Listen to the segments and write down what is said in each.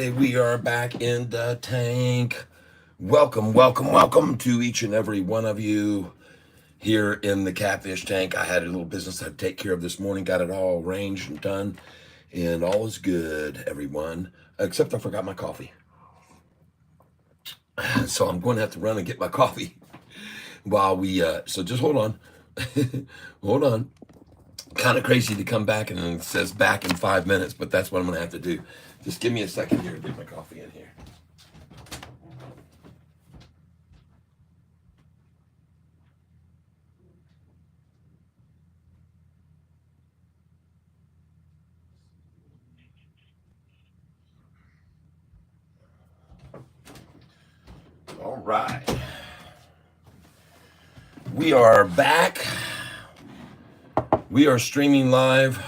Hey, we are back in the tank. Welcome to each and every one of you here in the Catfish tank. I had a little business I had to take care of this morning, got it all arranged and done, and all is good, everyone. Except I forgot my coffee. So I'm going to have to run and get my coffee while so just hold on. Hold on. Kind of crazy to come back and it says back in 5 minutes, but that's what I'm going to have to do. Just give me a second here to get my coffee in here. All right. We are back. We are streaming live.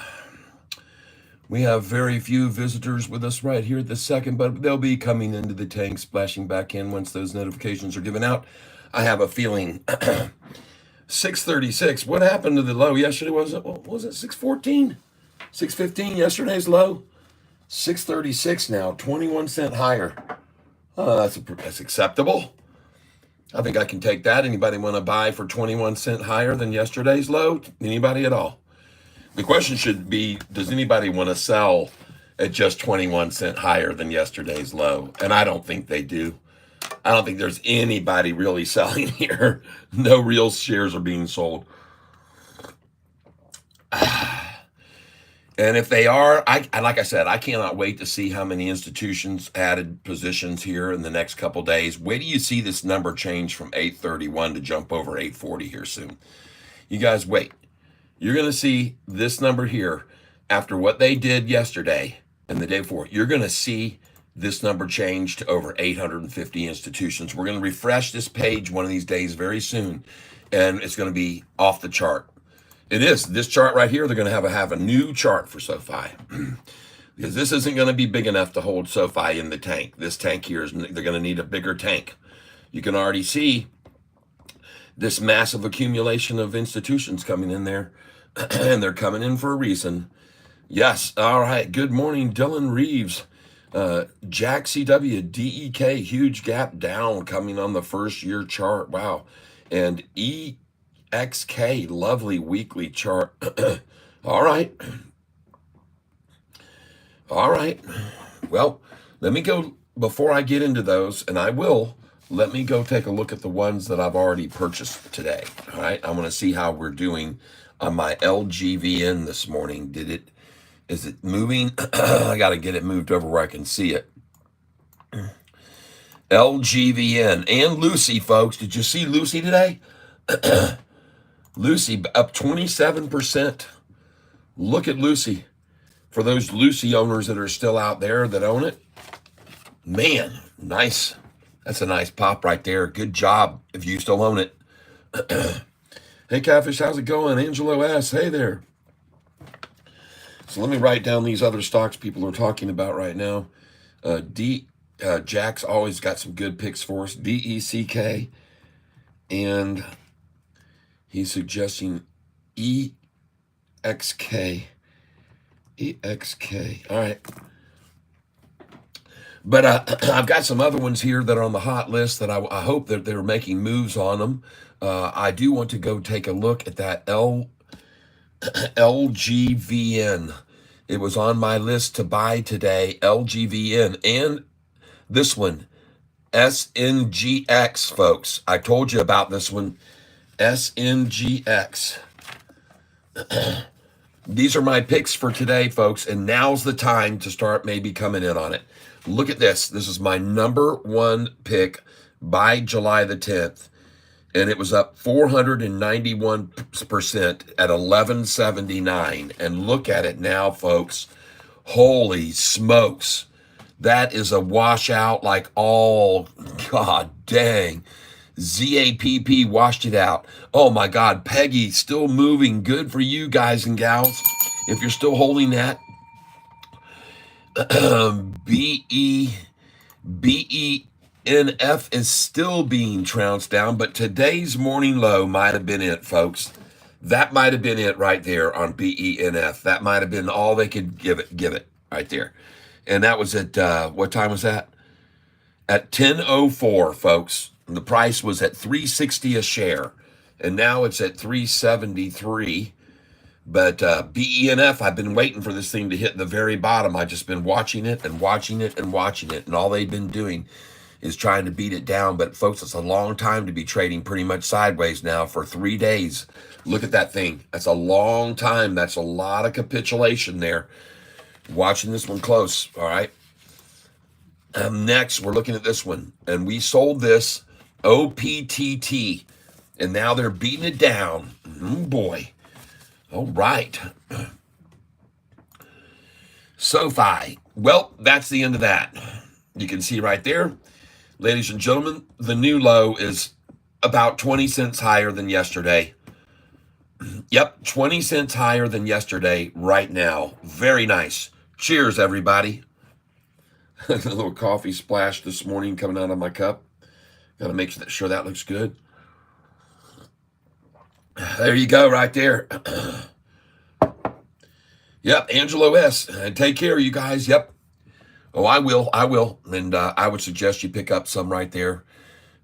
We have very few visitors with us right here at this second, but they'll be coming into the tank, splashing back in once those notifications are given out. I have a feeling 636. What happened to the low yesterday? What was it 614? 615 yesterday's low? 636 now, 21 cent higher. That's acceptable. I think I can take that. Anybody want to buy for 21 cent higher than yesterday's low? Anybody at all? The question should be, does anybody want to sell at just 21 cent higher than yesterday's low? And I don't think they do. I don't think there's anybody really selling here. No real shares are being sold. And if they are, like I said, I cannot wait to see how many institutions added positions here in the next couple days. Wait till you see this number change from 831 to jump over 840 here soon. You guys wait. You're going to see this number here after what they did yesterday and the day before. You're going to see this number change to over 850 institutions. We're going to refresh this page one of these days very soon, and it's going to be off the chart. It is. This chart right here, they're going to have a new chart for SoFi. Because this isn't going to be big enough to hold SoFi in the tank. This tank here, they're going to need a bigger tank. You can already see this massive accumulation of institutions coming in there. And they're coming in for a reason. Yes. All right. Good morning, Dylan Reeves. Jack CW, DEK, huge gap down coming on the first year chart. Wow. And EXK, lovely weekly chart. All right. All right. Well, let me go, before I get into those, and I will, let me go take a look at the ones that I've already purchased today. All right. I want to see how we're doing on my LGVN this morning. Is it moving? I got to get it moved over where I can see it. LGVN and Lucy, folks. Did you see Lucy today? Lucy up 27%. Look at Lucy. For those Lucy owners that are still out there that own it, man, nice. That's a nice pop right there. Good job if you still own it. Hey, Catfish, how's it going? Angelo S., hey there. So let me write down these other stocks people are talking about right now. Jack's always got some good picks for us. DECK. And he's suggesting EXK. EXK. All right. But I've got some other ones here that are on the hot list that I hope that they're making moves on them. I do want to go take a look at that LGVN. It was on my list to buy today, LGVN. And this one, SNGX, folks. I told you about this one, SNGX. These are my picks for today, folks, and now's the time to start maybe coming in on it. Look at this. This is my number one pick by July the 10th. And it was up 491% at 1179. And look at it now, folks. Holy smokes. That is a washout like all, God dang. ZAPP washed it out. Oh my God, Peggy still moving. Good for you guys and gals. If you're still holding that. BENF is still being trounced down, but today's morning low might have been it, folks. That might have been it right there on BENF. That might have been all they could give it right there. And that was at, what time was that? At 10:04, folks. The price was at 360 a share, and now it's at 373. But BENF, I've been waiting for this thing to hit the very bottom. I've just been watching it and watching it and watching it, and all they've been doing is trying to beat it down. But folks, it's a long time to be trading pretty much sideways now for 3 days. Look at that thing. That's a long time. That's a lot of capitulation there. Watching this one close, all right? Next, we're looking at this one, and we sold this OPTT, and now they're beating it down. Boy. All right. Sofi. Well, that's the end of that. You can see right there, ladies and gentlemen, the new low is about 20 cents higher than yesterday. Yep, 20 cents higher than yesterday right now. Very nice. Cheers, everybody. A little coffee splash this morning coming out of my cup. Got to make sure that looks good. There you go, right there. Yep, Angelo S. Take care, you guys. Yep. Oh, I will. And I would suggest you pick up some right there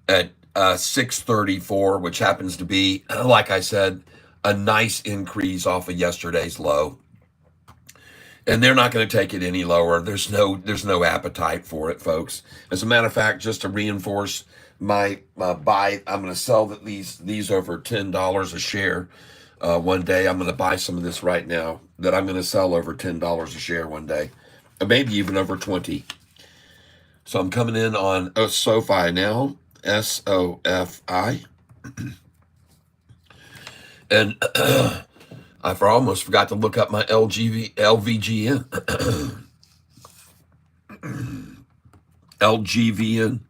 at 634, which happens to be, like I said, a nice increase off of yesterday's low. And they're not going to take it any lower. There's no appetite for it, folks. As a matter of fact, just to reinforce my buy, I'm going to sell these over $10 a share one day. I'm going to buy some of this right now that I'm going to sell over $10 a share one day, maybe even over 20. So I'm coming in on Sofi now, SOFI, and I almost forgot to look up my LVGN. LGVN.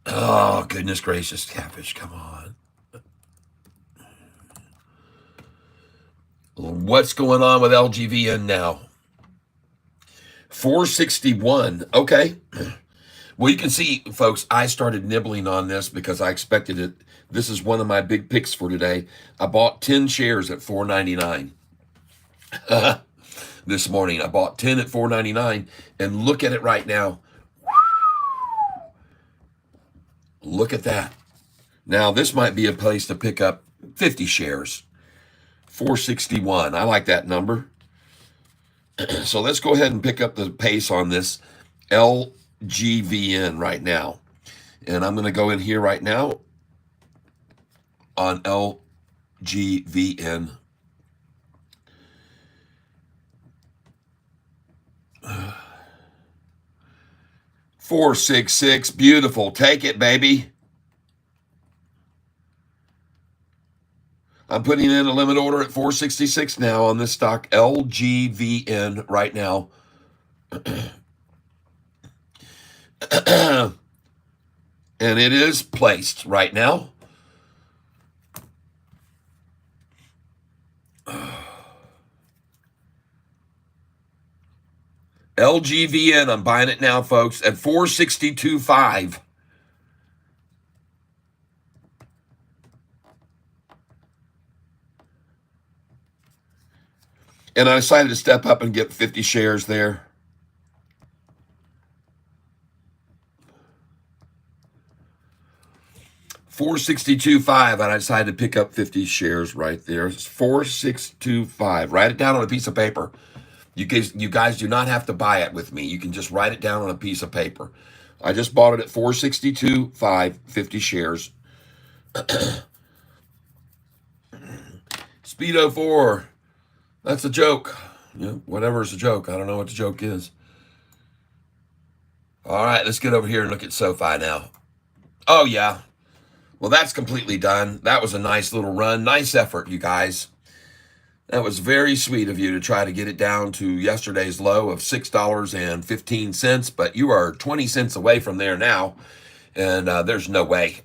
Oh, goodness gracious, Catfish, come on. What's going on with LGVN now? 461. Okay. Well, you can see, folks, I started nibbling on this because I expected it. This is one of my big picks for today. I bought 10 shares at $4.99 this morning. I bought 10 at $4.99, and look at it right now. Look at that. Now, this might be a place to pick up 50 shares. 461. I like that number. So let's go ahead and pick up the pace on this LGVN right now. And I'm going to go in here right now on LGVN. $466. Beautiful. Take it, baby. I'm putting in a limit order at 466 now on this stock, LGVN, right now. And it is placed right now. LGVN, I'm buying it now, folks, at 462.5. And I decided to step up and get 50 shares there. $462.5, and I decided to pick up 50 shares right there. It's 462.5. Write it down on a piece of paper. You guys do not have to buy it with me. You can just write it down on a piece of paper. I just bought it at 462.5, 50 shares. Speedo 4. That's a joke. Yeah, whatever is a joke. I don't know what the joke is. All right, let's get over here and look at Sofi now. Oh, yeah. Well, that's completely done. That was a nice little run. Nice effort, you guys. That was very sweet of you to try to get it down to yesterday's low of $6.15, but you are 20 cents away from there now, and there's no way.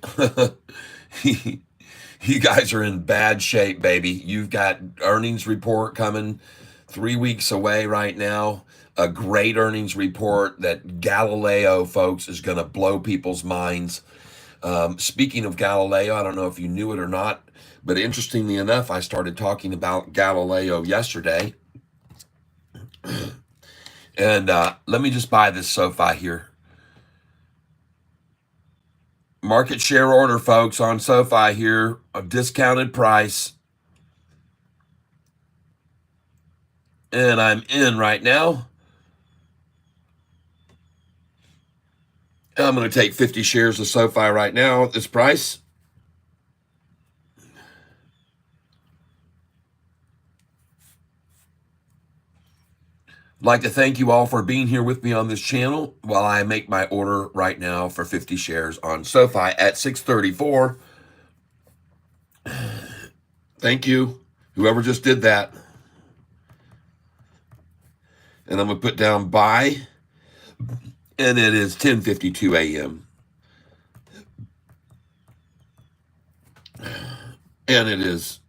You guys are in bad shape, baby. You've got earnings report coming 3 weeks away right now. A great earnings report that Galileo, folks, is going to blow people's minds. Speaking of Galileo, I don't know if you knew it or not, but interestingly enough, I started talking about Galileo yesterday. And let me just buy this SoFi here. Market share order, folks, on SoFi here, a discounted price. And I'm in right now. I'm going to take 50 shares of SoFi right now at this price. I'd like to thank you all for being here with me on this channel while I make my order right now for 50 shares on SoFi at 634. Thank you, whoever just did that. And I'm going to put down buy, and it is 10:52 a.m. And it is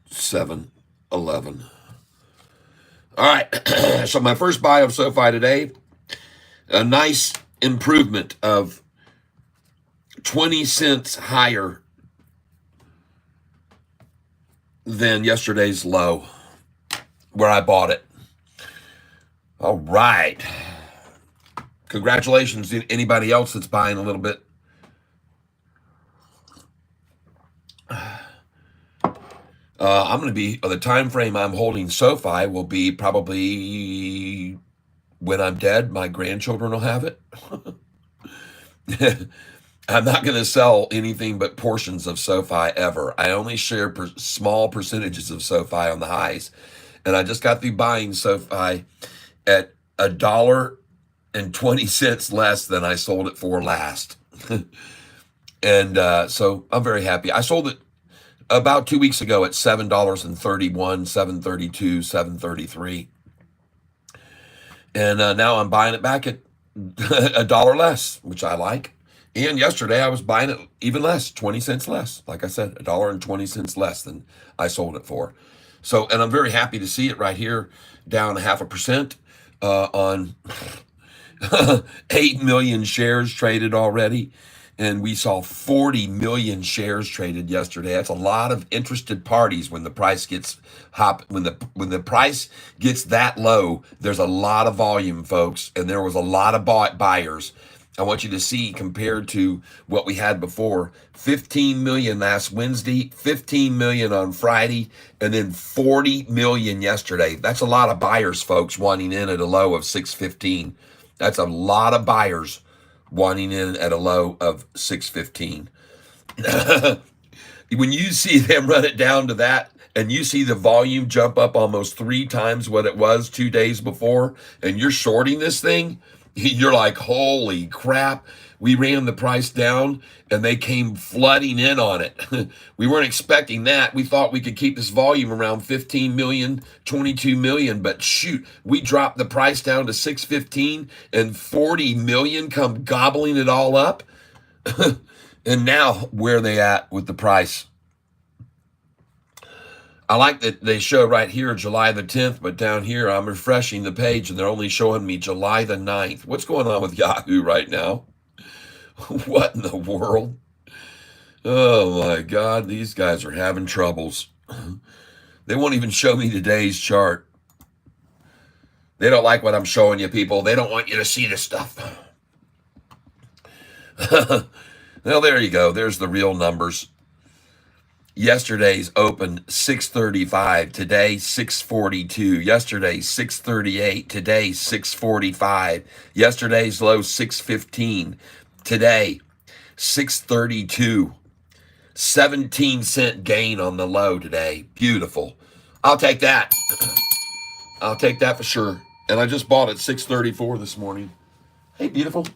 7:11. All right, so my first buy of SoFi today, a nice improvement of 20 cents higher than yesterday's low where I bought it. All right. Congratulations to anybody else that's buying a little bit. I'm going to be, the time frame I'm holding SoFi will be probably when I'm dead. My grandchildren will have it. I'm not going to sell anything but portions of SoFi ever. I only share small percentages of SoFi on the highs. And I just got through buying SoFi at $1.20 less than I sold it for last. And so I'm very happy. I sold it about 2 weeks ago at $7.31, $7.32, $7.33. And now I'm buying it back at $1 less, which I like. And yesterday I was buying it even less, 20 cents less. Like I said, $1.20 less than I sold it for. So, and I'm very happy to see it right here, down 0.5% on 8 million shares traded already. And we saw 40 million shares traded yesterday. That's a lot of interested parties when the price gets when the price gets that low. There's a lot of volume, folks, and there was a lot of buyers. I want you to see, compared to what we had before, 15 million last Wednesday, 15 million on Friday, and then 40 million yesterday. That's a lot of buyers, folks, wanting in at a low of 615. That's a lot of buyers wanting in at a low of 615. When you see them run it down to that, and you see the volume jump up almost 3 times what it was 2 days before, and you're shorting this thing, you're like, holy crap. We ran the price down and they came flooding in on it. We weren't expecting that. We thought we could keep this volume around 15 million, 22 million, but shoot, we dropped the price down to 615 and 40 million come gobbling it all up. And now where are they at with the price? I like that they show right here July the 10th, but down here I'm refreshing the page and they're only showing me July the 9th. What's going on with Yahoo right now? What in the world? Oh my God, these guys are having troubles. They won't even show me today's chart. They don't like what I'm showing you, people. They don't want you to see this stuff. Well, there you go. There's the real numbers. Yesterday's open 635, today 642, yesterday 638, today 645, yesterday's low 615, today 632, 17-cent gain on the low today. Beautiful. I'll take that. I'll take that for sure. And I just bought it 634 this morning. Hey, beautiful.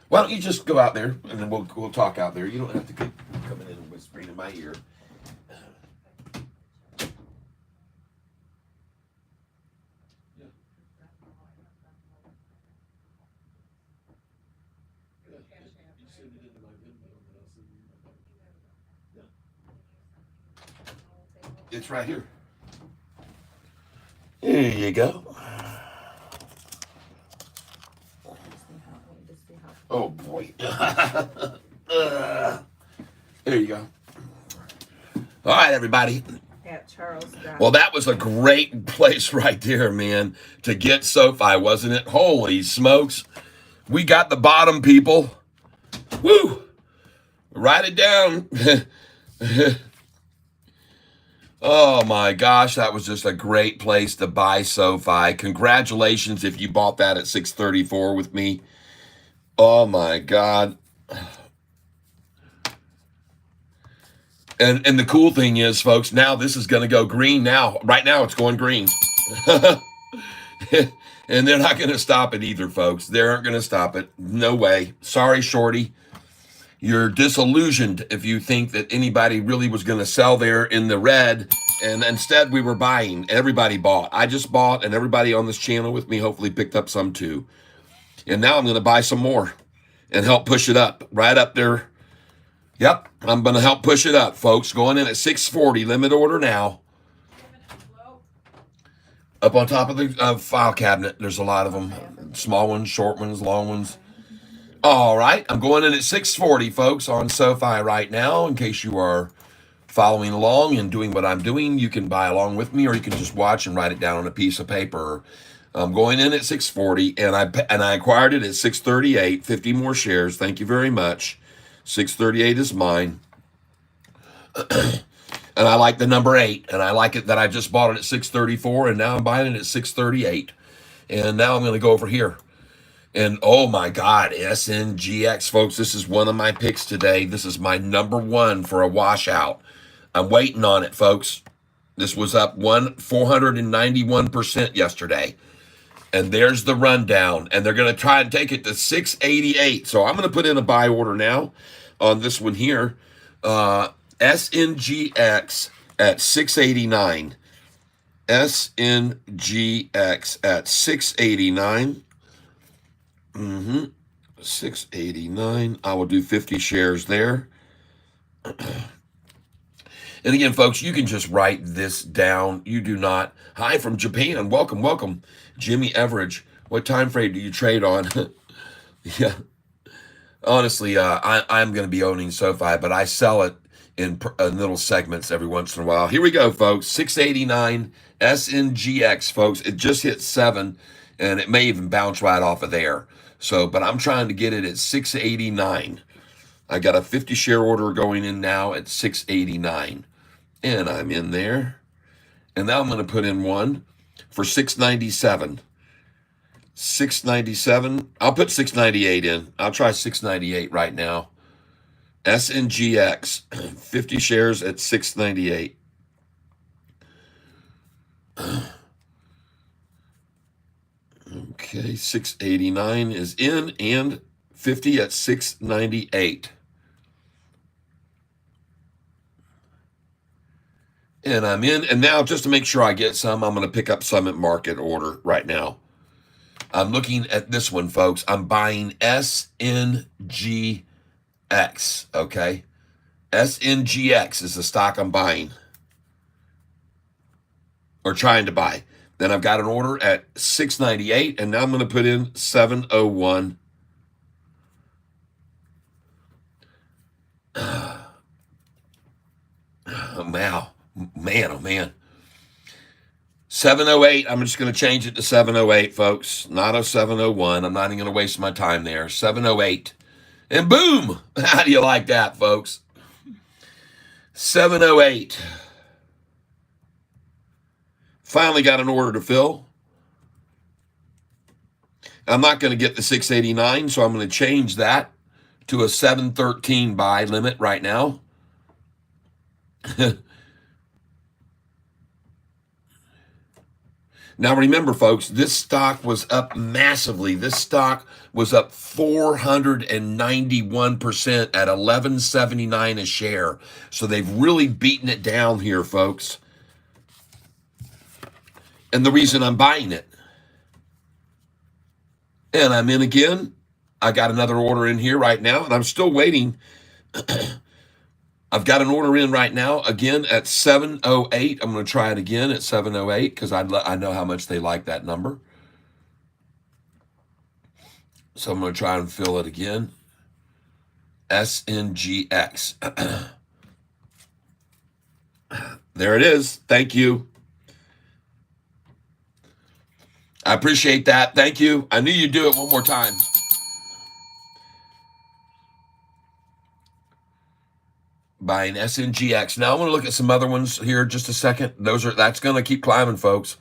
Why don't you just go out there and then we'll talk out there. You don't have to come in and whispering in my ear. It's right here. There you go. Oh boy. There you go. All right, everybody. Yeah, Charles got Well, that was a great place right there, man, to get SoFi, wasn't it? Holy smokes. We got the bottom, people. Woo! Write it down. Oh my gosh, that was just a great place to buy SoFi. Congratulations if you bought that at 634 with me. Oh my God. And the cool thing is, folks, now this is going to go green now. Right now it's going green. And they're not going to stop it either, folks. They aren't going to stop it. No way. Sorry, Shorty. You're disillusioned if you think that anybody really was going to sell there in the red, and instead we were buying. Everybody bought. I just bought, and everybody on this channel with me hopefully picked up some too. And now I'm going to buy some more and help push it up, right up there. Yep, I'm going to help push it up, folks. Going in at 640, limit order now. Up on top of the file cabinet, there's a lot of them. Small ones, short ones, long ones. All right, I'm going in at 640, folks, on SoFi right now. In case you are following along and doing what I'm doing, you can buy along with me, or you can just watch and write it down on a piece of paper. I'm going in at 640, and I acquired it at 638, 50 more shares. Thank you very much. 638 is mine. And I like the number 8, and I like it that I just bought it at 634, and now I'm buying it at 638. And now I'm going to go over here. And oh my God, SNGX, folks, this is one of my picks today. This is my number 1 for a washout. I'm waiting on it, folks. This was up 491% yesterday. And there's the rundown. And they're going to try and take it to 688. So I'm going to put in a buy order now on this one here. SNGX at 689. SNGX at 689. 689. I will do 50 shares there. And again, folks, you can just write this down. You do not. Hi from Japan. Welcome, welcome. Jimmy Everidge. What time frame do you trade on? Yeah. Honestly, I'm going to be owning SoFi, but I sell it in little segments every once in a while. Here we go, folks. 689 SNGX, folks. It just hit 7, and it may even bounce right off of there. So, but I'm trying to get it at 689. I got a 50 share order going in now at 689. And I'm in there. And now I'm going to put in one for 697. 697. I'll put 698 in. I'll try 698 right now. SNGX, 50 shares at 698. Okay, 689 is in, and 50 at 698. And I'm in, and now just to make sure I get some, I'm going to pick up some at market order right now. I'm looking at this one, folks. I'm buying SNGX, okay? SNGX is the stock I'm buying, or trying to buy. Then I've got an order at 698, and now I'm going to put in 701. Wow. Man, oh man. 708, I'm just going to change it to 708, folks. Not a 701. I'm not even going to waste my time there. 708. And boom! How do you like that, folks? 708. Finally got an order to fill. I'm not going to get the 689, so I'm going to change that to a 713 buy limit right now. Now remember, folks, this stock was up massively. This stock was up 491% at $11.79 a share. So they've really beaten it down here, folks. And the reason I'm buying it. And I'm in again. I got another order in here right now, and I'm still waiting. I've got an order in right now, again, at 708. I'm going to try it again at 708 because I know how much they like that number. So I'm going to try and fill it again. SNGX. There it is. Thank you. I appreciate that. Thank you. I knew you'd do it one more time. Buying SNGX. Now I want to look at some other ones here just a second. That's going to keep climbing, folks.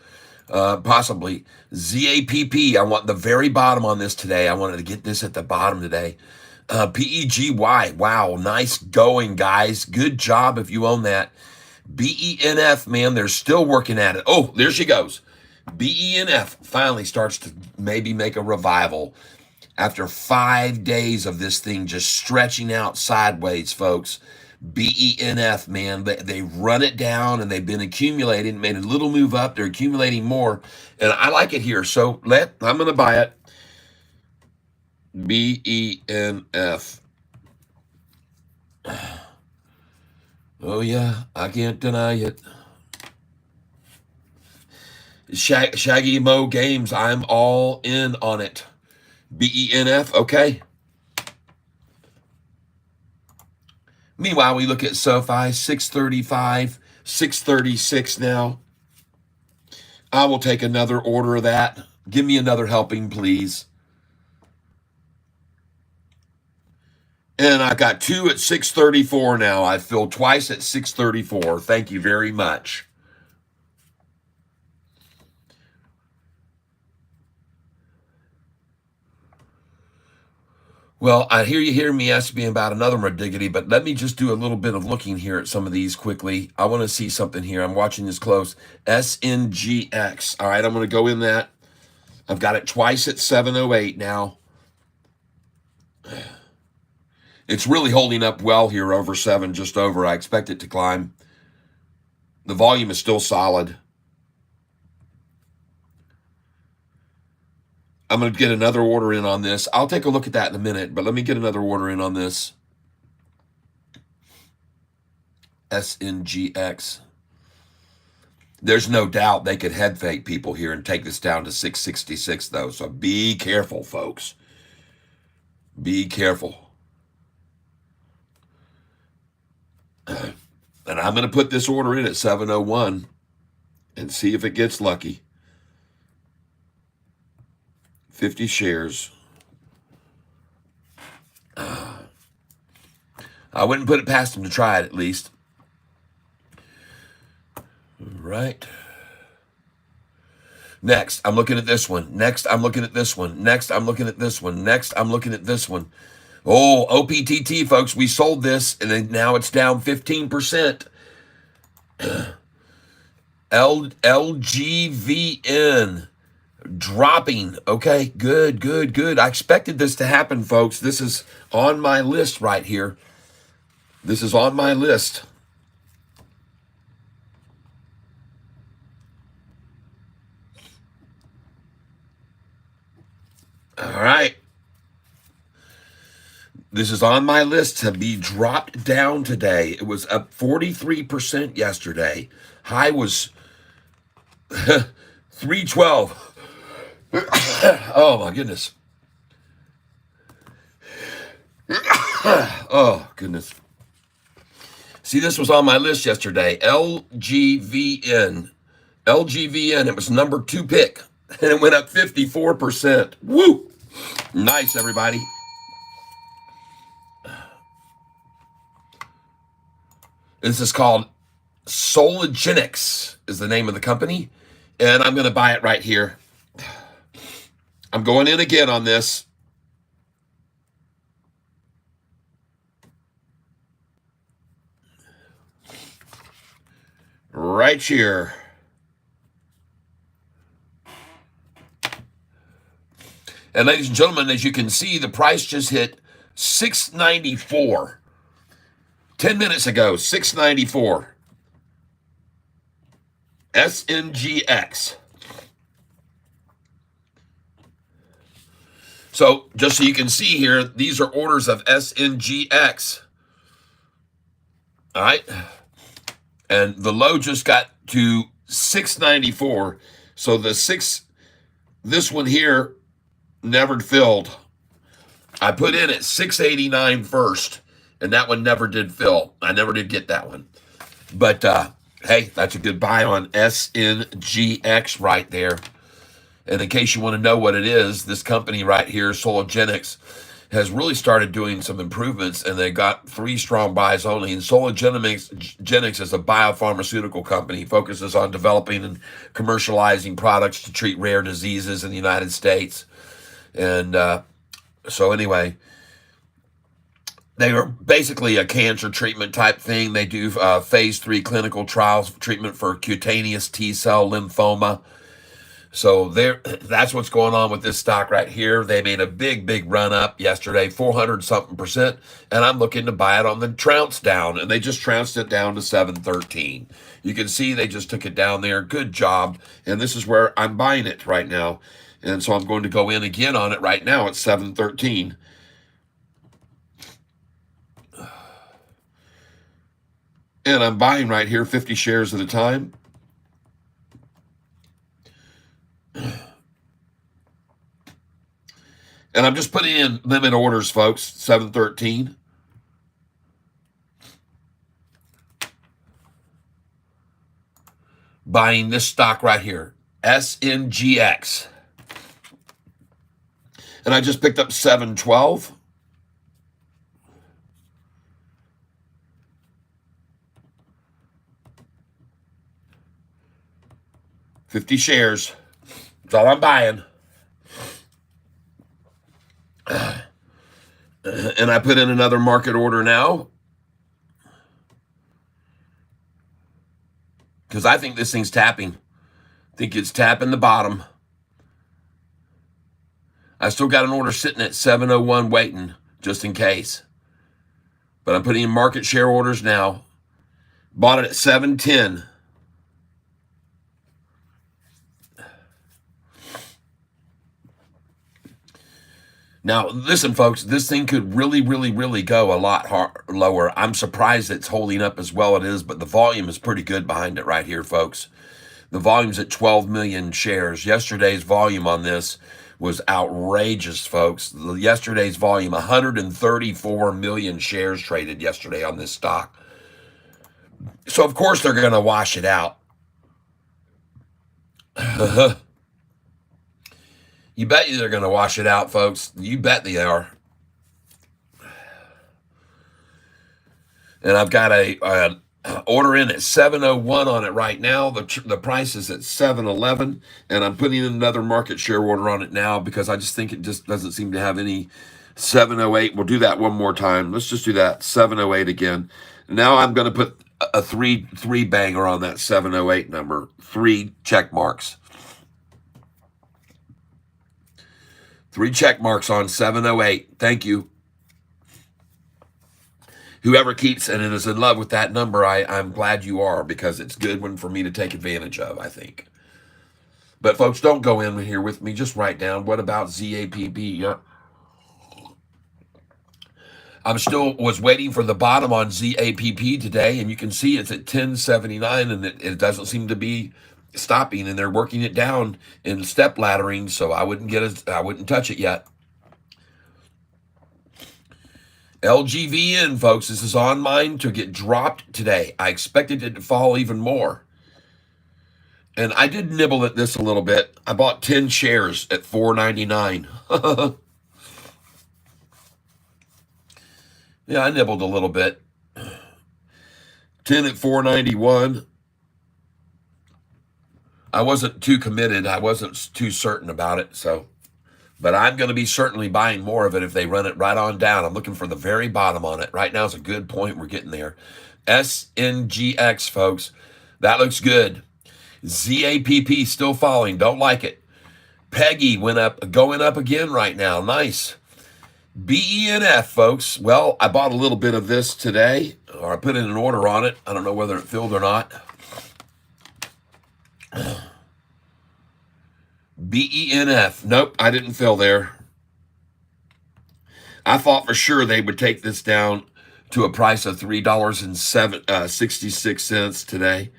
Possibly ZAPP. I want the very bottom on this today. I wanted to get this at the bottom today. PEGY. Wow, nice going, guys. Good job if you own that. BENF, man, they're still working at it. Oh, there she goes. BENF finally starts to maybe make a revival after 5 days of this thing just stretching out sideways, folks. BENF, man, they run it down and they've been accumulating, made a little move up. They're accumulating more, and I like it here. So I'm going to buy it. BENF. Oh yeah, I can't deny it. Shaggy Mo Games, I'm all in on it. BENF, okay. Meanwhile, we look at Sofi, 635, 636 now. I will take another order of that. Give me another helping, please. And I got 2 at 634 now. I filled twice at 634. Thank you very much. Well, I hear you hearing me ask me about another Rediggity, but let me just do a little bit of looking here at some of these quickly. I want to see something here. I'm watching this close. SNGX. All right, I'm going to go in that. I've got it twice at 708 now. It's really holding up well here over 7, just over. I expect it to climb. The volume is still solid. I'm going to get another order in on this. I'll take a look at that in a minute, but let me get another order in on this. SNGX. There's no doubt they could head fake people here and take this down to 666, though. So be careful, folks. Be careful. And I'm going to put this order in at 701 and see if it gets lucky. 50 shares. I wouldn't put it past them to try it at least. Right. Next, I'm looking at this one. Next, I'm looking at this one. Next, I'm looking at this one. Next, I'm looking at this one. Oh, OPTT, folks, we sold this, and then now it's down 15%. LGVN. Dropping. Okay, good. I expected this to happen, folks. This is on my list right here. This is on my list. All right. This is on my list to be dropped down today. It was up 43% yesterday. High was 312. Oh my goodness. Oh goodness. See, this was on my list yesterday. LGVN. It was number 2 pick. And it went up 54%. Woo! Nice, everybody. This is called Sologenics is the name of the company. And I'm going to buy it right here. I'm going in again on this. Right here. And ladies and gentlemen, as you can see, the price just hit $6.94. 10 minutes ago, $6.94. SNGX. So just so you can see here, these are orders of SNGX. All right. And the low just got to $6.94. So this one here never filled. I put in at $6.89 first, and that one never did fill. I never did get that one. But hey, that's a good buy on SNGX right there. And in case you want to know what it is, this company right here, Sologenics, has really started doing some improvements, and they got 3 strong buys only. And Sologenics is a biopharmaceutical company, focuses on developing and commercializing products to treat rare diseases in the United States. And so anyway, they are basically a cancer treatment type thing. They do phase 3 clinical trials treatment for cutaneous T-cell lymphoma. So that's what's going on with this stock right here. They made a big run up yesterday, 400 something percent, and I'm looking to buy it on the trounce down, and they just trounced it down to 713. You can see they just took it down there. Good job. And this is where I'm buying it right now. And so I'm going to go in again on it right now at 713. And I'm buying right here 50 shares at a time. And I'm just putting in limit orders, folks, 713. Buying this stock right here, SNGX. And I just picked up 712. $50 shares. That's all I'm buying. And I put in another market order now, because I think this thing's tapping. I think it's tapping the bottom. I still got an order sitting at 701 waiting, just in case. But I'm putting in market share orders now. Bought it at 710. Now, listen, folks, this thing could really go a lot lower. I'm surprised it's holding up as well it is, but the volume is pretty good behind it right here, folks. The volume's at 12 million shares. Yesterday's volume on this was outrageous, folks. Yesterday's volume, 134 million shares traded yesterday on this stock. So, of course, they're going to wash it out. You bet you they're going to wash it out, folks. You bet they are. And I've got a order in at 701 on it right now. The price is at 711, and I'm putting in another market share order on it now because I just think it just doesn't seem to have any. 708. We'll do that one more time. Let's just do that. 708 again. Now I'm going to put a three banger on that 708 number. 3 check marks. 3 check marks on 708. Thank you. Whoever keeps and is in love with that number, I'm glad you are, because it's a good one for me to take advantage of, I think. But folks, don't go in here with me. Just write down, what about ZAPP? Yeah. I'm still was waiting for the bottom on ZAPP today, and you can see it's at 1079, and it doesn't seem to be stopping, and they're working it down in step laddering, so I wouldn't touch it yet. LGVN, folks, this is on mine to get dropped today. I expected it to fall even more. And I did nibble at this a little bit. I bought 10 shares at $4.99. Yeah, I nibbled a little bit. 10 at $4.91. I wasn't too committed. I wasn't too certain about it. But I'm going to be certainly buying more of it if they run it right on down. I'm looking for the very bottom on it. Right now is a good point. We're getting there. SNGX, folks. That looks good. ZAPP still falling. Don't like it. Peggy went up, going up again right now. Nice. BENF, folks. Well, I bought a little bit of this today, or I put in an order on it. I don't know whether it filled or not. BENF. Nope, I didn't fill there. I thought for sure they would take this down to a price of $3.66 today.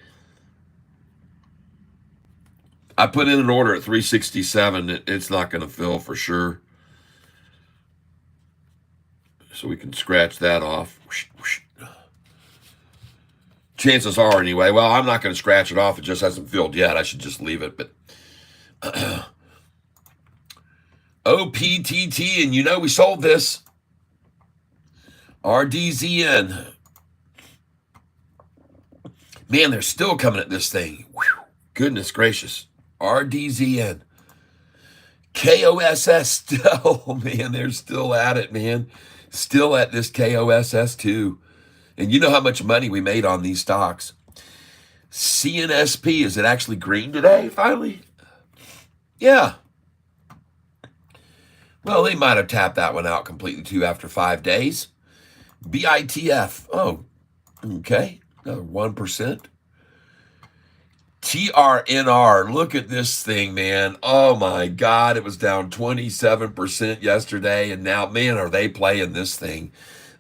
I put in an order at $3.67. It's not going to fill for sure. So we can scratch that off. Chances are, anyway. Well, I'm not going to scratch it off. It just hasn't filled yet. I should just leave it. But OPTT, and you know we sold this. RDZN. Man, they're still coming at this thing. Whew. Goodness gracious. RDZN. KOSS. Oh, man, they're still at it, man. Still at this KOSS too. And you know how much money we made on these stocks. CNSP, is it actually green today, finally? Yeah. Well, they might have tapped that one out completely too after 5 days. BITF. Oh, okay. Another 1%. TRNR. Look at this thing, man. Oh, my God. It was down 27% yesterday. And now, man, are they playing this thing?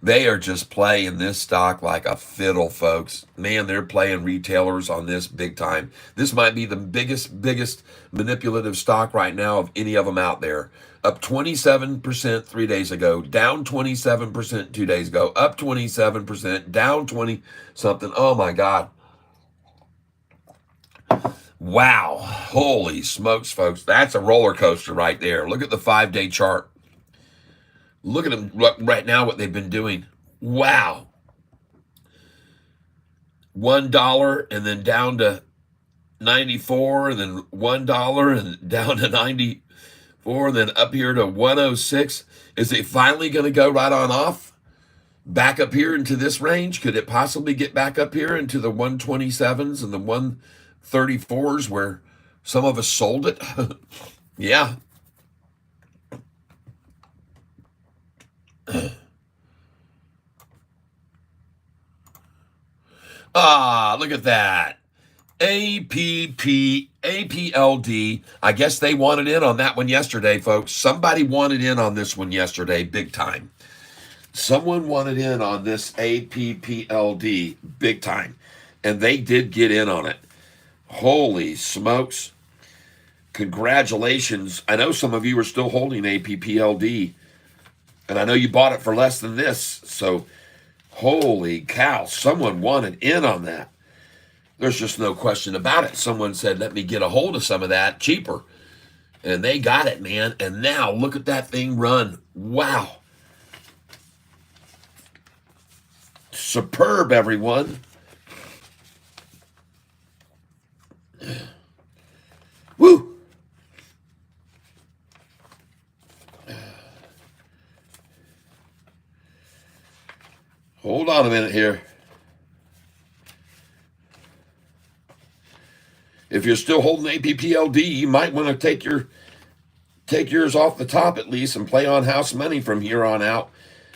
They are just playing this stock like a fiddle, folks. Man, they're playing retailers on this big time. This might be the biggest manipulative stock right now of any of them out there. Up 27% 3 days ago, down 27% 2 days ago, up 27%, down 20 something. Oh my God. Wow. Holy smokes, folks. That's a roller coaster right there. Look at the 5-day chart. Look at them right now, what they've been doing. Wow. $1 and then down to 94, and then $1 and down to 94, and then up here to 106. Is it finally going to go right on off? Back up here into this range? Could it possibly get back up here into the 127s and the 134s where some of us sold it? Yeah. Ah, look at that. APLD. I guess they wanted in on that one yesterday, folks. Somebody wanted in on this one yesterday, big time. Someone wanted in on this APPLD, big time. And they did get in on it. Holy smokes. Congratulations. I know some of you are still holding APPLD. And I know you bought it for less than this. So, holy cow, someone wanted in on that. There's just no question about it. Someone said, let me get a hold of some of that cheaper. And they got it, man. And now look at that thing run. Wow. Superb, everyone. Woo. Hold on a minute here. If you're still holding APPLD, you might want to take yours off the top at least and play on house money from here on out.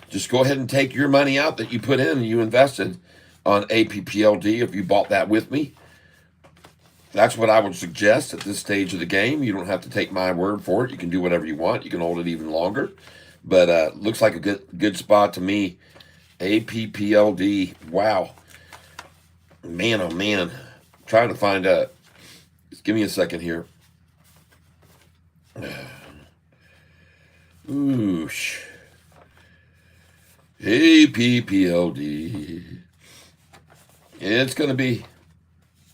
Just go ahead and take your money out that you put in and you invested on APPLD if you bought that with me. That's what I would suggest at this stage of the game. You don't have to take my word for it. You can do whatever you want. You can hold it even longer. But looks like a good spot to me. APPLD. Wow. Man, oh man. I'm trying to find out. Just give me a second here. Oosh. APPLD. It's going to be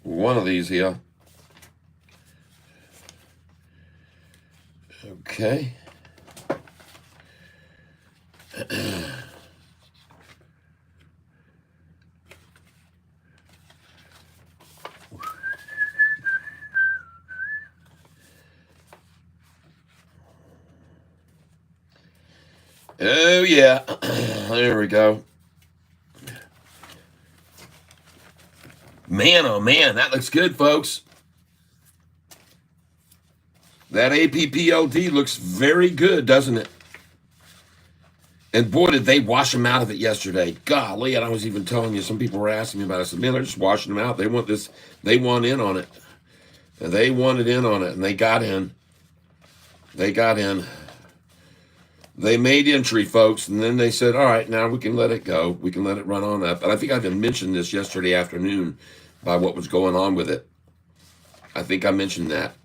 one of these here. Okay. Oh, yeah. There we go. Man, oh, man. That looks good, folks. That APPLD looks very good, doesn't it? And boy, did they wash them out of it yesterday. Golly, and I was even telling you, some people were asking me about it. I said, man, they're just washing them out. They want this. They want in on it. And they wanted in on it, and they got in. They got in. They made entry, folks, and then they said, all right, now we can let it go. We can let it run on up. And I think I even mentioned this yesterday afternoon by what was going on with it. I think I mentioned that.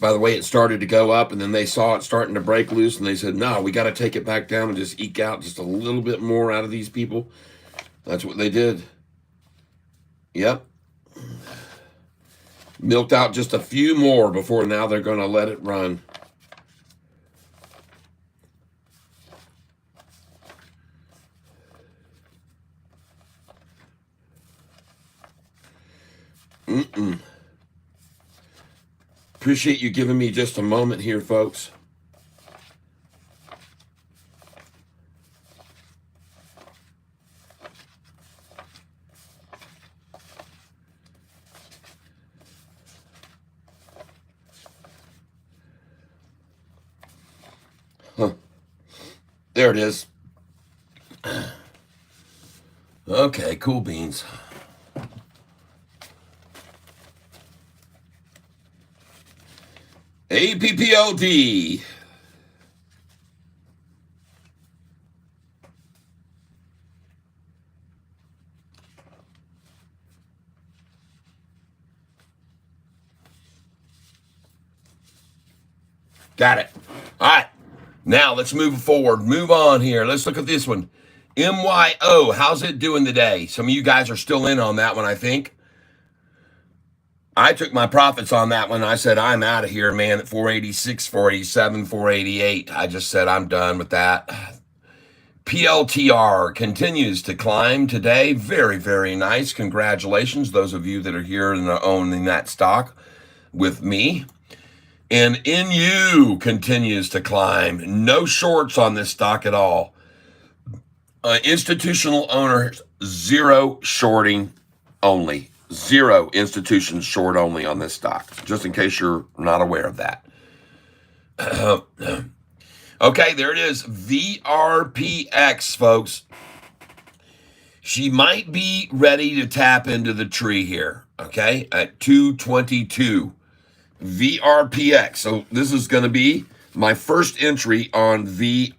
By the way, it started to go up, and then they saw it starting to break loose, and they said, no, we got to take it back down and just eke out just a little bit more out of these people. That's what they did. Yep. Milked out just a few more before now they're going to let it run. Appreciate you giving me just a moment here, folks. Huh. There it is. Okay, cool beans. APPLD. Got it. All right. Now let's move forward. Move on here. Let's look at this one. MYO. How's it doing today? Some of you guys are still in on that one, I think. I took my profits on that one. I said, I'm out of here, man, at 486, 487, 488. I just said, I'm done with that. PLTR continues to climb today. Very, very nice. Congratulations, those of you that are here and are owning that stock with me. And NU continues to climb. No shorts on this stock at all. Institutional owners, zero shorting only. Zero institutions short only on this stock, just in case you're not aware of that. Okay, there it is. VRPX, folks. She might be ready to tap into the tree here, okay, at 222. VRPX. So this is going to be my first entry on VRPX.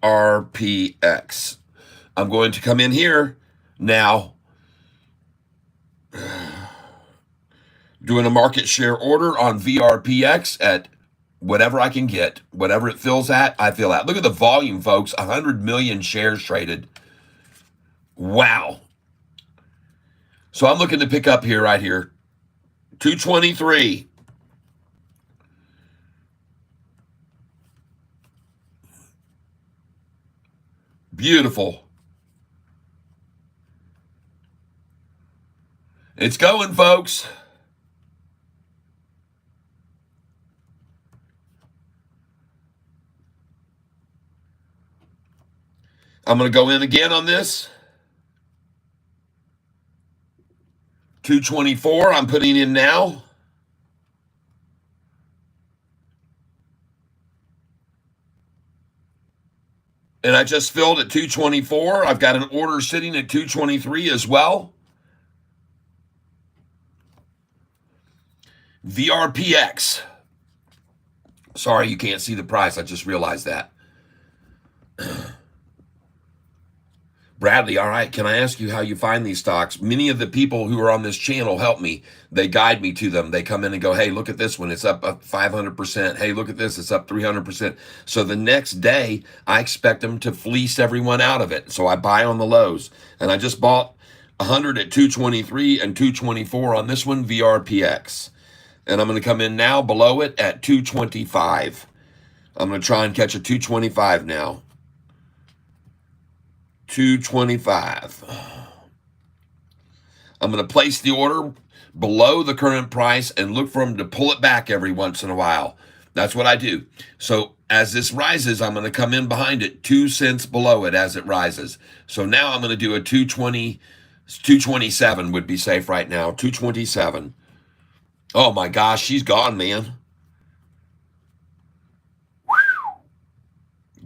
I'm going to come in here now, doing a market share order on VRPX at whatever I can get. Whatever it fills at, I fill at. Look at the volume, folks. 100 million shares traded. Wow. So I'm looking to pick up here, right here. 223. Beautiful. It's going, folks. I'm going to go in again on this. 224, I'm putting in now. And I just filled at 224. I've got an order sitting at 223 as well. VRPX. Sorry, you can't see the price. I just realized that. Bradley, all right, can I ask you how you find these stocks? Many of the people who are on this channel help me. They guide me to them. They come in and go, hey, look at this one. It's up 500%. Hey, look at this. It's up 300%. So the next day, I expect them to fleece everyone out of it. So I buy on the lows. And I just bought 100 at 223 and 224 on this one, VRPX. And I'm going to come in now below it at 225. I'm going to try and catch a 225 now. 225. I'm going to place the order below the current price and look for them to pull it back every once in a while. That's what I do. So as this rises, I'm going to come in behind it 2 cents below it as it rises. So now I'm going to do a 227 would be safe right now. 227. Oh my gosh, she's gone, man.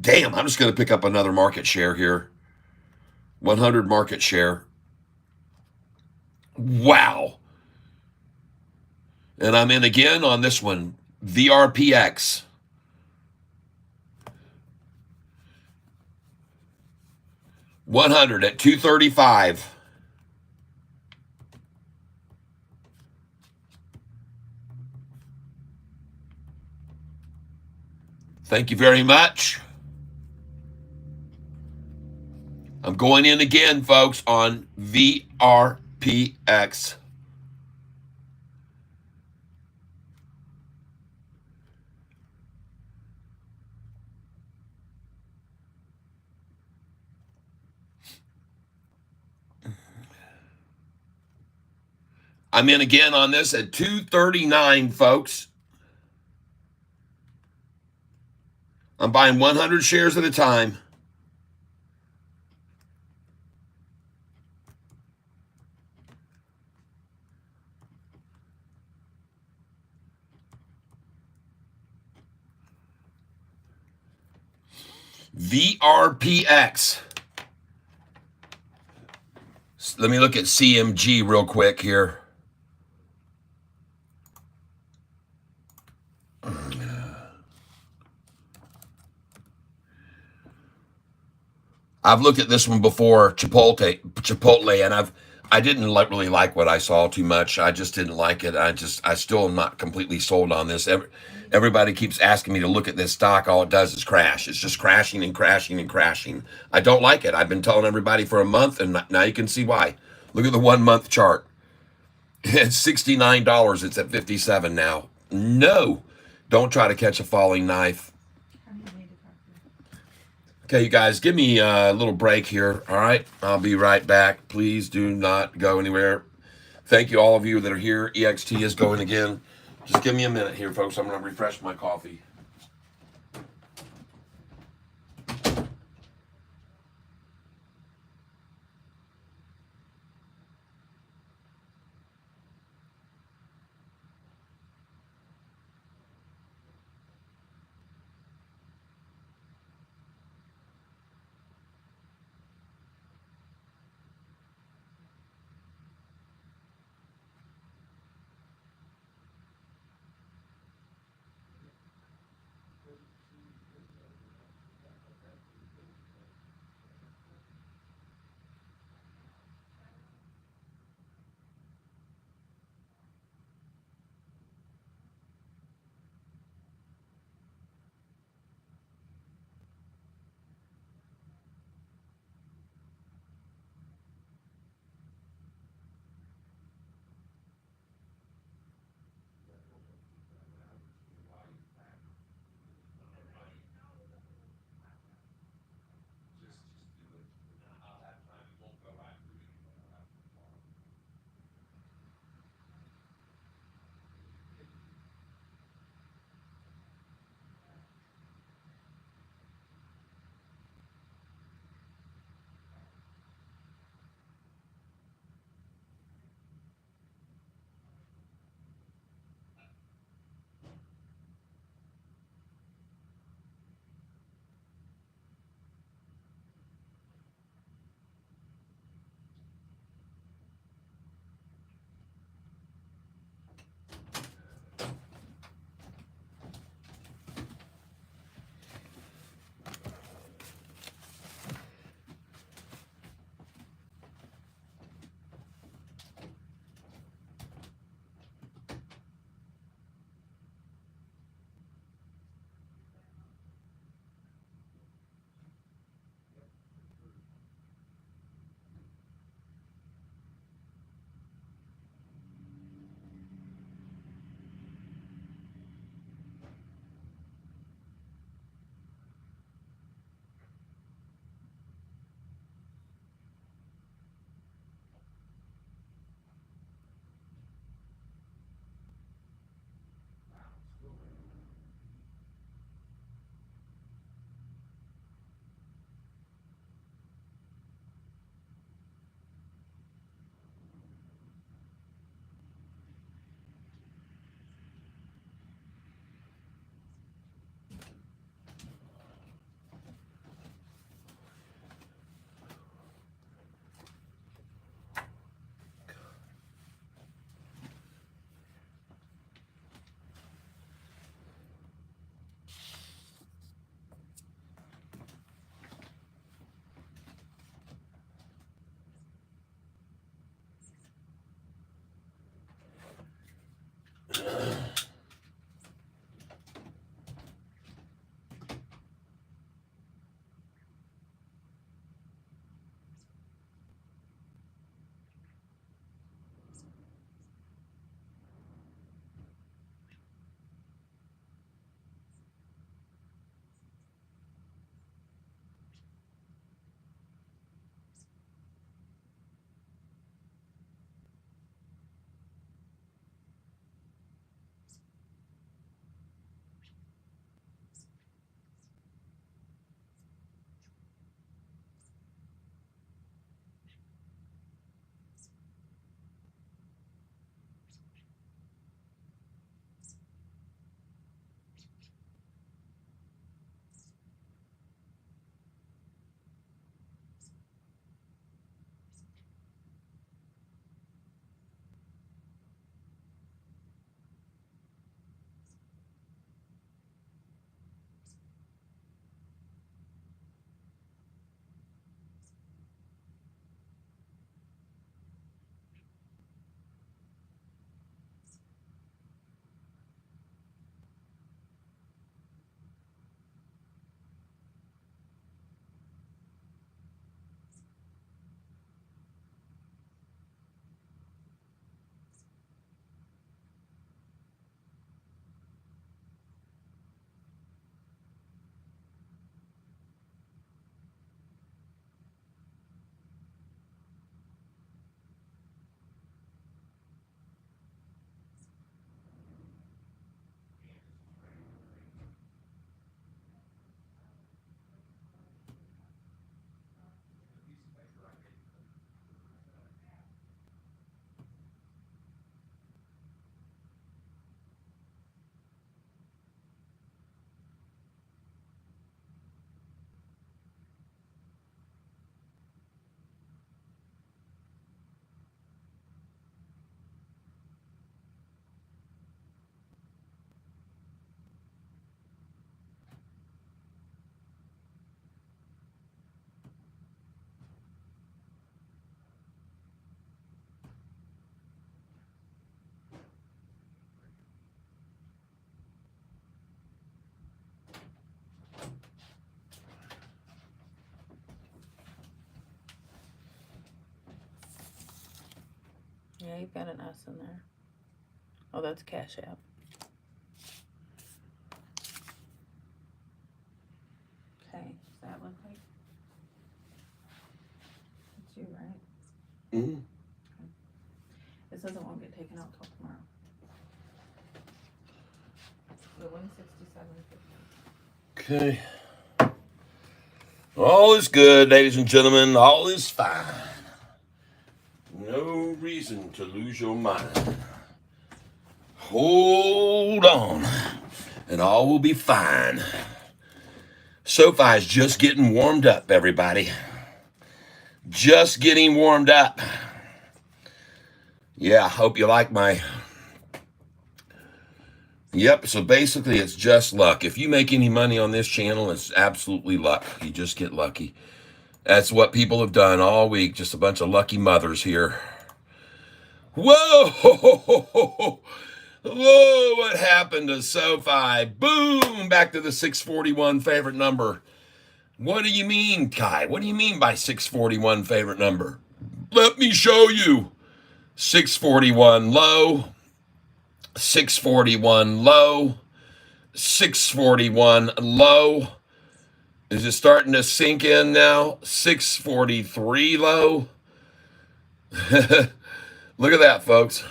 Damn, I'm just going to pick up another market share here. 100 market share. Wow. And I'm in again on this one, VRPX. $100 at 235. Thank you very much. I'm going in again, folks, on VRPX. I'm in again on this at 239, folks. I'm buying 100 shares at a time. VRPX. Let me look at CMG real quick here. I've looked at this one before, Chipotle, and I didn't really like what I saw too much. I just didn't like it. I still am not completely sold on this. Everybody keeps asking me to look at this stock. All it does is crash. It's just crashing and crashing and crashing. I don't like it. I've been telling everybody for a month, and now you can see why. Look at the 1 month chart. It's $69. It's at 57 now. No, don't try to catch a falling knife. Okay, you guys, give me a little break here. All right, I'll be right back. Please do not go anywhere. Thank you, all of you that are here. EXT is going again. Just give me a minute here, folks. I'm going to refresh my coffee. Yeah, you've got an S in there. Oh, that's Cash App. Okay, does that look like it's you, right? Mm-hmm. Okay. This doesn't won't get taken out till tomorrow. So 167.50. Okay. All is good, ladies and gentlemen. All is fine. No reason to lose your mind. Hold on, and all will be fine. Sofi's just getting warmed up, everybody. Just getting warmed up. Yeah, hope you like my... Yep, so basically it's just luck. If you make any money on this channel, it's absolutely luck. You just get lucky. That's what people have done all week. Just a bunch of lucky mothers here. Whoa! Whoa, what happened to SoFi? Boom! Back to the 641 favorite number. What do you mean, Kai? What do you mean by 641 favorite number? Let me show you. 641 low, 641 low, 641 low. Is it starting to sink in now? 643 low. Look at that, folks.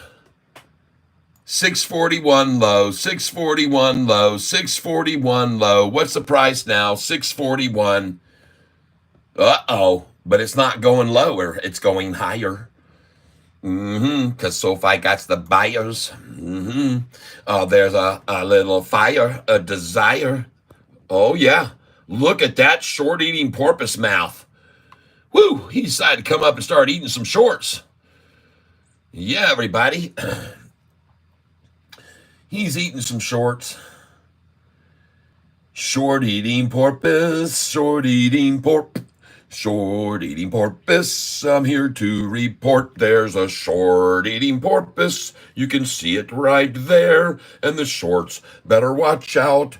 641 low, 641 low, 641 low. What's the price now? 641. Uh-oh. But it's not going lower. It's going higher. Because SoFi got the buyers. There's a little fire, a desire. Oh, yeah. Look at that short-eating porpoise mouth. Woo! He decided to come up and start eating some shorts. Yeah, everybody. He's eating some shorts. Short eating porpoise, short eating porp, short eating porpoise. I'm here to report there's a short eating porpoise. You can see it right there. And the shorts better watch out.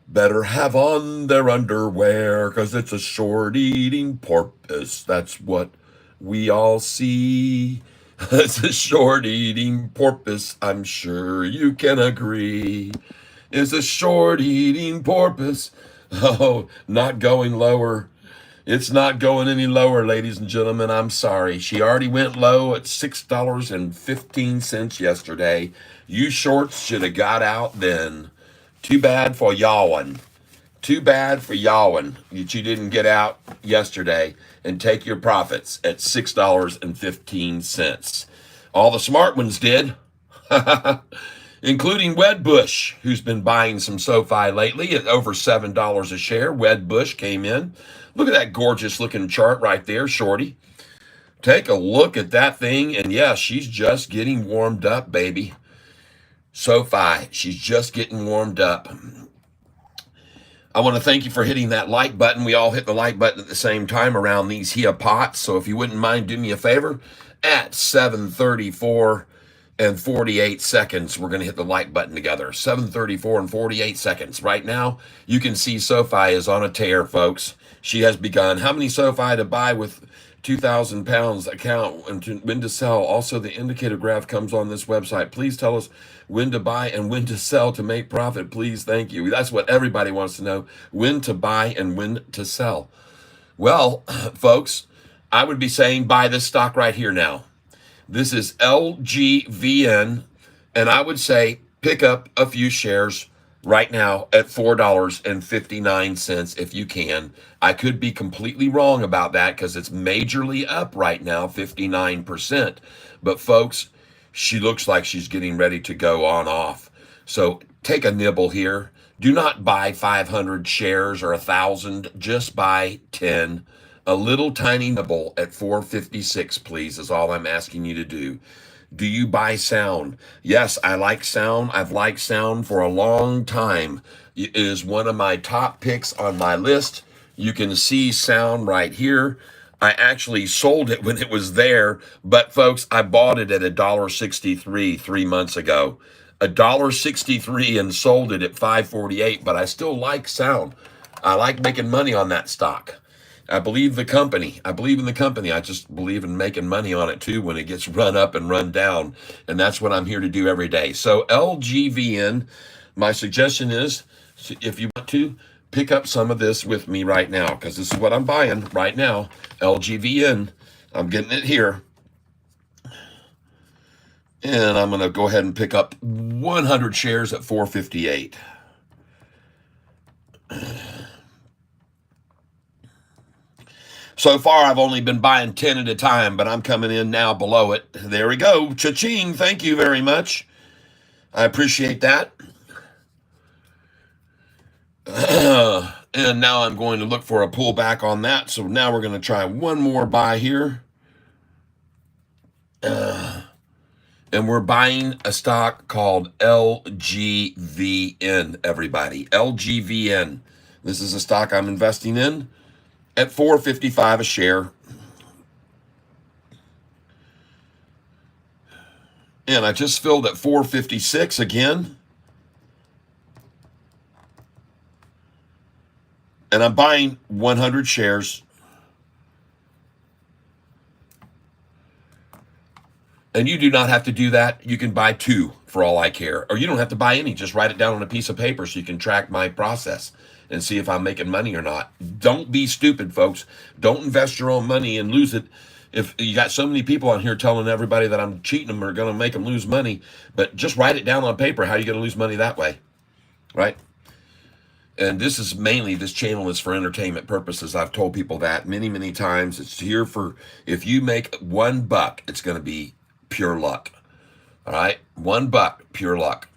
Better have on their underwear, 'cause it's a short eating porpoise. That's what we all see. It's a short eating porpoise, I'm sure you can agree. It's a short eating porpoise. Oh, not going lower. It's not going any lower, ladies and gentlemen. I'm sorry. She already went low at $6.15 yesterday. You shorts should have got out then. Too bad for y'allin'. Too bad for y'allin' that you didn't get out yesterday and take your profits at $6.15. All the smart ones did, including Wedbush, who's been buying some SoFi lately at over $7 a share. Wedbush came in. Look at that gorgeous looking chart right there, Shorty. Take a look at that thing, and yeah, she's just getting warmed up, baby. SoFi, she's just getting warmed up. I want to thank you for hitting that like button. We all hit the like button at the same time around these here pots. So if you wouldn't mind, do me a favor. At 7:34 and 48 seconds, we're going to hit the like button together. 7:34 and 48 seconds. Right now, you can see SoFi is on a tear, folks. She has begun. How many SoFi to buy with 2,000 pounds account and when to sell? Also, the indicator graph comes on this website. Please tell us when to buy and when to sell to make profit, please. Thank you. That's what everybody wants to know, when to buy and when to sell. Well, folks, I would be saying buy this stock right here now. This is LGVN, and I would say pick up a few shares right now at $4.59 if you can. I could be completely wrong about that because it's majorly up right now, 59%. But folks, she looks like she's getting ready to go on off. So take a nibble here. Do not buy 500 shares or 1,000. Just buy 10. A little tiny nibble at 456, please, is all I'm asking you to do. Do you buy sound? Yes, I like sound. I've liked sound for a long time. It is one of my top picks on my list. You can see sound right here. I actually sold it when it was there, but folks, I bought it at $1.63 3 months ago. $1.63 and sold it at $5.48, but I still like sound. I like making money on that stock. I believe the company. I believe in the company. I just believe in making money on it too when it gets run up and run down. And that's what I'm here to do every day. So LGVN, my suggestion is if you want to pick up some of this with me right now, because this is what I'm buying right now. LGVN. I'm getting it here. And I'm going to go ahead and pick up 100 shares at 458. So far, I've only been buying 10 at a time, but I'm coming in now below it. There we go. Cha-ching. Thank you very much. I appreciate that. And now I'm going to look for a pullback on that. So now we're going to try one more buy here. And we're buying a stock called LGVN, everybody. LGVN. This is a stock I'm investing in at $4.55 a share. And I just filled at $4.56 again. And I'm buying 100 shares. And you do not have to do that. You can buy 2 for all I care. Or you don't have to buy any. Just write it down on a piece of paper so you can track my process and see if I'm making money or not. Don't be stupid, folks. Don't invest your own money and lose it. If you got so many people on here telling everybody that I'm cheating them or going to make them lose money, but just write it down on paper. How are you going to lose money that way? Right? And this is mainly, this channel is for entertainment purposes. I've told people that many, many times. It's here for, if you make $1, it's going to be pure luck. All right? $1, pure luck.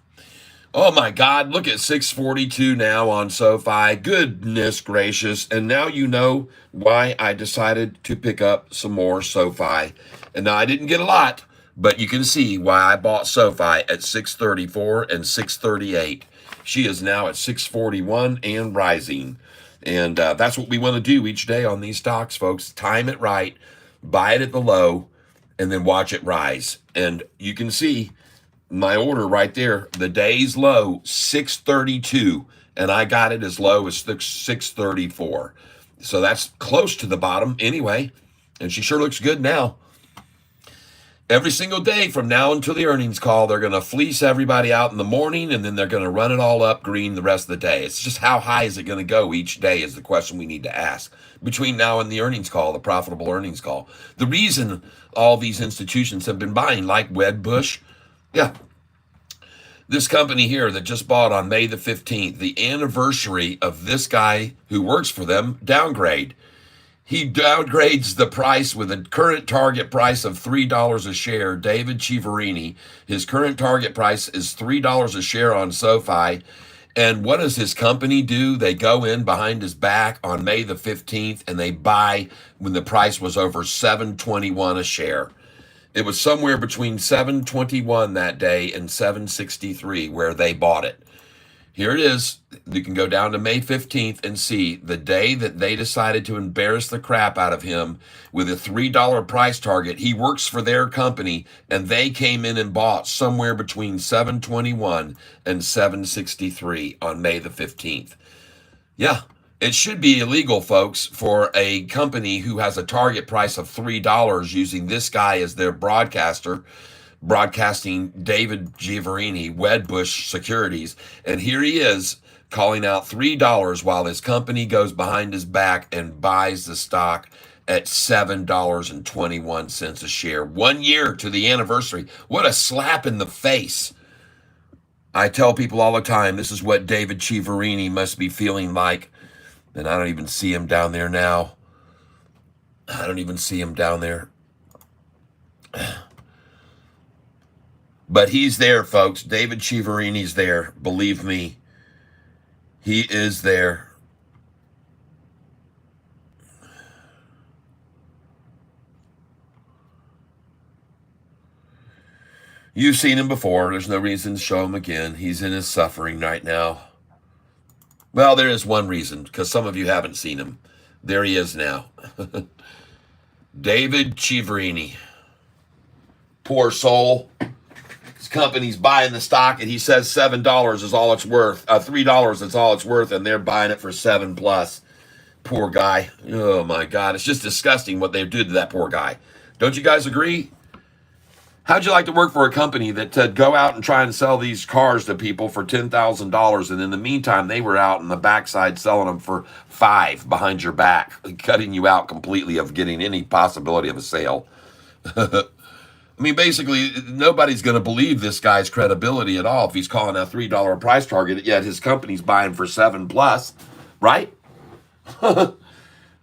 Oh my God, look at 642 now on Sofi. Goodness gracious. And now you know why I decided to pick up some more Sofi. And now I didn't get a lot, but you can see why I bought Sofi at 634 and 638. She is now at 641 and rising. And that's what we want to do each day on these stocks, folks. Time it right, buy it at the low, and then watch it rise. And you can see my order right there, the day's low, 632, and I got it as low as 634. So that's close to the bottom anyway, and she sure looks good now. Every single day from now until the earnings call, they're going to fleece everybody out in the morning, and then they're going to run it all up green the rest of the day. It's just how high is it going to go each day is the question we need to ask between now and the earnings call, the profitable earnings call. The reason all these institutions have been buying, like Wedbush, yeah, this company here that just bought on May the 15th, the anniversary of this guy who works for them, downgrade. He downgrades the price with a current target price of $3 a share. David Chiaverini, his current target price is $3 a share on Sofi. And what does his company do? They go in behind his back on May the 15th and they buy when the price was over $7.21 a share. It was somewhere between $7.21 that day and $7.63 where they bought it. Here it is. You can go down to May 15th and see the day that they decided to embarrass the crap out of him with a $3 price target. He works for their company, and they came in and bought somewhere between $7.21 and $7.63 on May the 15th. Yeah, it should be illegal, folks, for a company who has a target price of $3 using this guy as their broadcaster, broadcasting David Chiaverini, Wedbush Securities, and here he is calling out $3 while his company goes behind his back and buys the stock at $7.21 a share. 1 year to the anniversary. What a slap in the face. I tell people all the time, this is what David Chiaverini must be feeling like, and I don't even see him down there now. I don't even see him down there. But he's there, folks. David Chiaverini's there. Believe me. He is there. You've seen him before. There's no reason to show him again. He's in his suffering right now. Well, there is one reason, because some of you haven't seen him. There he is now. David Chiaverini. Poor soul. His company's buying the stock, and he says $7 is all it's worth. $3 is all it's worth, and they're buying it for $7+. poor guy. Oh my God, it's just disgusting what they did to that poor guy. Don't you guys agree? How'd you like to work for a company that go out and try and sell these cars to people for $10,000, and in the meantime they were out in the backside selling them for $5 behind your back, cutting you out completely of getting any possibility of a sale? I mean, basically, nobody's going to believe this guy's credibility at all if he's calling a $3 price target, yet his company's buying for 7 plus, right?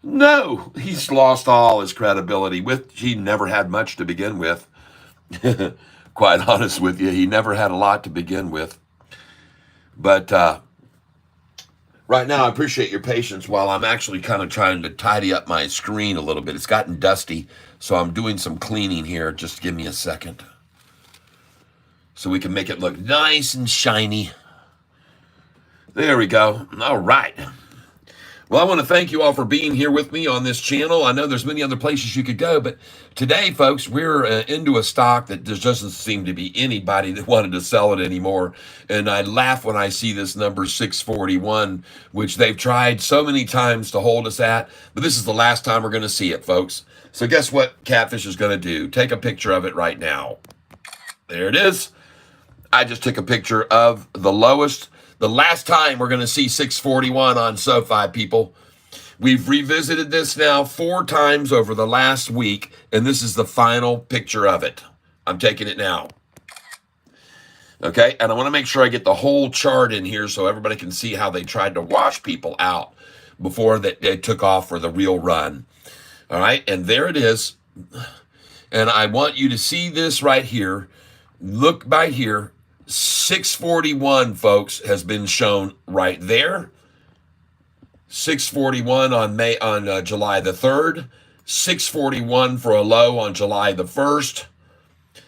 No, he's lost all his credibility. He never had much to begin with. Quite honest with you, he never had a lot to begin with. But right now, I appreciate your patience while I'm actually kind of trying to tidy up my screen a little bit. It's gotten dusty, so I'm doing some cleaning here. Just give me a second so we can make it look nice and shiny. There we go. All right. Well, I want to thank you all for being here with me on this channel. I know there's many other places you could go, but today, folks, we're into a stock that there doesn't seem to be anybody that wanted to sell it anymore. And I laugh when I see this number 641, which they've tried so many times to hold us at, but this is the last time we're going to see it, folks. So guess what Catfish is going to do? Take a picture of it right now. There it is. I just took a picture of the lowest. The last time we're going to see 641 on Sofi, people. We've revisited this now 4 times over the last week, and this is the final picture of it. I'm taking it now. Okay, and I want to make sure I get the whole chart in here so everybody can see how they tried to wash people out before they took off for the real run. All right, and there it is. And I want you to see this right here. Look by here. 641, folks, has been shown right there. 641 on July the 3rd. 641 for a low on July the 1st.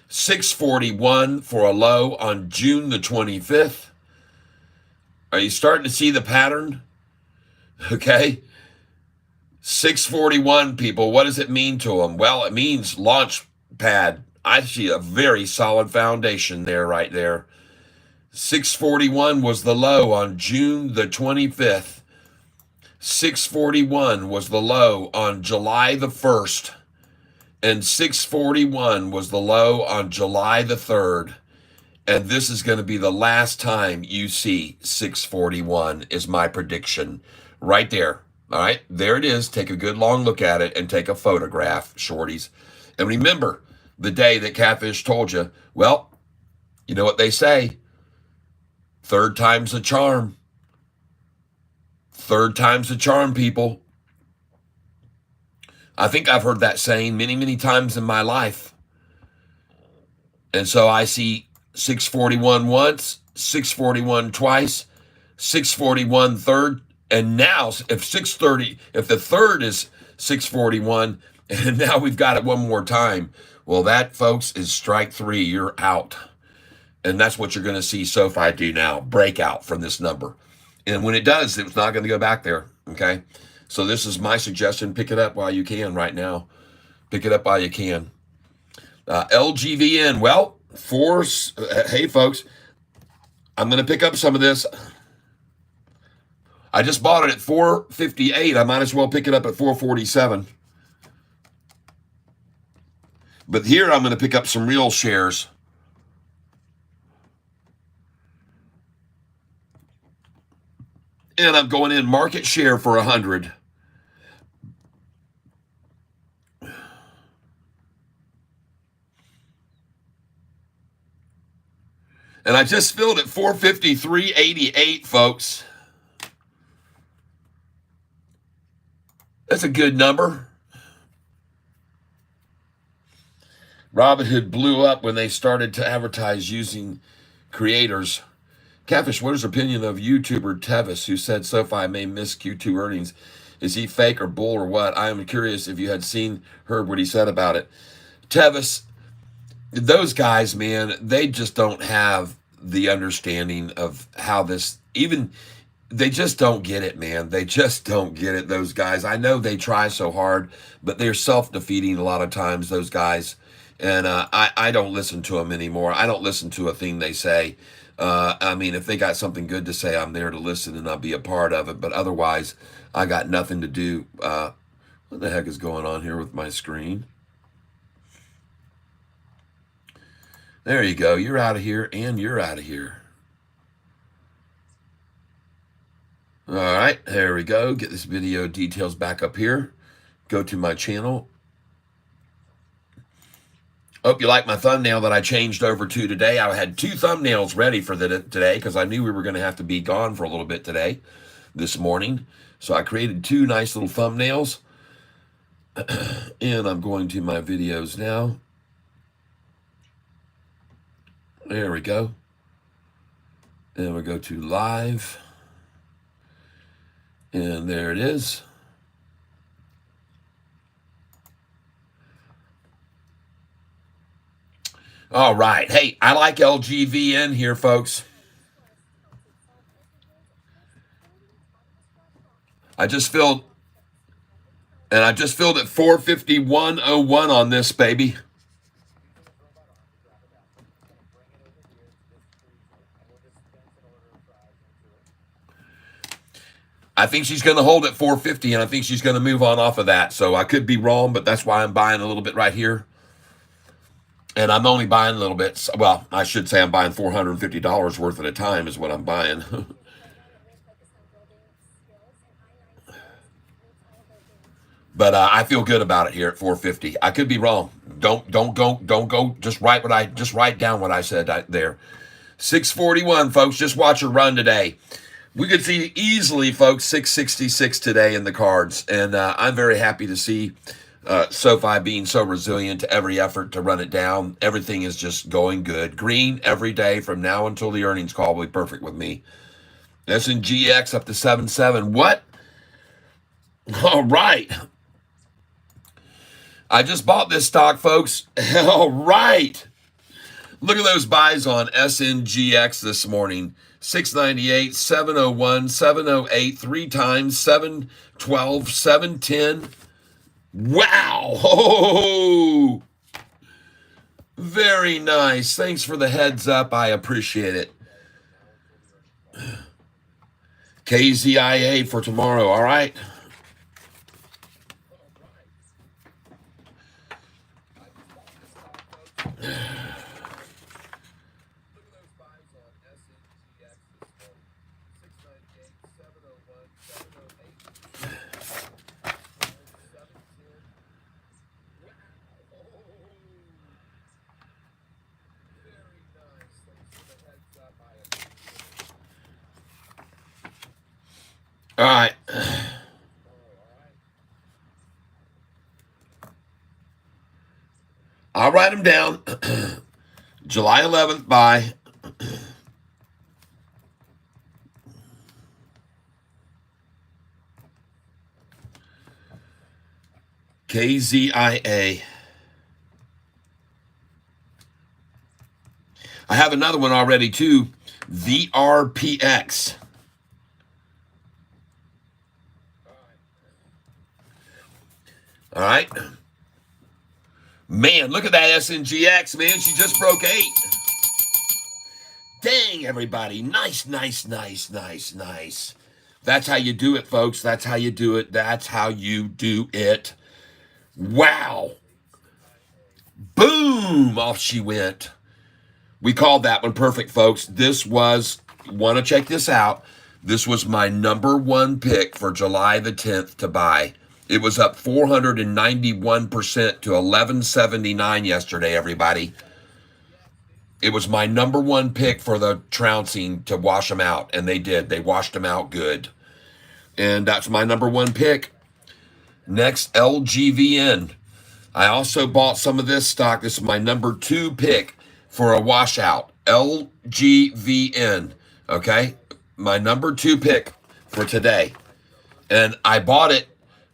641 for a low on June the 25th. Are you starting to see the pattern? Okay. 641, people, what does it mean to them? Well, it means launch pad. I see a very solid foundation there, right there. 641 was the low on June the 25th. 641 was the low on July the 1st. And 641 was the low on July the 3rd. And this is going to be the last time you see 641 is my prediction. Right there. All right, there it is. Take a good long look at it and take a photograph, shorties. And remember, the day that Catfish told you, well, you know what they say, 3rd time's a charm. 3rd time's a charm, people. I think I've heard that saying many, many times in my life. And so I see 641 once, 641 twice, 641 third, and now if 630, if the 3rd is 641, and now we've got it one more time, well, that, folks, is strike 3. You're out. And that's what you're going to see Sofi do now, break out from this number. And when it does, it's not going to go back there, okay? So this is my suggestion. Pick it up while you can right now. Pick it up while you can. LGVN, well, hey, folks, I'm going to pick up some of this. I just bought it at $4.58. I might as well pick it up at $4.47. But here I'm going to pick up some real shares. And I'm going in market share for 100. And I just filled at 453.88, folks. That's a good number. Robinhood blew up when they started to advertise using creators. Catfish, what is your opinion of YouTuber Tevis, who said Sofi may miss Q2 earnings? Is he fake or bull or what? I am curious if you had heard what he said about it. Tevis, those guys, man, they just don't have the understanding of how this, they just don't get it, man. They just don't get it, those guys. I know they try so hard, but they're self-defeating a lot of times, those guys. And I don't listen to them anymore. I don't listen to a thing they say. I mean, if they got something good to say, I'm there to listen and I'll be a part of it. But otherwise, I got nothing to do. What the heck is going on here with my screen? There you go. You're out of here, and you're out of here. All right, there we go. Get this video details back up here. Go to my channel. Hope you like my thumbnail that I changed over to today. I had 2 thumbnails ready for today because I knew we were going to have to be gone for a little bit today, this morning. So I created 2 nice little thumbnails. And I'm going to my videos now. There we go. And we go to live. And there it is. All right. Hey, I like LGVN here, folks. I just filled at 451.01 on this, baby. I think she's going to hold at 450, and I think she's going to move on off of that. So I could be wrong, but that's why I'm buying a little bit right here. And I'm only buying a little bit. Well, I should say I'm buying $450 worth at a time is what I'm buying. But I feel good about it here at 450. I could be wrong. Don't go. Just write down what I said there. 641, folks. Just watch her run today. We could see easily, folks, 666 today in the cards. And I'm very happy to see Sofi being so resilient to every effort to run it down. Everything is just going good. Green every day from now until the earnings call will be perfect with me. S&GX up to 77. What? All right. I just bought this stock, folks. All right. Look at those buys on SNGX this morning. 698, 701, 708, 3 times, 712, 710. Wow. Oh, very nice. Thanks for the heads up. I appreciate it. KZIA for tomorrow. All right. All right. I'll write them down. July 11th buy. KZIA. I have another one already too. VRPX. All right. Man, look at that SNGX, man. She just broke 8. Dang, everybody. Nice, nice, nice, nice, nice. That's how you do it, folks. That's how you do it. That's how you do it. Wow. Boom. Off she went. We called that one perfect, folks. This was, want to check this out. This was my #1 pick for July the 10th to buy. It was up 491% to 1179 yesterday, everybody. It was my #1 pick for the trouncing to wash them out, and they did. They washed them out good. And that's my #1 pick. Next, LGVN. I also bought some of this stock. This is my #2 pick for a washout. LGVN. Okay? My #2 pick for today. And I bought it,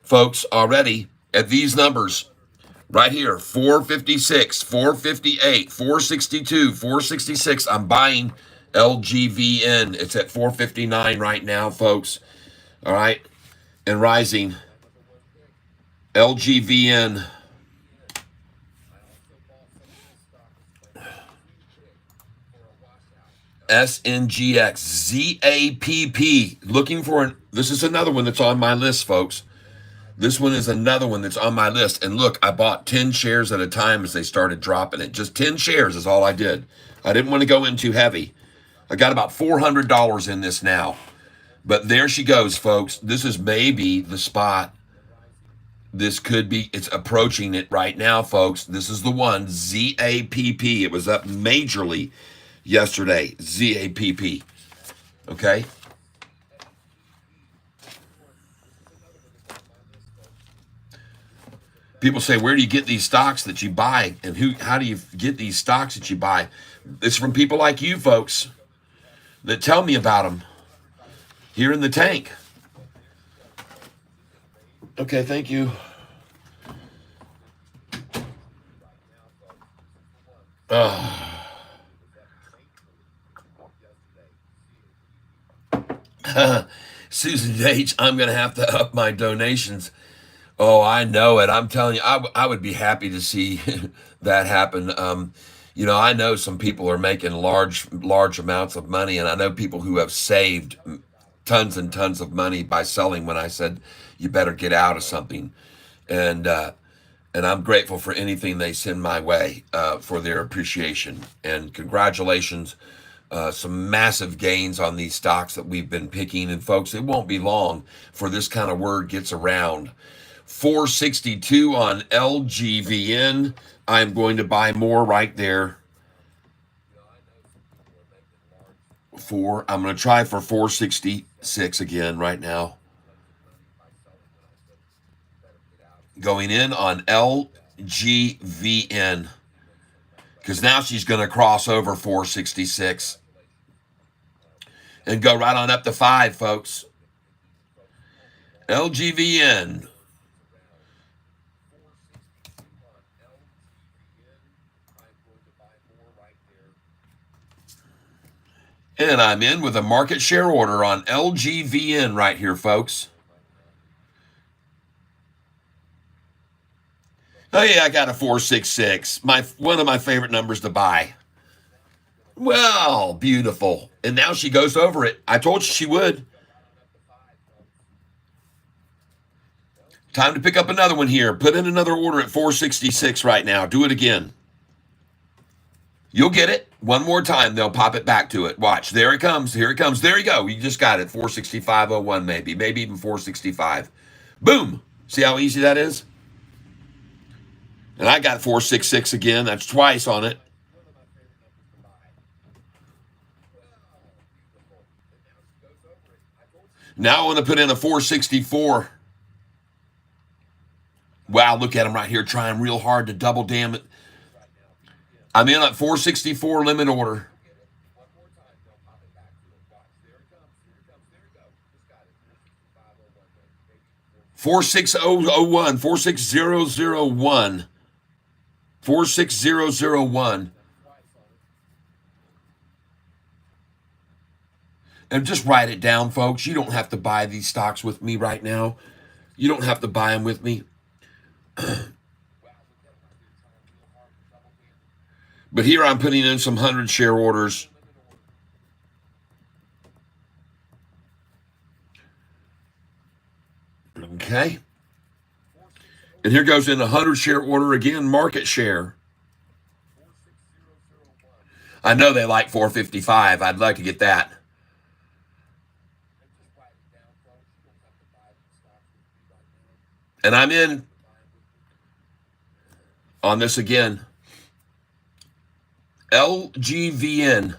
folks, already at these numbers right here. 456, 458, 462, 466. I'm buying LGVN. It's at 459 right now, folks. All right? And rising. LGVN. SNGX. ZAPP. Looking for an This is another one that's on my list, folks. This one is another one that's on my list. And look, I bought 10 shares at a time as they started dropping it. Just 10 shares is all I did. I didn't want to go in too heavy. I got about $400 in this now. But there she goes, folks. This is maybe the spot. This could be, it's approaching it right now, folks. This is the one, ZAPP. It was up majorly yesterday, ZAPP. Okay? People say, where do you get these stocks that you buy? And how do you get these stocks that you buy? It's from people like you folks that tell me about them here in the tank. Okay, thank you. Susan H., I'm going to have to up my donations. Oh, I know it. I'm telling you, I would be happy to see that happen. I know some people are making large amounts of money, and I know people who have saved tons and tons of money by selling when I said you better get out of something. And I'm grateful for anything they send my way for their appreciation. And congratulations. Some massive gains on these stocks that we've been picking. And folks, it won't be long for this kind of word gets around. 462 on LGVN. I'm going to buy more right there. I'm going to try for 466 again right now. Going in on LGVN. Because now she's going to cross over 466. And go right on up to 5, folks. LGVN. And I'm in with a market share order on LGVN right here, folks. Oh yeah, I got a 466. One of my favorite numbers to buy. Well, beautiful. And now she goes over it. I told you she would. Time to pick up another one here. Put in another order at 466 right now. Do it again. You'll get it. One more time, they'll pop it back to it. Watch. There it comes. Here it comes. There you go. You just got it. 465.01 maybe even 465. Boom. See how easy that is? And I got 466 again. That's twice on it. Now I want to put in a 464. Wow, look at him right here trying real hard to double damn it. I'm in at 464 limit order. 46001, 46001. 46001. And just write it down, folks. You don't have to buy these stocks with me right now. You don't have to buy them with me. But here I'm putting in some 100 share orders. Okay. And here goes in a 100 share order again, market share. I know they like 455. I'd like to get that. And I'm in on this again. LGVN.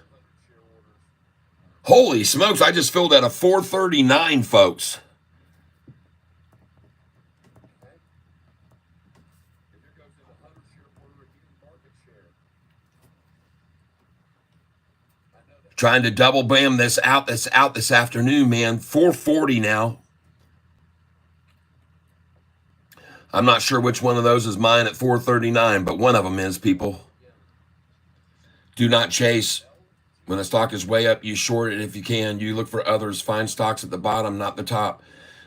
Holy smokes, I just filled out a 439, folks. Trying to double bam this out this afternoon, man. 440 now. I'm not sure which one of those is mine at 439, but one of them is, people. Do not chase. When a stock is way up, you short it if you can. You look for others. Find stocks at the bottom, not the top.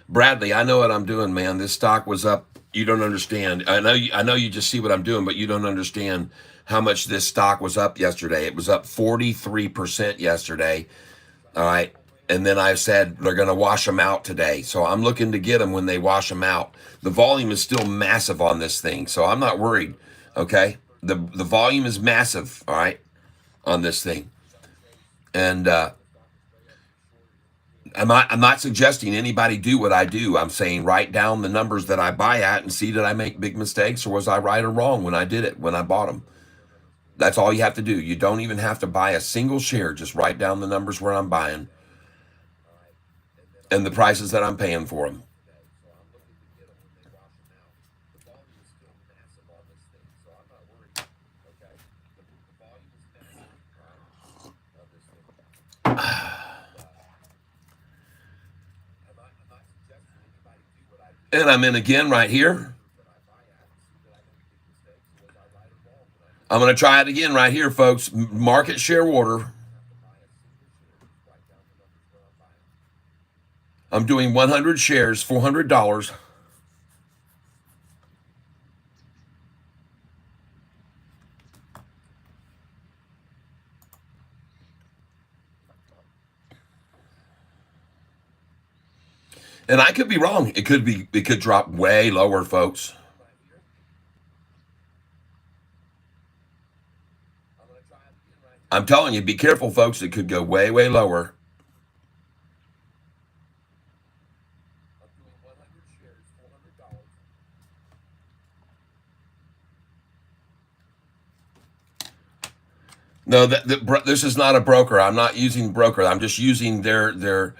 Bradley, I know what I'm doing, man. This stock was up. You don't understand. I know you just see what I'm doing, but you don't understand how much this stock was up yesterday. It was up 43% yesterday. All right. And then I said they're going to wash them out today. So I'm looking to get them when they wash them out. The volume is still massive on this thing, so I'm not worried. Okay, the volume is massive. All right, on this thing, and I'm not suggesting anybody do what I do. I'm saying write down the numbers that I buy at and see, did I make big mistakes or was I right or wrong when I did it, when I bought them. That's all you have to do. You don't even have to buy a single share. Just write down the numbers where I'm buying and the prices that I'm paying for them. And I'm in again right here. I'm going to try it again right here, folks. Market share order. I'm doing 100 shares, $400. And I could be wrong. It could drop way lower, folks. I'm telling you, be careful, folks. It could go way, way lower. No, this is not a broker. I'm not using broker. I'm just using their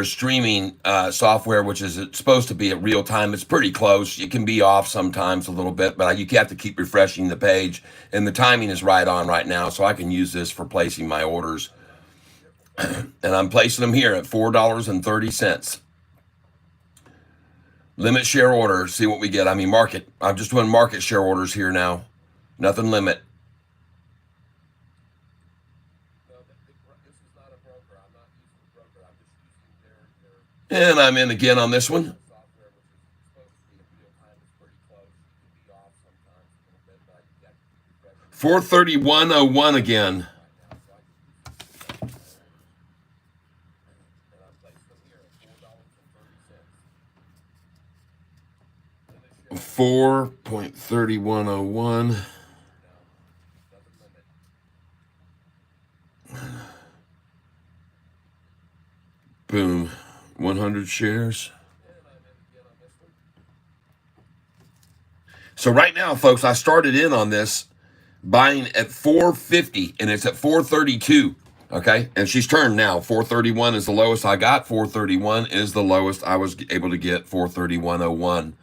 streaming software, which is it's supposed to be at real time. It's pretty close. It can be off sometimes a little bit, but you have to keep refreshing the page, and the timing is right on right now, so I can use this for placing my orders. And I'm placing them here at $4.30. Limit share order. See what we get. I mean, market. I'm just doing market share orders here now. Nothing limit. And I'm in again on this one. 431.01 again. $4.3101. Boom. 100 shares. So right now, folks, I started in on this buying at 450 and it's at 432. Okay. And she's turned now. 431 is the lowest I got. 431 is the lowest I was able to get. 431.01.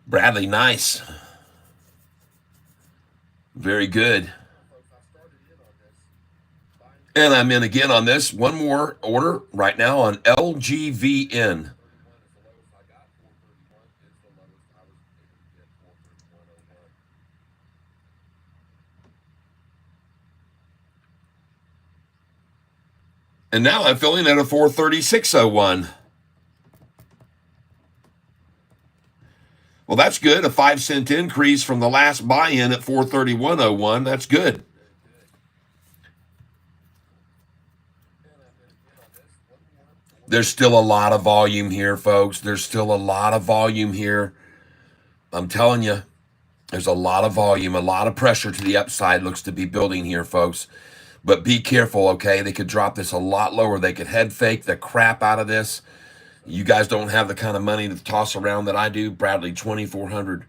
Bradley, nice. Very good. And I'm in again on this. One more order right now on LGVN. And now I'm filling at a 436.01. Well, that's good. A 5-cent increase from the last buy-in at 431.01. That's good. There's still a lot of volume here, folks. There's still a lot of volume here. I'm telling you, there's a lot of volume, a lot of pressure to the upside looks to be building here, folks. But be careful, okay? They could drop this a lot lower. They could head fake the crap out of this. You guys don't have the kind of money to toss around that I do. Bradley, 2,400.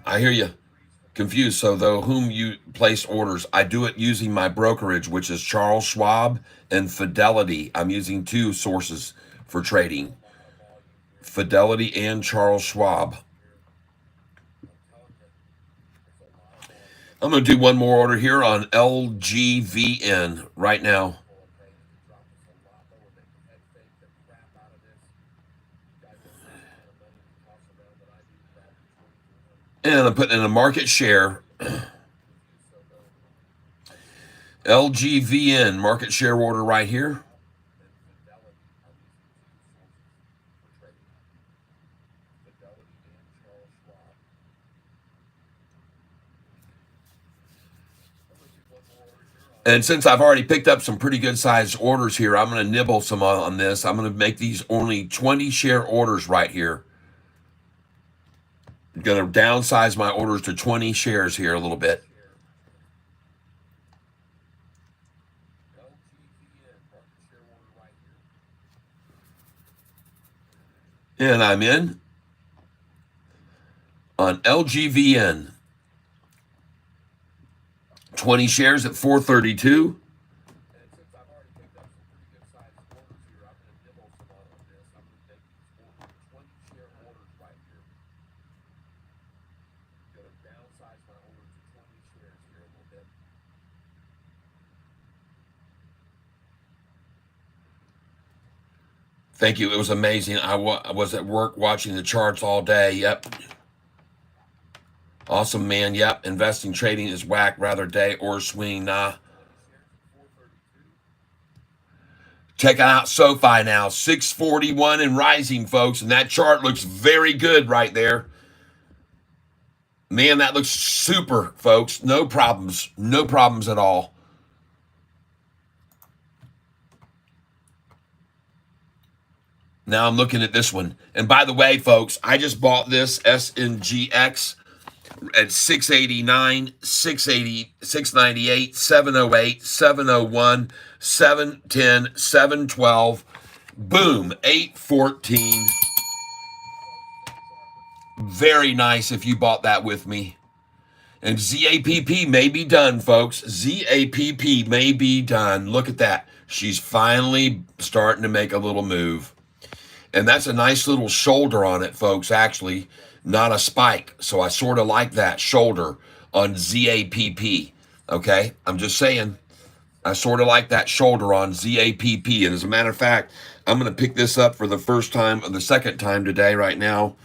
I hear you. Confused. So, though, whom you place orders, I do it using my brokerage, which is Charles Schwab and Fidelity. I'm using two sources for trading, Fidelity and Charles Schwab. I'm going to do one more order here on LGVN right now. And I'm putting in a market share. LGVN, market share order right here. And since I've already picked up some pretty good sized orders here, I'm going to nibble some on this. I'm going to make these only 20 share orders right here. I'm going to downsize my orders to 20 shares here a little bit. And I'm in on LGVN. 20 shares at 432. Thank you. It was amazing. I was at work watching the charts all day. Yep. Awesome, man. Yep. Investing, trading is whack. Rather day or swing. Nah. Checking out SoFi now. 641 and rising, folks. And that chart looks very good right there. Man, that looks super, folks. No problems. No problems at all. Now I'm looking at this one. And by the way, folks, I just bought this SNGX at 689, 680, 698, 708, 701, 710, 712. Boom, 814. Very nice if you bought that with me. And ZAPP may be done, folks. ZAPP may be done. Look at that. She's finally starting to make a little move. And that's a nice little shoulder on it, folks, actually, not a spike. So I sort of like that shoulder on ZAPP, okay? I'm just saying, I sort of like that shoulder on ZAPP. And as a matter of fact, I'm going to pick this up for the first time or the second time today right now.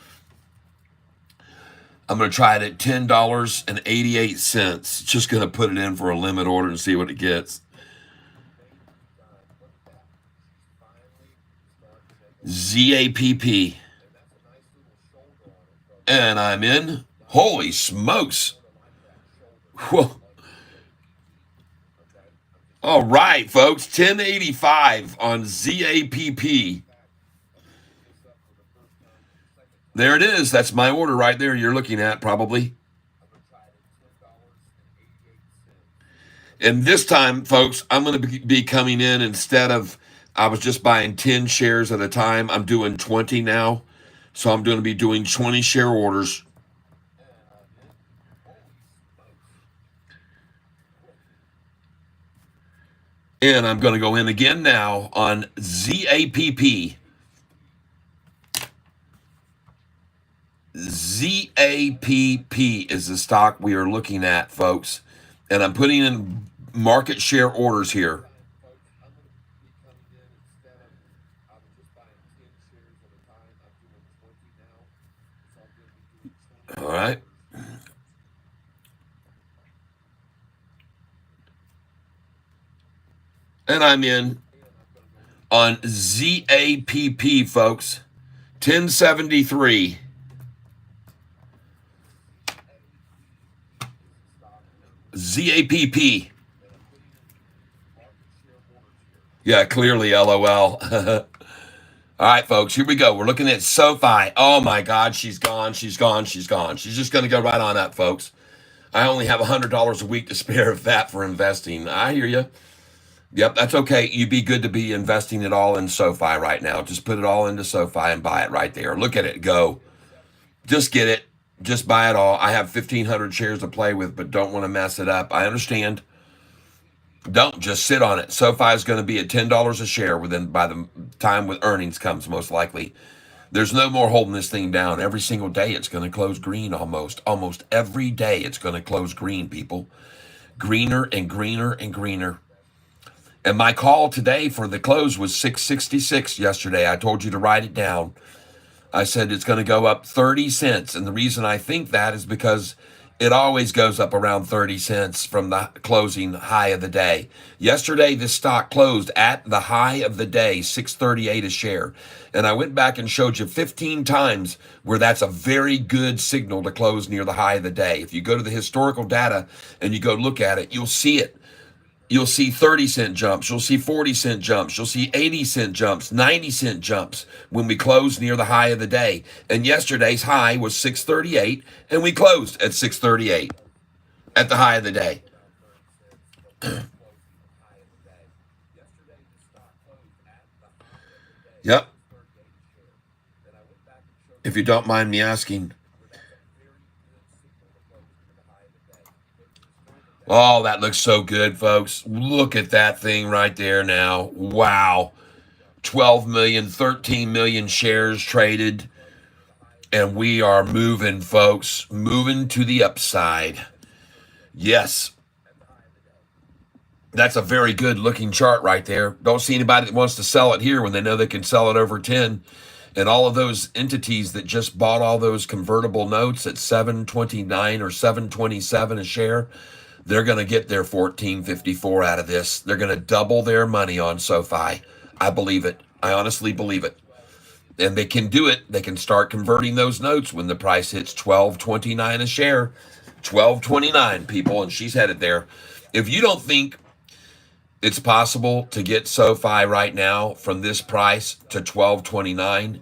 I'm going to try it at $10.88. Just going to put it in for a limit order and see what it gets. ZAPP. And I'm in. Holy smokes. Whoa. All right, folks. 1085 on ZAPP. There it is. That's my order right there you're looking at probably. And this time, folks, I'm going to be coming in instead of, I was just buying 10 shares at a time. I'm doing 20 now. So I'm going to be doing 20 share orders. And I'm going to go in again now on ZAPP. ZAPP is the stock we are looking at, folks. And I'm putting in market share orders here. All right. And I'm in on ZAPP, folks. 1073. ZAPP. Yeah, clearly, LOL. All right, folks, here we go. We're looking at SoFi. Oh, my God, she's gone. She's gone. She's gone. She's just going to go right on up, folks. I only have $100 a week to spare of that for investing. I hear you. Yep, that's okay. You'd be good to be investing it all in SoFi right now. Just put it all into SoFi and buy it right there. Look at it. Go. Just get it. Just buy it all. I have 1,500 shares to play with, but don't want to mess it up. I understand. Don't just sit on it. SoFi is going to be at $10 a share by the time with earnings comes, most likely. There's no more holding this thing down. Every single day it's going to close green almost. Almost every day it's going to close green, people. Greener and greener and greener. And my call today for the close was 666 yesterday. I told you to write it down. I said it's going to go up 30 cents. And the reason I think that is because it always goes up around 30 cents from the closing high of the day. Yesterday, this stock closed at the high of the day, 638 a share. And I went back and showed you 15 times where that's a very good signal to close near the high of the day. If you go to the historical data and you go look at it, you'll see it. You'll see 30-cent jumps. You'll see 40-cent jumps. You'll see 80-cent jumps, 90-cent jumps when we close near the high of the day. And yesterday's high was 638, and we closed at 638 at the high of the day. Yep. If you don't mind me asking. Oh, that looks so good, folks. Look at that thing right there now. Wow. 12 million, 13 million shares traded. And we are moving, folks. Moving to the upside. Yes. That's a very good looking chart right there. Don't see anybody that wants to sell it here when they know they can sell it over 10. And all of those entities that just bought all those convertible notes at 729 or 727 a share, they're going to get their 1454 out of this. They're going to double their money on SoFi. I believe it. I honestly believe it. And they can do it. They can start converting those notes when the price hits 12.29 a share. 12.29, people, and she's headed there. If you don't think it's possible to get SoFi right now from this price to 12.29,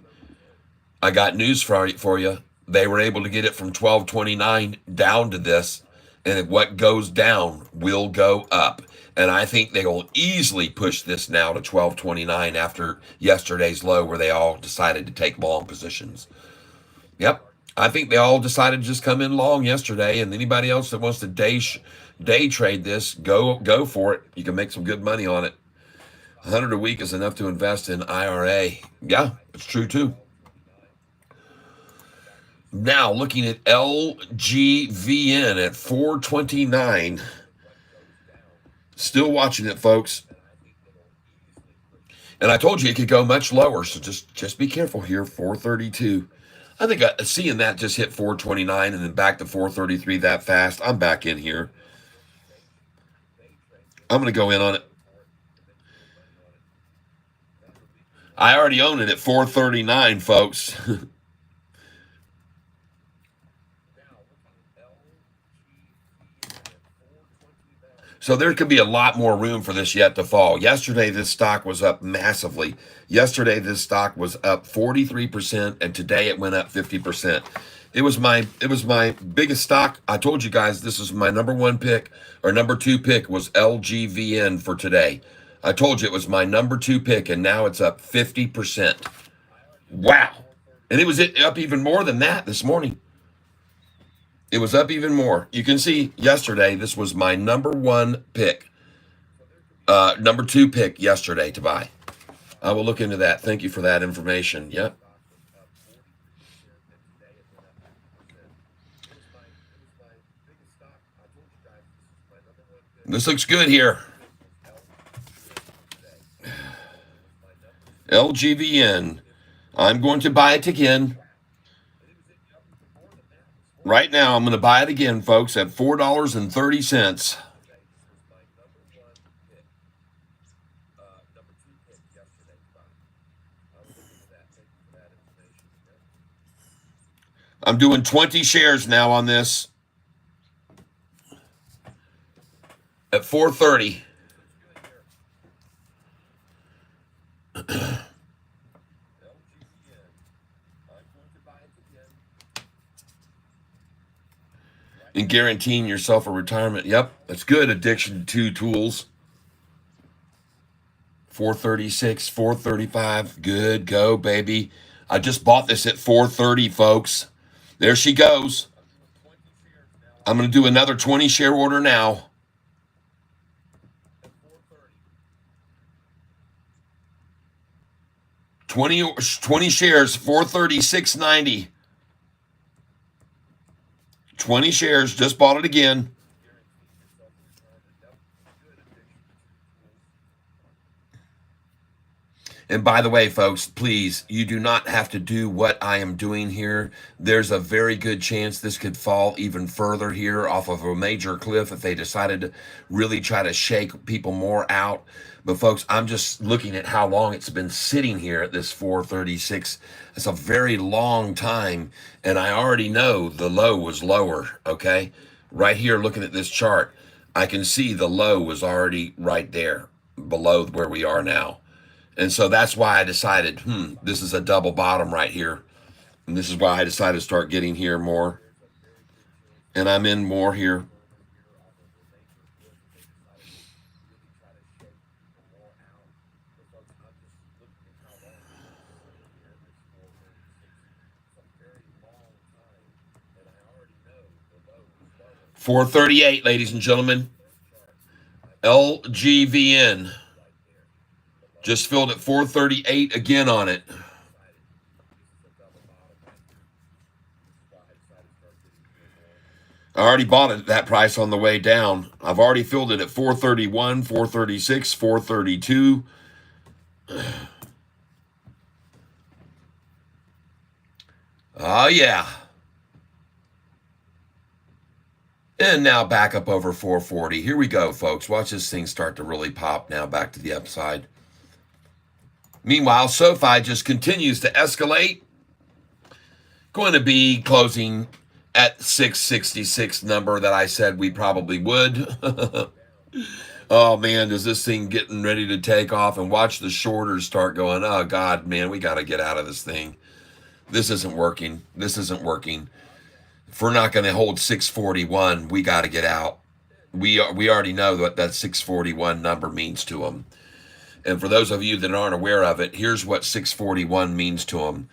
I got news for you. They were able to get it from 12.29 down to this, and what goes down will go up. And I think they will easily push this now to 12.29 after yesterday's low where they all decided to take long positions. Yep. I think they all decided to just come in long yesterday, and anybody else that wants to day trade this, go for it. You can make some good money on it. 100 a week is enough to invest in IRA. Yeah, it's true too. Now looking at LGVN at 429. Still watching it, folks. And I told you it could go much lower, so just be careful here. 432. I think seeing that just hit 429 and then back to 433 that fast, I'm back in here. I'm going to go in on it. I already own it at 439, folks. So there could be a lot more room for this yet to fall. Yesterday, this stock was up massively. Yesterday, this stock was up 43%, and today it went up 50%. It was my biggest stock. I told you guys this is my number one pick, or number two pick was LGVN for today. I told you it was my number two pick, and now it's up 50%. Wow. And it was up even more than that this morning. It was up even more. You can see yesterday, this was my number one pick. Number two pick yesterday to buy. I will look into that. Thank you for that information. Yep. This looks good here. LGVN. I'm going to buy it again. Right now, I'm going to buy it again, folks, at $4.30. I'm doing 20 shares now on this at 430. And guaranteeing yourself a retirement. Yep, that's good. Addiction to tools. 436, 435. Good, go, baby. I just bought this at 430, folks. There she goes. I'm going to do another 20 share order now. Twenty shares, 436.90. 20 shares, just bought it again. And by the way, folks, please, you do not have to do what I am doing here. There's a very good chance this could fall even further here off of a major cliff if they decided to really try to shake people more out. But folks, I'm just looking at how long it's been sitting here at this 436. It's a very long time, and I already know the low was lower, okay? Right here, looking at this chart. I can see the low was already right there below where we are now. And so that's why I decided, this is a double bottom right here. And this is why I decided to start getting here more. And I'm in more here. $438, ladies and gentlemen. LGVN. Just filled at 438 again on it. I already bought it at that price on the way down. I've already filled it at 431, 436, 432. Oh, yeah. And now back up over 440. Here we go, folks. Watch this thing start to really pop now back to the upside. Meanwhile, Sofi just continues to escalate. Going to be closing at 666 number that I said we probably would. Oh, man, is this thing getting ready to take off? And watch the shorters start going, oh, God, man, we got to get out of this thing. This isn't working. This isn't working. If we're not going to hold 641, we got to get out. We already know what that 641 number means to them. And for those of you that aren't aware of it, here's what 641 means to them.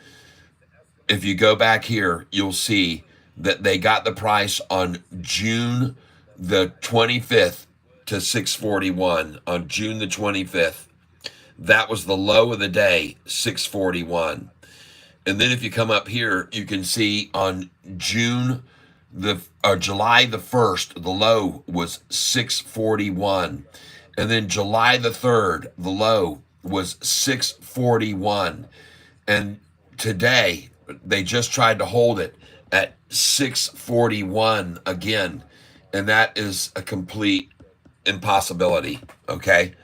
If you go back here, you'll see that they got the price on June the 25th to 641 on June the 25th. That was the low of the day, 641. And then if you come up here, you can see on July the 1st, the low was 641. And then July the 3rd, the low was 641. And today, they just tried to hold it at 641 again. And that is a complete impossibility, okay?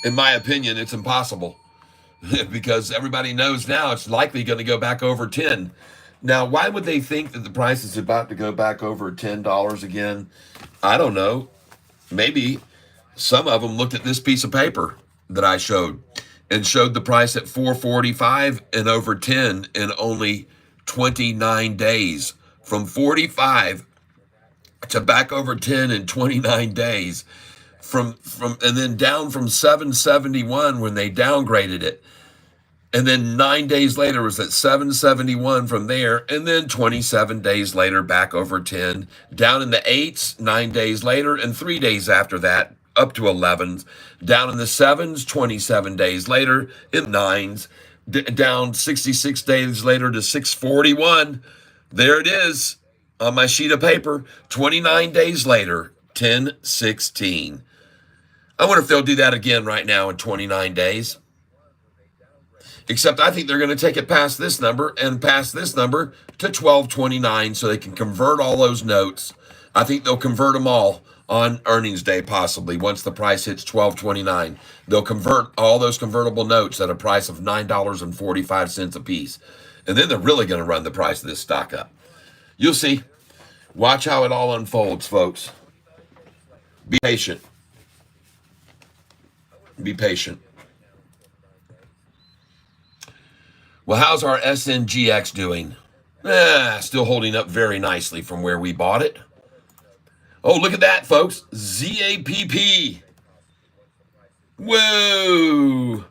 In my opinion, it's impossible. Because everybody knows now it's likely going to go back over 10. Now, why would they think that the price is about to go back over $10 again? I don't know. Maybe some of them looked at this piece of paper that I showed and showed the price at 445 and over 10 in only 29 days. From 45 to back over 10 in 29 days. From and then down from 771 when they downgraded it. And then 9 days later was at 771 from there. And then 27 days later, back over 10. Down in the 8s, 9 days later. And 3 days after that, up to 11s. Down in the 7s, 27 days later. In 9s, down 66 days later to 641. There it is on my sheet of paper. 29 days later, 1016. I wonder if they'll do that again right now in 29 days. Except I think they're going to take it past this number and past this number to 1229 so they can convert all those notes. I think they'll convert them all on earnings day possibly. Once the price hits 1229, they'll convert all those convertible notes at a price of $9.45 a piece. And then they're really going to run the price of this stock up. You'll see. Watch how it all unfolds, folks. Be patient. Be patient. Well, how's our SNGX doing? Still holding up very nicely from where we bought it. Oh, look at that, folks. ZAPP. Whoa.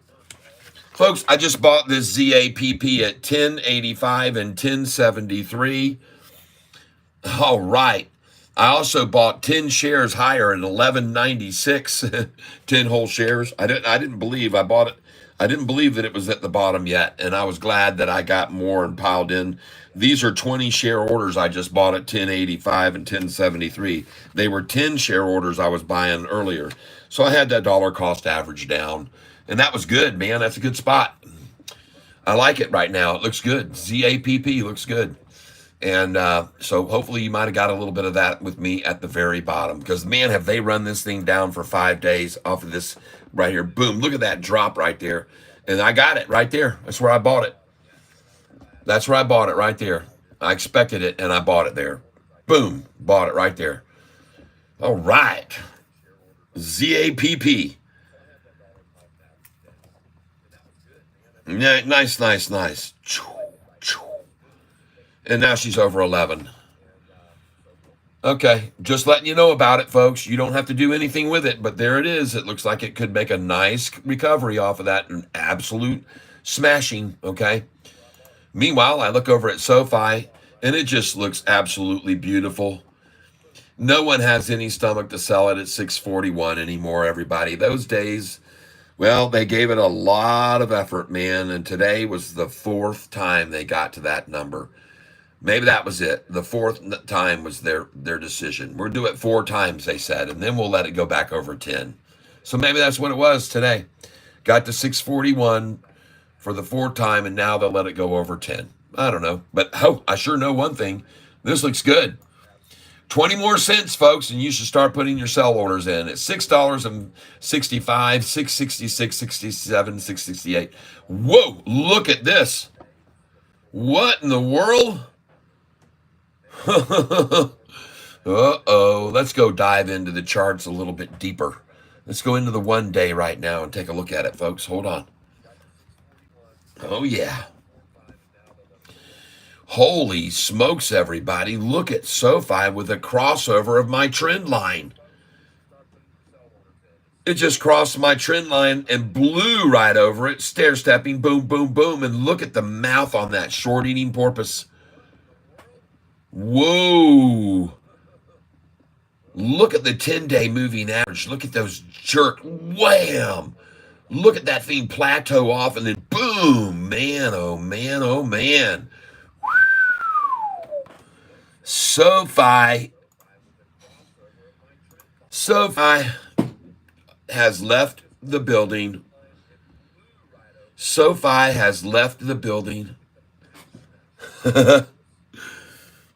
Folks, I just bought this ZAPP at 1085 and 1073. All right. I also bought 10 shares higher at 1196. 10 whole shares. I didn't believe I bought it. I didn't believe that it was at the bottom yet, and I was glad that I got more and piled in. These are 20 share orders I just bought at 1085 and 1073. They were 10 share orders I was buying earlier. So I had that dollar cost average down, and that was good, man. That's a good spot. I like it right now. It looks good. ZAPP looks good. And so hopefully you might have got a little bit of that with me at the very bottom. Because, man, have they run this thing down for 5 days off of this right here. Boom. Look at that drop right there. And I got it right there. That's where I bought it. That's where I bought it right there. I expected it, and I bought it there. Boom, bought it right there. All right. ZAPP. Yeah, nice, nice, nice. And now she's over 11. Okay, just letting you know about it, folks. You don't have to do anything with it, but there it is. It looks like it could make a nice recovery off of that, an absolute smashing. Okay. Meanwhile, I look over at Sofi, and it just looks absolutely beautiful. No one has any stomach to sell it at 641 anymore, everybody. Those days, well, they gave it a lot of effort, man, and today was the fourth time they got to that number. Maybe that was it. The fourth time was their decision. We'll do it 4 times, they said, and then we'll let it go back over 10. So maybe that's what it was today. Got to 641 for the fourth time, and now they'll let it go over 10. I don't know. But I sure know one thing. This looks good. 20 more cents, folks, and you should start putting your sell orders in. It's $6.65, $6.66, $6.67, $6.68. Whoa, look at this. What in the world? Uh-oh. Let's go dive into the charts a little bit deeper. Let's go into the 1 day right now and take a look at it, folks. Hold on. Oh, yeah. Holy smokes, everybody. Look at Sofi with a crossover of my trend line. It just crossed my trend line and blew right over it, stair-stepping, boom, boom, boom. And look at the mouth on that short-eating porpoise. Whoa. Look at the 10-day moving average. Look at those jerk. Wham. Look at that thing plateau off and then boom. Man, oh, man, oh, man. Sofi has left the building. Sofi has left the building.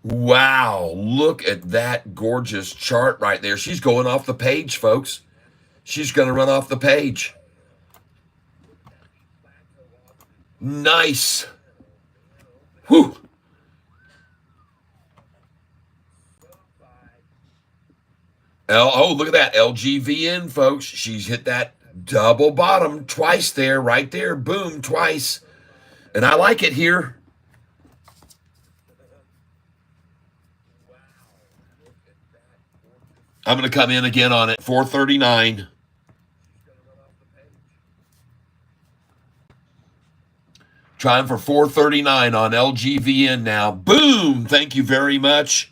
Wow, look at that gorgeous chart right there. She's going off the page, folks. She's going to run off the page. Nice. Whew. Oh, look at that. LGVN, folks. She's hit that double bottom twice there, right there. Boom, twice. And I like it here. I'm going to come in again on it. 439. Trying for 439 on LGVN now. Boom. Thank you very much.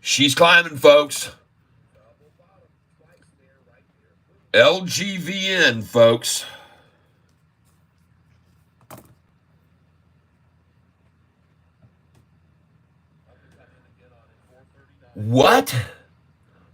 She's climbing, folks. LGVN, folks. What?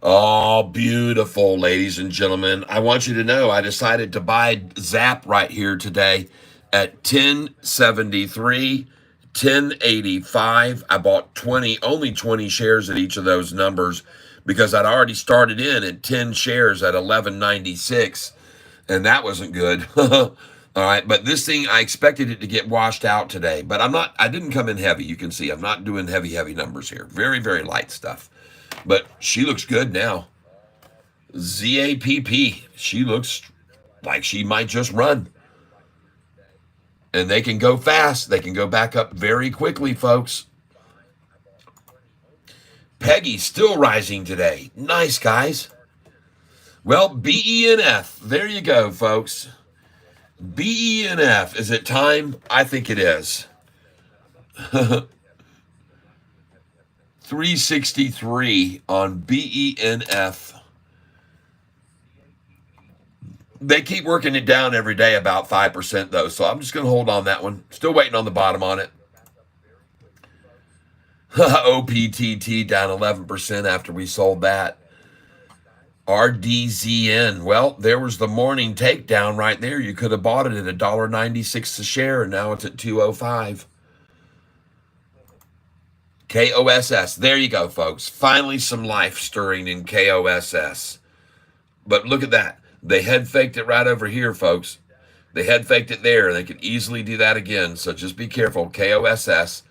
Oh, beautiful, ladies and gentlemen. I want you to know I decided to buy Zap right here today at 1073, 1085. I bought only 20 shares at each of those numbers because I'd already started in at 10 shares at 1196, and that wasn't good. All right, but this thing, I expected it to get washed out today, but I didn't come in heavy. You can see I'm not doing heavy numbers here. Very, very light stuff. But she looks good now. ZAPP. She looks like she might just run. And they can go fast. They can go back up very quickly, folks. Peggy still rising today. Nice, guys. Well, BENF. There you go, folks. BENF. Is it time? I think it is. 363 on BENF. They keep working it down every day about 5%, though, so I'm just going to hold on that one. Still waiting on the bottom on it. OPTT down 11% after we sold that. RDZN. Well, there was the morning takedown right there. You could have bought it at $1.96 a share, and now it's at $2.05. KOSS. There you go, folks. Finally some life stirring in KOSS. But look at that. They head faked it right over here, folks. They head faked it there. They can easily do that again. So just be careful. KOSS.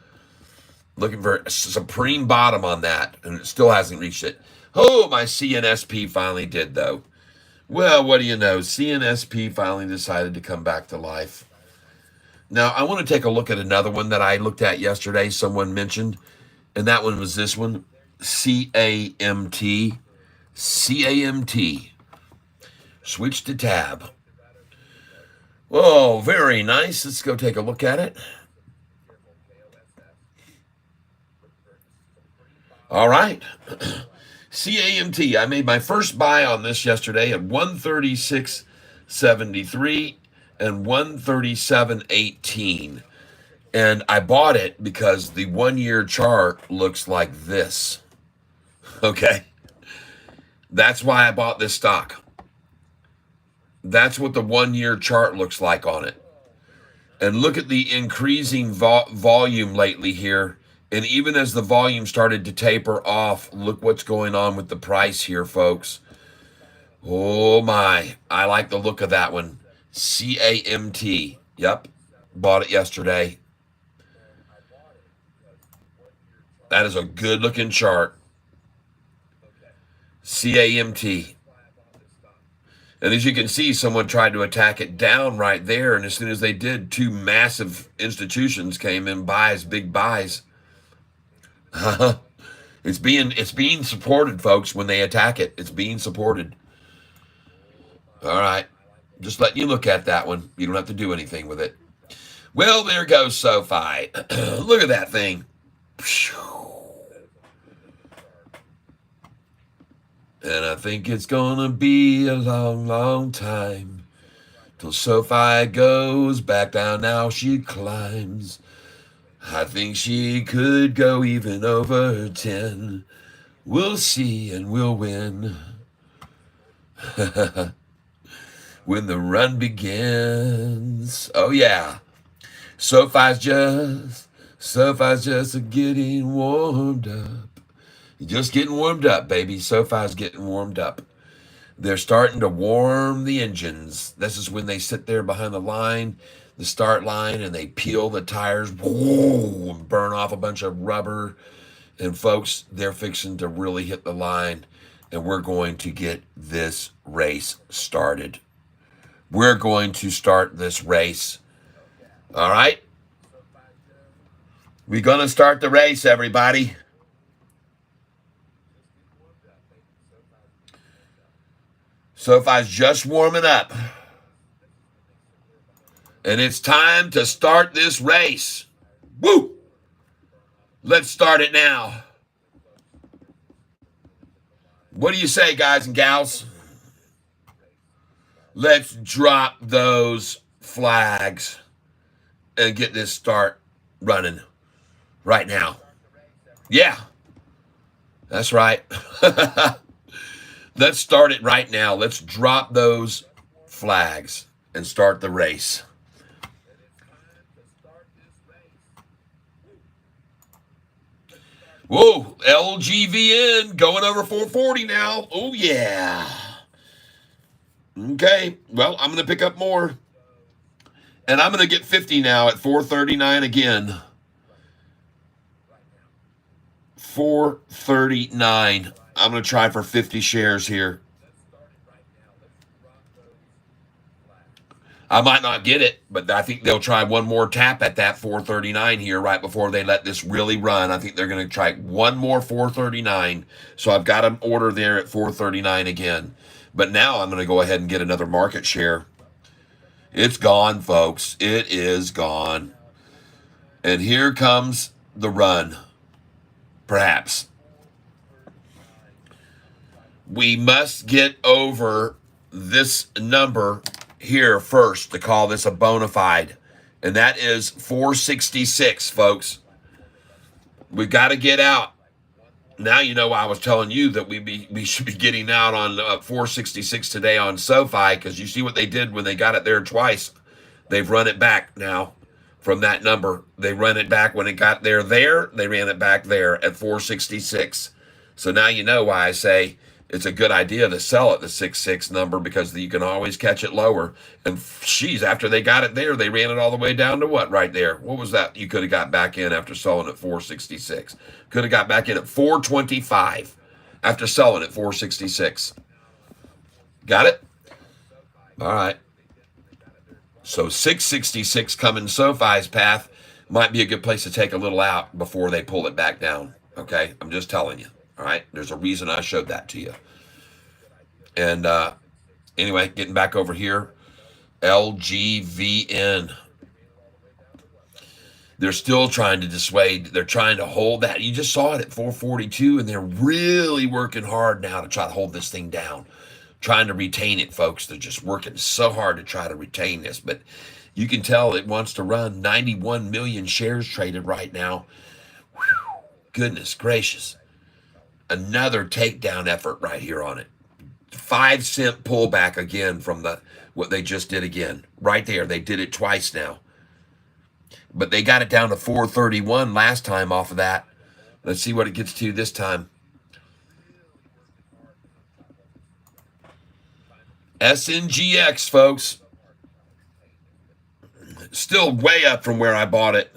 Looking for a supreme bottom on that. And it still hasn't reached it. Oh, my CNSP finally did, though. Well, what do you know? CNSP finally decided to come back to life. Now, I want to take a look at another one that I looked at yesterday. Someone mentioned. And that one was this one. CAMT. CAMT. Switch to tab. Oh, very nice. Let's go take a look at it. All right. CAMT. I made my first buy on this yesterday at 136.73 and 137.18. And I bought it because the 1 year chart looks like this. Okay. That's why I bought this stock. That's what the 1 year chart looks like on it. And look at the increasing volume lately here. And even as the volume started to taper off, look what's going on with the price here, folks. Oh my, I like the look of that one. CAMT. Yep, bought it yesterday. That is a good looking chart. CAMT. And as you can see, someone tried to attack it down right there. And as soon as they did, two massive institutions came in, buys, big buys. It's being supported, folks, when they attack it. It's being supported. All right. Just letting you look at that one. You don't have to do anything with it. Well, there goes Sofi. Look at that thing. And I think it's gonna be a long, long time till Sofi goes back down. Now she climbs. I think she could go even over 10. We'll see and we'll win. When the run begins. Oh yeah. Sofi's just getting warmed up. Just getting warmed up, baby. Sofi's getting warmed up. They're starting to warm the engines. This is when they sit there behind the start line, and they peel the tires, and burn off a bunch of rubber. And folks, they're fixing to really hit the line, and we're going to get this race started. We're going to start this race. All right? We're going to start the race, everybody. Sofi's just warming up. And it's time to start this race. Woo! Let's start it now. What do you say, guys and gals? Let's drop those flags and get this start running right now. Yeah, that's right. Let's start it right now. Let's drop those flags and start the race. Whoa, LGVN going over 440 now. Oh, yeah. Okay, well, I'm going to pick up more. And I'm going to get 50 now at 439 again. 439. I'm going to try for 50 shares here. I might not get it, but I think they'll try one more tap at that 439 here right before they let this really run. I think they're going to try one more 439. So I've got an order there at 439 again. But now I'm going to go ahead and get another market share. It's gone, folks. It is gone. And here comes the run. Perhaps. We must get over this number here first to call this a bona fide, and that is 466, folks. We got to get out. Now you know why I was telling you that we should be getting out on 466 today on Sofi, because you see what they did when they got it there twice. They've run it back now from that number. They run it back when it got there. They ran it back there at 466. So now you know why I say it's a good idea to sell at the 6.6 number because you can always catch it lower. And she's after they got it there, they ran it all the way down to what right there? What was that? You could have got back in after selling at 466. Could have got back in at 425 after selling at 466. Got it? All right. So 666 coming Sofi's path might be a good place to take a little out before they pull it back down. Okay, I'm just telling you. All right, there's a reason I showed that to you. And anyway, getting back over here, LGVN. They're still trying to dissuade. They're trying to hold that. You just saw it at 442, and they're really working hard now to try to hold this thing down, trying to retain it, folks. They're just working so hard to try to retain this, but you can tell it wants to run. 91 million shares traded right now. Whew, goodness gracious. Another takedown effort right here on it. 5-cent pullback again from what they just did again. Right there. They did it twice now. But they got it down to 431 last time off of that. Let's see what it gets to this time. SNGX, folks. Still way up from where I bought it.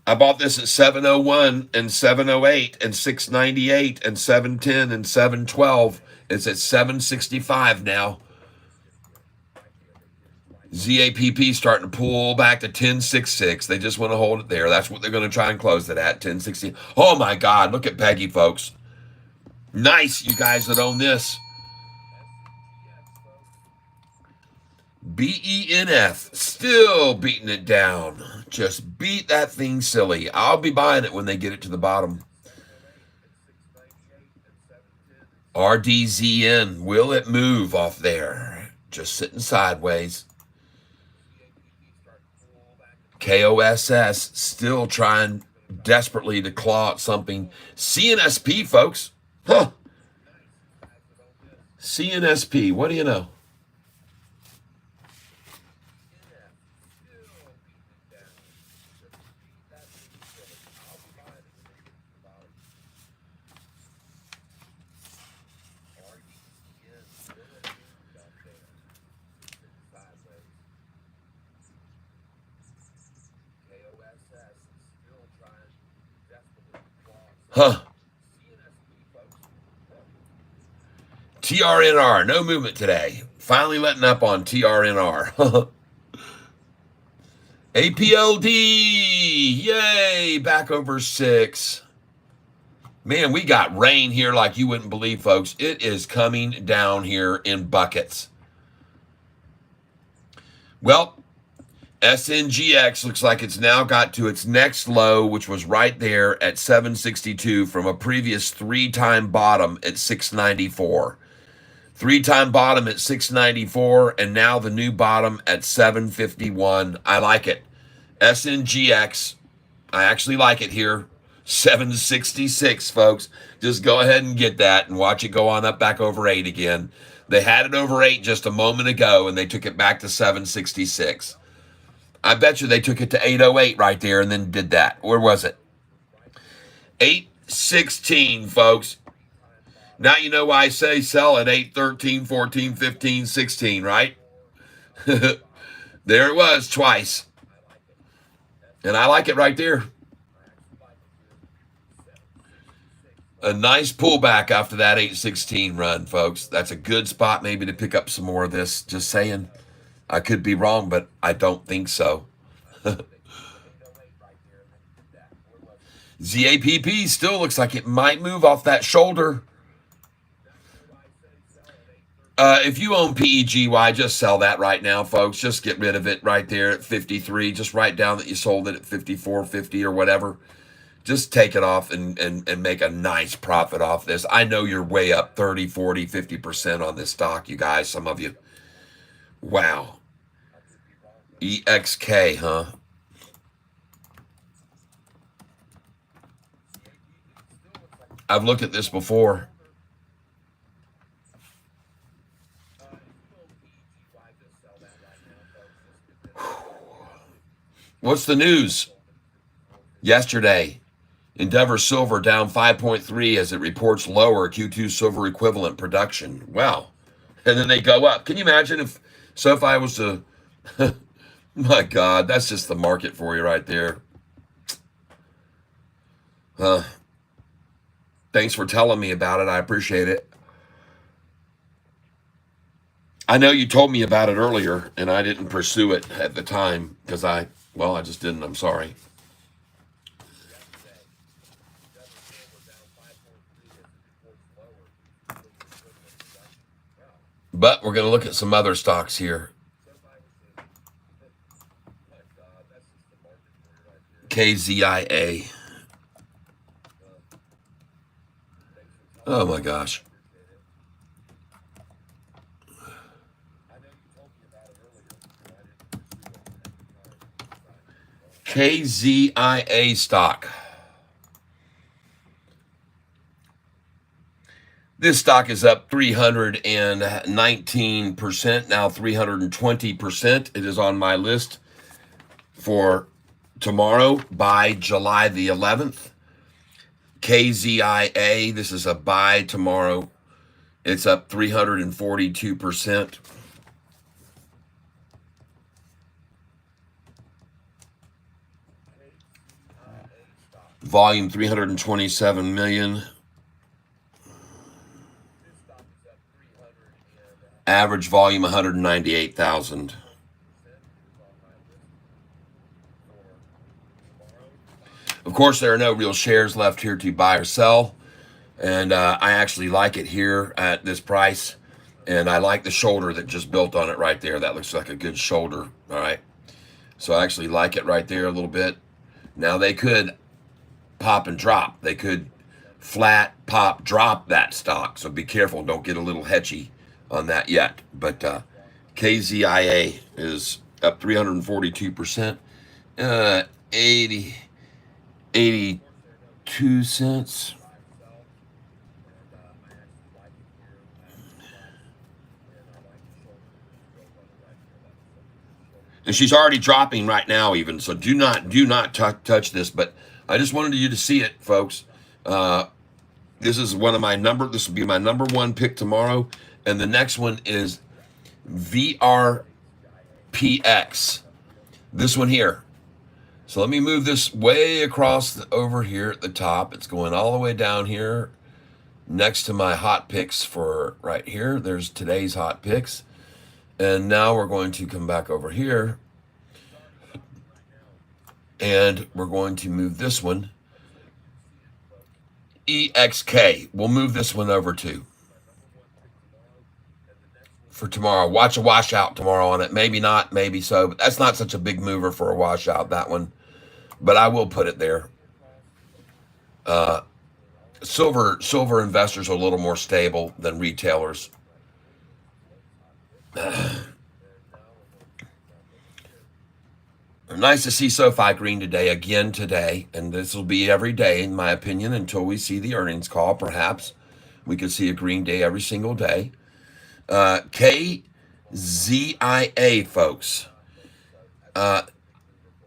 I bought this at 701 and 708 and 698 and 710 and 712. It's at 765 now. ZAPP starting to pull back to 1066. They just want to hold it there. That's what they're going to try and close it at, 1060. Oh my God, look at Peggy, folks. Nice, you guys that own this. BENF, still beating it down. Just beat that thing silly. I'll be buying it when they get it to the bottom. RDZN, will it move off there? Just sitting sideways. KOSS, still trying desperately to claw at something. CNSP, folks. Huh. CNSP, what do you know? Huh. TRNR, no movement today. Finally letting up on TRNR. APLD, yay, back over 6. Man, we got rain here like you wouldn't believe, folks. It is coming down here in buckets. Well, SNGX looks like it's now got to its next low, which was right there at 762 from a previous 3-time bottom at 694. 3-time bottom at 694, and now the new bottom at 751. I like it. SNGX, I actually like it here. 766, folks. Just go ahead and get that and watch it go on up back over 8 again. They had it over 8 just a moment ago, and they took it back to 766. I bet you they took it to 808 right there and then did that. Where was it? 816, folks. Now you know why I say sell at 8, 13, 14, 15, 16, right? There it was twice. And I like it right there. A nice pullback after that 816 run, folks. That's a good spot maybe to pick up some more of this. Just saying. I could be wrong, but I don't think so. ZAPP still looks like it might move off that shoulder. If you own PEGY, just sell that right now, folks. Just get rid of it right there at 53. Just write down that you sold it at 54.50 or whatever. Just take it off and make a nice profit off this. I know you're way up 30, 40, 50% on this stock, you guys, some of you. Wow. EXK, huh? I've looked at this before. What's the news? Yesterday, Endeavor Silver down 5.3 as it reports lower Q2 silver equivalent production. Wow. And then they go up. Can you imagine if Sofi was to, my God, that's just the market for you right there. Thanks for telling me about it. I appreciate it. I know you told me about it earlier, and I didn't pursue it at the time because I just didn't. I'm sorry. But we're going to look at some other stocks here. KZIA. Oh my gosh. KZIA stock. This stock is up 319%, now 320%. It is on my list for tomorrow by July the 11th. KZIA, this is a buy tomorrow. It's up 342%. Volume 327 million. Average volume 198,000. Of course, there are no real shares left here to buy or sell. And I actually like it here at this price. And I like the shoulder that just built on it right there. That looks like a good shoulder. All right. So I actually like it right there a little bit. Now they could pop and drop. They could flat, pop, drop that stock. So be careful. Don't get a little hedgy on that yet. But KZIA is up 342%. 82 cents. And she's already dropping right now even. So do not touch this. But I just wanted you to see it, folks. This is this will be my number one pick tomorrow. And the next one is VRPX. This one here. So let me move this way across over here at the top. It's going all the way down here next to my hot picks for right here. There's today's hot picks. And now we're going to come back over here. And we're going to move this one. EXK. We'll move this one over too. For tomorrow. Watch a washout tomorrow on it. Maybe not, maybe so. But that's not such a big mover for a washout, that one. But I will put it there. Silver investors are a little more stable than retailers. Nice to see Sofi green again today. And this will be every day, in my opinion, until we see the earnings call. Perhaps we could see a green day every single day. KZIA, folks.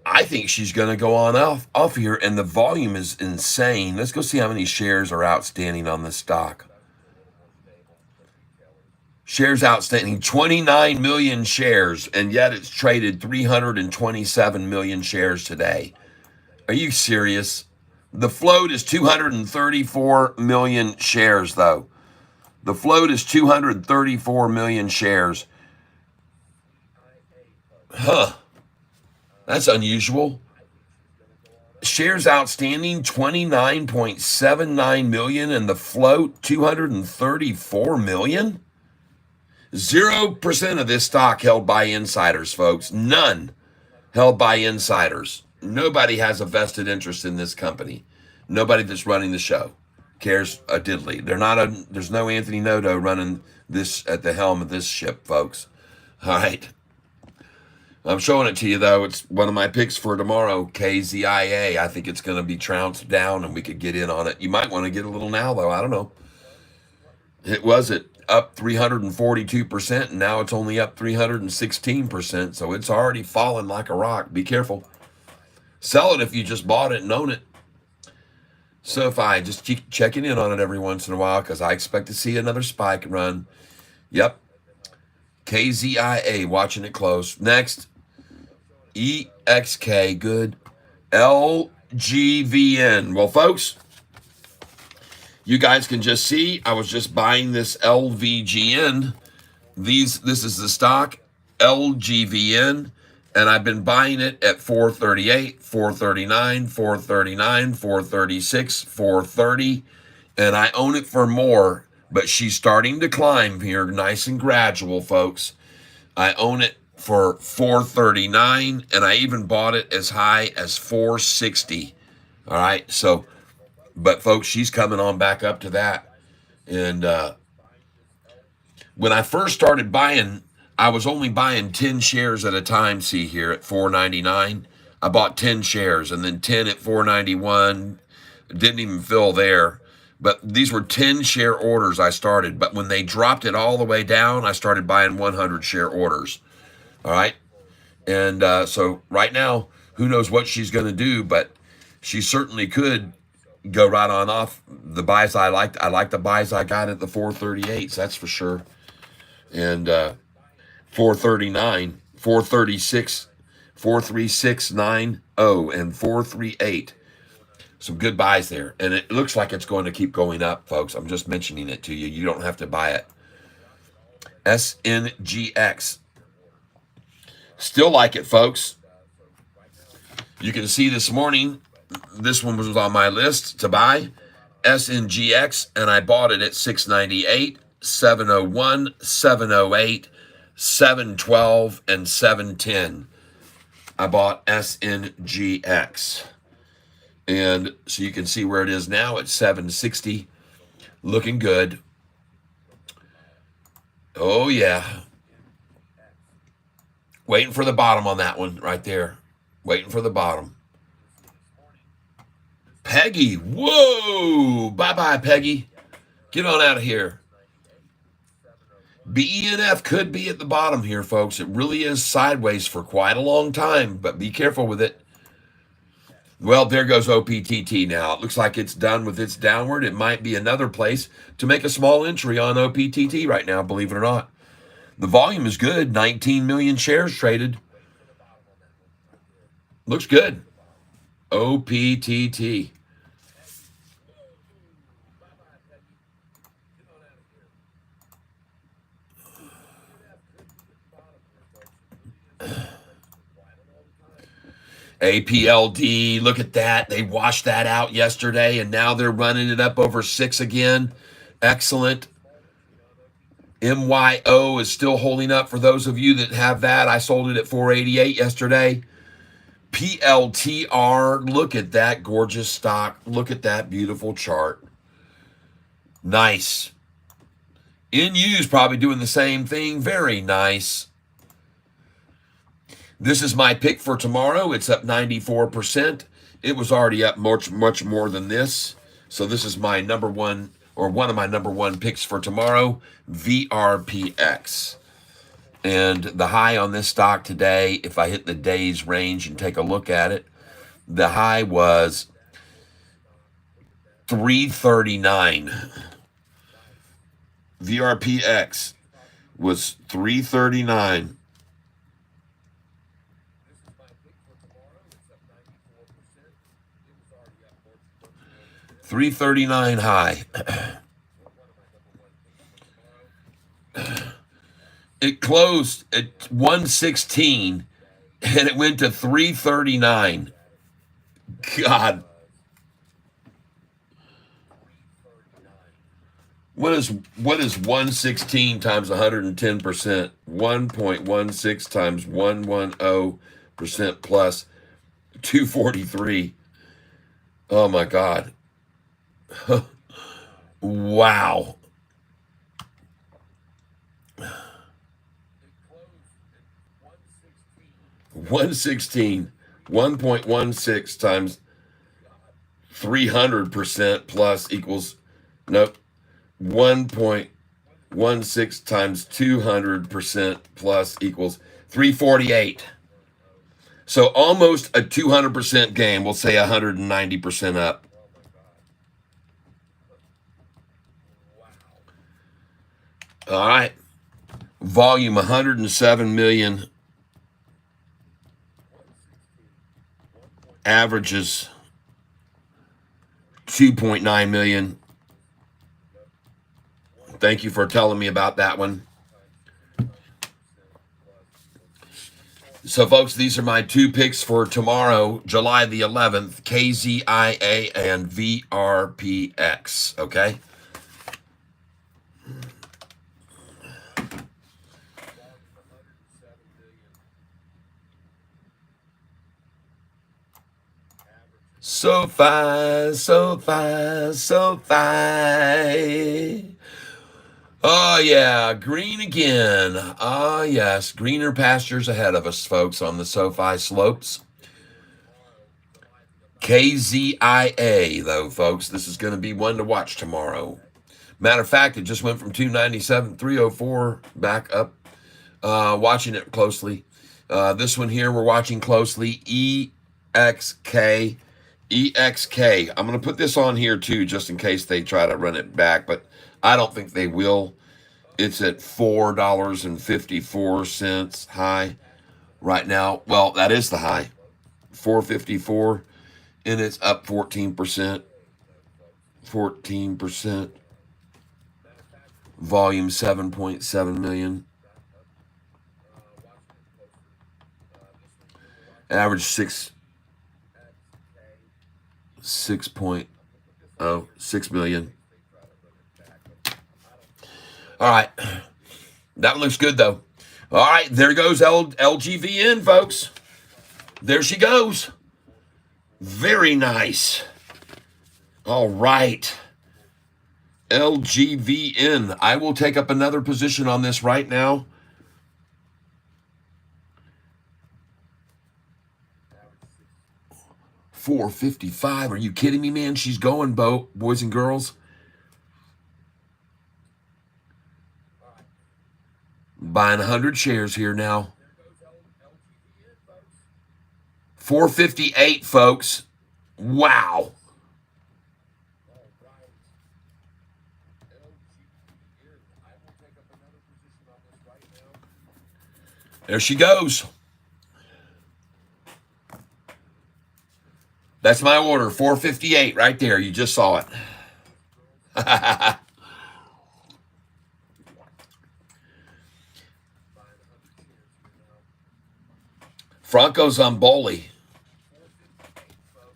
I think she's going to go on off here, and the volume is insane. Let's go see how many shares are outstanding on this stock. Shares outstanding, 29 million shares, and yet it's traded 327 million shares today. Are you serious? The float is 234 million shares, though. The float is 234 million shares. Huh. That's unusual. Shares outstanding, 29.79 million, and the float, 234 million? 0% of this stock held by insiders, folks. None held by insiders. Nobody has a vested interest in this company. Nobody that's running the show cares a diddly. There's no Anthony Noto running this at the helm of this ship, folks. All right. I'm showing it to you, though. It's one of my picks for tomorrow, KZIA. I think it's going to be trounced down, and we could get in on it. You might want to get a little now, though. I don't know. It was up 342%, and now it's only up 316%, so it's already fallen like a rock. Be careful. Sell it if you just bought it and own it. Sofi, just keep checking in on it every once in a while because I expect to see another spike run. Yep. KZIA, watching it close. Next, EXK, good. LGVN. Well, folks, you guys can just see I was just buying this LVGN. This is the stock LGVN, and I've been buying it at 438, 439, 439, 436, 430, and I own it for more, but she's starting to climb here, nice and gradual, folks. I own it for 439, and I even bought it as high as 460. All right, so, but folks, she's coming on back up to that. And when I first started buying, I was only buying 10 shares at a time, see here, at 499. I bought 10 shares and then 10 at 491. Didn't even fill there. But these were 10 share orders I started. But when they dropped it all the way down, I started buying 100 share orders. All right. And so right now, who knows what she's going to do, but she certainly could go right on off the buys I liked. I like the buys I got at the 438s, that's for sure. And 439, 436, 43690, and 438. Some good buys there. And it looks like it's going to keep going up, folks. I'm just mentioning it to you. You don't have to buy it. SNGX. Still like it, folks. You can see this morning, this one was on my list to buy. SNGX, and I bought it at 698, 701, 708, 712, and 710. I bought SNGX. And so you can see where it is now at 760. Looking good. Oh, yeah. Waiting for the bottom on that one right there. Waiting for the bottom. Peggy. Whoa. Bye-bye, Peggy. Get on out of here. BENF could be at the bottom here, folks. It really is sideways for quite a long time, but be careful with it. Well, there goes OPTT now. It looks like it's done with its downward. It might be another place to make a small entry on OPTT right now, believe it or not. The volume is good. 19 million shares traded. Looks good. OPTT. APLD, look at that. They washed that out yesterday, and now they're running it up over 6 again. Excellent. MYO is still holding up for those of you that have that. I sold it at 488 yesterday. PLTR, look at that gorgeous stock. Look at that beautiful chart. Nice. NU's probably doing the same thing. Very nice. This is my pick for tomorrow. It's up 94%. It was already up much more than this. So this is my number one, or one of my number one picks for tomorrow, VRPX. And the high on this stock today, if I hit the day's range and take a look at it, the high was 339. VRPX was 339. 339 high. It closed at 116 and it went to 339. God. What is 116 times 110%? 1.16 times 110% plus 243. Oh my God. Wow. 116, 1.16 times 300% plus equals, nope, 1.16 times 200% plus equals 348. So almost a 200% gain. We'll say 190% up. All right. Volume 107 million. Averages 2.9 million. Thank you for telling me about that one. So, folks, these are my two picks for tomorrow, July the 11th, KZIA and VRPX. Okay. Sofi, Sofi, Sofi. Oh, yeah, green again. Ah, yes, greener pastures ahead of us, folks, on the SoFi slopes. KZIA, though, folks, this is going to be one to watch tomorrow. Matter of fact, it just went from 297, 304 back up. Watching it closely. This one here, we're watching closely. EXK. EXK. I'm going to put this on here, too, just in case they try to run it back, but I don't think they will. It's at $4.54 high right now. Well, that is the high. $4.54, and it's up 14%. 14%. Volume 7.7 million. Average 6.06 million. All right. That one looks good, though. All right. There goes LGVN, folks. There she goes. Very nice. All right. LGVN. I will take up another position on this right now. $4.55. Are you kidding me, man? She's going, boys and girls. Buying 100 shares here now. 458, folks. Wow. There she goes. That's my order, 458 right there. You just saw it. Franco Zamboli.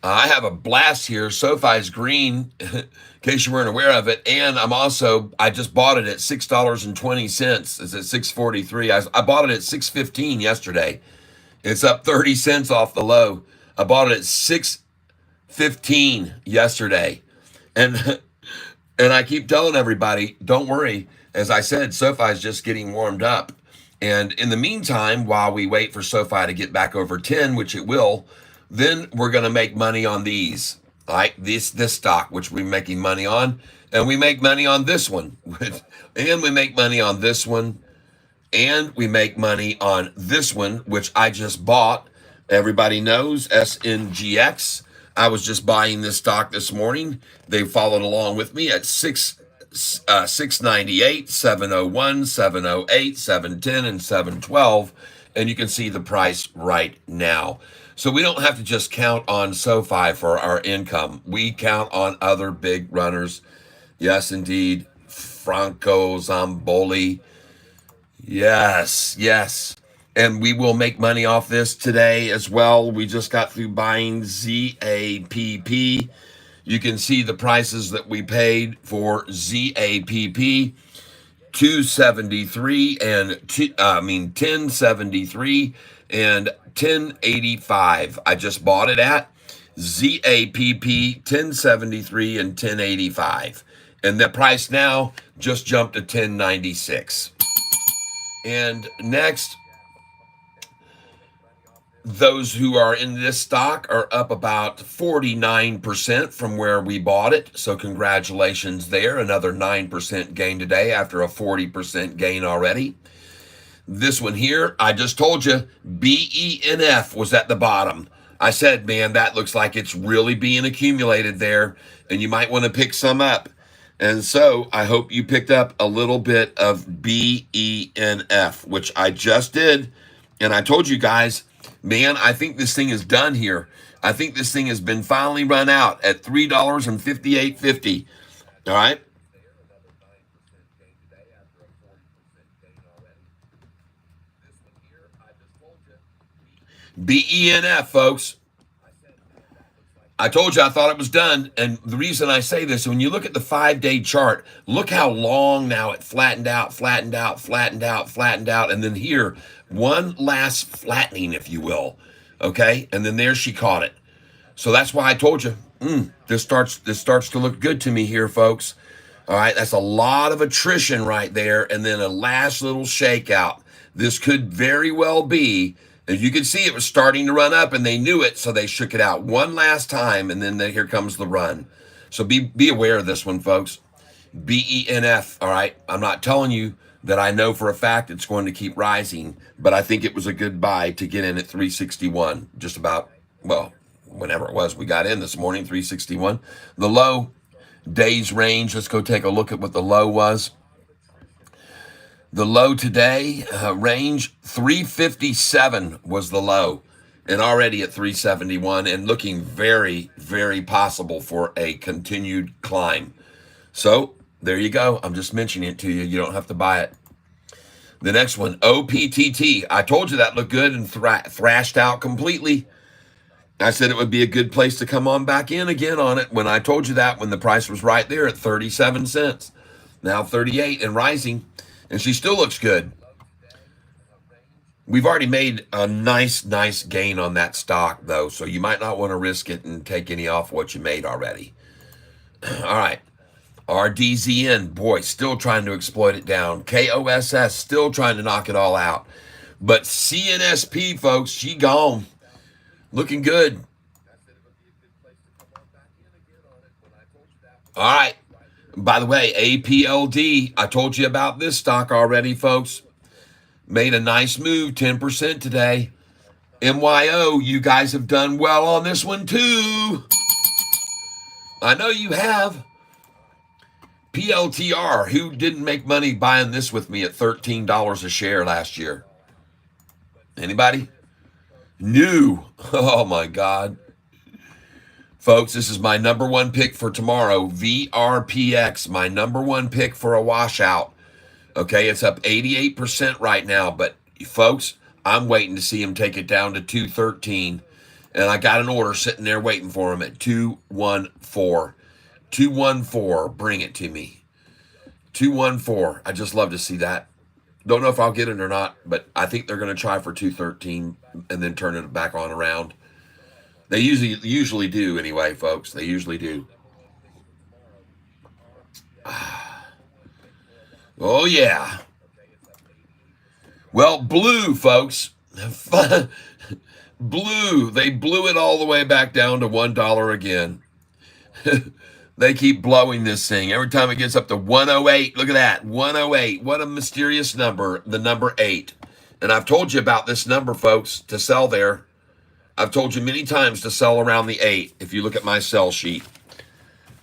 I have a blast here. SoFi's green, in case you weren't aware of it. And I just bought it at $6.20. It's at $6.43. I bought it at $6.15 yesterday. It's up 30 cents off the low. I bought it at $6.15 yesterday. And I keep telling everybody, don't worry. As I said, SoFi's just getting warmed up. And in the meantime, while we wait for SoFi to get back over 10, which it will, then we're going to make money on these, like this stock, which we're making money on. And we make money on this one. And we make money on this one. And we make money on this one, which I just bought. Everybody knows SNGX. I was just buying this stock this morning. They followed along with me at 698, 701, 708, 710, and 712. And you can see the price right now. So we don't have to just count on SoFi for our income. We count on other big runners. Yes, indeed. Franco Zamboli. Yes, yes. And we will make money off this today as well. We just got through buying ZAPP. You can see the prices that we paid for ZAPP. 273 and 1073 and 1085. I just bought it at ZAPP 1073 and 1085. And the price now just jumped to 1096. And next, those who are in this stock are up about 49% from where we bought it. So congratulations there. Another 9% gain today after a 40% gain already. This one here, I just told you, BENF was at the bottom. I said, man, that looks like it's really being accumulated there, and you might want to pick some up. And so I hope you picked up a little bit of BENF, which I just did. And I told you guys, man, I think this thing is done here. I think this thing has been finally run out at $3.58.50. All right. BENF, folks. I told you I thought it was done. And the reason I say this, when you look at the 5-day chart, look how long now it flattened out, flattened out, flattened out, flattened out. And then here, one last flattening, if you will. Okay. And then there she caught it. So that's why I told you, this starts to look good to me here, folks. All right. That's a lot of attrition right there. And then a last little shakeout. This could very well be, as you can see, it was starting to run up and they knew it. So they shook it out one last time. And then here comes the run. So be aware of this one, folks. BENF. All right. I'm not telling you that I know for a fact it's going to keep rising, but I think it was a good buy to get in at 361, just about, well, whenever it was we got in this morning, 361. The low days range, let's go take a look at what the low was. The low today, range 357 was the low, and already at 371 and looking very, very possible for a continued climb. So there you go. I'm just mentioning it to you. You don't have to buy it. The next one, OPTT. I told you that looked good and thrashed out completely. I said it would be a good place to come on back in again on it when I told you that, when the price was right there at 37 cents. Now 38 and rising, and she still looks good. We've already made a nice gain on that stock, though, so you might not want to risk it and take any off what you made already. All right. RDZN, boy, still trying to exploit it down. KOSS, still trying to knock it all out. But CNSP, folks, she gone. Looking good. All right. By the way, APLD, I told you about this stock already, folks. Made a nice move, 10% today. MYO, you guys have done well on this one too. I know you have. PLTR, who didn't make money buying this with me at $13 a share last year? Anybody? New. Oh my God. Folks, this is my number one pick for tomorrow. VRPX, my number one pick for a washout. Okay, it's up 88% right now, but folks, I'm waiting to see him take it down to 213. And I got an order sitting there waiting for him at 214. 214, bring it to me. 214. I just love to see that. Don't know if I'll get it or not, but I think they're going to try for 213 and then turn it back on around. They usually do anyway, folks. They usually do. Oh, yeah. Well, blue, folks. Blue. They blew it all the way back down to $1 again. They keep blowing this thing. Every time it gets up to 108, look at that, 108. What a mysterious number, the number 8. And I've told you about this number, folks, to sell there. I've told you many times to sell around the 8 if you look at my sell sheet.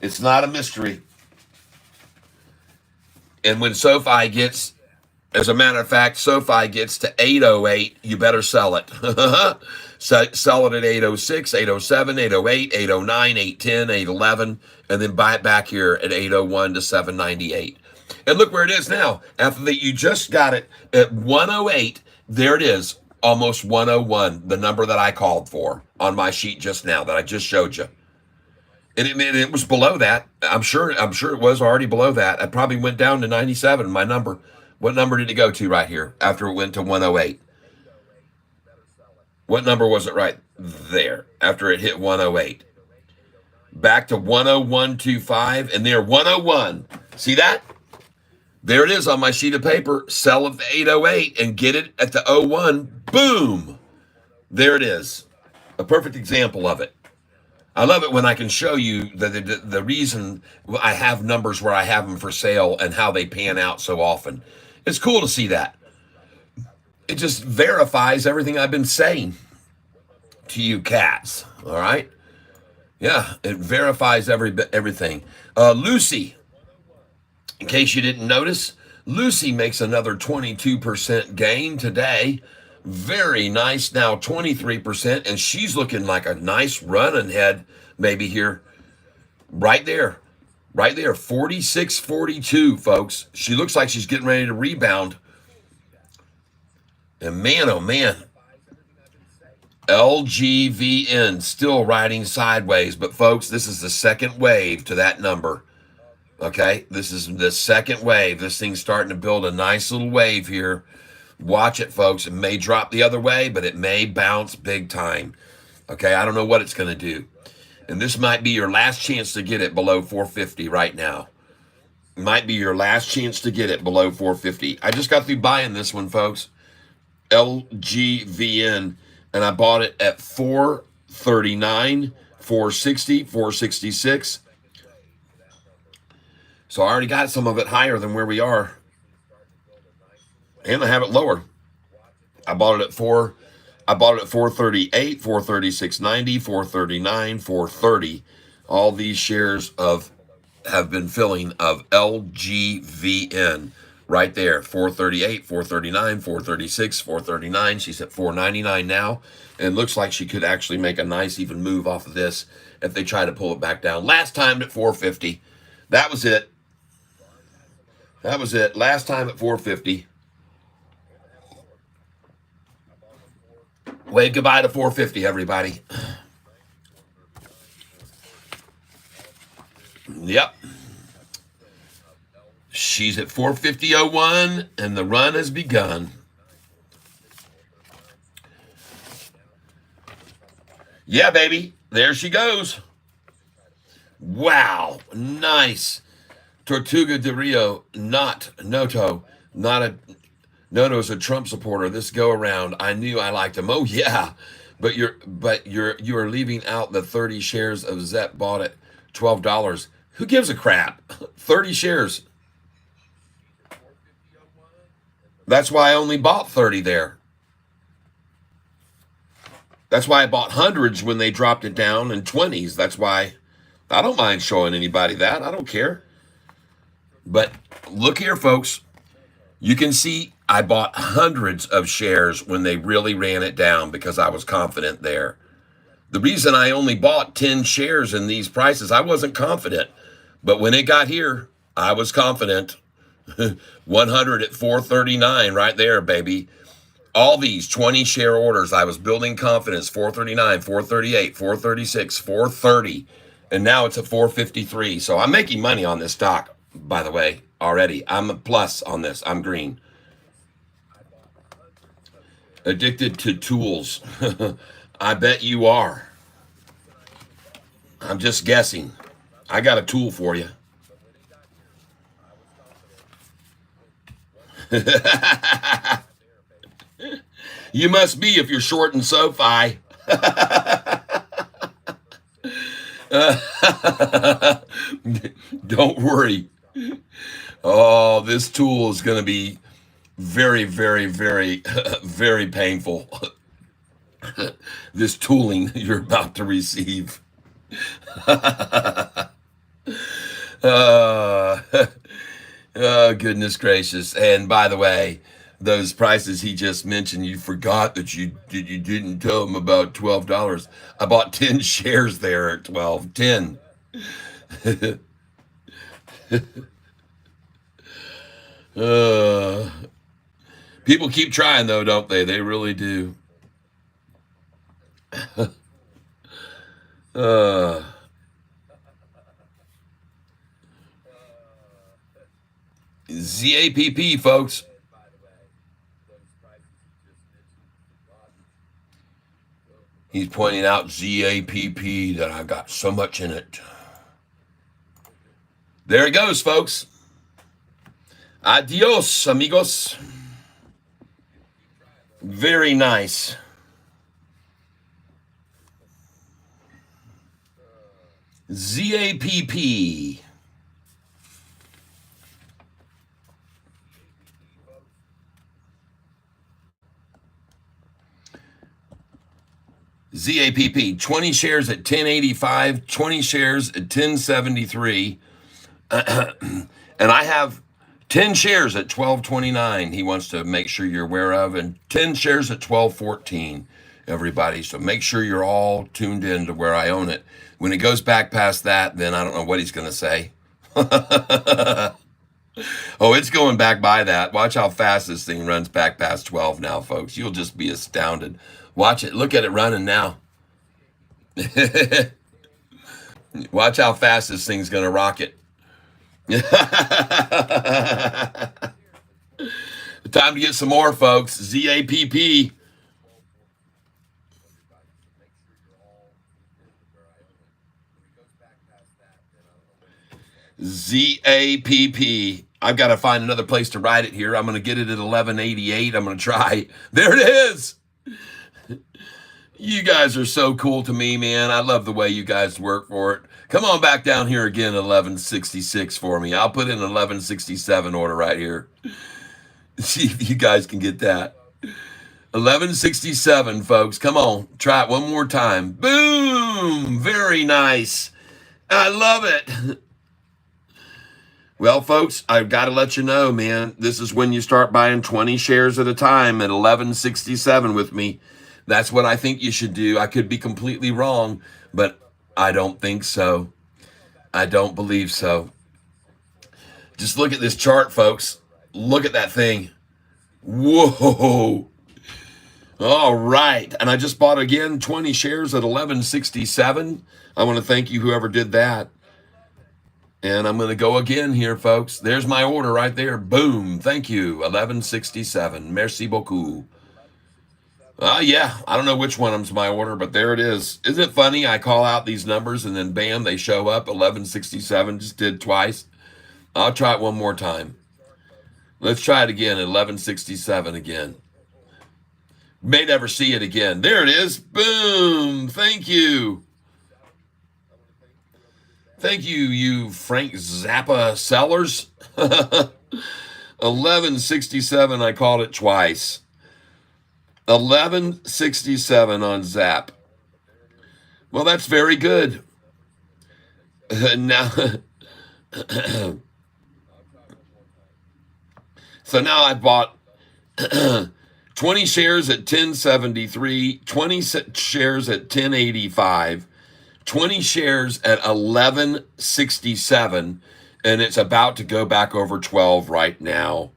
It's not a mystery. And when Sofi gets, as a matter of fact, Sofi gets to 808, you better sell it. Sell it at 806, 807, 808, 809, 810, 811, and then buy it back here at 801 to 798. And look where it is now. After that, you just got it at 108. There it is, almost 101, the number that I called for on my sheet just now that I just showed you. And it was below that. I'm sure it was already below that. I probably went down to 97, my number. What number did it go to right here after it went to 108? What number was it right there after it hit 108? Back to 101.25, and there, 101. See that? There it is on my sheet of paper. Sell at the 808 and get it at the 01. Boom. There it is. A perfect example of it. I love it when I can show you the reason I have numbers where I have them for sale and how they pan out so often. It's cool to see that. It just verifies everything I've been saying to you cats. All right? Yeah, it verifies everything. Lucy. In case you didn't notice, Lucy makes another 22% gain today. Very nice. Now 23%, and she's looking like a nice run ahead, maybe here. Right there. Right there. 46.42, folks. She looks like she's getting ready to rebound. And man, oh man, LGVN still riding sideways. But folks, this is the second wave to that number. Okay, this is the second wave. This thing's starting to build a nice little wave here. Watch it, folks. It may drop the other way, but it may bounce big time. Okay, I don't know what it's going to do. And this might be your last chance to get it below 450 right now. Might be your last chance to get it below 450. I just got through buying this one, folks. LGVN. And I bought it at 439, 460, 466. So I already got some of it higher than where we are. And I have it lower. I bought it at 438, 436.90, 439, 430. All these shares have been filling of LGVN right there. 438, 439, 436, 439. She's at 499 now. And looks like she could actually make a nice even move off of this if they try to pull it back down. Last time at 450. That was it. That was it. Last time at 450. Wave goodbye to 450, everybody. Yep. She's at 450.01, and the run has begun. Yeah, baby. There she goes. Wow. Nice. Tortuga de Rio, not Noto. Noto's a Trump supporter. This go around, I knew I liked him. Oh yeah, but you are leaving out the 30 shares of Zep bought at $12. Who gives a crap? 30 shares. That's why I only bought 30 there. That's why I bought hundreds when they dropped it down and 20s. That's why I don't mind showing anybody that. I don't care. But look here, folks. You can see I bought hundreds of shares when they really ran it down because I was confident there. The reason I only bought 10 shares in these prices, I wasn't confident. But when it got here, I was confident. 100 at 439 right there, baby. All these 20 share orders, I was building confidence. 439, 438, 436, 430. And now it's at 453. So I'm making money on this stock, by the way, already. I'm a plus on this. I'm green. Addicted to tools. I bet you are. I'm just guessing. I got a tool for you. You must be if you're shorting Sofi. Don't worry. Oh, this tool is going to be very, very, very, very painful. This tooling you're about to receive. Oh, goodness gracious. And by the way, those prices he just mentioned, you forgot that you didn't tell him about $12. I bought 10 shares there at 12. 10. People keep trying, though, don't they? They really do. ZAPP, folks. He's pointing out ZAPP that I got so much in it. There it goes, folks. Adios, amigos. Very nice. ZAPP. ZAPP, 20 shares at 1085, 20 shares at 1073. And I have 10 shares at 12.29 he wants to make sure you're aware of, and 10 shares at 12.14, everybody. So make sure you're all tuned in to where I own it. When it goes back past that, then I don't know what he's going to say. Oh, it's going back by that. Watch how fast this thing runs back past 12 now, folks. You'll just be astounded. Watch it. Look at it running now. Watch how fast this thing's going to rocket. Time to get some more, folks. ZAPP. ZAPP. I've got to find another place to write it here. I'm going to get it at 1188. I'm going to try. There it is. You guys are so cool to me, man. I love the way you guys work for it. Come on back down here again, 1166 for me. I'll put in an 1167 order right here. See if you guys can get that. 1167, folks. Come on. Try it one more time. Boom. Very nice. I love it. Well, folks, I've got to let you know, man, this is when you start buying 20 shares at a time at 1167 with me. That's what I think you should do. I could be completely wrong, but I don't think so. I don't believe so. Just look at this chart, folks. Look at that thing. Whoa. All right. And I just bought again 20 shares at 1167. I want to thank you, whoever did that. And I'm going to go again here, folks. There's my order right there. Boom. Thank you. 1167. Merci beaucoup. Yeah. I don't know which one is my order, but there it is. Isn't it funny? I call out these numbers and then bam, they show up. 1167. Just did twice. I'll try it one more time. Let's try it again at 1167 again. May never see it again. There it is. Boom. Thank you. Thank you, you Frank Zappa sellers. 1167, I called it twice. 1167 on Zap. Well, that's very good. Now, so now I bought 20 shares at 1073, 20 shares at 1085, 20 shares at 1167, and it's about to go back over 12 right now.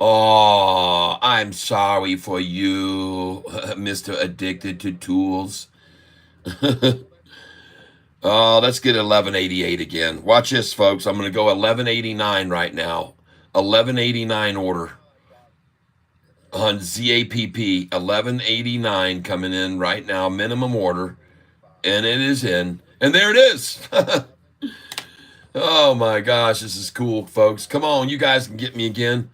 Oh, I'm sorry for you, Mr. Addicted to Tools. Oh, let's get 1188 again. Watch this, folks. I'm going to go 1189 right now. 1189 order on ZAPP. 1189 coming in right now. Minimum order. And it is in. And there it is. Oh, my gosh. This is cool, folks. Come on. You guys can get me again.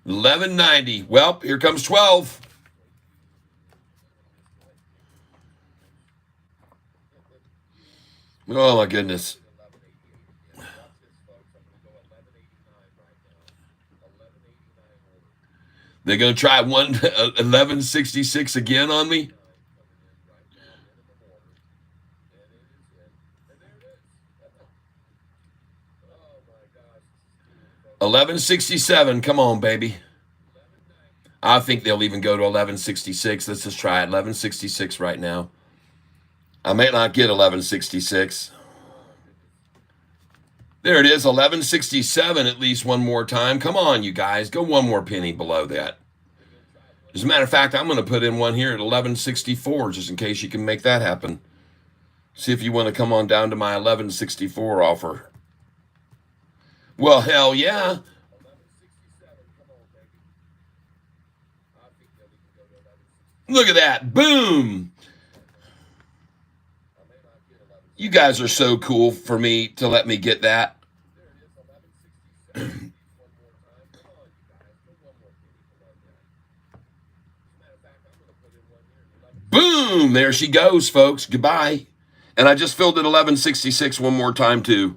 1190. Well, here comes 12. Oh, my goodness. They're going to try 1166 again on me? $11.67. Come on, baby. I think they'll even go to 11.66. Let's just try it. 11.66 right now. I may not get 11.66. There it is, 11.67 at least one more time. Come on, you guys. Go one more penny below that. As a matter of fact, I'm going to put in one here at 11.64 just in case you can make that happen. See if you want to come on down to my 11.64 offer. Well, hell yeah. Look at that. Boom. You guys are so cool for me to let me get that. Boom. There she goes, folks. Goodbye. And I just filled it 11.66 one more time, too.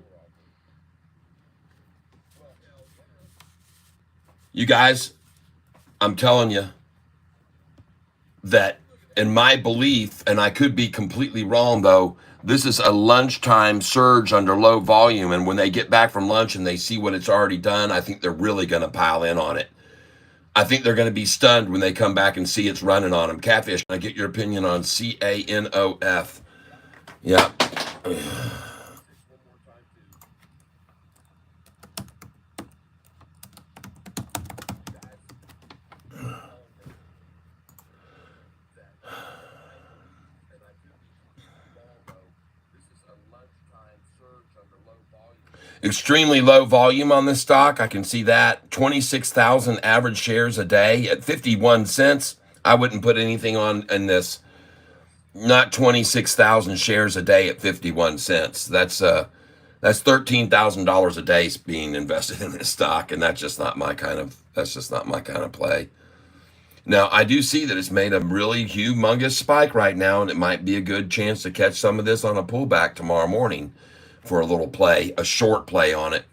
You guys, I'm telling you that in my belief, and I could be completely wrong though, this is a lunchtime surge under low volume. And when they get back from lunch and they see what it's already done, I think they're really going to pile in on it. I think they're going to be stunned when they come back and see it's running on them. Catfish, can I get your opinion on CANOF? Yeah. Extremely low volume on this stock. I can see that. 26,000 average shares a day at 51 cents. I wouldn't put anything on in this. Not 26,000 shares a day at 51 cents. That's $13,000 a day being invested in this stock, and that's just not my kind of play. Now, I do see that it's made a really humongous spike right now, and it might be a good chance to catch some of this on a pullback tomorrow morning for a little play, a short play on it.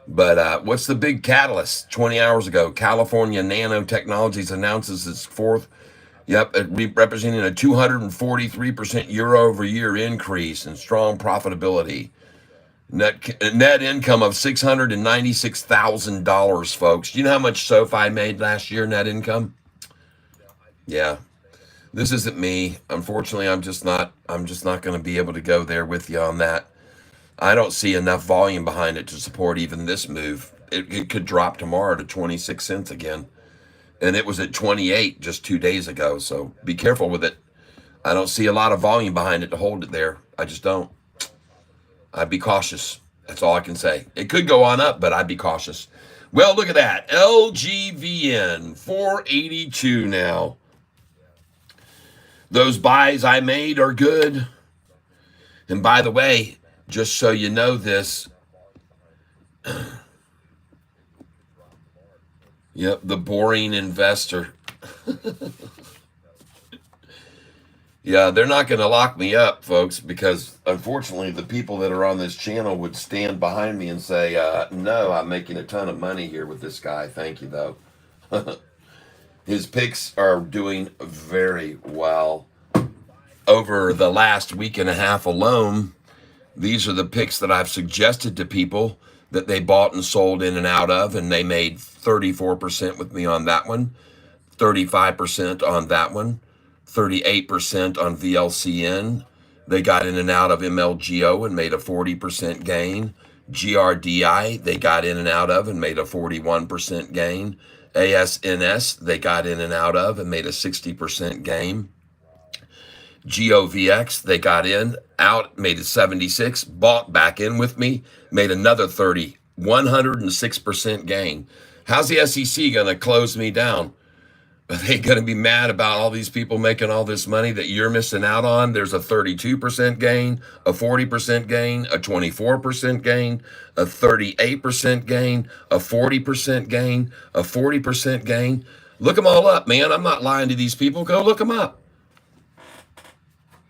But what's the big catalyst? 20 hours ago, California Nanotechnologies announces its fourth, representing a 243% year-over-year increase in strong profitability. Net income of $696,000, folks. Do you know how much Sofi made last year, net income? Yeah. This isn't me. Unfortunately, I'm just not going to be able to go there with you on that. I don't see enough volume behind it to support even this move. It could drop tomorrow to 26 cents again. And it was at 28 just 2 days ago. So be careful with it. I don't see a lot of volume behind it to hold it there. I just don't. I'd be cautious. That's all I can say. It could go on up, but I'd be cautious. Well, look at that. LGVN, 482 now. Those buys I made are good. And by the way, just so you know this, yep, the boring investor. Yeah, they're not going to lock me up, folks, because unfortunately the people that are on this channel would stand behind me and say, no, I'm making a ton of money here with this guy. Thank you, though. His picks are doing very well. Over the last week and a half alone, these are the picks that I've suggested to people that they bought and sold in and out of, and they made 34% with me on that one, 35% on that one, 38% on VLCN. They got in and out of MLGO and made a 40% gain. GRDI, they got in and out of and made a 41% gain. ASNS, they got in and out of and made a 60% gain. GOVX, they got in, out, made a 76, bought back in with me, made another 30, 106% gain. How's the SEC going to close me down? Are they going to be mad about all these people making all this money that you're missing out on? There's a 32% gain, a 40% gain, a 24% gain, a 38% gain, a 40% gain, a 40% gain. Look them all up, man. I'm not lying to these people. Go look them up.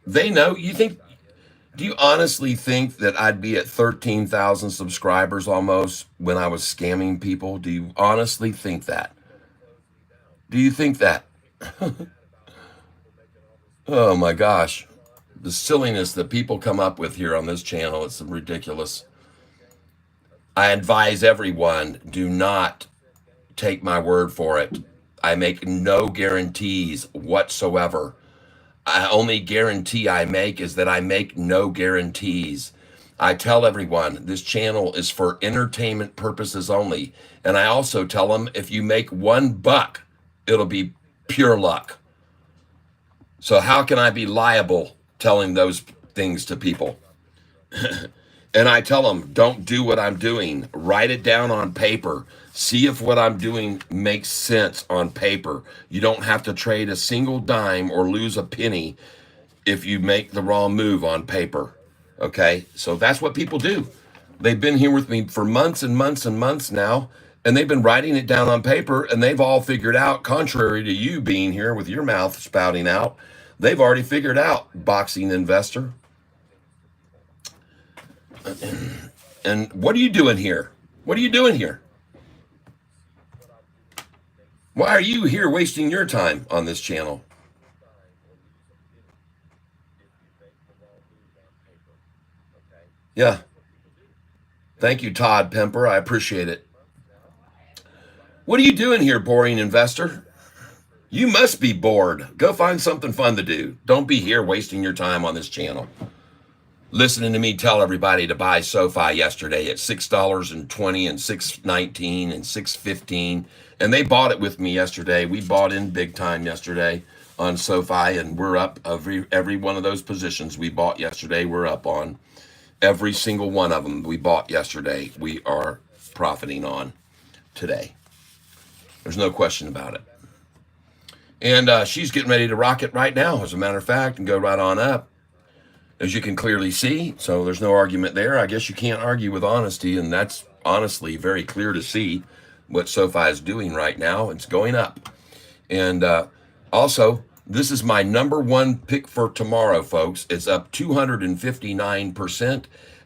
They know. Do you honestly think that I'd be at 13,000 subscribers almost when I was scamming people? Do you honestly think that? Do you think that? Oh my gosh. The silliness that people come up with here on this channel, it's ridiculous. I advise everyone, do not take my word for it. I make no guarantees whatsoever. The only guarantee I make is that I make no guarantees. I tell everyone this channel is for entertainment purposes only. And I also tell them if you make $1, it'll be pure luck. So how can I be liable telling those things to people? And I tell them, don't do what I'm doing. Write it down on paper. See if what I'm doing makes sense on paper. You don't have to trade a single dime or lose a penny if you make the wrong move on paper. Okay? So that's what people do. They've been here with me for months and months and months now, and they've been writing it down on paper, and they've all figured out, contrary to you being here with your mouth spouting out, they've already figured out, boxing investor. And what are you doing here? What are you doing here? Why are you here wasting your time on this channel? Yeah. Thank you, Todd Pemper. I appreciate it. What are you doing here, boring investor? You must be bored. Go find something fun to do. Don't be here wasting your time on this channel. Listening to me tell everybody to buy Sofi yesterday at $6.20 and $6.19 and $6.15. And they bought it with me yesterday. We bought in big time yesterday on Sofi, and we're up every one of those positions we bought yesterday. We're up on every single one of them we bought yesterday. We are profiting on today. There's no question about it. And she's getting ready to rock it right now, as a matter of fact, and go right on up, as you can clearly see. So there's no argument there. I guess you can't argue with honesty, and that's honestly very clear to see what SoFi is doing right now. It's going up. And also, this is my number one pick for tomorrow, folks. It's up 259%.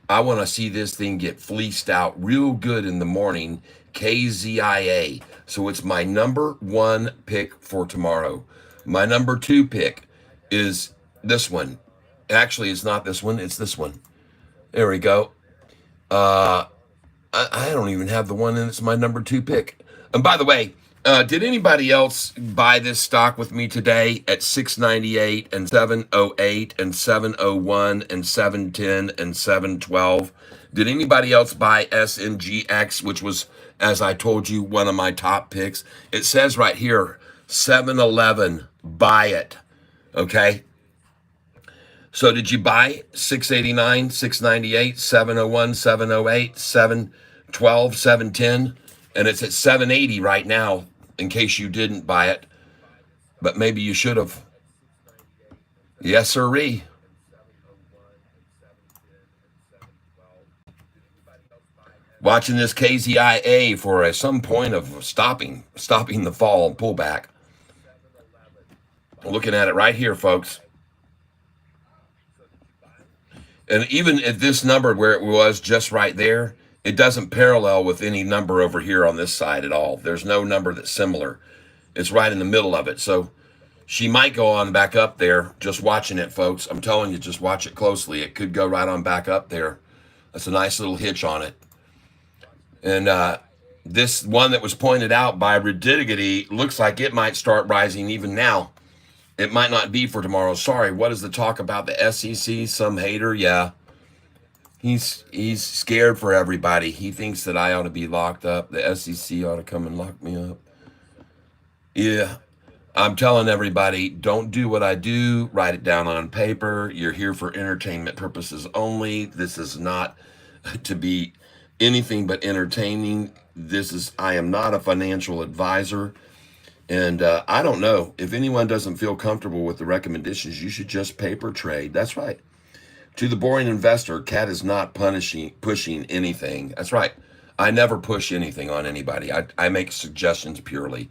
I want to see this thing get fleeced out real good in the morning. KZIA. So it's my number one pick for tomorrow. My number two pick is this one. Actually, it's not this one. It's this one. There we go. I don't even have the one in. It's my number two pick. And by the way, did anybody else buy this stock with me today at 698 and 708 and 701 and 710 and 712? Did anybody else buy SNGX, which was, as I told you, one of my top picks? It says right here, 711, buy it. Okay. So did you buy 689, 698, 701, 708, 712, 710? And it's at 780 right now, in case you didn't buy it. But maybe you should have. Yes, sirree. Watching this KZIA for some point of stopping the fall and pullback. Looking at it right here, folks. And even at this number where it was just right there, it doesn't parallel with any number over here on this side at all. There's no number that's similar. It's right in the middle of it. So she might go on back up there. Just watching it, folks. I'm telling you, just watch it closely. It could go right on back up there. That's a nice little hitch on it. And this one that was pointed out by Rididigity looks like it might start rising even now. It might not be for tomorrow. Sorry, what is the talk about the SEC? Some hater? Yeah. He's scared for everybody. He thinks that I ought to be locked up. The SEC ought to come and lock me up. Yeah. I'm telling everybody, don't do what I do. Write it down on paper. You're here for entertainment purposes only. This is not to be anything but entertaining. I am not a financial advisor. And I don't know. If anyone doesn't feel comfortable with the recommendations, you should just paper trade. That's right. To the boring investor, Cat is not pushing anything. That's right. I never push anything on anybody. I make suggestions purely.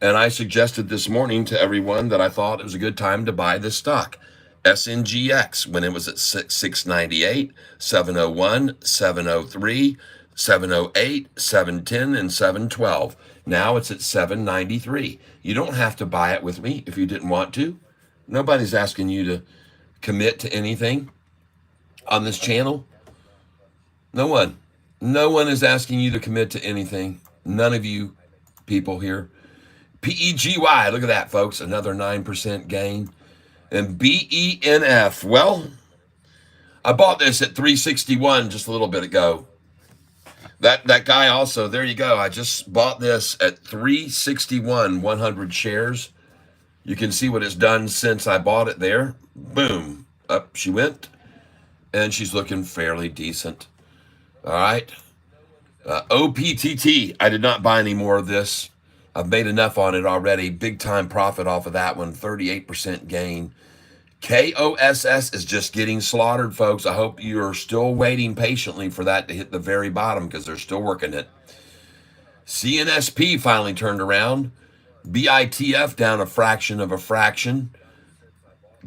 And I suggested this morning to everyone that I thought it was a good time to buy this stock. SNGX, when it was at 698, 701, 703, 708, 710, and 712. Now it's at 793. You don't have to buy it with me if you didn't want to. Nobody's asking you to commit to anything on this channel. No one. No one is asking you to commit to anything. None of you people here. PEGY, look at that, folks. Another 9% gain. And BENF, well, I bought this at 361 just a little bit ago. That guy also, there you go. I just bought this at 361, 100 shares. You can see what it's done since I bought it there. Boom, up she went. And she's looking fairly decent. All right. OPTT, I did not buy any more of this. I've made enough on it already. Big time profit off of that one, 38% gain. KOSS is just getting slaughtered, folks. I hope you're still waiting patiently for that to hit the very bottom because they're still working it. CNSP finally turned around. BITF down a fraction of a fraction.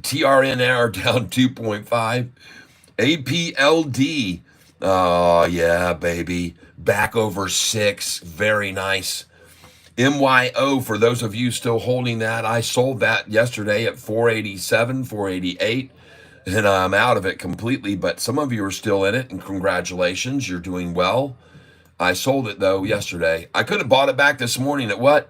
TRNR down 2.5. APLD, oh yeah, baby, back over 6. Very nice. MYO, for those of you still holding that, I sold that yesterday at 487, 488. and I'm out of it completely, but some of you are still in it, and congratulations, you're doing well. I sold it though yesterday. I could have bought it back this morning at what?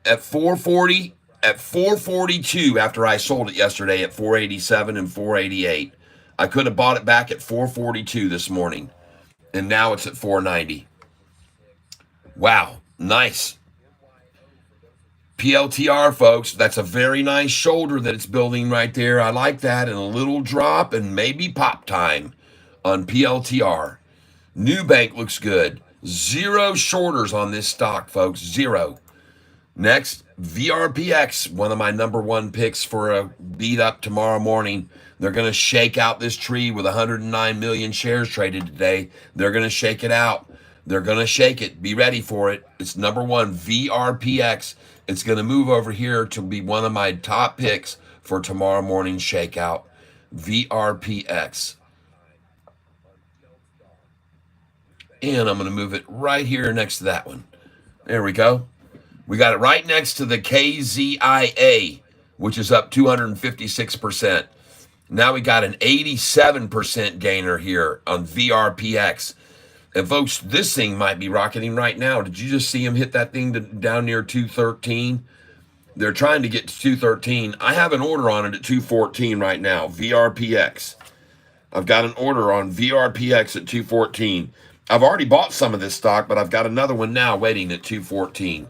At 440, at 442 after I sold it yesterday at 487 and 488. I could have bought it back at 442 this morning, and now it's at 490. Wow, nice. PLTR, folks, that's a very nice shoulder that it's building right there. I like that. And a little drop and maybe pop time on PLTR. New Bank looks good. Zero shorters on this stock, folks. Zero. Next, VRPX, one of my number one picks for a beat up tomorrow morning. They're going to shake out this tree with 109 million shares traded today. They're going to shake it out. They're going to shake it. Be ready for it. It's number one, VRPX. It's going to move over here to be one of my top picks for tomorrow morning shakeout. VRPX. And I'm going to move it right here next to that one. There we go. We got it right next to the KZIA, which is up 256%. Now we got an 87% gainer here on VRPX. And folks, this thing might be rocketing right now. Did you just see him hit that thing down near 213? They're trying to get to 213. I have an order on it at 214 right now, VRPX. I've got an order on VRPX at 214. I've already bought some of this stock, but I've got another one now waiting at 214.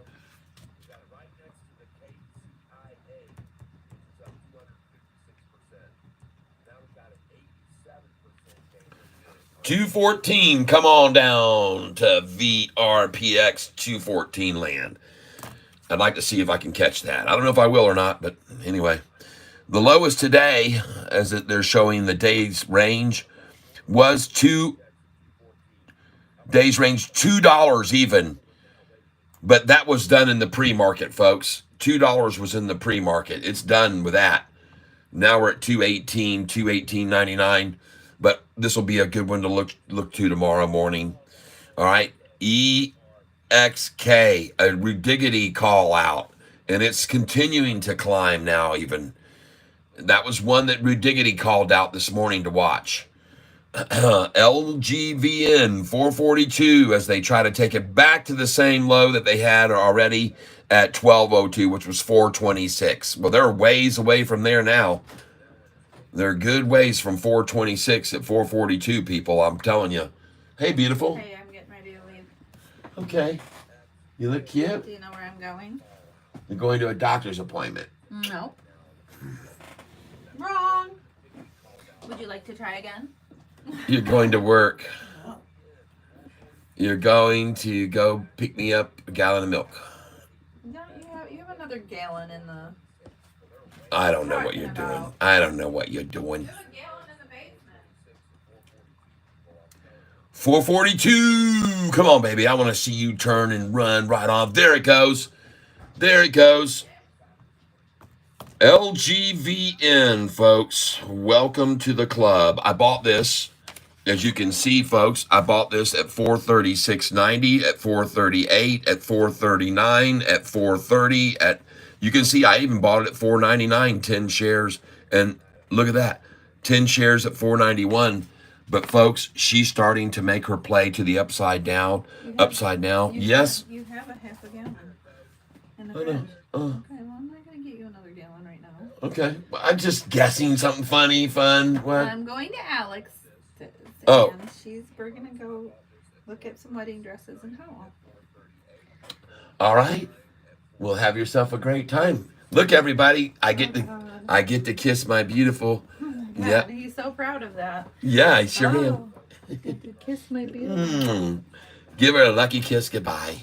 214, come on down to VRPX 214 land. I'd like to see if I can catch that. I don't know if I will or not, but anyway. The lowest today, as they're showing the days range, was $2 even. But that was done in the pre-market, folks. $2 was in the pre-market. It's done with that. Now we're at 218, 218.99. But this will be a good one to look to tomorrow morning. All right. EXK, a ridiggity call out. And it's continuing to climb now even. That was one that Rudiggity called out this morning to watch. LGVN 442 as they try to take it back to the same low that they had already at 1202, which was 426. Well, they're ways away from there now. They're good ways from 426 at 442, people. I'm telling you. Hey, beautiful. Hey, I'm getting ready to leave. Okay. You look cute. Do you know where I'm going? You're going to a doctor's appointment. No. Wrong. Would you like to try again? You're going to work. You're going to go pick me up a gallon of milk. No, you have another gallon in the... I don't know what you're doing. I don't know what you're doing. 442. Come on, baby. I want to see you turn and run right off. There it goes. There it goes. LGVN, folks. Welcome to the club. I bought this. As you can see, folks, I bought this at 436.90, at 438, at 439, at 430, at... You can see I even bought it at 499, 10 shares. And look at that, 10 shares at 491. But folks, she's starting to make her play to the upside down. Yes. You have a half a gallon in the fridge. Okay, well, I'm not going to get you another gallon right now. Okay. Well, I'm just guessing something fun. What? I'm going to Alex. Oh. We're going to go look at some wedding dresses and towel. All right. Well, have yourself a great time. Look, everybody, I get to kiss my beautiful. Yeah, he's so proud of that. Yeah, I sure am. Get to kiss my beautiful. Give her a lucky kiss goodbye.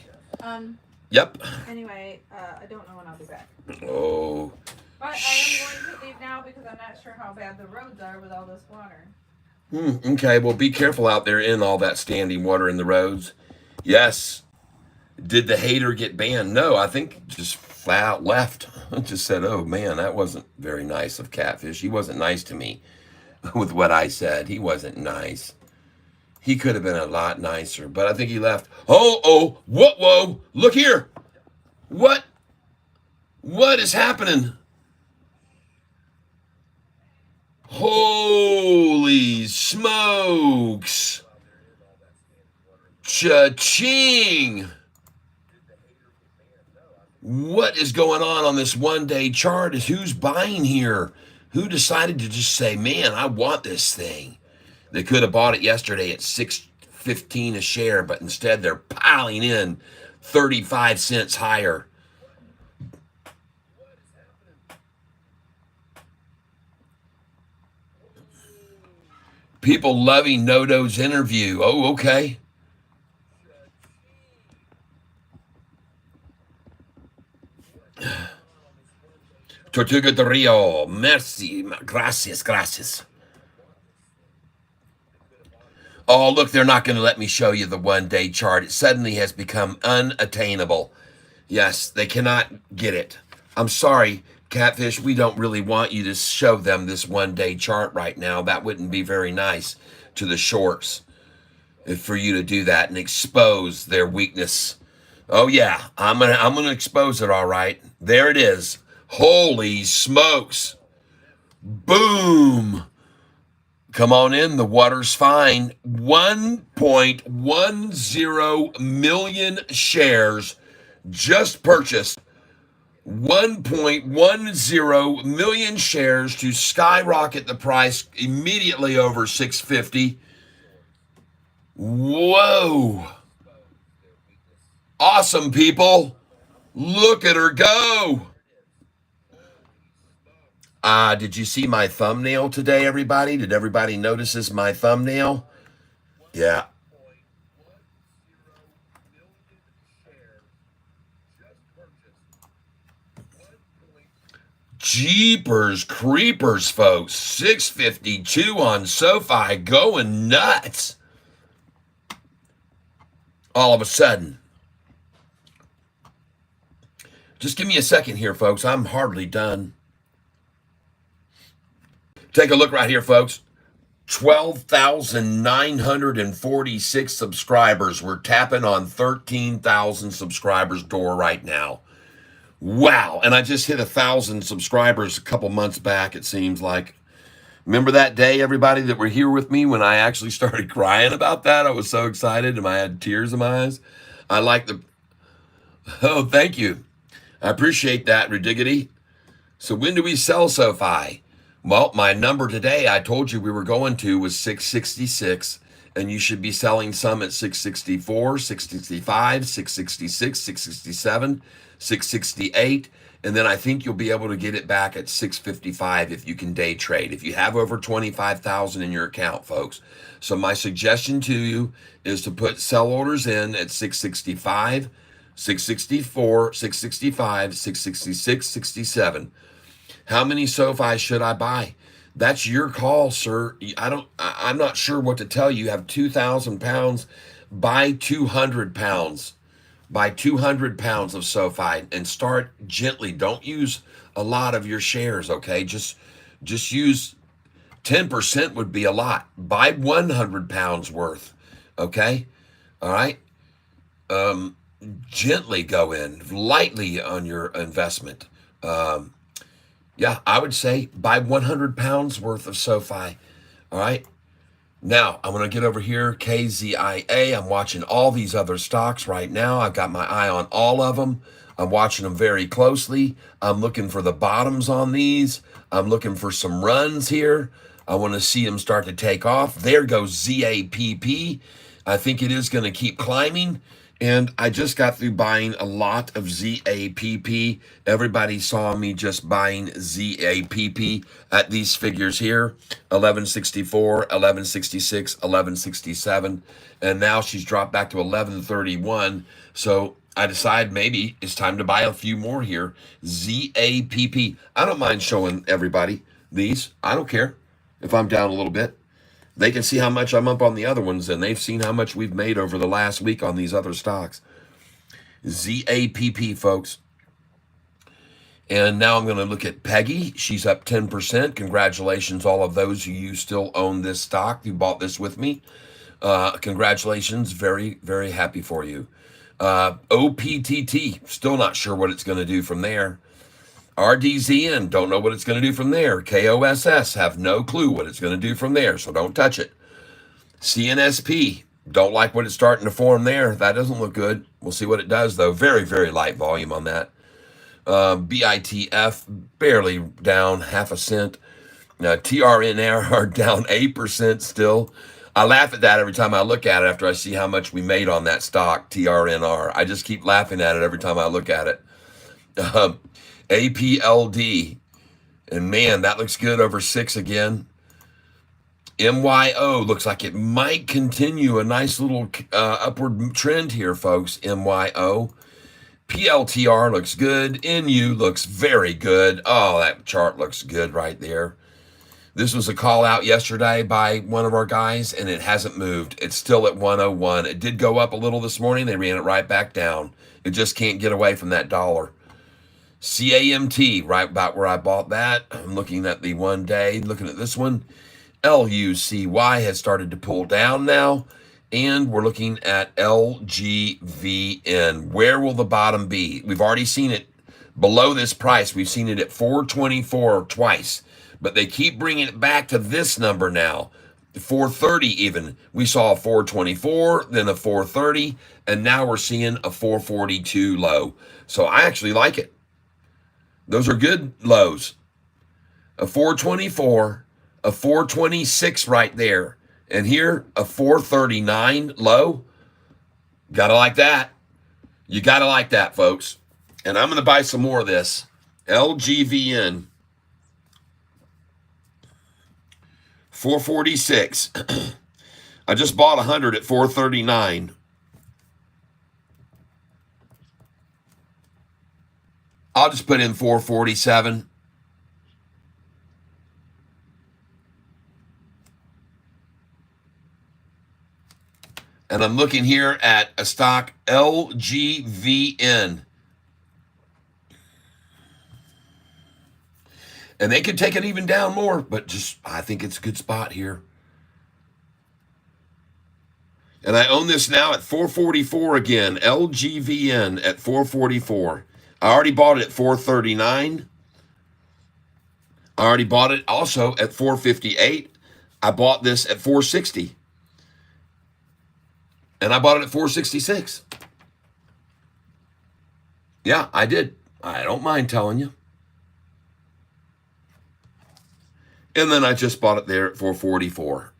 Yep. Anyway, I don't know when I'll be back. Oh. But I am going to leave now because I'm not sure how bad the roads are with all this water. Okay, well, be careful out there in all that standing water in the roads. Yes. Did the hater get banned? No, I think just flat out left. Just said, oh, man, that wasn't very nice of Catfish. He wasn't nice to me with what I said. He wasn't nice. He could have been a lot nicer, but I think he left. Oh, whoa, look here. What is happening? Holy smokes. Cha-ching. What is going on this 1 day chart? Is who's buying here? Who decided to just say, man, I want this thing? They could have bought it yesterday at $6.15 a share, but instead they're piling in 35 cents higher. People loving Nodo's interview. Oh, okay. Tortuga de Rio. Merci. Gracias, gracias. Oh, look, they're not going to let me show you the 1 day chart. It suddenly has become unattainable. Yes, they cannot get it. I'm sorry, Catfish, we don't really want you to show them this 1 day chart right now. That wouldn't be very nice to the shorts for you to do that and expose their weakness. Oh yeah, I'm gonna expose it, all right. There it is. Holy smokes. Boom. Come on in, the water's fine. 1.10 million shares just purchased. 1.10 million shares to skyrocket the price immediately over 650. Whoa. Awesome, people. Look at her go. Did you see my thumbnail today, everybody? Did everybody notice this, my thumbnail? Yeah. Jeepers creepers, folks. 652 on Sofi, going nuts. All of a sudden. Just give me a second here, folks. I'm hardly done. Take a look right here, folks. 12,946 subscribers. We're tapping on 13,000 subscribers door right now. Wow. And I just hit 1,000 subscribers a couple months back, it seems like. Remember that day, everybody, that were here with me when I actually started crying about that? I was so excited and I had tears in my eyes. I like the... Oh, thank you. I appreciate that, Ridiggity. So when do we sell Sofi? Well, my number today, I told you we were going to, was 666, and you should be selling some at 664, 665, 666, 667, 668, and then I think you'll be able to get it back at 655 if you can day trade, if you have over 25,000 in your account, folks. So my suggestion to you is to put sell orders in at 665, 664, 665, 666, 67. How many Sofi should I buy? That's your call, sir. I'm not sure what to tell you. You have 2,000 pounds. Buy 200 pounds. Buy 200 pounds of Sofi and start gently. Don't use a lot of your shares, okay? Just use 10% would be a lot. Buy 100 pounds worth, okay? All right? Gently go in, lightly on your investment. Yeah, I would say buy 100 pounds worth of Sofi. All right. Now, I'm going to get over here, KZIA. I'm watching all these other stocks right now. I've got my eye on all of them. I'm watching them very closely. I'm looking for the bottoms on these. I'm looking for some runs here. I want to see them start to take off. There goes ZAPP. I think it is going to keep climbing. And I just got through buying a lot of ZAPP. Everybody saw me just buying ZAPP at these figures here, 1164, 1166, 1167. And now she's dropped back to 1131. So I decide maybe it's time to buy a few more here. ZAPP. I don't mind showing everybody these. I don't care if I'm down a little bit. They can see how much I'm up on the other ones, and they've seen how much we've made over the last week on these other stocks. ZAPP, folks. And now I'm going to look at Peggy. She's up 10%. Congratulations, all of those of you still own this stock. You bought this with me. Congratulations. Very, very happy for you. OPTT. Still not sure what it's going to do from there. RDZN, don't know what it's going to do from there. KOSS, have no clue what it's going to do from there, so don't touch it. CNSP, don't like what it's starting to form there. That doesn't look good. We'll see what it does, though. Very, very light volume on that. BITF, barely down half a cent. TRNR are down 8% still. I laugh at that every time I look at it after I see how much we made on that stock, TRNR. I just keep laughing at it every time I look at it. APLD, and man, that looks good over 6 again. MYO looks like it might continue a nice little upward trend here, folks. MYO. PLTR looks good. NU looks very good. Oh, that chart looks good right there. This was a call out yesterday by one of our guys, and it hasn't moved. It's still at 101. It did go up a little this morning. They ran it right back down. It just can't get away from that dollar. CAMT, right about where I bought that. I'm looking at the 1 day, looking at this one. LUCY has started to pull down now, and we're looking at LGVN. Where will the bottom be? We've already seen it below this price. We've seen it at 424 twice, but they keep bringing it back to this number now, 430 even. We saw a 424, then a 430, and now we're seeing a 442 low. So I actually like it. Those are good lows. A 424, a 426 right there. And here, a 439 low. Gotta like that. You gotta like that, folks. And I'm gonna buy some more of this. LGVN. 446. I just bought 100 at 439. I'll just put in 447. And I'm looking here at a stock, LGVN. And they could take it even down more, but just, I think it's a good spot here. And I own this now at 444 again, LGVN at 444. I already bought it at 439. I already bought it also at 458. I bought this at 460. And I bought it at 466. Yeah, I did. I don't mind telling you. And then I just bought it there at 444.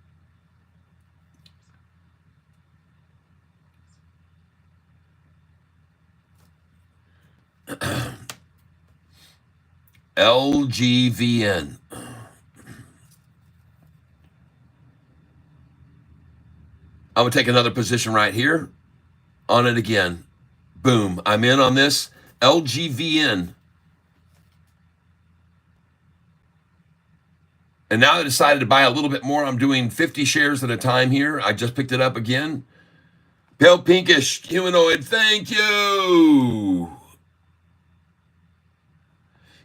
LGVN. I'm going to take another position right here on it again. Boom. I'm in on this LGVN. And now I decided to buy a little bit more. I'm doing 50 shares at a time here. I just picked it up again. Pale pinkish humanoid. Thank you.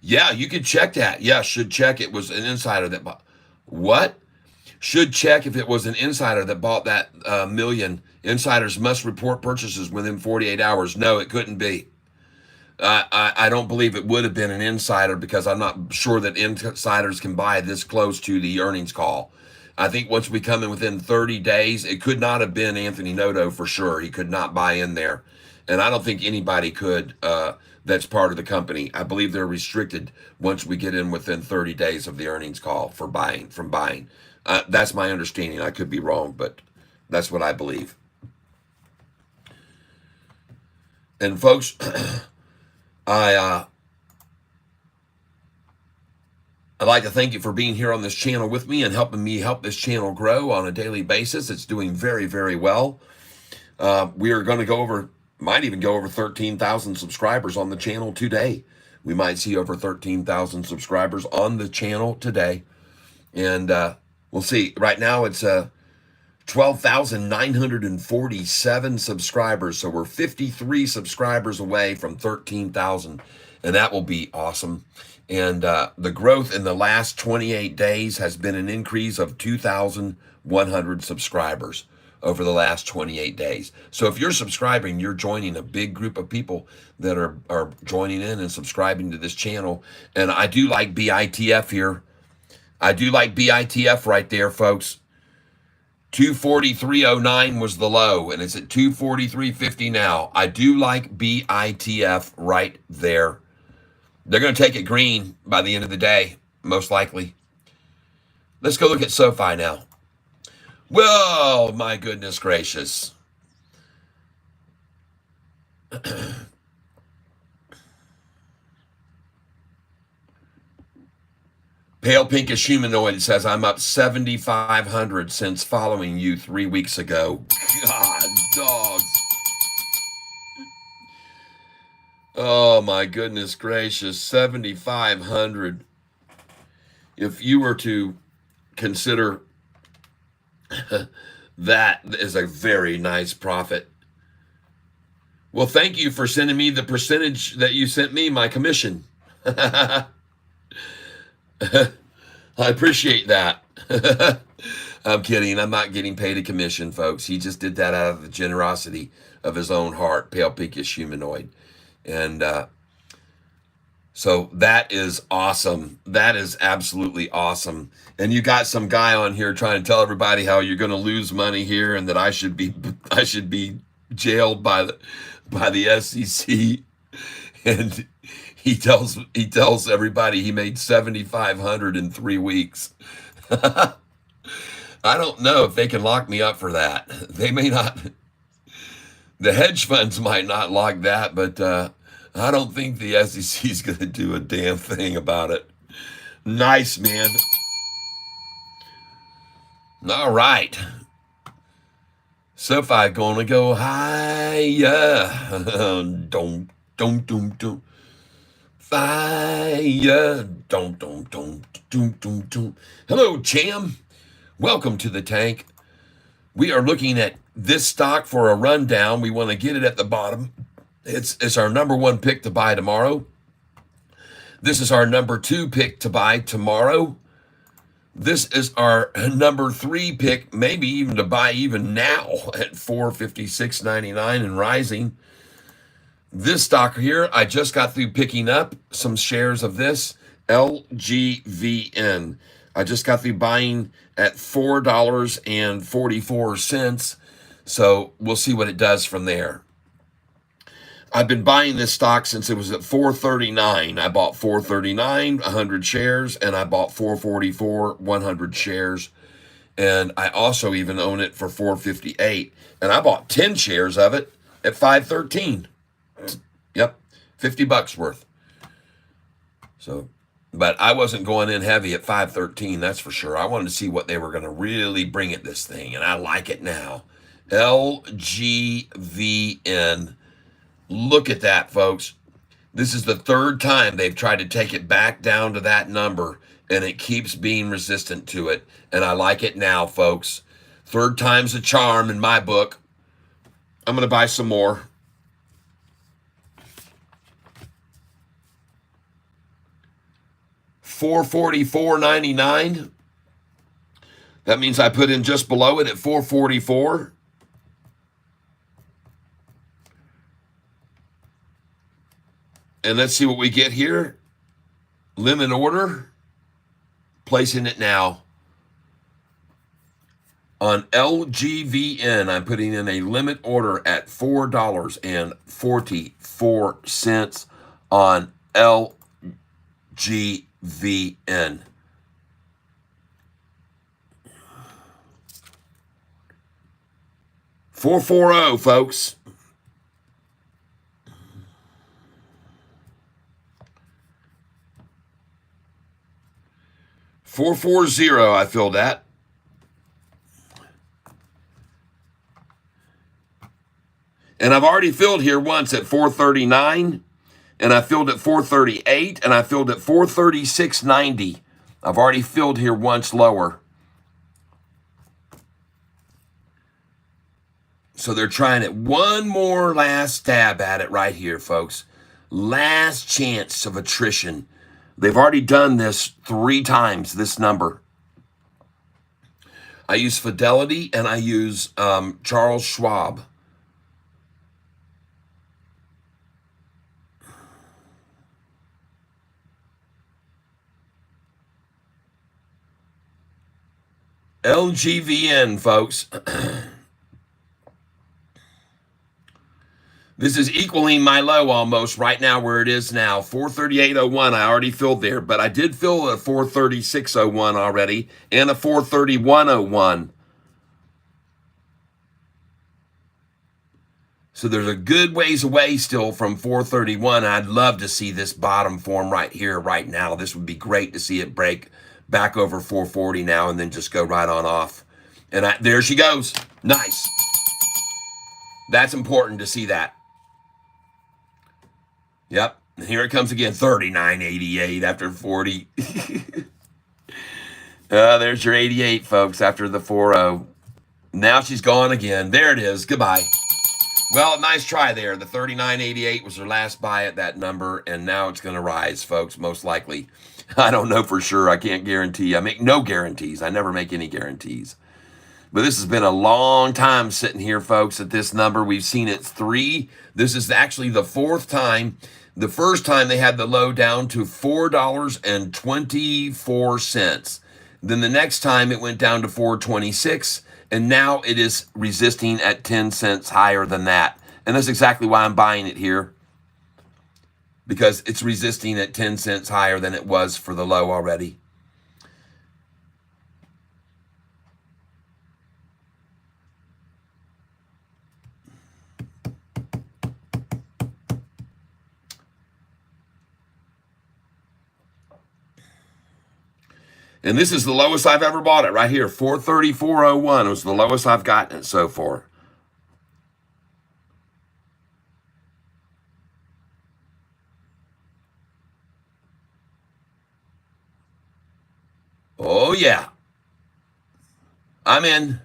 Yeah, you could check that. Yeah, should check. It was an insider that bought. What? Should check if it was an insider that bought that million. Insiders must report purchases within 48 hours. No, it couldn't be. I don't believe it would have been an insider because I'm not sure that insiders can buy this close to the earnings call. I think once we come in within 30 days, it could not have been Anthony Noto for sure. He could not buy in there. And I don't think anybody could that's part of the company. I believe they're restricted once we get in within 30 days of the earnings call for buying, from buying. That's my understanding. I could be wrong, but that's what I believe. And folks, I'd like to thank you for being here on this channel with me and helping me help this channel grow on a daily basis. It's doing very, very well. We are going to go over, might even go over 13,000 subscribers on the channel today. We might see over 13,000 subscribers on the channel today. And we'll see. Right now it's 12,947 subscribers. So we're 53 subscribers away from 13,000. And that will be awesome. And the growth in the last 28 days has been an increase of 2,100 subscribers over the last 28 days. So if you're subscribing, you're joining a big group of people that are joining in and subscribing to this channel. And I do like BITF here. I do like BITF right there, folks. 243.09 was the low, and it's at 243.50 now. I do like BITF right there. They're going to take it green by the end of the day, most likely. Let's go look at Sofi now. Well, my goodness gracious. Pale pinkish humanoid says, I'm up 7,500 since following you 3 weeks ago. God, dogs. Oh, my goodness gracious. 7,500. If you were to consider that is a very nice profit. Well, thank you for sending me the percentage that you sent me, my commission. I appreciate that. I'm kidding. I'm not getting paid a commission, folks. He just did that out of the generosity of his own heart, pale pinkish humanoid. And so that is awesome. That is absolutely awesome. And you got some guy on here trying to tell everybody how you're going to lose money here and that I should be jailed by the SEC. And he tells everybody he made 7,500 in 3 weeks. I don't know if they can lock me up for that. They may not. The hedge funds might not lock that, but I don't think the SEC is going to do a damn thing about it. Nice, man. All right. Sofi gonna go higher. Don't. Fire. Don't. Hello, Cham. Welcome to the tank. We are looking at this stock for a rundown. We want to get it at the bottom. It's our number 1 pick to buy tomorrow. This is our number 2 pick to buy tomorrow. This is our number 3 pick, maybe even to buy even now at $456.99 and rising. This stock here, I just got through picking up some shares of this, LGVN. I just got through buying at $4.44. So we'll see what it does from there. I've been buying this stock since it was at $4.39. I bought $4.39, 100 shares, and I bought $4.44, 100 shares. And I also even own it for $4.58. And I bought 10 shares of it at $5.13. Yep, $50 worth. So, but I wasn't going in heavy at $5.13, that's for sure. I wanted to see what they were going to really bring at this thing, and I like it now. LGVN. Look at that, folks. This is the 3rd time they've tried to take it back down to that number, and it keeps being resistant to it. And I like it now, folks. 3rd time's a charm in my book. I'm going to buy some more. $444.99. That means I put in just below it at $444. And let's see what we get here. Limit order. Placing it now. On LGVN, I'm putting in a limit order at $4.44 on LGVN. $440, folks. $440, I filled that. And I've already filled here once at $439, and I filled at $438, and I filled at $436.90. I've already filled here once lower. So they're trying it one more last stab at it right here, folks. Last chance of attrition. They've already done this 3 times, this number. I use Fidelity, and I use Charles Schwab. LGVN, folks. This is equaling my low almost right now where it is now. 438.01, I already filled there, but I did fill a 436.01 already and a 431.01. So there's a good ways away still from 431. I'd love to see this bottom form right here, right now. This would be great to see it break back over 440 now and then just go right on off. And there she goes. Nice. That's important to see that. Yep. And here it comes again. 39.88 after 40. There's your 88, folks, after the 4.0. Now she's gone again. There it is. Goodbye. Well, nice try there. The 39.88 was her last buy at that number, and now it's going to rise, folks, most likely. I don't know for sure. I can't guarantee. I make no guarantees. I never make any guarantees. But this has been a long time sitting here, folks, at this number. We've seen it 3. This is actually the 4th time. The first time they had the low down to $4.24. Then the next time it went down to $4.26. And now it is resisting at 10 cents higher than that. And that's exactly why I'm buying it here. Because it's resisting at 10 cents higher than it was for the low already. And this is the lowest I've ever bought it right here. 434.01 was the lowest I've gotten it so far. Oh, yeah. I'm in.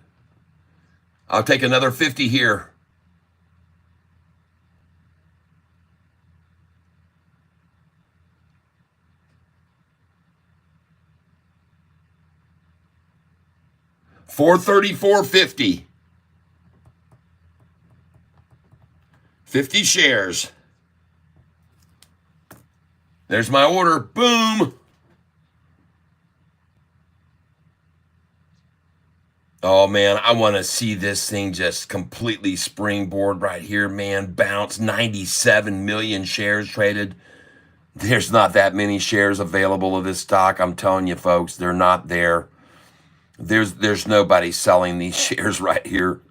I'll take another 50 here. $434.50. 50 shares. There's my order. Boom. Oh, man, I want to see this thing just completely springboard right here, man. Bounce. 97 million shares traded. There's not that many shares available of this stock. I'm telling you, folks, they're not there. There's nobody selling these shares right here.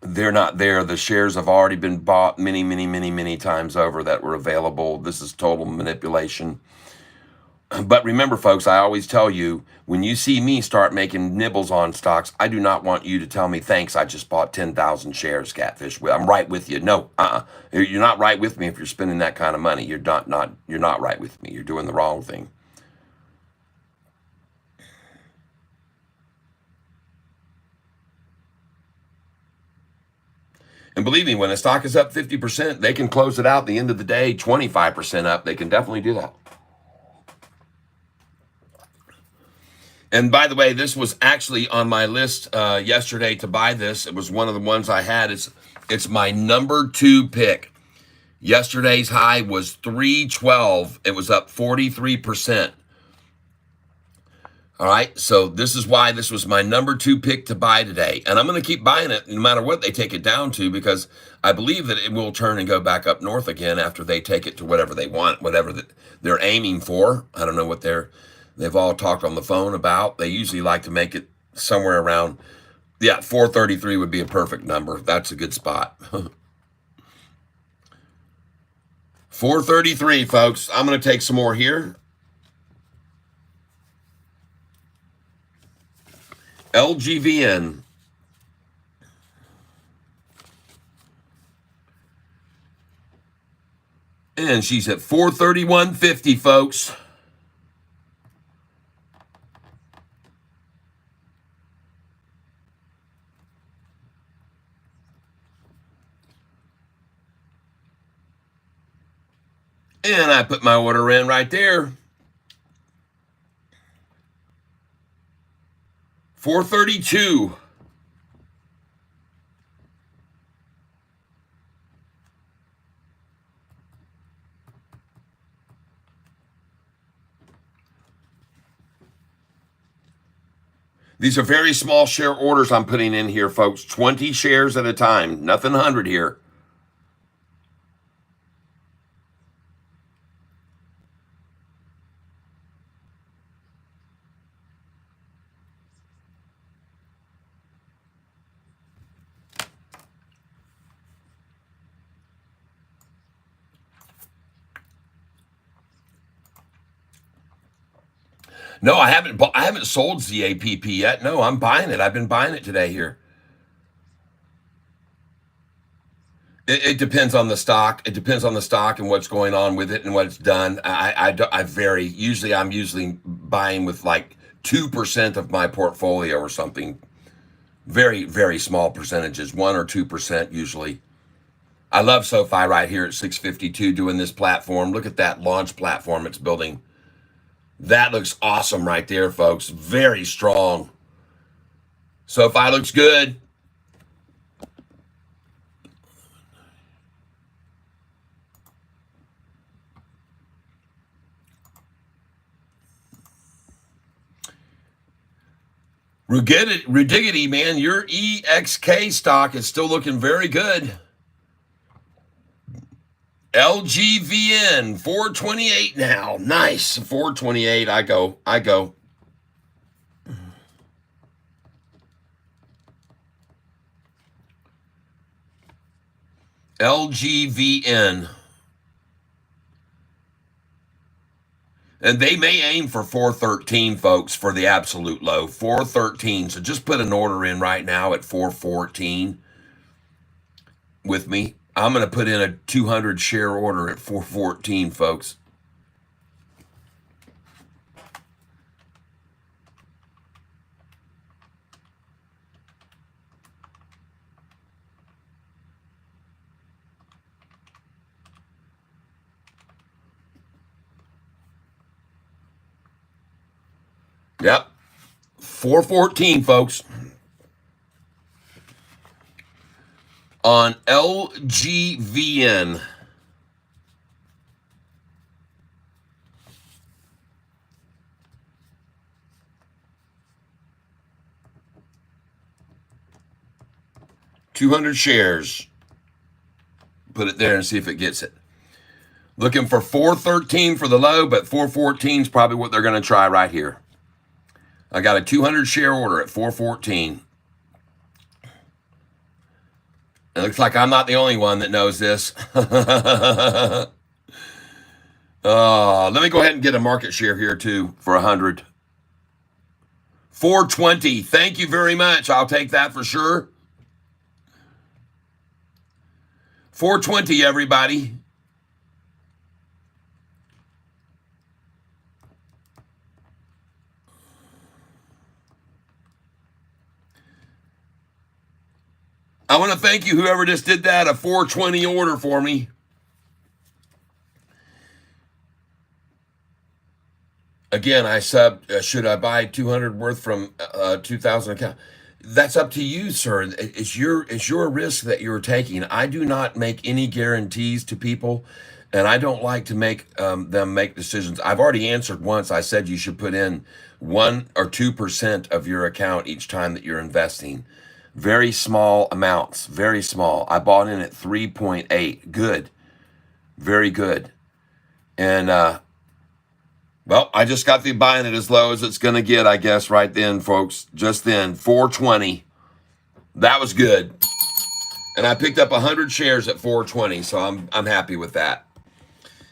They're not there. The shares have already been bought many times over that were available. This is total manipulation. But remember, folks, I always tell you, when you see me start making nibbles on stocks, I do not want you to tell me, thanks, I just bought 10,000 shares, Catfish. I'm right with you. No, you're not right with me if you're spending that kind of money. You're not right with me. You're doing the wrong thing. And believe me, when a stock is up 50%, they can close it out at the end of the day, 25% up. They can definitely do that. And by the way, this was actually on my list yesterday to buy this. It was one of the ones I had. It's my number 2 pick. Yesterday's high was 312. It was up 43%. All right, so this is why this was my number 2 pick to buy today. And I'm going to keep buying it no matter what they take it down to, because I believe that it will turn and go back up north again after they take it to whatever they want, whatever they're aiming for. I don't know what they've all talked on the phone about. They usually like to make it somewhere around, 433 would be a perfect number. That's a good spot. 433, folks. I'm going to take some more here. LGVN. And she's at 431.50, folks. And I put my order in right there. 432. These are very small share orders I'm putting in here, folks. 20 shares at a time. Nothing 100 here. No, I haven't sold ZAPP yet. No, I'm buying it. I've been buying it today here. It depends on the stock. It depends on the stock and what's going on with it and what it's done. I vary. I'm usually buying with like 2% of my portfolio or something. Very, very small percentages, 1 or 2% usually. I love Sofi right here at 652 doing this platform. Look at that launch platform it's building. That looks awesome right there, folks. Very strong. Sofi looks good. Ridiggity, man, your EXK stock is still looking very good. LGVN 428 now. Nice. 428. I go. LGVN. And they may aim for 413, folks, for the absolute low. 413. So just put an order in right now at 414 with me. I'm going to put in a 200 share order at 414, folks. Yep. 414, folks. On LGVN. $200 shares. Put it there and see if it gets it. Looking for 413 for the low, but 414 is probably what they're going to try right here. I got a 200 share order at 414. It looks like I'm not the only one that knows this. Let me go ahead and get a market share here too for 100. 420. Thank you very much. I'll take that for sure. 420, everybody. I want to thank you, whoever just did that, a 420 order for me. Again, I should I buy 200 worth from 2,000 account? That's up to you, sir. It's your risk that you're taking. I do not make any guarantees to people, and I don't like to make them make decisions. I've already answered once. I said you should put in 1 or 2% of your account each time that you're investing. Very small amounts, very small. I bought in at 3.8. Good. Very good. And, well, I just got the buying it as low as it's going to get, I guess, right then, folks. Just then, 420. That was good. And I picked up 100 shares at 420, so I'm happy with that.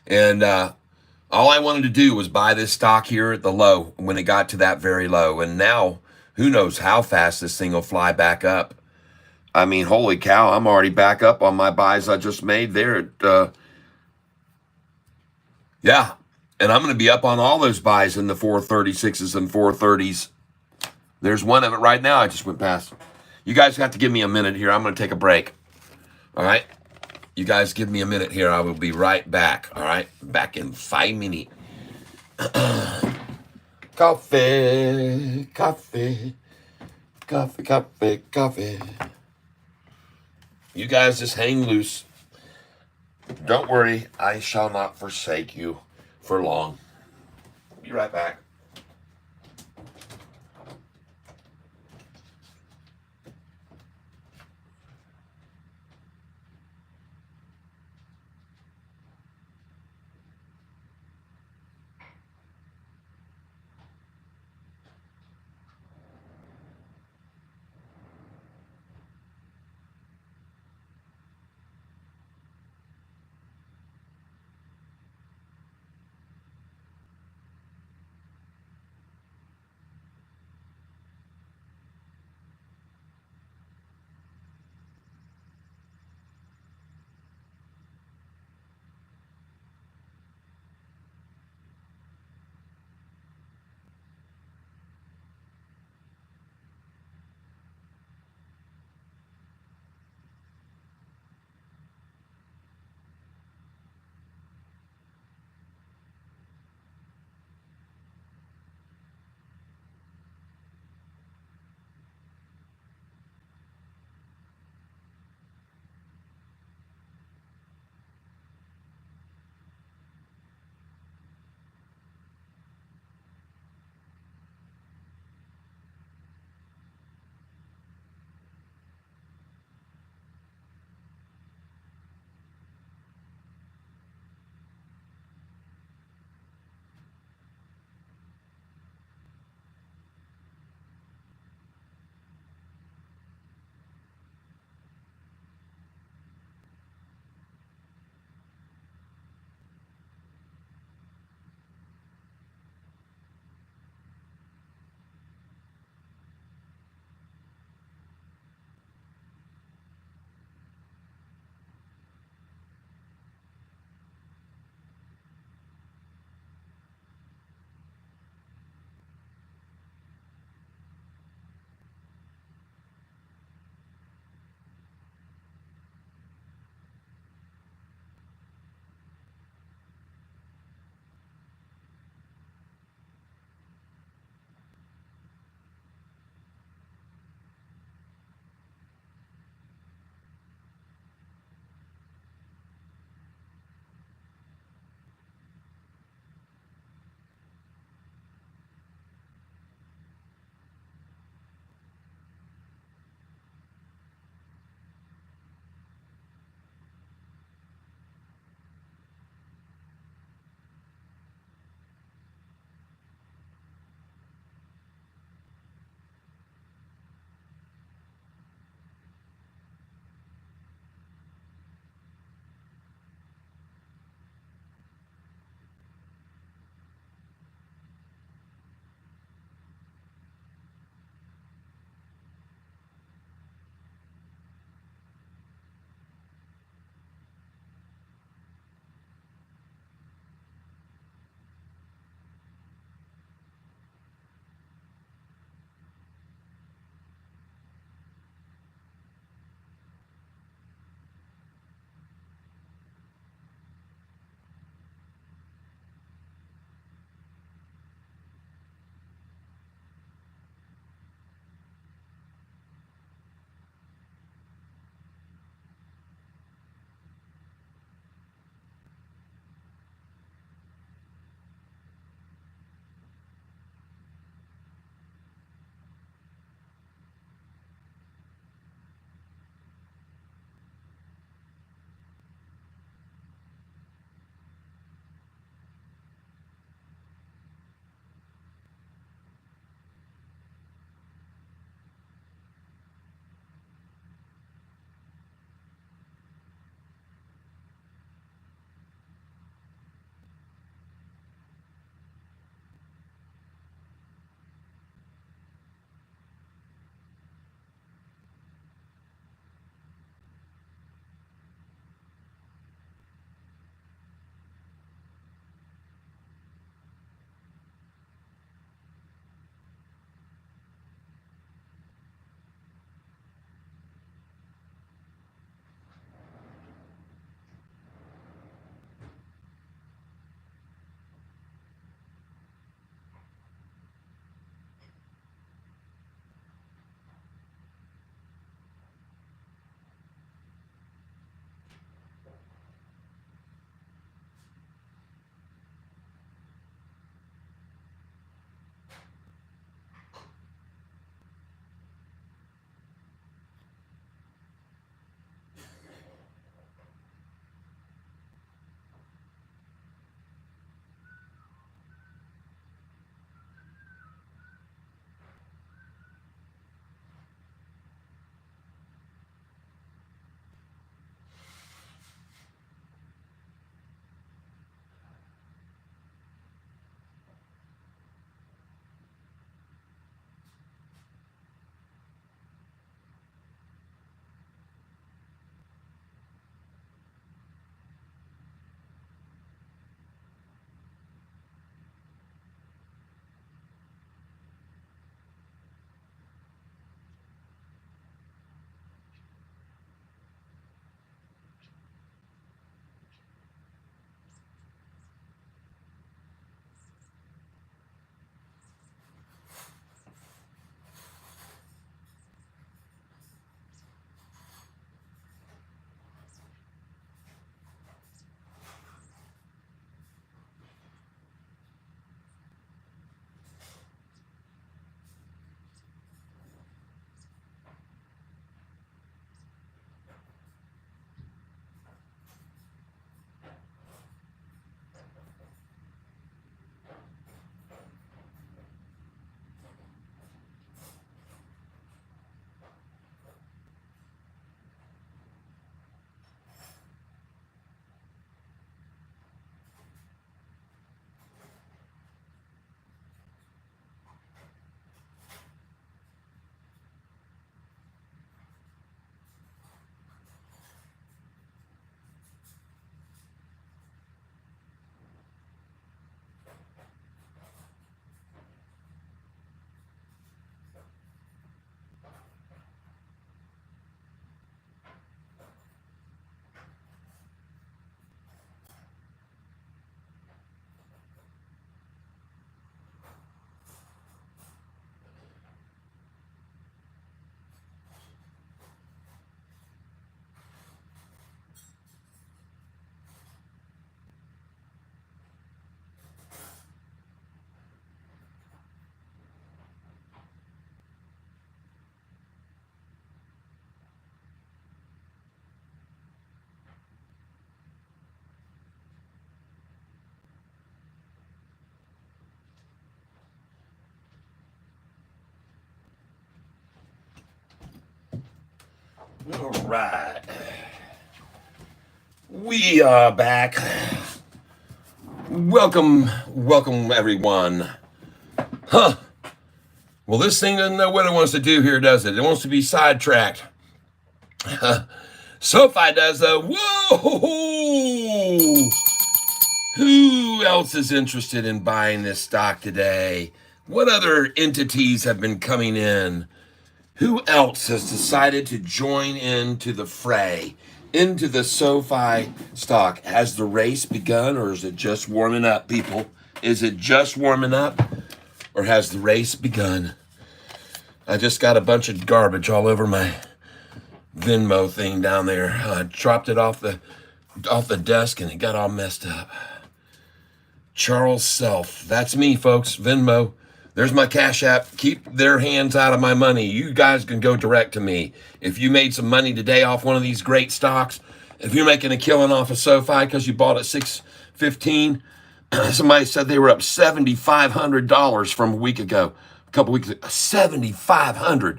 And all I wanted to do was buy this stock here at the low when it got to that very low. And now, who knows how fast this thing will fly back up. I mean, holy cow, I'm already back up on my buys I just made there at, yeah. And I'm going to be up on all those buys in the 436s and 430s. There's one of it right now I just went past. You guys got to give me a minute here. I'm going to take a break. All right? You guys give me a minute here. I will be right back. All right? Back in 5 minutes. Coffee. Coffee, coffee, coffee. You guys just hang loose. Don't worry, I shall not forsake you for long. Be right back. All right. We are back. Welcome everyone. Huh. Well, this thing doesn't know what it wants to do here, does it? It wants to be sidetracked. Sofi does though. Whoa! Who else is interested in buying this stock today? What other entities have been coming in? Who else has decided to join into the fray, into the Sofi stock? Has the race begun, or is it just warming up, people? Is it just warming up, or has the race begun? I just got a bunch of garbage all over my Venmo thing down there. I dropped it off the desk, and it got all messed up. Charles Self. That's me, folks. Venmo. There's my Cash App. Keep their hands out of my money. You guys can go direct to me. If you made some money today off one of these great stocks, if you're making a killing off of Sofi because you bought at $6.15, somebody said they were up $7,500 from a week ago, a couple weeks ago. $7,500.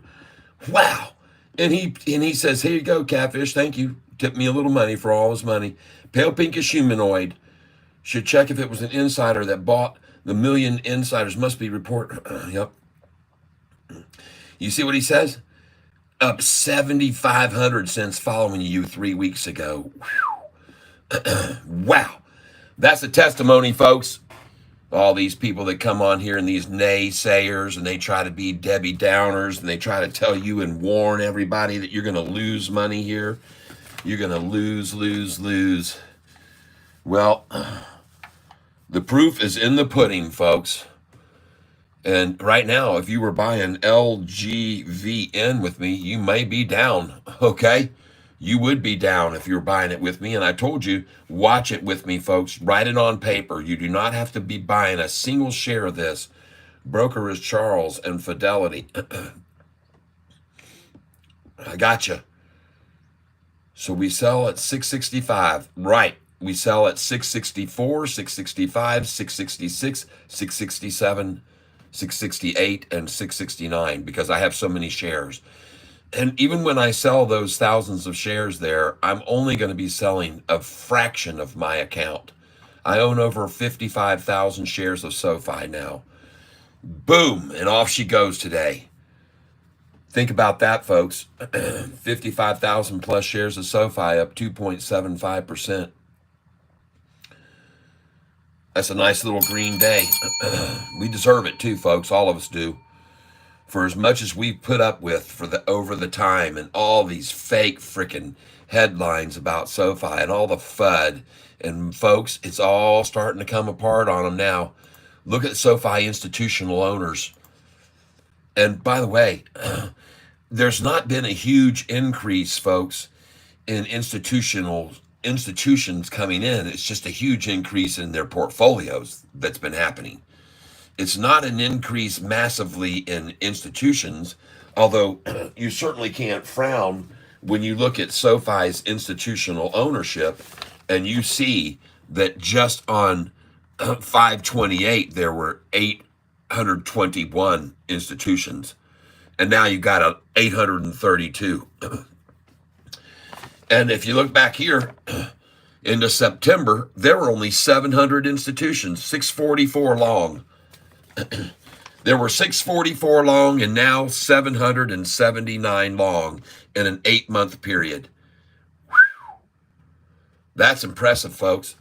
Wow. And he says, here you go, Catfish. Thank you. Tipped me a little money for all his money. Pale pinkish humanoid. Should check if it was an insider that bought. The million insiders must be report. Yep. You see what he says? Up 7,500 since following you 3 weeks ago. Wow. That's a testimony, folks. All these people that come on here and these naysayers, and they try to be Debbie Downers, and they try to tell you and warn everybody that you're going to lose money here. You're going to lose. Well, the proof is in the pudding, folks. And right now, if you were buying LGVN with me, you may be down, okay? You would be down if you were buying it with me. And I told you, watch it with me, folks. Write it on paper. You do not have to be buying a single share of this. Broker is Charles and Fidelity. I got you. So we sell at 665, right? We sell at 664, 665, 666, 667, 668, and 669 because I have so many shares. And even when I sell those thousands of shares there, I'm only going to be selling a fraction of my account. I own over 55,000 shares of Sofi now. Boom, and off she goes today. Think about that, folks. 55,000 plus shares of Sofi, up 2.75%. That's a nice little green day. We deserve it too, folks. All of us do. For as much as we've put up with over the time, and all these fake freaking headlines about Sofi and all the FUD, and folks, it's all starting to come apart on them now. Look at Sofi institutional owners. And by the way, there's not been a huge increase, folks, in institutions coming in. It's just a huge increase in their portfolios that's been happening. It's not an increase massively in institutions, although you certainly can't frown when you look at Sofi's institutional ownership and you see that just on 5/28 there were 821 institutions, and now you got 832. And if you look back here into September, there were only 700 institutions, 644 long. There were 644 long and now 779 long in an 8-month period. That's impressive, folks.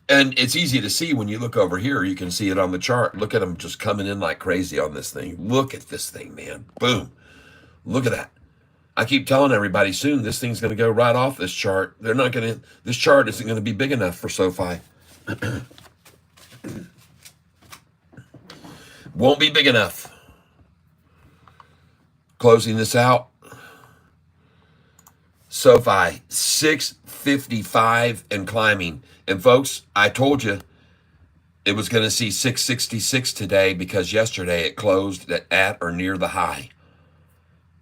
And it's easy to see when you look over here. You can see it on the chart. Look at them just coming in like crazy on this thing. Look at this thing, man. Boom. Look at that. I keep telling everybody soon this thing's going to go right off this chart. This chart isn't going to be big enough for Sofi. Won't be big enough. Closing this out. Sofi, 655 and climbing. And folks, I told you it was going to see 666 today because yesterday it closed at or near the high.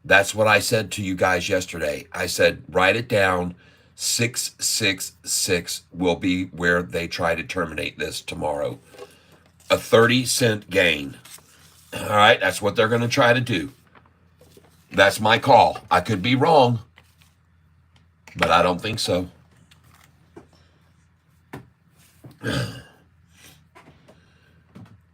That's what I said to you guys yesterday. I said, write it down. 666 will be where they try to terminate this tomorrow. A 30-cent gain. All right, that's what they're going to try to do. That's my call. I could be wrong, but I don't think so.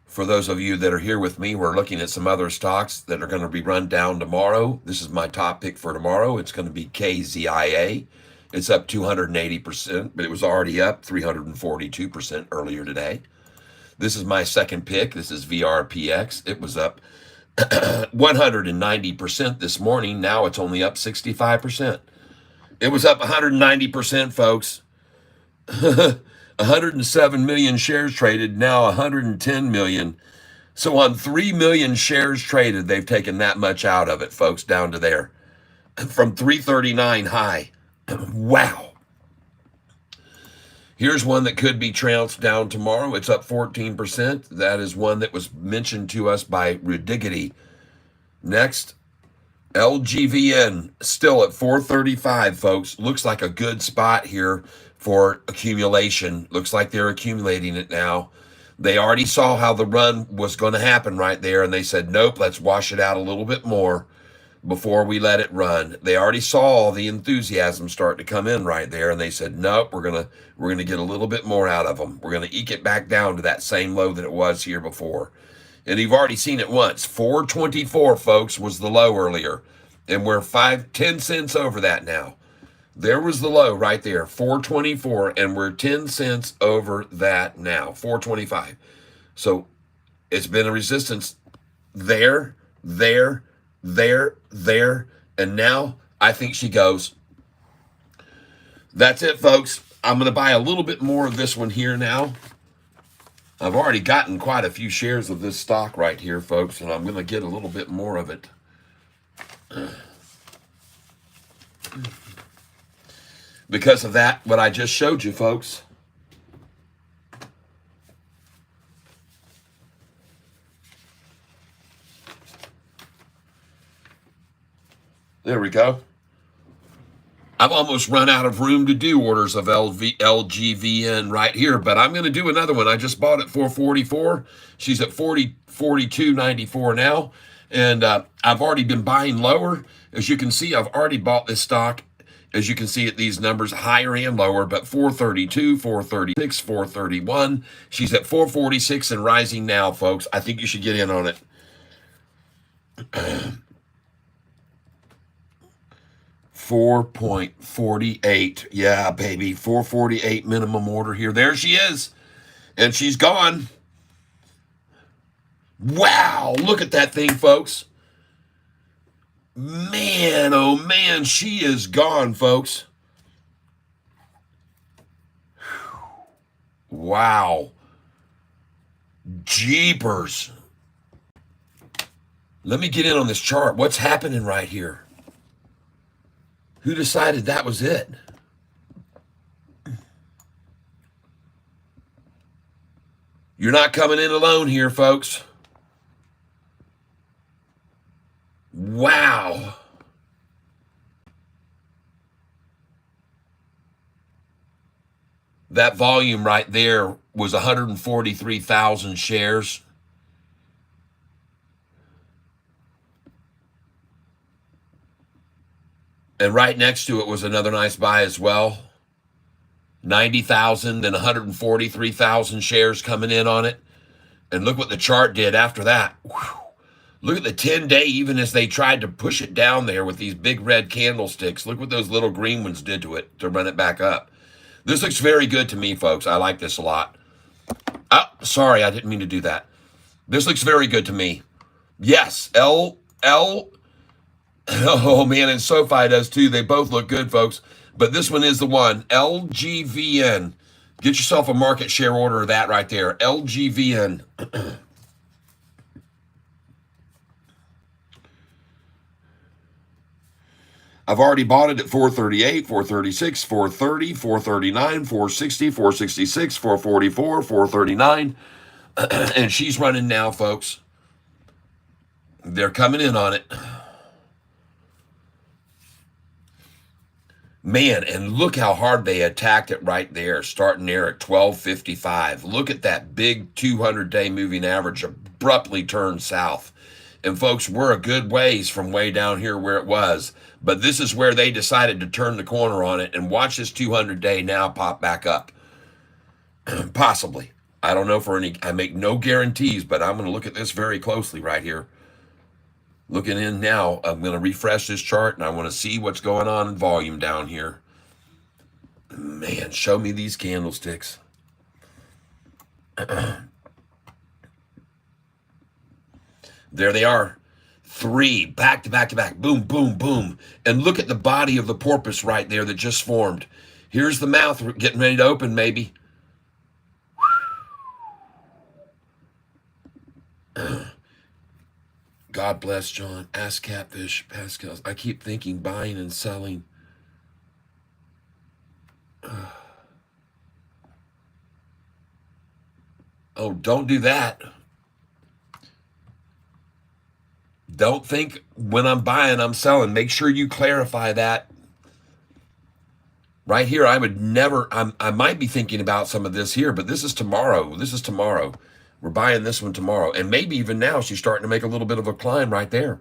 For those of you that are here with me, we're looking at some other stocks that are going to be run down tomorrow. This is my top pick for tomorrow. It's going to be KZIA. It's up 280%, but it was already up 342% earlier today. This is my second pick. This is VRPX. It was up 190% this morning. Now it's only up 65%. It was up 190%, folks. 107 million shares traded, now 110 million. So on 3 million shares traded, they've taken that much out of it, folks, down to there. From 339 high. Wow. Here's one that could be trounced down tomorrow. It's up 14%. That is one that was mentioned to us by Rudiggity. Next, LGVN, still at 435, folks. Looks like a good spot here for accumulation. Looks like they're accumulating it now. They already saw how the run was going to happen right there, and they said, nope, let's wash it out a little bit more before we let it run. They already saw the enthusiasm start to come in right there, and they said, nope, we're gonna get a little bit more out of them. We're gonna eke it back down to that same low that it was here before. And you've already seen it once. 424, folks, was the low earlier, and we're 10 cents over that now. There was the low right there, 424, and we're 10 cents over that now, 425. So it's been a resistance there, and now I think she goes. That's it, folks. I'm going to buy a little bit more of this one here now. I've already gotten quite a few shares of this stock right here, folks, and I'm going to get a little bit more of it. Because of that, what I just showed you, folks. There we go. I've almost run out of room to do orders of LGVN right here, but I'm going to do another one. I just bought it for 44. She's at 42.94 now, and I've already been buying lower. As you can see, I've already bought this stock. As you can see at these numbers, higher and lower, but 432, 436, 431. She's at 446 and rising now, folks. I think you should get in on it. 4.48. Yeah, baby. 448 minimum order here. There she is. And she's gone. Wow. Look at that thing, folks. Man, oh man, she is gone, folks. Wow. Jeepers. Let me get in on this chart. What's happening right here? Who decided that was it? You're not coming in alone here, folks. Wow. That volume right there was 143,000 shares. And right next to it was another nice buy as well. 90,000 and 143,000 shares coming in on it. And look what the chart did after that. Whew. Look at the 10-day, even as they tried to push it down there with these big red candlesticks. Look what those little green ones did to it to run it back up. This looks very good to me, folks. I like this a lot. Oh, sorry, I didn't mean to do that. This looks very good to me. Yes, oh man, and Sofi does too. They both look good, folks. But this one is the one, LGVN. Get yourself a market share order of that right there, LGVN. I've already bought it at 438, 436, 430, 439, 460, 466, 444, 439. And she's running now, folks. They're coming in on it. Man, and look how hard they attacked it right there, starting there at 1255. Look at that big 200-day moving average abruptly turned south. And folks, we're a good ways from way down here where it was. But this is where they decided to turn the corner on it, and watch this 200-day now pop back up. Possibly. I don't know for any, I make no guarantees, but I'm going to look at this very closely right here. Looking in now, I'm going to refresh this chart, and I want to see what's going on in volume down here. Man, show me these candlesticks. There they are. 3 back to back to back. Boom, boom, boom. And look at the body of the porpoise right there that just formed. Here's the mouth getting ready to open, maybe. God bless John. Ask Catfish, Pascal. I keep thinking buying and selling. Oh, don't do that. Don't think when I'm buying, I'm selling. Make sure you clarify that. Right here, I would never, I might be thinking about some of this here, but this is tomorrow. This is tomorrow. We're buying this one tomorrow. And maybe even now she's starting to make a little bit of a climb right there.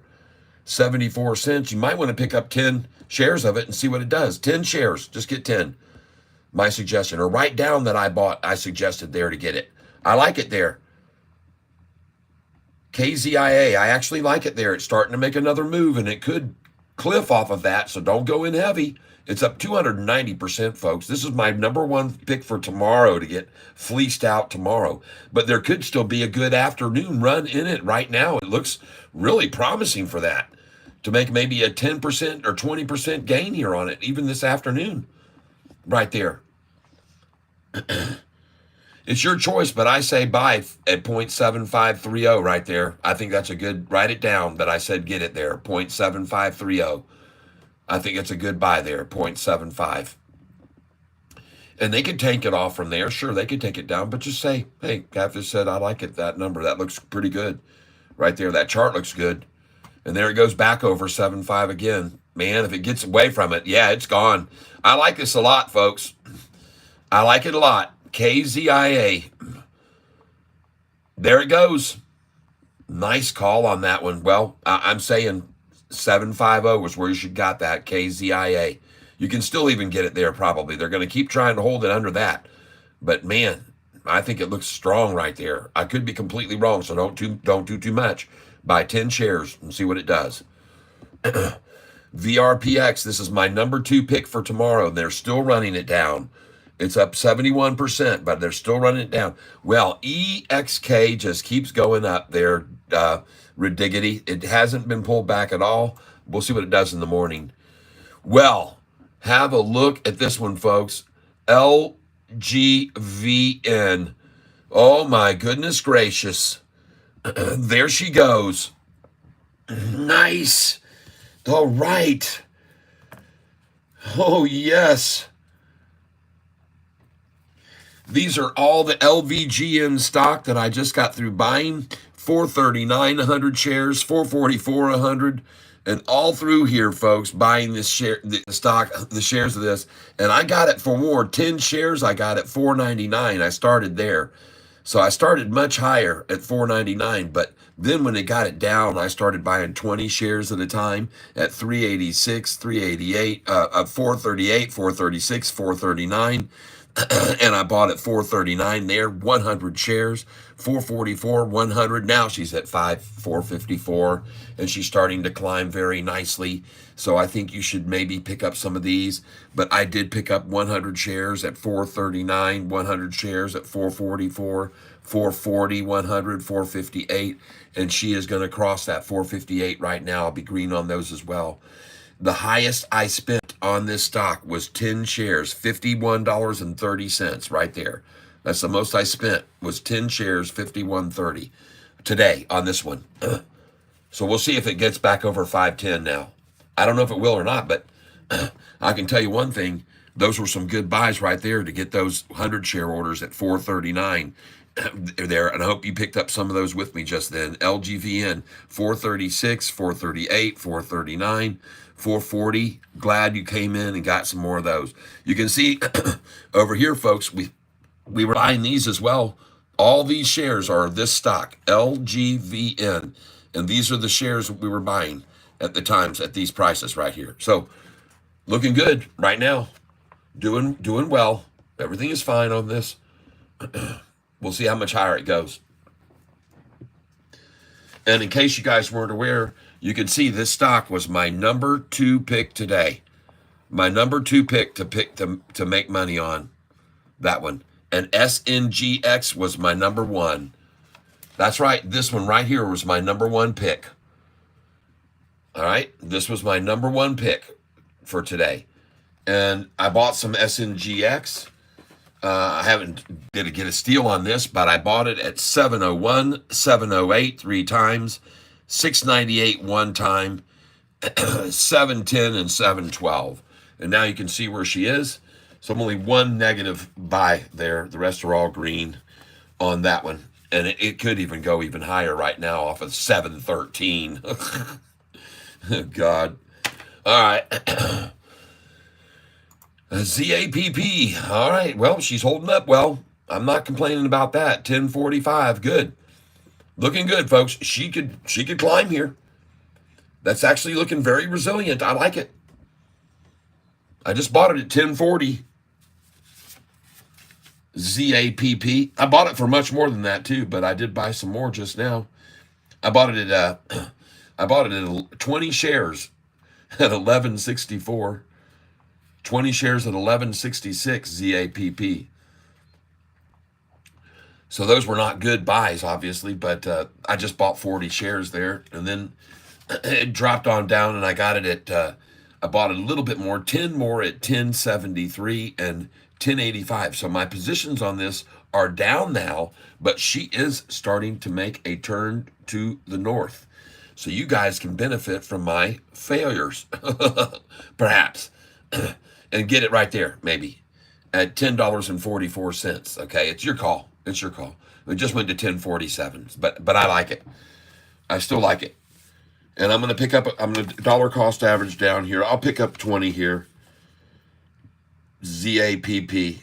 74 cents. You might want to pick up 10 shares of it and see what it does. 10 shares. Just get 10. My suggestion. Or write down that I suggested there to get it. I like it there. KZIA, I actually like it there. It's starting to make another move, and it could cliff off of that, so don't go in heavy. It's up 290%, folks. This is my #1 pick for tomorrow to get fleeced out tomorrow. But there could still be a good afternoon run in it right now. It looks really promising for that, to make maybe a 10% or 20% gain here on it, even this afternoon, right there. It's your choice, but I say buy at 0.7530 right there. I think that's a good, write it down, but I said get it there, 0.7530. I think it's a good buy there, 0.75. And they could tank it off from there. Sure, they could take it down, but just say, hey, Catfish said I like it, that number. That looks pretty good right there. That chart looks good. And there it goes back over 7.5 again. Man, if it gets away from it, yeah, it's gone. I like this a lot, folks. I like it a lot. KZIA. There it goes. Nice call on that one. Well, I'm saying 750 was where you should got that, KZIA. You can still even get it there probably. They're going to keep trying to hold it under that. But man, I think it looks strong right there. I could be completely wrong, so don't do too much. Buy 10 shares and see what it does. VRPX, this is my #2 pick for tomorrow. They're still running it down. It's up 71%, but they're still running it down. Well, EXK just keeps going up there, Ridiggity. It hasn't been pulled back at all. We'll see what it does in the morning. Well, have a look at this one, folks. LGVN. Oh, my goodness gracious. There she goes. Nice. All right. Oh, yes. These are all the LVGN stock that I just got through buying. 439, 100 shares, 444, 100, and all through here, folks, buying this share, the stock, the shares of this. And I got it for more. 10 shares, I got at 499. I started there. So I started much higher at 499, but then when it got it down, I started buying 20 shares at a time at 386, 388, 438, 436, 439. And I bought at 439 there, 100 shares, 444, 100. Now she's at 454, and she's starting to climb very nicely. So I think you should maybe pick up some of these. But I did pick up 100 shares at 439, 100 shares at 444, 440, 100, 458. And she is going to cross that 458 right now. I'll be green on those as well. The highest I spent on this stock was 10 shares, $51.30 right there. That's the most I spent, was 10 shares, $51.30 today on this one. So we'll see if it gets back over 510 now. I don't know if it will or not, but I can tell you one thing. Those were some good buys right there to get those 100 share orders at 439 there. And I hope you picked up some of those with me just then. LGVN, 436, 438, 439. 440. Glad you came in and got some more of those. You can see over here, folks, we were buying these as well. All these shares are this stock, LGVN. And these are the shares we were buying at the times at these prices right here. So looking good right now. Doing well. Everything is fine on this. We'll see how much higher it goes. And in case you guys weren't aware, you can see this stock was my number 2 pick today. My number 2 pick to make money on that one. And SNGX was my number 1. That's right. This one right here was my number 1 pick. All right. This was my number 1 pick for today. And I bought some SNGX. I haven't did get a steal on this, but I bought it at 701, 708 3 times, 698 1 time, 710 and 712. And now you can see where she is. So I'm only 1 negative buy there. The rest are all green on that one. And it could even go even higher right now off of 713. God. All right. ZAPP. All right. Well, she's holding up well. I'm not complaining about that. 1045. Good. Looking good, folks. She could climb here. That's actually looking very resilient. I like it. I just bought it at 1040. ZAPP. I bought it for much more than that too, but I did buy some more just now. I bought it at 20 shares at 1164. 20 shares at 1166 ZAPP. So those were not good buys, obviously, but I just bought 40 shares there, and then it dropped on down, and I got it at, I bought a little bit more, 10 more at 1073 and 1085. So my positions on this are down now, but she is starting to make a turn to the north. So you guys can benefit from my failures, perhaps. And get it right there, maybe, at $10.44. Okay, it's your call. It's your call. It just went to 1047, but I like it. I still like it. And I'm going to pick up, I'm going to dollar cost average down here. I'll pick up 20 here. ZAPP.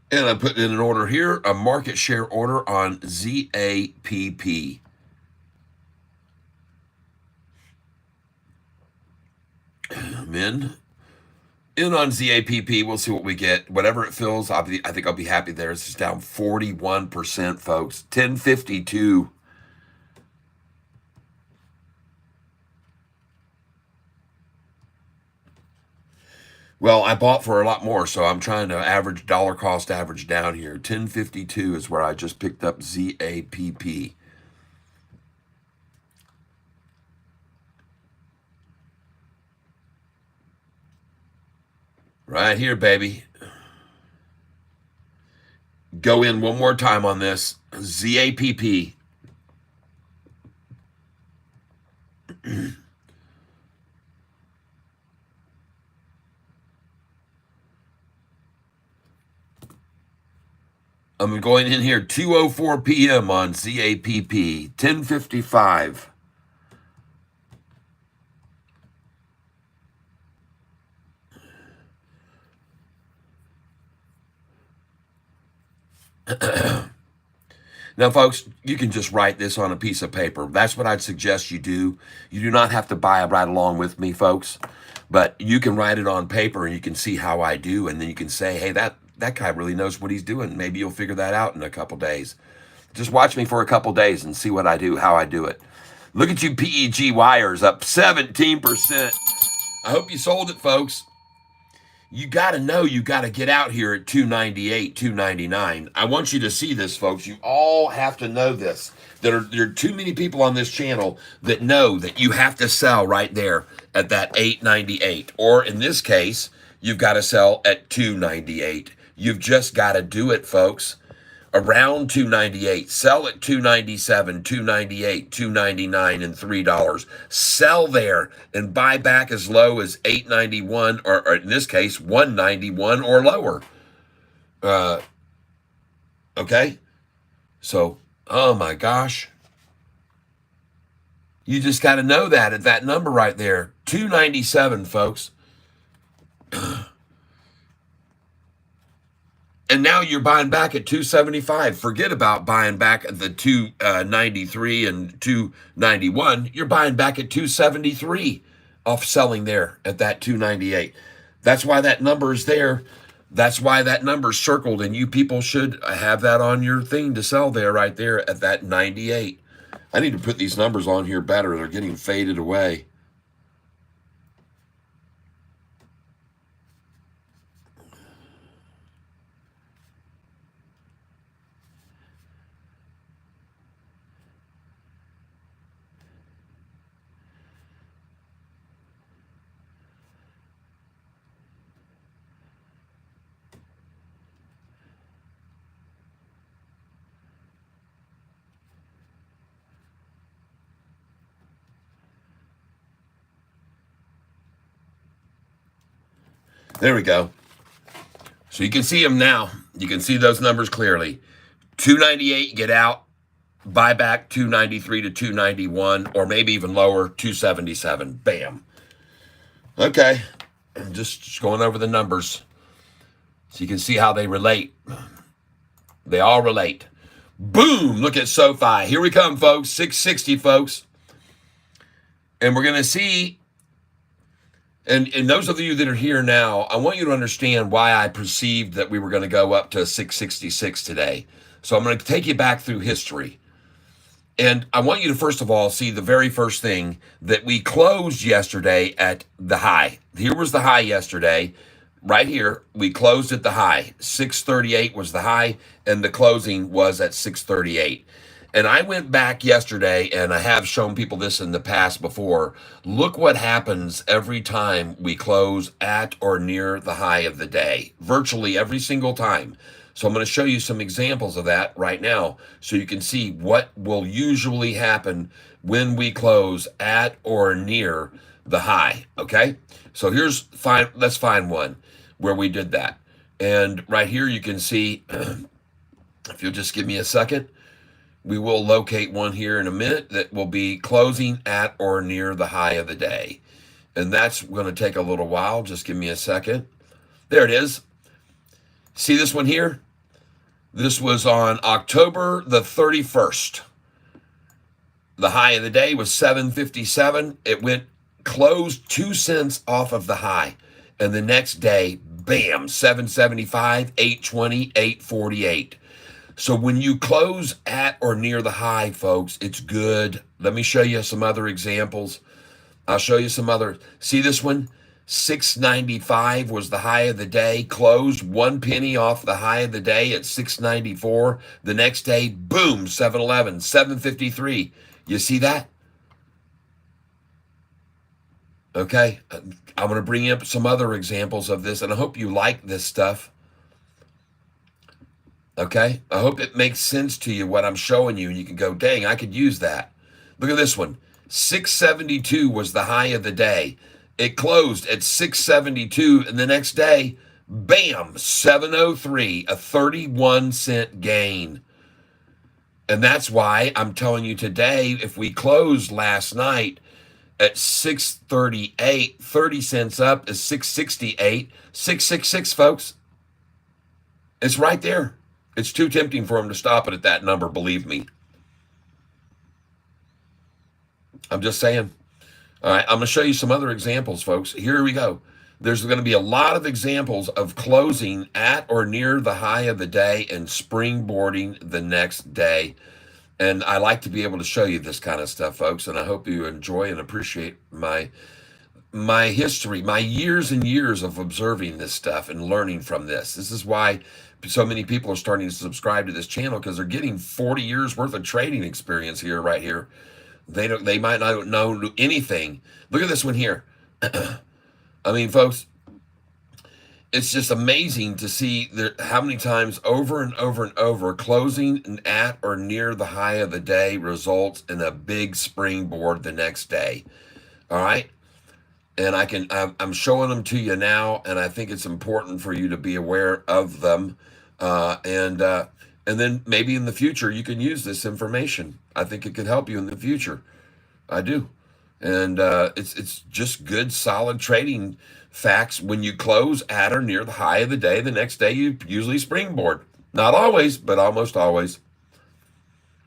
And I'm putting in an order here, a market share order on ZAPP. I'm in on ZAPP. We'll see what we get. Whatever it fills, I think I'll be happy there. It's just down 41%, folks. 1052. Well, I bought for a lot more, so I'm trying to average dollar cost average down here. 1052 is where I just picked up ZAPP. Right here, baby. Go in one more time on this. ZAPP. I'm going in here 2:04 p.m. on ZAPP, 10:55. Now, folks, you can just write this on a piece of paper. That's what I'd suggest you do. You do not have to buy it right along with me, folks, but you can write it on paper and you can see how I do, and then you can say, hey, that guy really knows what he's doing. Maybe you'll figure that out in a couple days. Just watch me for a couple days and see what I do, how I do it. Look at you, PEG wires up 17%. I hope you sold it, folks. You got to know you got to get out here at 298, 299. I want you to see this, folks. You all have to know this. There are too many people on this channel that know that you have to sell right there at that 898. Or in this case, you've got to sell at 298. You've just got to do it, folks. Around 298, sell at 297, 298, 299, and $3. Sell there and buy back as low as 891, or in this case, 191 or lower. Okay? So, oh my gosh. You just got to know that at that number right there. 297, folks. And now you're buying back at 275. Forget about buying back at the 293 and 291. You're buying back at 273 off selling there at that 298. That's why that number is there. That's why that number's circled, and you people should have that on your thing to sell there, right there at that 98. I need to put these numbers on here better. They're getting faded away. There we go. So you can see them now. You can see those numbers clearly. 298, get out. Buy back 293 to 291, or maybe even lower, 277. Bam. Okay. Just going over the numbers so you can see how they relate. They all relate. Boom. Look at Sofi. Here we come, folks. 660, folks. And we're going to see, and those of you that are here now, I want you to understand why I perceived that we were going to go up to 666 today. So I'm going to take you back through history. And I want you to, first of all, see the very first thing that we closed yesterday at the high. Here was the high yesterday. Right here, we closed at the high. 638 was the high, and the closing was at 638. And I went back yesterday, and I have shown people this in the past before. Look what happens every time we close at or near the high of the day, virtually every single time. So I'm going to show you some examples of that right now so you can see what will usually happen when we close at or near the high, okay? So let's find one where we did that. And right here you can see, if you'll just give me a second, we will locate one here in a minute that will be closing at or near the high of the day. And that's going to take a little while. Just give me a second. There it is. See this one here? This was on October the 31st. The high of the day was 757. It went closed 2 cents off of the high. And the next day, bam, 775, 820, 848. So when you close at or near the high, folks, it's good. Let me show you some other examples. I'll show you some other. See this one? 695 was the high of the day, closed 1 penny off the high of the day at 694. The next day, boom, 711, 753. You see that? Okay, I'm going to bring up some other examples of this, and I hope you like this stuff. Okay, I hope it makes sense to you what I'm showing you, and you can go, dang, I could use that. Look at this one. 672 was the high of the day. It closed at 672, and the next day, bam, 703, a 31-cent gain. And that's why I'm telling you today, if we closed last night at 638, 30 cents up is 668, 666, folks. It's right there. It's too tempting for them to stop it at that number, believe me. I'm just saying. All right, I'm going to show you some other examples, folks. Here we go. There's going to be a lot of examples of closing at or near the high of the day and springboarding the next day. And I like to be able to show you this kind of stuff, folks, and I hope you enjoy and appreciate my history, my years and years of observing this stuff and learning from this. This is why so many people are starting to subscribe to this channel, because they're getting 40 years worth of trading experience here, right here. They might not know anything. Look at this one here. I mean, folks, it's just amazing to see how many times over and over and over closing at or near the high of the day results in a big springboard the next day. All right. And I'm showing them to you now, and I think it's important for you to be aware of them. And then maybe in the future, you can use this information. I think it could help you in the future. I do. And it's just good, solid trading facts. When you close at or near the high of the day, the next day you usually springboard. Not always, but almost always.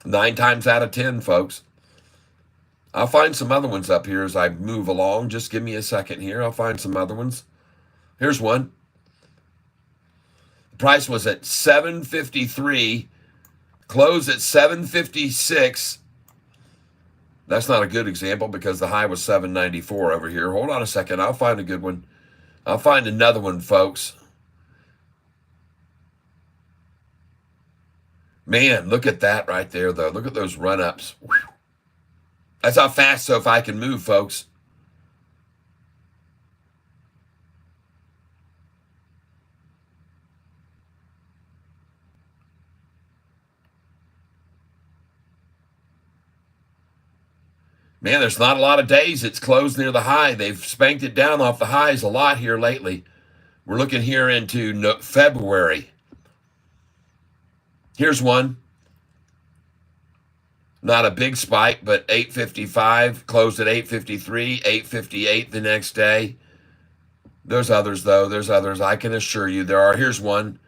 9 times out of 10, folks. I'll find some other ones up here as I move along. Just give me a second here. I'll find some other ones. Here's one. The price was at 753, closed at 756. That's not a good example because the high was 794 over here. Hold on a second. I'll find a good one. I'll find another one, folks. Man, look at that right there, though. Look at those run-ups. That's how fast Sofi can move, folks. Man, there's not a lot of days it's closed near the high. They've spanked it down off the highs a lot here lately. We're looking here into February. Here's one. Not a big spike, but 855, closed at 853, 858 the next day. There's others, though. There's others. I can assure you there are. Here's one.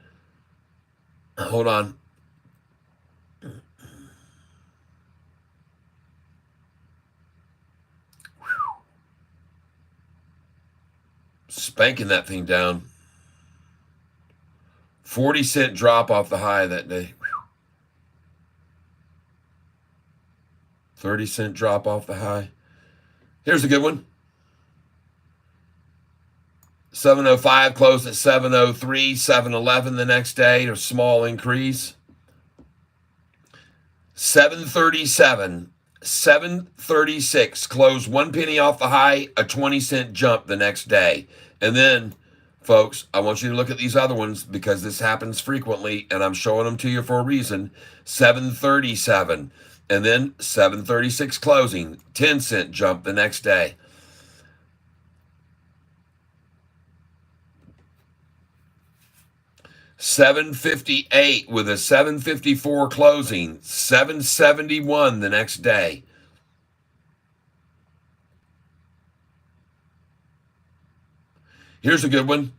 Hold on. Spanking that thing down. 40-cent drop off the high that day. 30-cent drop off the high. Here's a good one. 705 closed at 703, 711 the next day, a small increase. 737, 736 closed 1 penny off the high, a 20-cent jump the next day. And then, folks, I want you to look at these other ones because this happens frequently, and I'm showing them to you for a reason. 737, and then 736 closing, 10-cent jump the next day. 758 with a 754 closing, 771 the next day. Here's a good one.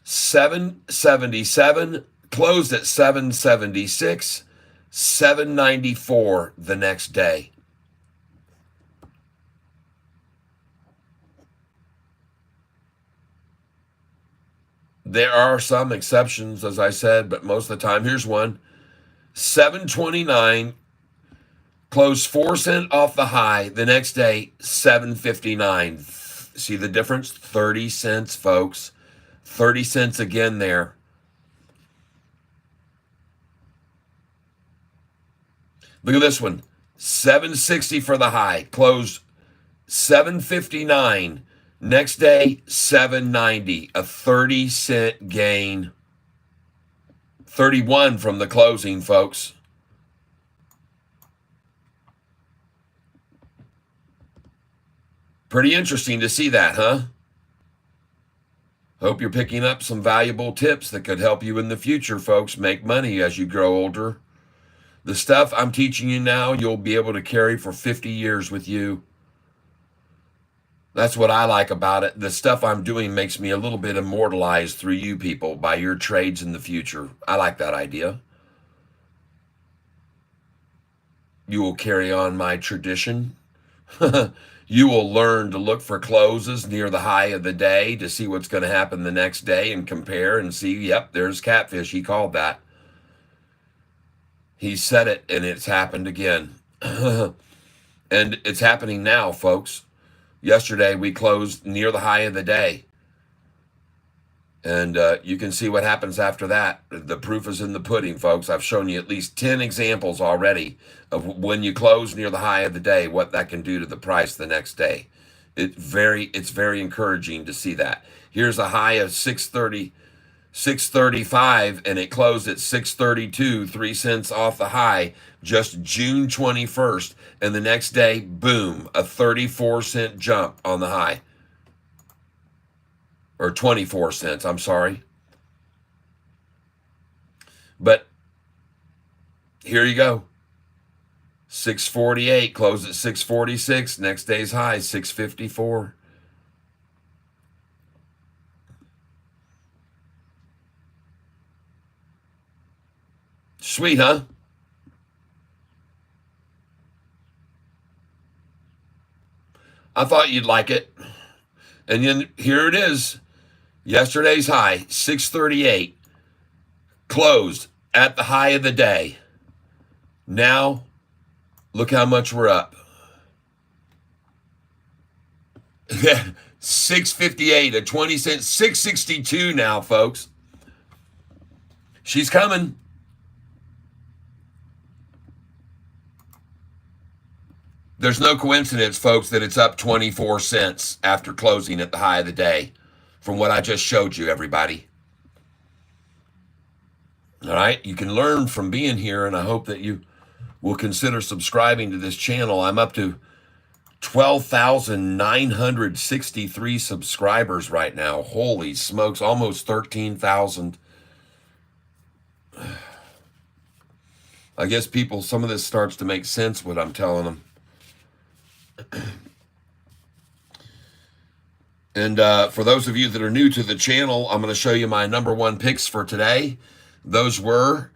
777 closed at 776, 794 the next day. There are some exceptions, as I said, but most of the time, here's one. 729 closed 4 cents off the high. The next day, 759. See the difference? 30 cents, folks. 30 cents again there. Look at this one. 760 for the high. Closed 759. Next day, 790. A 30-cent gain. 31 from the closing, folks. Pretty interesting to see that, huh? Hope you're picking up some valuable tips that could help you in the future, folks, make money as you grow older. The stuff I'm teaching you now, you'll be able to carry for 50 years with you. That's what I like about it. The stuff I'm doing makes me a little bit immortalized through you people by your trades in the future. I like that idea. You will carry on my tradition. You will learn to look for closes near the high of the day to see what's going to happen the next day and compare and see, yep, there's Catfish. He called that. He said it, and it's happened again. And it's happening now, folks. Yesterday, we closed near the high of the day. And you can see what happens after that. The proof is in the pudding, folks. I've shown you at least 10 examples already of when you close near the high of the day, what that can do to the price the next day. It's very encouraging to see that. Here's a high of 630, 635, and it closed at 632, 3 cents off the high, just June 21st. And the next day, boom, a 34-cent jump on the high. Or 24 cents, I'm sorry. But here you go. 648, closed at 646. Next day's high, 654. Sweet, huh? I thought you'd like it. And then here it is. Yesterday's high, 638. Closed at the high of the day. Now, look how much we're up. 658, a 20 cent, 662 now, folks. She's coming. There's no coincidence, folks, that it's up 24 cents after closing at the high of the day from what I just showed you, everybody. All right, you can learn from being here, and I hope that you will consider subscribing to this channel. I'm up to 12,963 subscribers right now. Holy smokes, almost 13,000. I guess people, some of this starts to make sense what I'm telling them. And for those of you that are new to the channel, I'm going to show you my number one picks for today. Those were,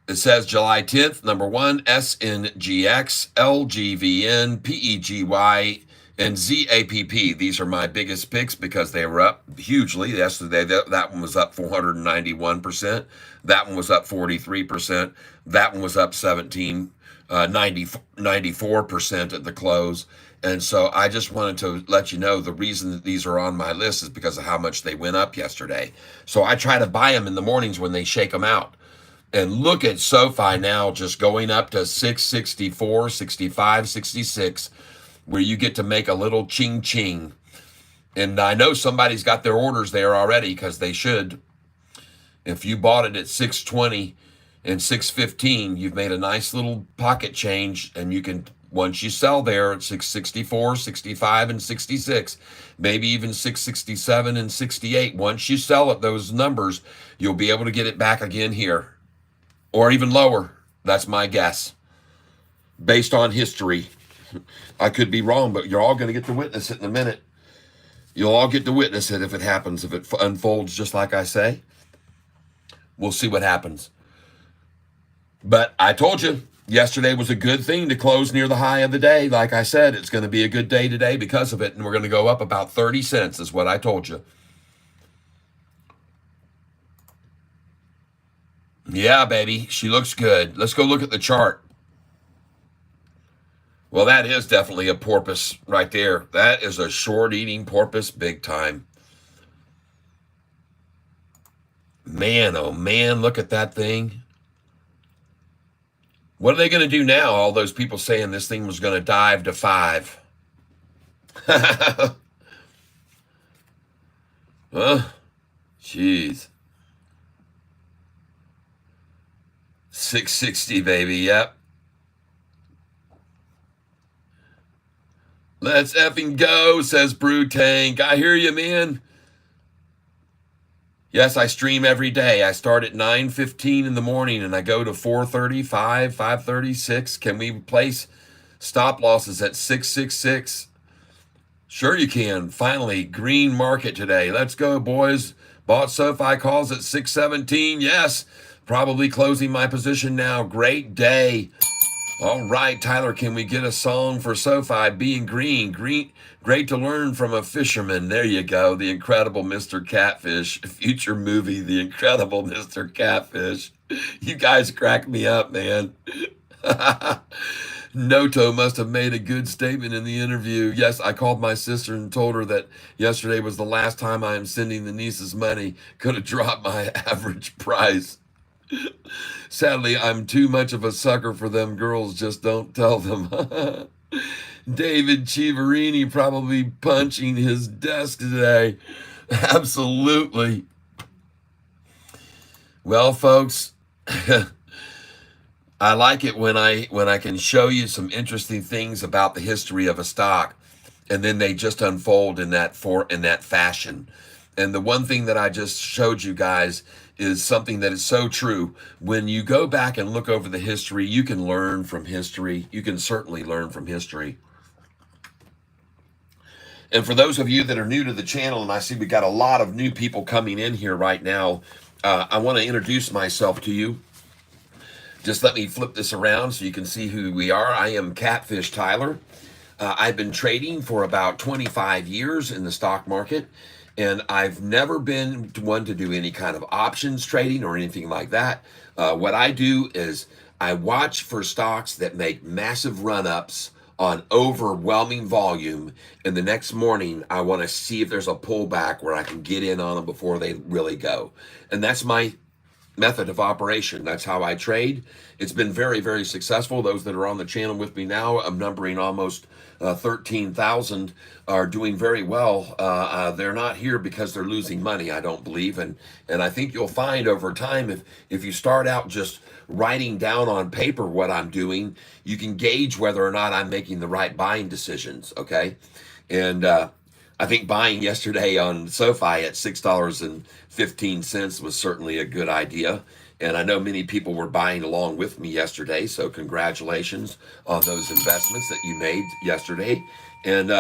it says July 10th, number one, SNGX, LGVN, PEGY, and ZAPP. These are my biggest picks because they were up hugely. Yesterday, that one was up 491%. That one was up 43%. That one was up 94% at the close. And so I just wanted to let you know the reason that these are on my list is because of how much they went up yesterday. So I try to buy them in the mornings when they shake them out. And look at Sofi now just going up to 664, 65, 66, where you get to make a little ching ching. And I know somebody's got their orders there already because they should. If you bought it at 620 and 615, you've made a nice little pocket change, and you can, once you sell there at 664, 65, and 66, maybe even 667 and 68, once you sell at those numbers, you'll be able to get it back again here. Or even lower. That's my guess. Based on history. I could be wrong, but you're all going to get to witness it in a minute. You'll all get to witness it if it happens, if it unfolds just like I say. We'll see what happens. But I told you, yesterday was a good thing to close near the high of the day. Like I said, it's going to be a good day today because of it, and we're going to go up about 30 cents is what I told you. Yeah, baby, she looks good. Let's go look at the chart. Well, that is definitely a porpoise right there. That is a short-eating porpoise big time. Man, oh man, look at that thing. What are they going to do now? All those people saying this thing was going to dive to 5. Jeez. 660, baby, yep. Let's effing go, says Brew Tank. I hear you, man. Yes, I stream every day. I start at 9:15 in the morning, and I go to 4:30, 5, 5:30, 6. Can we place stop losses at 666? Sure you can. Finally, green market today. Let's go, boys. Bought Sofi calls at 617. Yes. Probably closing my position now. Great day. All right, Tyler, can we get a song for Sofi being green? Great to learn from a fisherman. There you go. The Incredible Mr. Catfish. Future movie, The Incredible Mr. Catfish. You guys crack me up, man. Noto must have made a good statement in the interview. Yes, I called my sister and told her that yesterday was the last time I am sending the nieces money. Could have dropped my average price. Sadly, I'm too much of a sucker for them girls. Just don't tell them. David Chiaverini probably punching his desk today. Absolutely. Well, folks, I like it when I can show you some interesting things about the history of a stock, and then they just unfold in that fashion. And the one thing that I just showed you guys is something that is so true. When you go back and look over the history, you can learn from history. You can certainly learn from history. And for those of you that are new to the channel, and I see we got a lot of new people coming in here right now, I want to introduce myself to you. Just let me flip this around so you can see who we are. I am Catfish Tyler. I've been trading for about 25 years in the stock market, and I've never been one to do any kind of options trading or anything like that. What I do is I watch for stocks that make massive run-ups on overwhelming volume, and the next morning I want to see if there's a pullback where I can get in on them before they really go. And that's my method of operation. That's how I trade. It's been very, very successful. Those that are on the channel with me now, I'm numbering almost 13,000, are doing very well. They're not here because they're losing money, I don't believe. And I think you'll find over time, if you start out just writing down on paper what I'm doing, you can gauge whether or not I'm making the right buying decisions, okay? And I think buying yesterday on Sofi at $6.15 was certainly a good idea. And I know many people were buying along with me yesterday. So congratulations on those investments that you made yesterday. And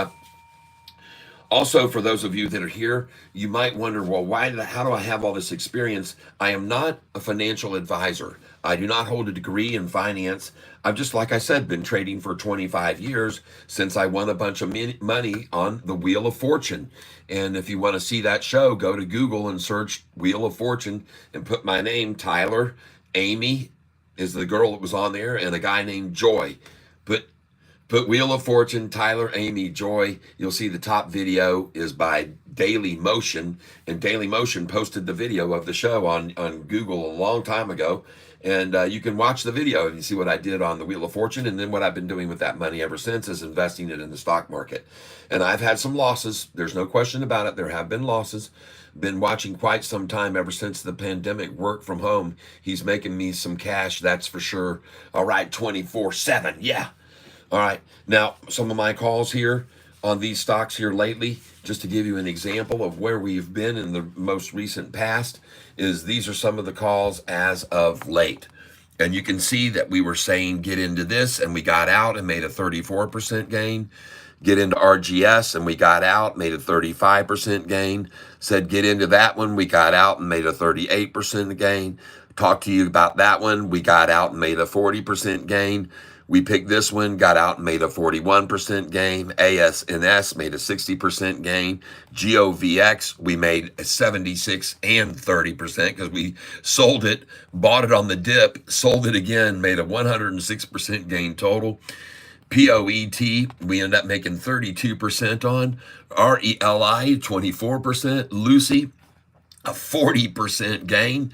also, for those of you that are here, you might wonder, well, how do I have all this experience? I am not a financial advisor. I do not hold a degree in finance. I've just, like I said, been trading for 25 years since I won a bunch of money on the Wheel of Fortune. And if you want to see that show, go to Google and search Wheel of Fortune and put my name, Tyler. Amy is the girl that was on there, and a guy named Joy. Put Wheel of Fortune, Tyler, Amy, Joy. You'll see the top video is by Daily Motion, and Daily Motion posted the video of the show on Google a long time ago. And you can watch the video and you see what I did on the Wheel of Fortune, and then what I've been doing with that money ever since is investing it in the stock market. And I've had some losses. There's no question about it. There have been losses. Been watching quite some time ever since the pandemic, work from home. He's making me some cash, that's for sure. All right, 24/7, yeah. All right, now some of my calls here on these stocks here lately, just to give you an example of where we've been in the most recent past, is these are some of the calls as of late. And you can see that we were saying get into this, and we got out and made a 34% gain. Get into RGS, and we got out, made a 35% gain. Said get into that one, we got out and made a 38% gain. Talked to you about that one, we got out and made a 40% gain. We picked this one, got out and made a 41% gain. ASNS made a 60% gain. GOVX, we made a 76 and 30% because we sold it, bought it on the dip, sold it again, made a 106% gain total. POET, we ended up making 32% on. RELI, 24%. Lucy, a 40% gain.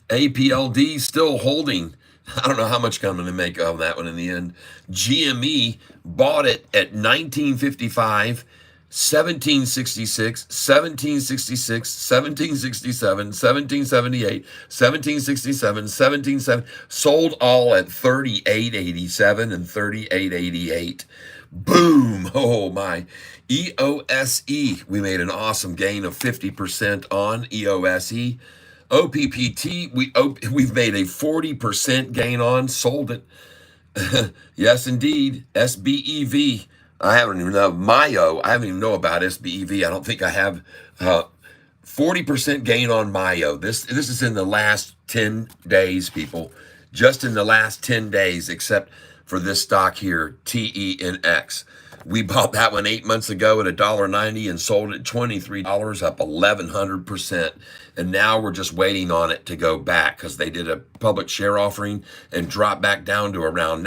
APLD, still holding. I don't know how much I'm going to make on that one in the end. GME, bought it at 1955, 1766, 1766, 1767, 1778, 1767, 1770, sold all at 38.87 and 38.88. Boom! Oh my. EOSE, we made an awesome gain of 50% on EOSE. OPPT, we've made a 40% gain on, sold it. Yes, indeed. SBEV, I haven't even know. Mayo, I haven't even know about SBEV. I don't think I have. 40% gain on Mayo. This is in the last 10 days, people. Just in the last 10 days, except for this stock here, TENX. We bought that one 8 months ago at $1.90 and sold it $23, up 1,100%. And now we're just waiting on it to go back because they did a public share offering and dropped back down to around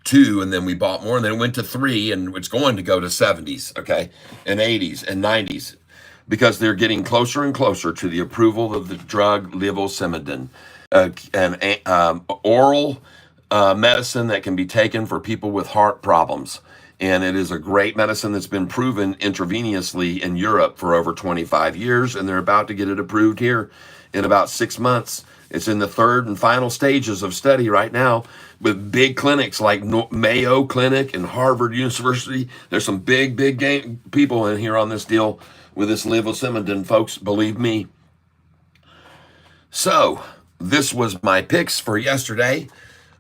2, and then we bought more, and then it went to 3, and it's going to go to 70s, okay, and 80s and 90s because they're getting closer and closer to the approval of the drug levosimendan, an oral medicine that can be taken for people with heart problems. And it is a great medicine that's been proven intravenously in Europe for over 25 years, and they're about to get it approved here in about 6 months. It's in the third and final stages of study right now with big clinics like Mayo Clinic and Harvard University. There's some big people in here on this deal with this levosimendan, folks, believe me. So this was my picks for yesterday.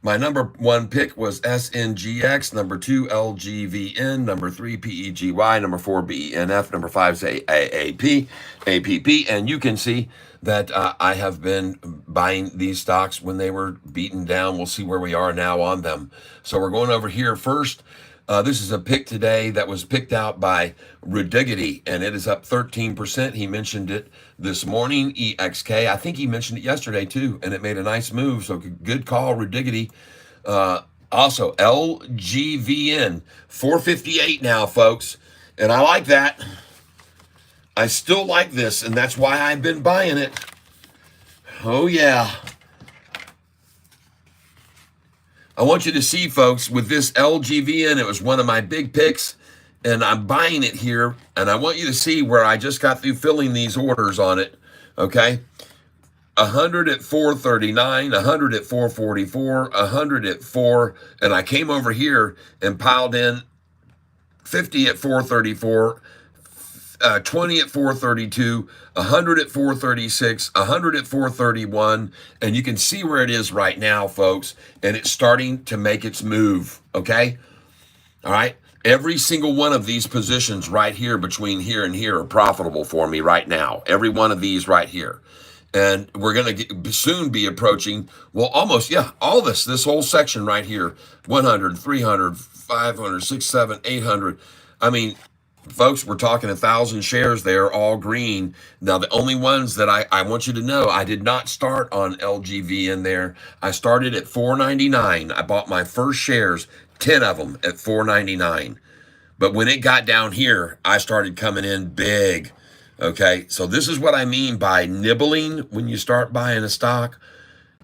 My number one pick was SNGX, number two LGVN, number three PEGY, number four BENF, number five is AAP, APP, and you can see that I have been buying these stocks when they were beaten down. We'll see where we are now on them. So we're going over here first. This is a pick today that was picked out by Rudiggity, and it is up 13%. He mentioned it this morning, EXK. I think he mentioned it yesterday too, and it made a nice move. So good call, Rudiggity. Also, LGVN, 458 now, folks. And I like that. I still like this, and that's why I've been buying it. Oh, yeah. I want you to see, folks, with this LGVN, it was one of my big picks, and I'm buying it here, and I want you to see where I just got through filling these orders on it, okay? 100 at 439, 100 at 444, 100 at 4, and I came over here and piled in 50 at 434, 20 at 432, 100 at 436, 100 at 431, and you can see where it is right now, folks, and it's starting to make its move, okay? All right? Every single one of these positions right here between here and here are profitable for me right now. Every one of these right here. And we're going to soon be approaching, well, almost, yeah, all this whole section right here, 100, 300, 500, 6, 7, 800. I mean, folks, we're talking 1,000 shares there, all green. Now, the only ones that I want you to know, I did not start on LGV in there. I started at $4.99. I bought my first shares, 10 of them at $4.99. But when it got down here, I started coming in big. Okay, so this is what I mean by nibbling when you start buying a stock.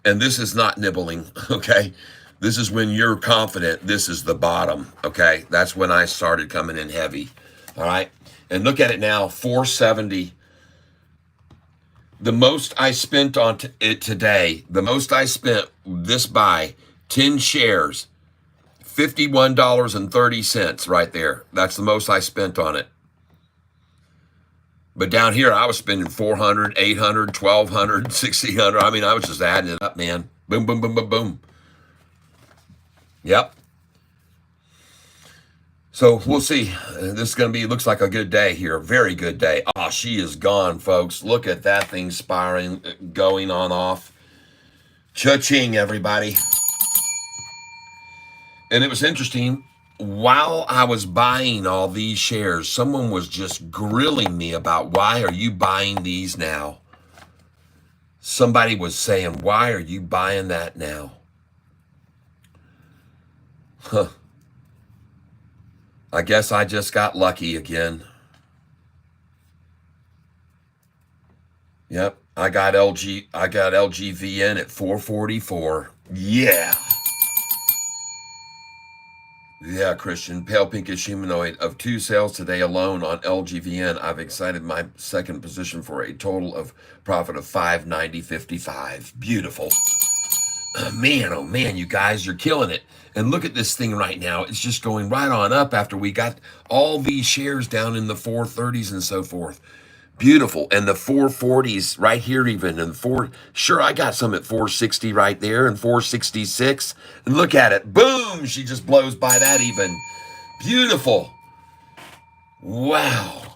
And this is not nibbling, okay? This is when you're confident this is the bottom, okay? That's when I started coming in heavy, all right? And look at it now, 470. The most I spent on it today, the most I spent this buy, 10 shares, $51.30 right there. That's the most I spent on it. But down here, I was spending 400, 800, 1,200, 1,600. I mean, I was just adding it up, man. Boom, boom, boom, boom, boom. Yep. So we'll see. This is going to be, looks like a good day here. A very good day. Oh, she is gone, folks. Look at that thing spiraling, going on off. Cha-ching, everybody. And it was interesting. While I was buying all these shares, someone was just grilling me about, why are you buying these now? Somebody was saying, why are you buying that now? Huh. I guess I just got lucky again. Yep, I got LGVN at 444. Yeah. Yeah, Christian, pale pinkish humanoid. Of 2 sales today alone on LGVN, I've excited my second position for a total of profit of $590.55. Beautiful. Man, oh man, you guys, you're killing it. And look at this thing right now. It's just going right on up after we got all these shares down in the 430s and so forth. Beautiful. And the 440s right here even. And sure, I got some at 460 right there and 466. And look at it. Boom! She just blows by that even. Beautiful. Wow.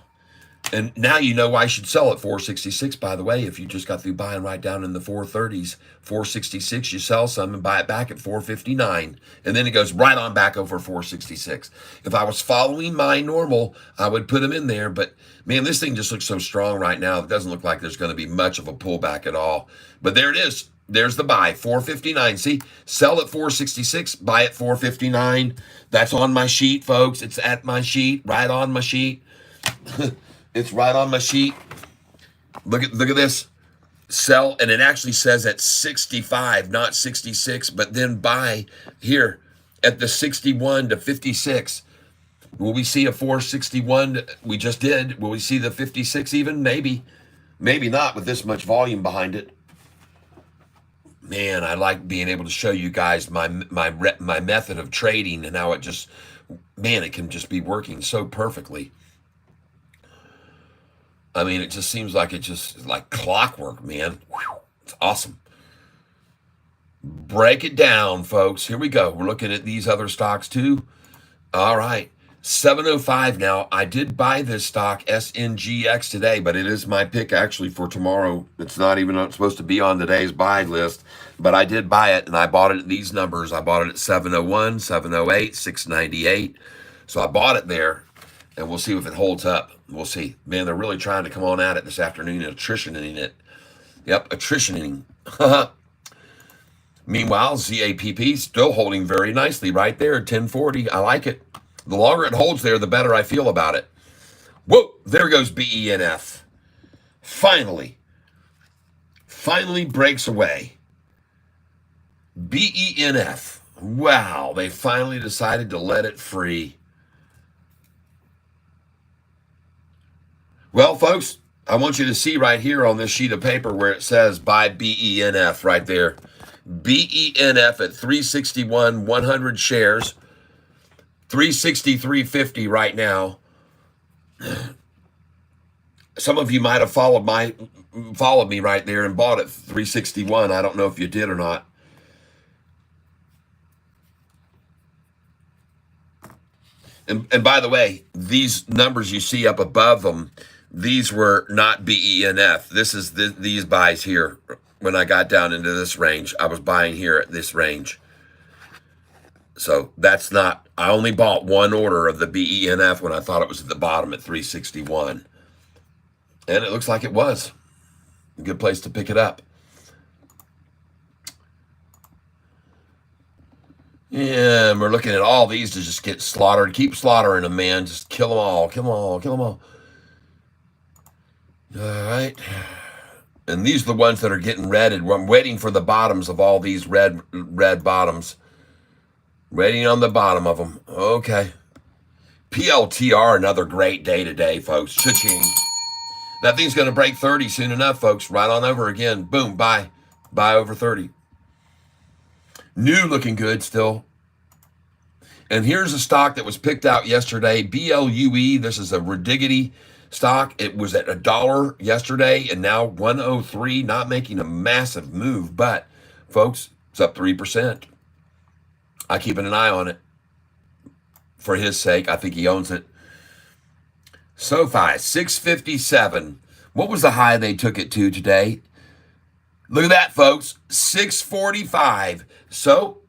And now you know why I should sell at 466, by the way, if you just got through buying right down in the 430s. 466, you sell some and buy it back at 459. And then it goes right on back over 466. If I was following my normal, I would put them in there. But, man, this thing just looks so strong right now. It doesn't look like there's going to be much of a pullback at all. But there it is. There's the buy, 459. See, sell at 466, buy at 459. That's on my sheet, folks. It's at my sheet, right on my sheet. It's right on my sheet. Look at this. Sell, and it actually says at 65, not 66, but then buy here at the 61 to 56. Will we see a 461? We just did. Will we see the 56 even? Maybe. Maybe not with this much volume behind it. Man, I like being able to show you guys my method of trading and how it just, man, it can just be working so perfectly. I mean, it just seems like it's just like clockwork, man. It's awesome. Break it down, folks. Here we go. We're looking at these other stocks too. All right. 705 now. I did buy this stock, SNGX, today, but it is my pick actually for tomorrow. It's not even supposed to be on today's buy list, but I did buy it, and I bought it at these numbers. I bought it at 701, 708, 698. So I bought it there, and we'll see if it holds up. We'll see. Man, they're really trying to come on at it this afternoon and attritioning it. Yep, attritioning. Meanwhile, ZAPP still holding very nicely right there at 1040. I like it. The longer it holds there, the better I feel about it. Whoa, there goes BENF. Finally breaks away. BENF. Wow, they finally decided to let it free. Well, folks, I want you to see right here on this sheet of paper where it says buy BENF right there. BENF at 361, 100 shares. 363.50 right now. Some of you might have followed me right there and bought it 361. I don't know if you did or not. And by the way, these numbers you see up above them, these were not BENF. This is these buys here. When I got down into this range, I was buying here at this range. So that's not, I only bought one order of the BENF when I thought it was at the bottom at 361. And it looks like it was. A good place to pick it up. Yeah, and we're looking at all these to just get slaughtered. Keep slaughtering them, man. Just kill them all. Kill them all. Kill them all. All right. And these are the ones that are getting redded. I'm waiting for the bottoms of all these red bottoms. Waiting on the bottom of them. Okay. PLTR, another great day today, folks. Cha-ching. That thing's going to break 30 soon enough, folks. Right on over again. Boom. Buy. Buy over 30. New looking good still. And here's a stock that was picked out yesterday. BLUE. This is a Ridigity stock. It was at $1 yesterday and now 103. Not making a massive move, but folks, it's up 3%. I keeping an eye on it for his sake. I think he owns it. Sofi, 657. What was the high they took it to today? Look at that, folks. 645. So,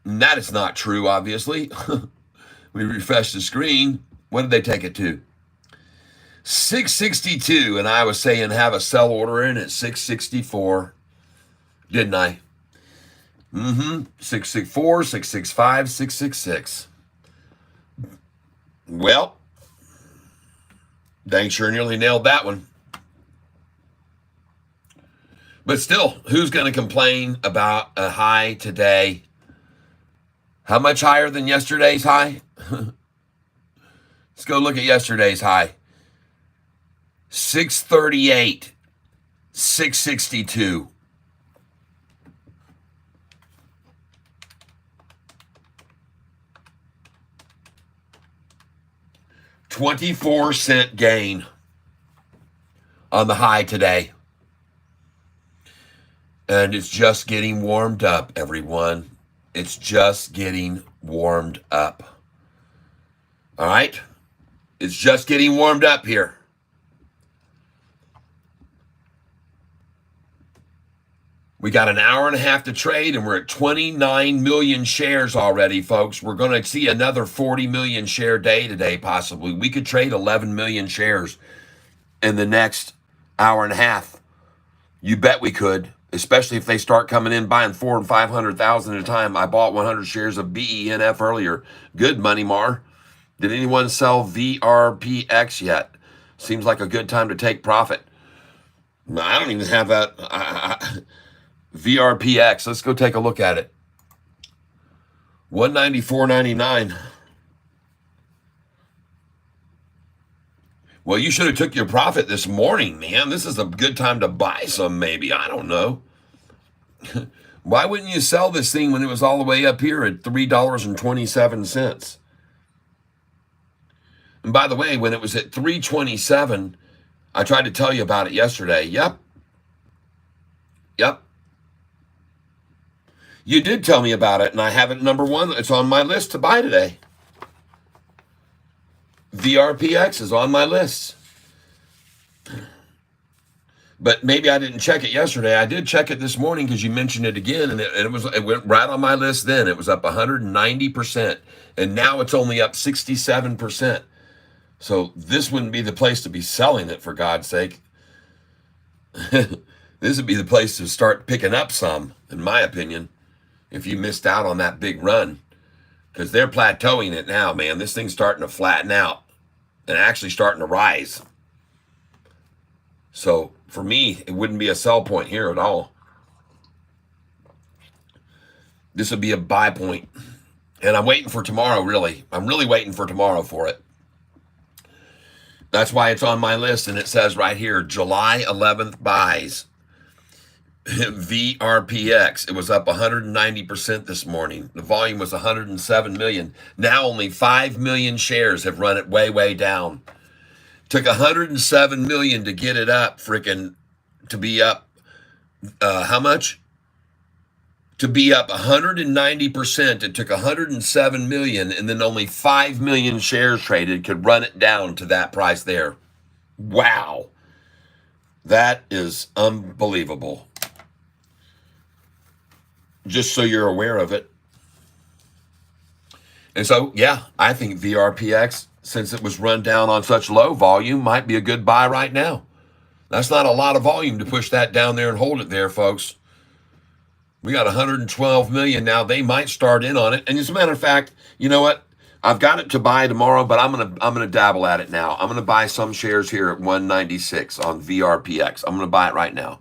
that is not true, obviously. We refreshed the screen. What did they take it to? 662. And I was saying have a sell order in at 664. Didn't I? 664, 665, 666. Well, dang sure nearly nailed that one. But still, who's going to complain about a high today? How much higher than yesterday's high? Let's go look at yesterday's high. 638, 662. 24-cent gain on the high today. And it's just getting warmed up, everyone. It's just getting warmed up. All right? It's just getting warmed up here. We got an hour and a half to trade, and we're at 29 million shares already, folks. We're going to see another 40 million share day today, possibly. We could trade 11 million shares in the next hour and a half. You bet we could, especially if they start coming in buying 400,000 and 500,000 at a time. I bought 100 shares of BENF earlier. Good money, Mar. Did anyone sell VRPX yet? Seems like a good time to take profit. I don't even have that. VRPX. Let's go take a look at it. 194.99. Well, you should have took your profit this morning, man. This is a good time to buy some, maybe. I don't know. Why wouldn't you sell this thing when it was all the way up here at $3.27? And by the way, when it was at $3.27, I tried to tell you about it yesterday. Yep. Yep. You did tell me about it, and I have it number one. It's on my list to buy today. VRPX is on my list. But maybe I didn't check it yesterday. I did check it this morning because you mentioned it again, and it went right on my list then. It was up 190%, and now it's only up 67%. So this wouldn't be the place to be selling it, for God's sake. This would be the place to start picking up some, in my opinion, if you missed out on that big run. Because they're plateauing it now, man. This thing's starting to flatten out and actually starting to rise. So for me, it wouldn't be a sell point here at all. This would be a buy point. And I'm waiting for tomorrow, really. I'm really waiting for tomorrow for it. That's why it's on my list, and it says right here, July 11th buys. VRPX. It was up 190% this morning. The volume was 107 million. Now only 5 million shares have run it way, way down. Took 107 million to get it up, to be up, how much? To be up 190%, it took 107 million, and then only 5 million shares traded could run it down to that price there. Wow. That is unbelievable. Just so you're aware of it. And so, yeah, I think VRPX, since it was run down on such low volume, might be a good buy right now. That's not a lot of volume to push that down there and hold it there, folks. We got 112 million now. They might start in on it. And as a matter of fact, you know what? I've got it to buy tomorrow, but I'm gonna dabble at it now. I'm gonna buy some shares here at 196 on VRPX. I'm gonna buy it right now.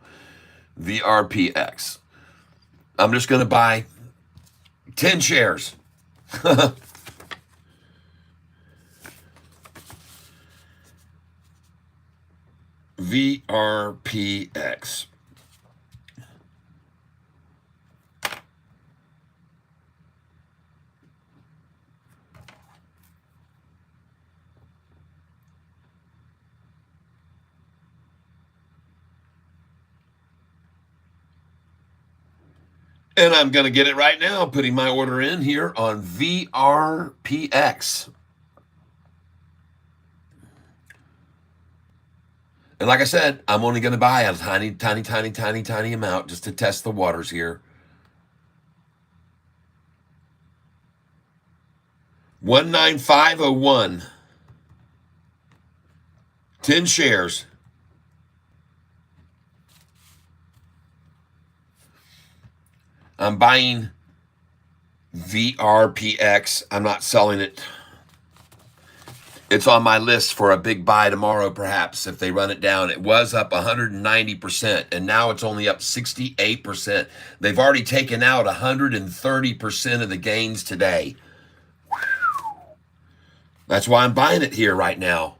VRPX. I'm just gonna buy 10 shares. VRPX. And I'm going to get it right now, putting my order in here on VRPX. And like I said, I'm only going to buy a tiny amount just to test the waters here. 19501. 10 shares. I'm buying VRPX. I'm not selling it. It's on my list for a big buy tomorrow, perhaps, if they run it down. It was up 190%, and now it's only up 68%. They've already taken out 130% of the gains today. That's why I'm buying it here right now.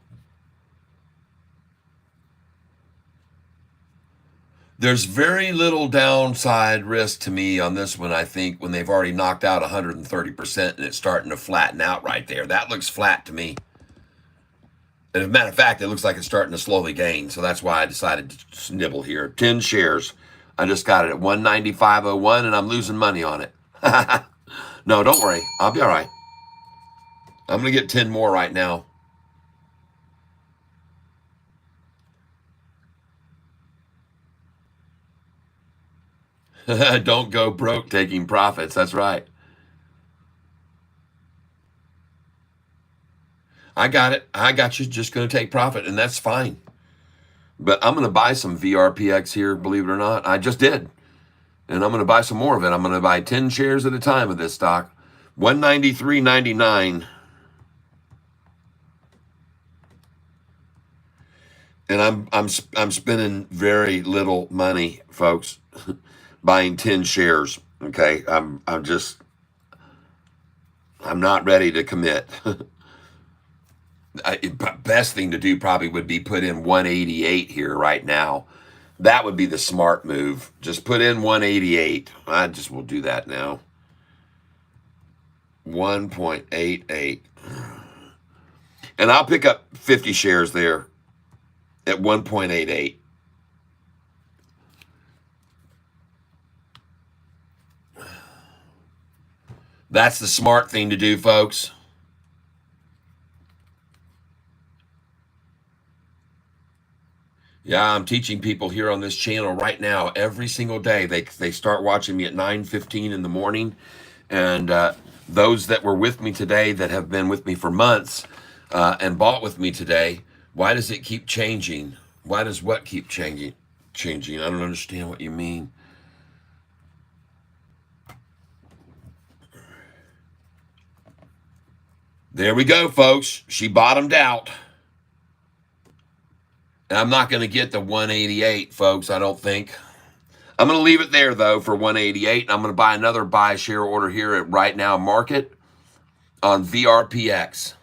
There's very little downside risk to me on this one, I think, when they've already knocked out 130% and it's starting to flatten out right there. That looks flat to me. And as a matter of fact, it looks like it's starting to slowly gain. So that's why I decided to nibble here. 10 shares. I just got it at 195.01 and I'm losing money on it. No, don't worry. I'll be all right. I'm going to get 10 more right now. Don't go broke taking profits. That's right. I got it. I got you. Just going to take profit, and that's fine. But I'm going to buy some VRPX here, believe it or not. I just did. And I'm going to buy some more of it. I'm going to buy 10 shares at a time of this stock. 193.99. And I'm spending very little money, folks, buying 10 shares. Okay, I'm not ready to commit. Best thing to do probably would be put in 188 here right now. That would be the smart move. Just put in 188. I just will do that now. 1.88. And I'll pick up 50 shares there. At 1.88. That's the smart thing to do, folks. Yeah, I'm teaching people here on this channel right now. Every single day, they start watching me at 9:15 in the morning, and those that were with me today, that have been with me for months, and bought with me today. Why does it keep changing? Why does what keep changing? Changing? I don't understand what you mean. There we go, folks. She bottomed out. And I'm not going to get the 188, folks, I don't think. I'm going to leave it there, though, for 188. I'm going to buy another buy share order here at Right Now Market on VRPX.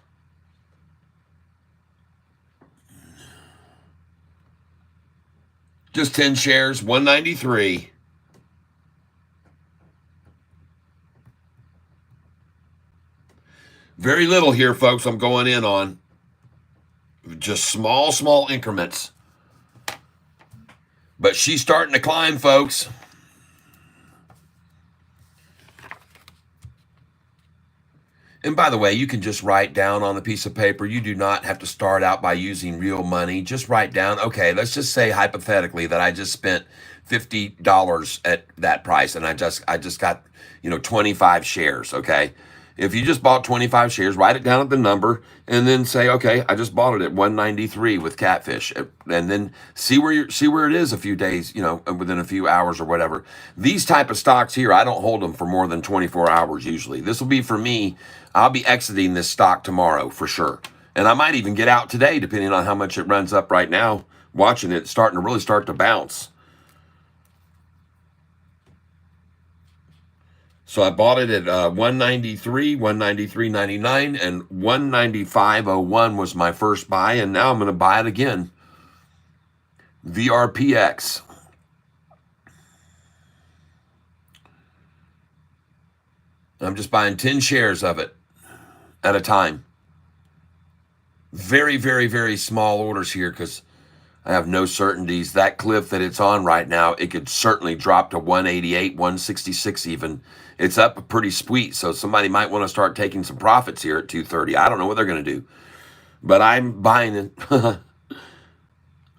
Just 10 shares, 193. Very little here, folks, I'm going in on. Just small increments. But she's starting to climb, folks. And by the way, you can just write down on a piece of paper. You do not have to start out by using real money. Just write down, okay, let's just say hypothetically that I just spent $50 at that price, and I just got, 25 shares, okay? If you just bought 25 shares, write it down at the number, and then say, okay, I just bought it at 193 with Catfish, and then see where it is a few days, within a few hours or whatever. These type of stocks here, I don't hold them for more than 24 hours usually. This will be for me. I'll be exiting this stock tomorrow for sure, and I might even get out today depending on how much it runs up right now. Watching it starting to really start to bounce. So I bought it at 193, 193.99, and 195.01 was my first buy, and now I'm going to buy it again. VRPX. I'm just buying 10 shares of it at a time. Very, very, very small orders here because I have no certainties. That cliff that it's on right now, it could certainly drop to 188, 166 even. It's up pretty sweet, so somebody might want to start taking some profits here at 230. I don't know what they're going to do, but I'm buying it.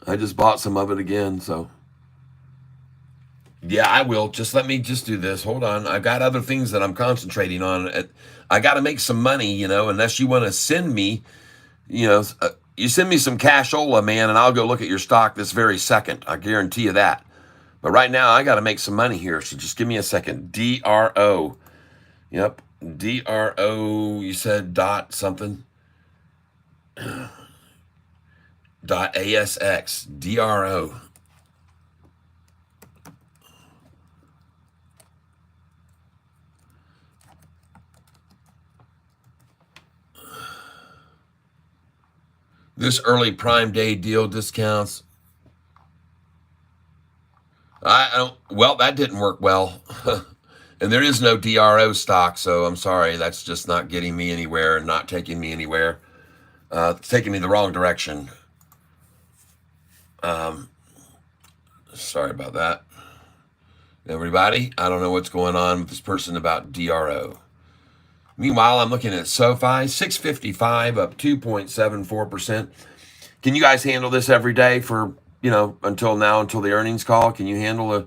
I just bought some of it again, so. Yeah, I will. Just let me just do this. Hold on. I've got other things that I'm concentrating on. I got to make some money, unless you want to send me, you send me some cashola, man, and I'll go look at your stock this very second. I guarantee you that. But right now, I got to make some money here, so just give me a second. DRO. Yep, DRO, you said dot something. Dot ASX, DRO. This early Prime Day deal discounts. Well, that didn't work well. And there is no DRO stock, so I'm sorry. That's just not getting me anywhere and not taking me anywhere. It's taking me the wrong direction. Sorry about that. Everybody, I don't know what's going on with this person about DRO. Meanwhile, I'm looking at Sofi, 655 up 2.74%. Can you guys handle this every day for, until now, until the earnings call? Can you handle a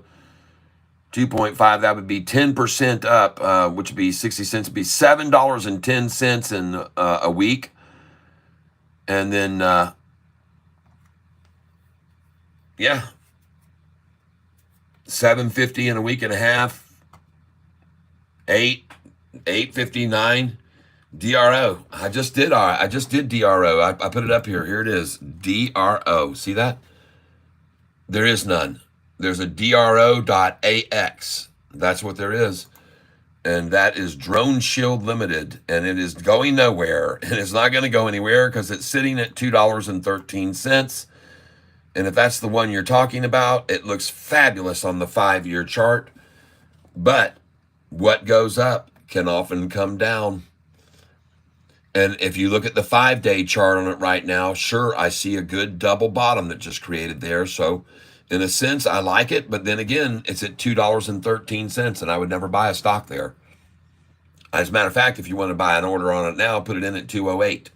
2.5? That would be 10% up, which would be 60 cents. Would be $7.10 in a week. And then, yeah, $7.50 in a week and a half. $8.59. DRO. I just did DRO. I put it up here. Here it is. DRO. See that? There is none. There's a DRO.AX. That's what there is. And that is Drone Shield Limited. And it is going nowhere. And it's not going to go anywhere because it's sitting at $2.13. And if that's the one you're talking about, it looks fabulous on the 5-year chart. But what goes up can often come down. And if you look at the 5-day chart on it right now, sure, I see a good double bottom that just created there. So in a sense, I like it. But then again, it's at $2.13, and I would never buy a stock there. As a matter of fact, if you want to buy an order on it now, put it in at 208.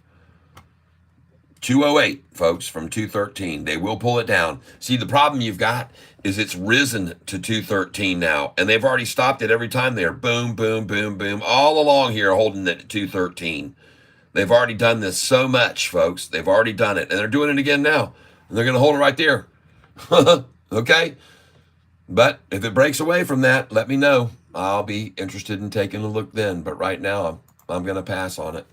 208, folks, from 213. They will pull it down. See, the problem you've got is it's risen to 213 now, and they've already stopped it every time there. Boom, boom, boom, boom, all along here holding it at 213. They've already done this so much, folks. They've already done it, and they're doing it again now. And they're going to hold it right there. Okay? But if it breaks away from that, let me know. I'll be interested in taking a look then. But right now, I'm going to pass on it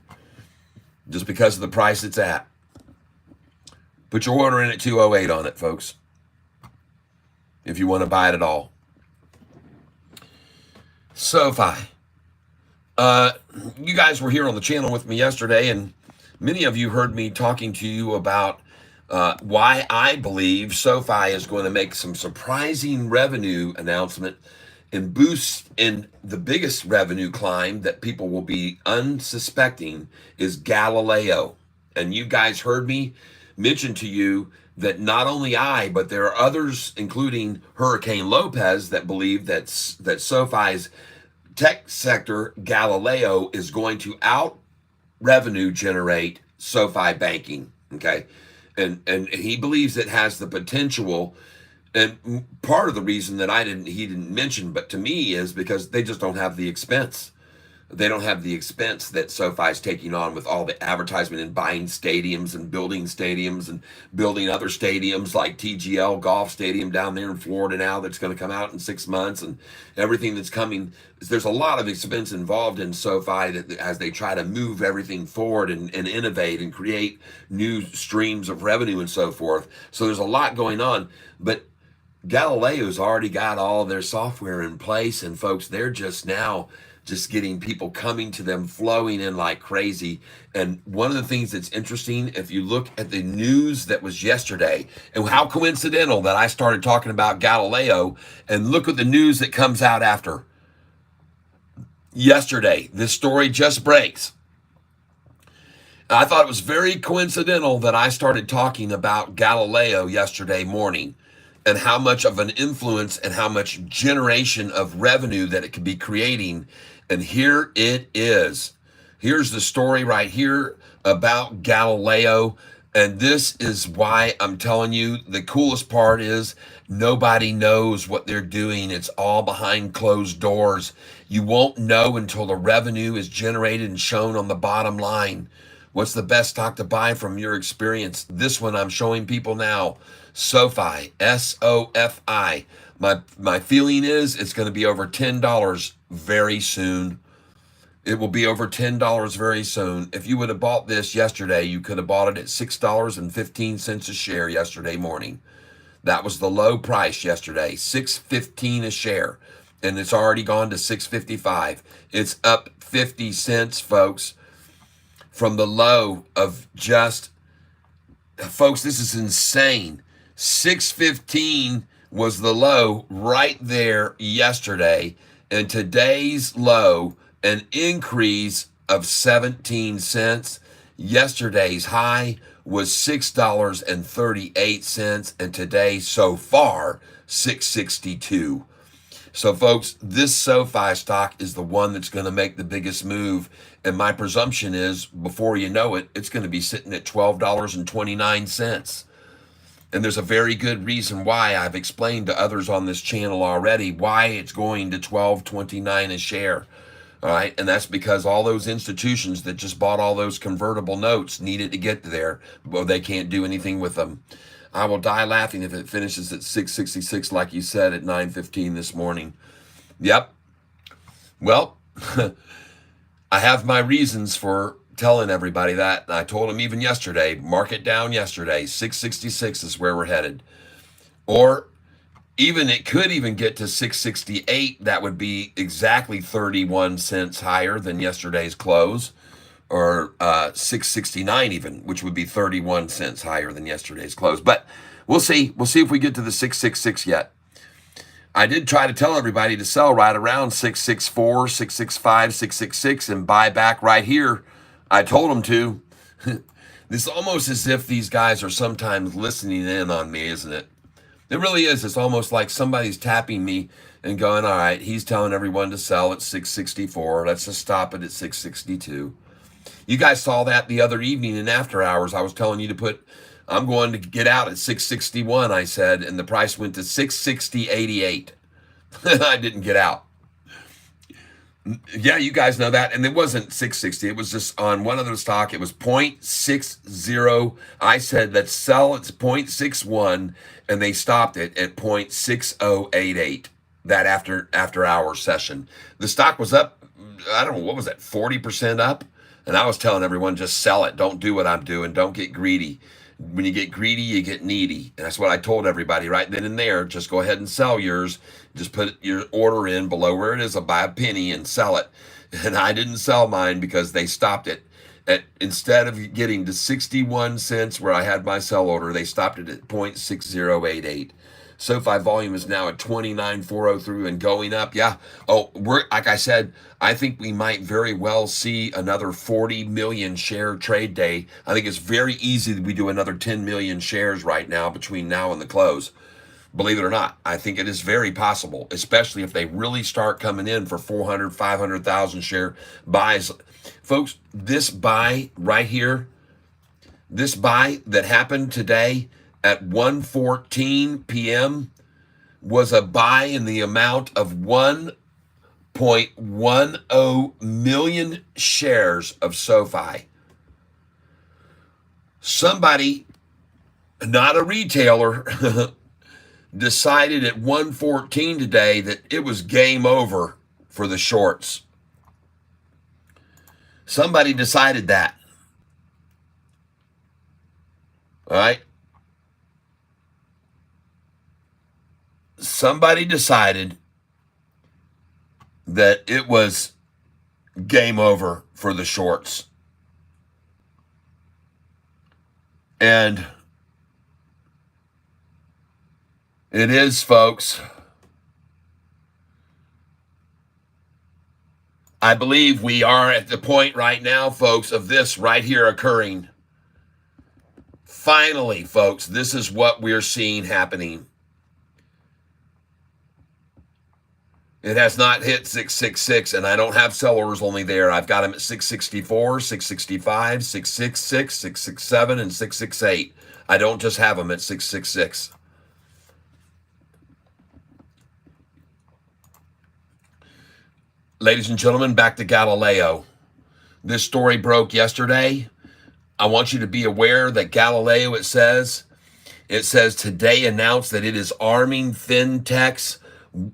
just because of the price it's at. Put your order in at 208 on it, folks, if you want to buy it at all. Sofi. You guys were here on the channel with me yesterday, and many of you heard me talking to you about why I believe Sofi is going to make some surprising revenue announcement and boost in the biggest revenue climb that people will be unsuspecting is Galileo. And you guys heard me mention to you that not only I, but there are others, including Hurricane Lopez, that believe that Sofi's tech sector, Galileo, is going to out revenue generate SoFi banking. Okay. And he believes it has the potential. And part of the reason that he didn't mention, but to me, is because they just don't have the expense. They don't have the expense that SoFi is taking on with all the advertisement and buying stadiums and building other stadiums like TGL Golf Stadium down there in Florida now that's going to come out in 6 months, and everything that's coming. There's a lot of expense involved in SoFi as they try to move everything forward and innovate and create new streams of revenue and so forth. So there's a lot going on, but Galileo's already got all of their software in place, and folks, they're just now getting people coming to them, flowing in like crazy. And one of the things that's interesting, if you look at the news that was yesterday, and how coincidental that I started talking about Galileo, and look at the news that comes out after. Yesterday, this story just breaks. I thought it was very coincidental that I started talking about Galileo yesterday morning, and how much of an influence and how much generation of revenue that it could be creating. And here it is. Here's the story right here about Galileo. And this is why I'm telling you, the coolest part is nobody knows what they're doing. It's all behind closed doors. You won't know until the revenue is generated and shown on the bottom line. What's the best stock to buy from your experience? This one I'm showing people now. SoFi, S-O-F-I. My feeling is it's going to be over $10 very soon. It will be over $10 very soon. If you would have bought this yesterday, you could have bought it at $6.15 a share yesterday morning. That was the low price yesterday, $6.15 a share. And it's already gone to $6.55. It's up 50 cents, folks, from the low of just, folks, this is insane. 615 was the low right there yesterday, and today's low, an increase of 17 cents. Yesterday's high was $6.38, and today so far $6.62. So folks, this SoFi stock is the one that's going to make the biggest move, and my presumption is before you know it, it's going to be sitting at $12.29. And there's a very good reason why. I've explained to others on this channel already why it's going to $12.29 a share. All right. And that's because all those institutions that just bought all those convertible notes needed to get there. Well, they can't do anything with them. I will die laughing if it finishes at 666, like you said, at 9:15 this morning. Yep. Well, I have my reasons for telling everybody that. And I told them even yesterday, mark it down yesterday, 666 is where we're headed. Or even it could even get to 668. That would be exactly 31 cents higher than yesterday's close, or 669 even, which would be 31 cents higher than yesterday's close. But we'll see. We'll see if we get to the 666 yet. I did try to tell everybody to sell right around 664, 665, 666 and buy back right here. I told them to. It's almost as if these guys are sometimes listening in on me, isn't it? It really is. It's almost like somebody's tapping me and going, all right, he's telling everyone to sell at 664. Let's just stop it at 662. You guys saw that the other evening in after hours. I was telling you to put, I'm going to get out at 661, I said, and the price went to 660.88. I didn't get out. Yeah, you guys know that. And it wasn't 660. It was just on one other stock. It was 0.60. I said, let's sell at 0.61, and they stopped it at 0.6088 that after hour session. The stock was up, I don't know, what was that, 40% up? And I was telling everyone, just sell it. Don't do what I'm doing. Don't get greedy. When you get greedy, you get needy. And that's what I told everybody right then and there. Just go ahead and sell yours. Just put your order in below where it is, buy a penny and sell it. And I didn't sell mine because they stopped it. Instead of getting to 61 cents where I had my sell order, they stopped it at 0.6088. SoFi volume is now at 29,403 and going up. Yeah. Oh, like I said, I think we might very well see another 40 million share trade day. I think it's very easy that we do another 10 million shares right now between now and the close. Believe it or not, I think it is very possible, especially if they really start coming in for 400, 500,000 share buys. Folks, this buy right here, this buy that happened today at 1:14 p.m. was a buy in the amount of 1.10 million shares of SoFi. Somebody, not a retailer, decided at 1:14 today that it was game over for the shorts. Somebody decided that. All right. Somebody decided that it was game over for the shorts. And it is, folks. I believe we are at the point right now, folks, of this right here occurring. Finally, folks, this is what we're seeing happening. It has not hit 666, and I don't have sell orders only there. I've got them at 664, 665, 666, 667, and 668. I don't just have them at 666. Ladies and gentlemen, back to Galileo. This story broke yesterday. I want you to be aware that Galileo, it says today announced that it is arming fintechs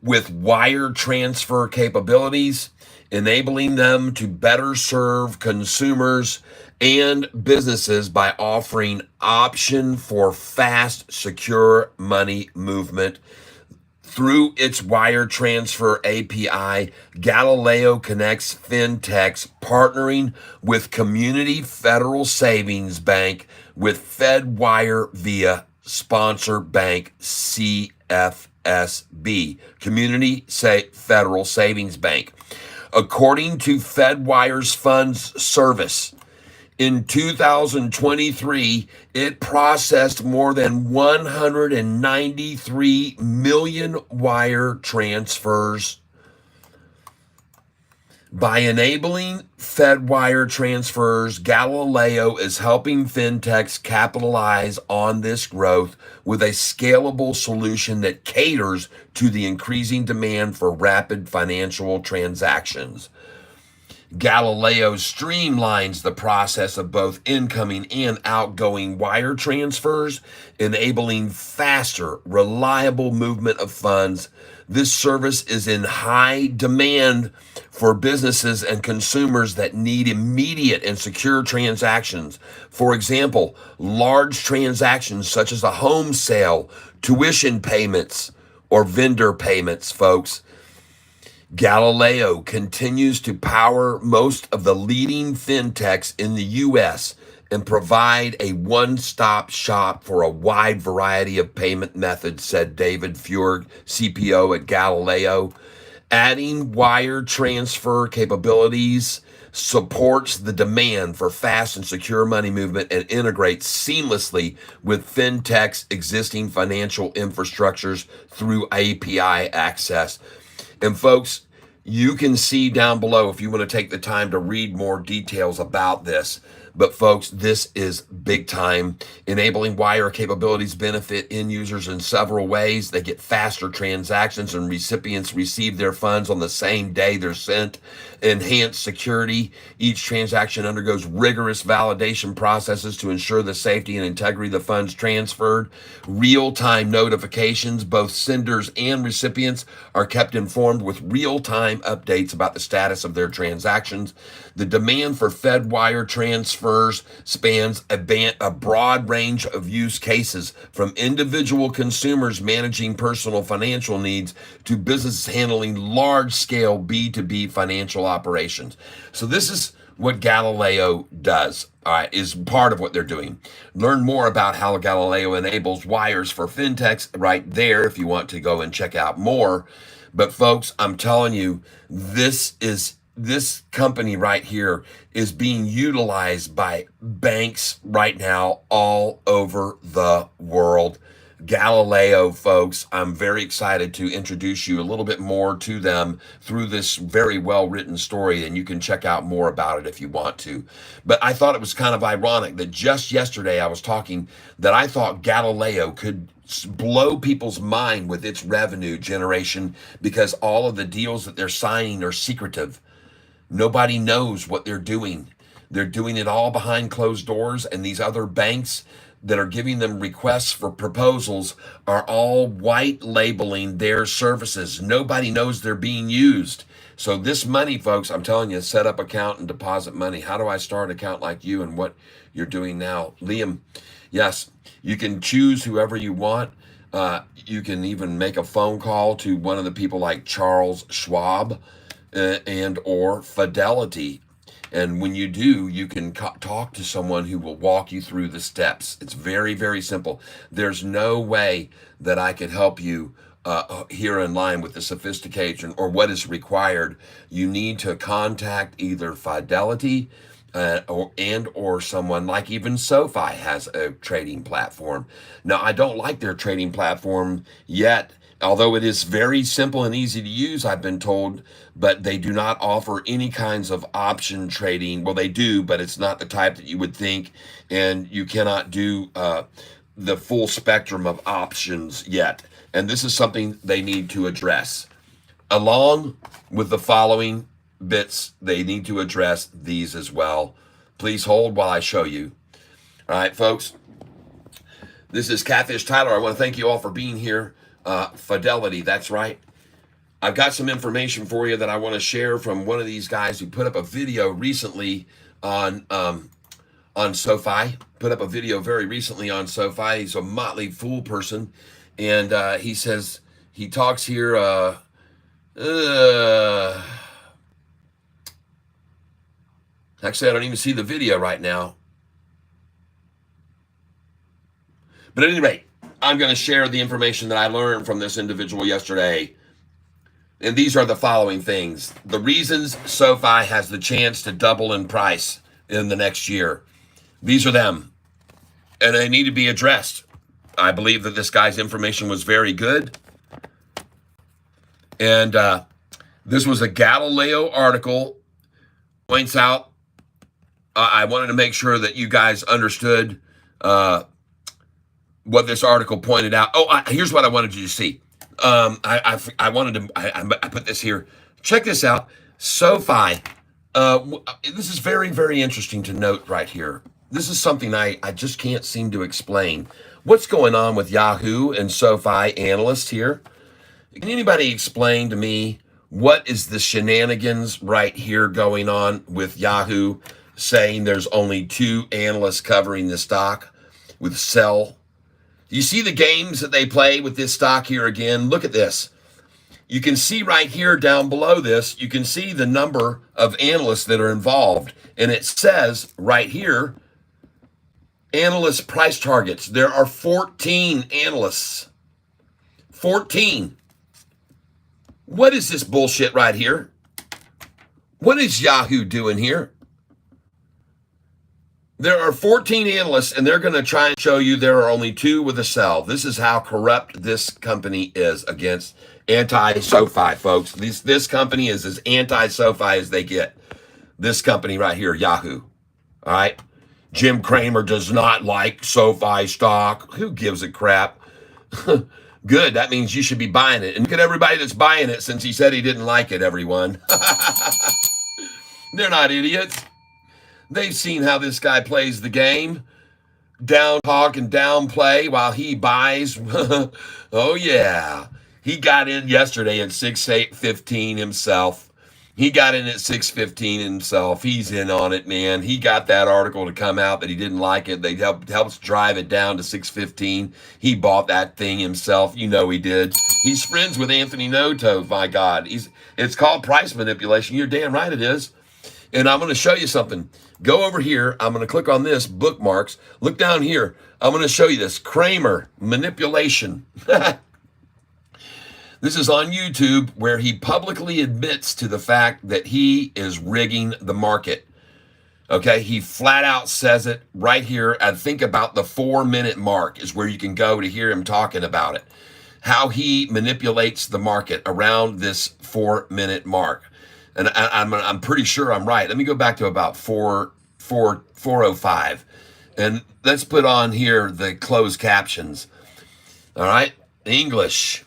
with wire transfer capabilities, enabling them to better serve consumers and businesses by offering option for fast, secure money movement. Through its wire transfer API, Galileo connects fintechs partnering with Community Federal Savings Bank with FedWire via sponsor bank CFSB, Community Federal Savings Bank. According to FedWire's funds service, in 2023, it processed more than 193 million wire transfers. By enabling FedWire transfers, Galileo is helping fintechs capitalize on this growth with a scalable solution that caters to the increasing demand for rapid financial transactions. Galileo streamlines the process of both incoming and outgoing wire transfers, enabling faster, reliable movement of funds. This service is in high demand for businesses and consumers that need immediate and secure transactions. For example, large transactions such as a home sale, tuition payments, or vendor payments, folks. Galileo continues to power most of the leading fintechs in the U.S. and provide a one-stop shop for a wide variety of payment methods, said David Fjord, CPO at Galileo. Adding wire transfer capabilities supports the demand for fast and secure money movement and integrates seamlessly with fintech's existing financial infrastructures through API access. And folks, you can see down below if you want to take the time to read more details about this. But folks, this is big time. Enabling wire capabilities benefit end users in several ways. They get faster transactions and recipients receive their funds on the same day they're sent. Enhanced security. Each transaction undergoes rigorous validation processes to ensure the safety and integrity of the funds transferred. Real-time notifications. Both senders and recipients are kept informed with real-time updates about the status of their transactions. The demand for Fed-wire transfers spans a broad range of use cases, from individual consumers managing personal financial needs to businesses handling large-scale B2B financial operations. So this is what Galileo does, all right, is part of what they're doing. Learn more about how Galileo enables wires for fintechs right there if you want to go and check out more. But folks, I'm telling you, this company right here is being utilized by banks right now all over the world. Galileo, folks, I'm very excited to introduce you a little bit more to them through this very well-written story, and you can check out more about it if you want to. But I thought it was kind of ironic that just yesterday I was talking that I thought Galileo could blow people's mind with its revenue generation because all of the deals that they're signing are secretive. Nobody knows what they're doing. They're doing it all behind closed doors, and these other banks that are giving them requests for proposals are all white labeling their services. Nobody knows they're being used. So this money, folks, I'm telling you, set up account and deposit money. How do I start an account like you and what you're doing now? Liam, yes, you can choose whoever you want. You can even make a phone call to one of the people like Charles Schwab and or Fidelity. And when you do, you can talk to someone who will walk you through the steps. It's very, very simple. There's no way that I could help you here in line with the sophistication or what is required. You need to contact either Fidelity or someone like even Sofi has a trading platform. Now, I don't like their trading platform yet, although it is very simple and easy to use, I've been told, but they do not offer any kinds of option trading. Well, they do, but it's not the type that you would think, and you cannot do the full spectrum of options yet. And this is something they need to address. Along with the following bits, they need to address these as well. Please hold while I show you. All right, folks, this is Catfish Tyler. I want to thank you all for being here. Fidelity, that's right. I've got some information for you that I want to share from one of these guys who put up a video recently on Sofi. Put up a video very recently on Sofi. He's a Motley Fool person, and he says he talks here. Actually, I don't even see the video right now. But at any rate, I'm going to share the information that I learned from this individual yesterday. And these are the following things. The reasons Sofi has the chance to double in price in the next year. These are them. And they need to be addressed. I believe that this guy's information was very good. And this was a Galileo article. Points out, I wanted to make sure that you guys understood what this article pointed out. Oh, here's what I wanted you to see. I put this here. Check this out. Sofi. This is very, very interesting to note right here. This is something I just can't seem to explain. What's going on with Yahoo and Sofi analysts here? Can anybody explain to me what is the shenanigans right here going on with Yahoo saying there's only 2 analysts covering the stock with sell? You see the games that they play with this stock here again? Look at this. You can see right here down below this, you can see the number of analysts that are involved. And it says right here, analyst price targets. There are 14 analysts. 14. What is this bullshit right here? What is Yahoo doing here? There are 14 analysts, and they're going to try and show you there are only 2 with a sell. This is how corrupt this company is against Anti-SoFi, folks. This company is as anti-SoFi as they get. This company right here, Yahoo. All right. Jim Cramer does not like SoFi stock. Who gives a crap? Good. That means you should be buying it. And look at everybody that's buying it since he said he didn't like it, everyone. They're not idiots. They've seen how this guy plays the game. Down talk and down play while he buys. Oh, yeah. He got in yesterday at 6:15 himself. He got in at 6:15 himself. He's in on it, man. He got that article to come out that he didn't like it. They helps drive it down to 6:15. He bought that thing himself. You know he did. He's friends with Anthony Noto. My God, it's called price manipulation. You're damn right it is. And I'm going to show you something. Go over here. I'm going to click on this bookmarks. Look down here. I'm going to show you this Cramer manipulation. This is on YouTube where he publicly admits to the fact that he is rigging the market. Okay, he flat out says it right here. I think about the 4-minute mark is where you can go to hear him talking about it. How he manipulates the market around this 4-minute mark. And I'm pretty sure I'm right. Let me go back to about 4:05. And let's put on here the closed captions. All right, English.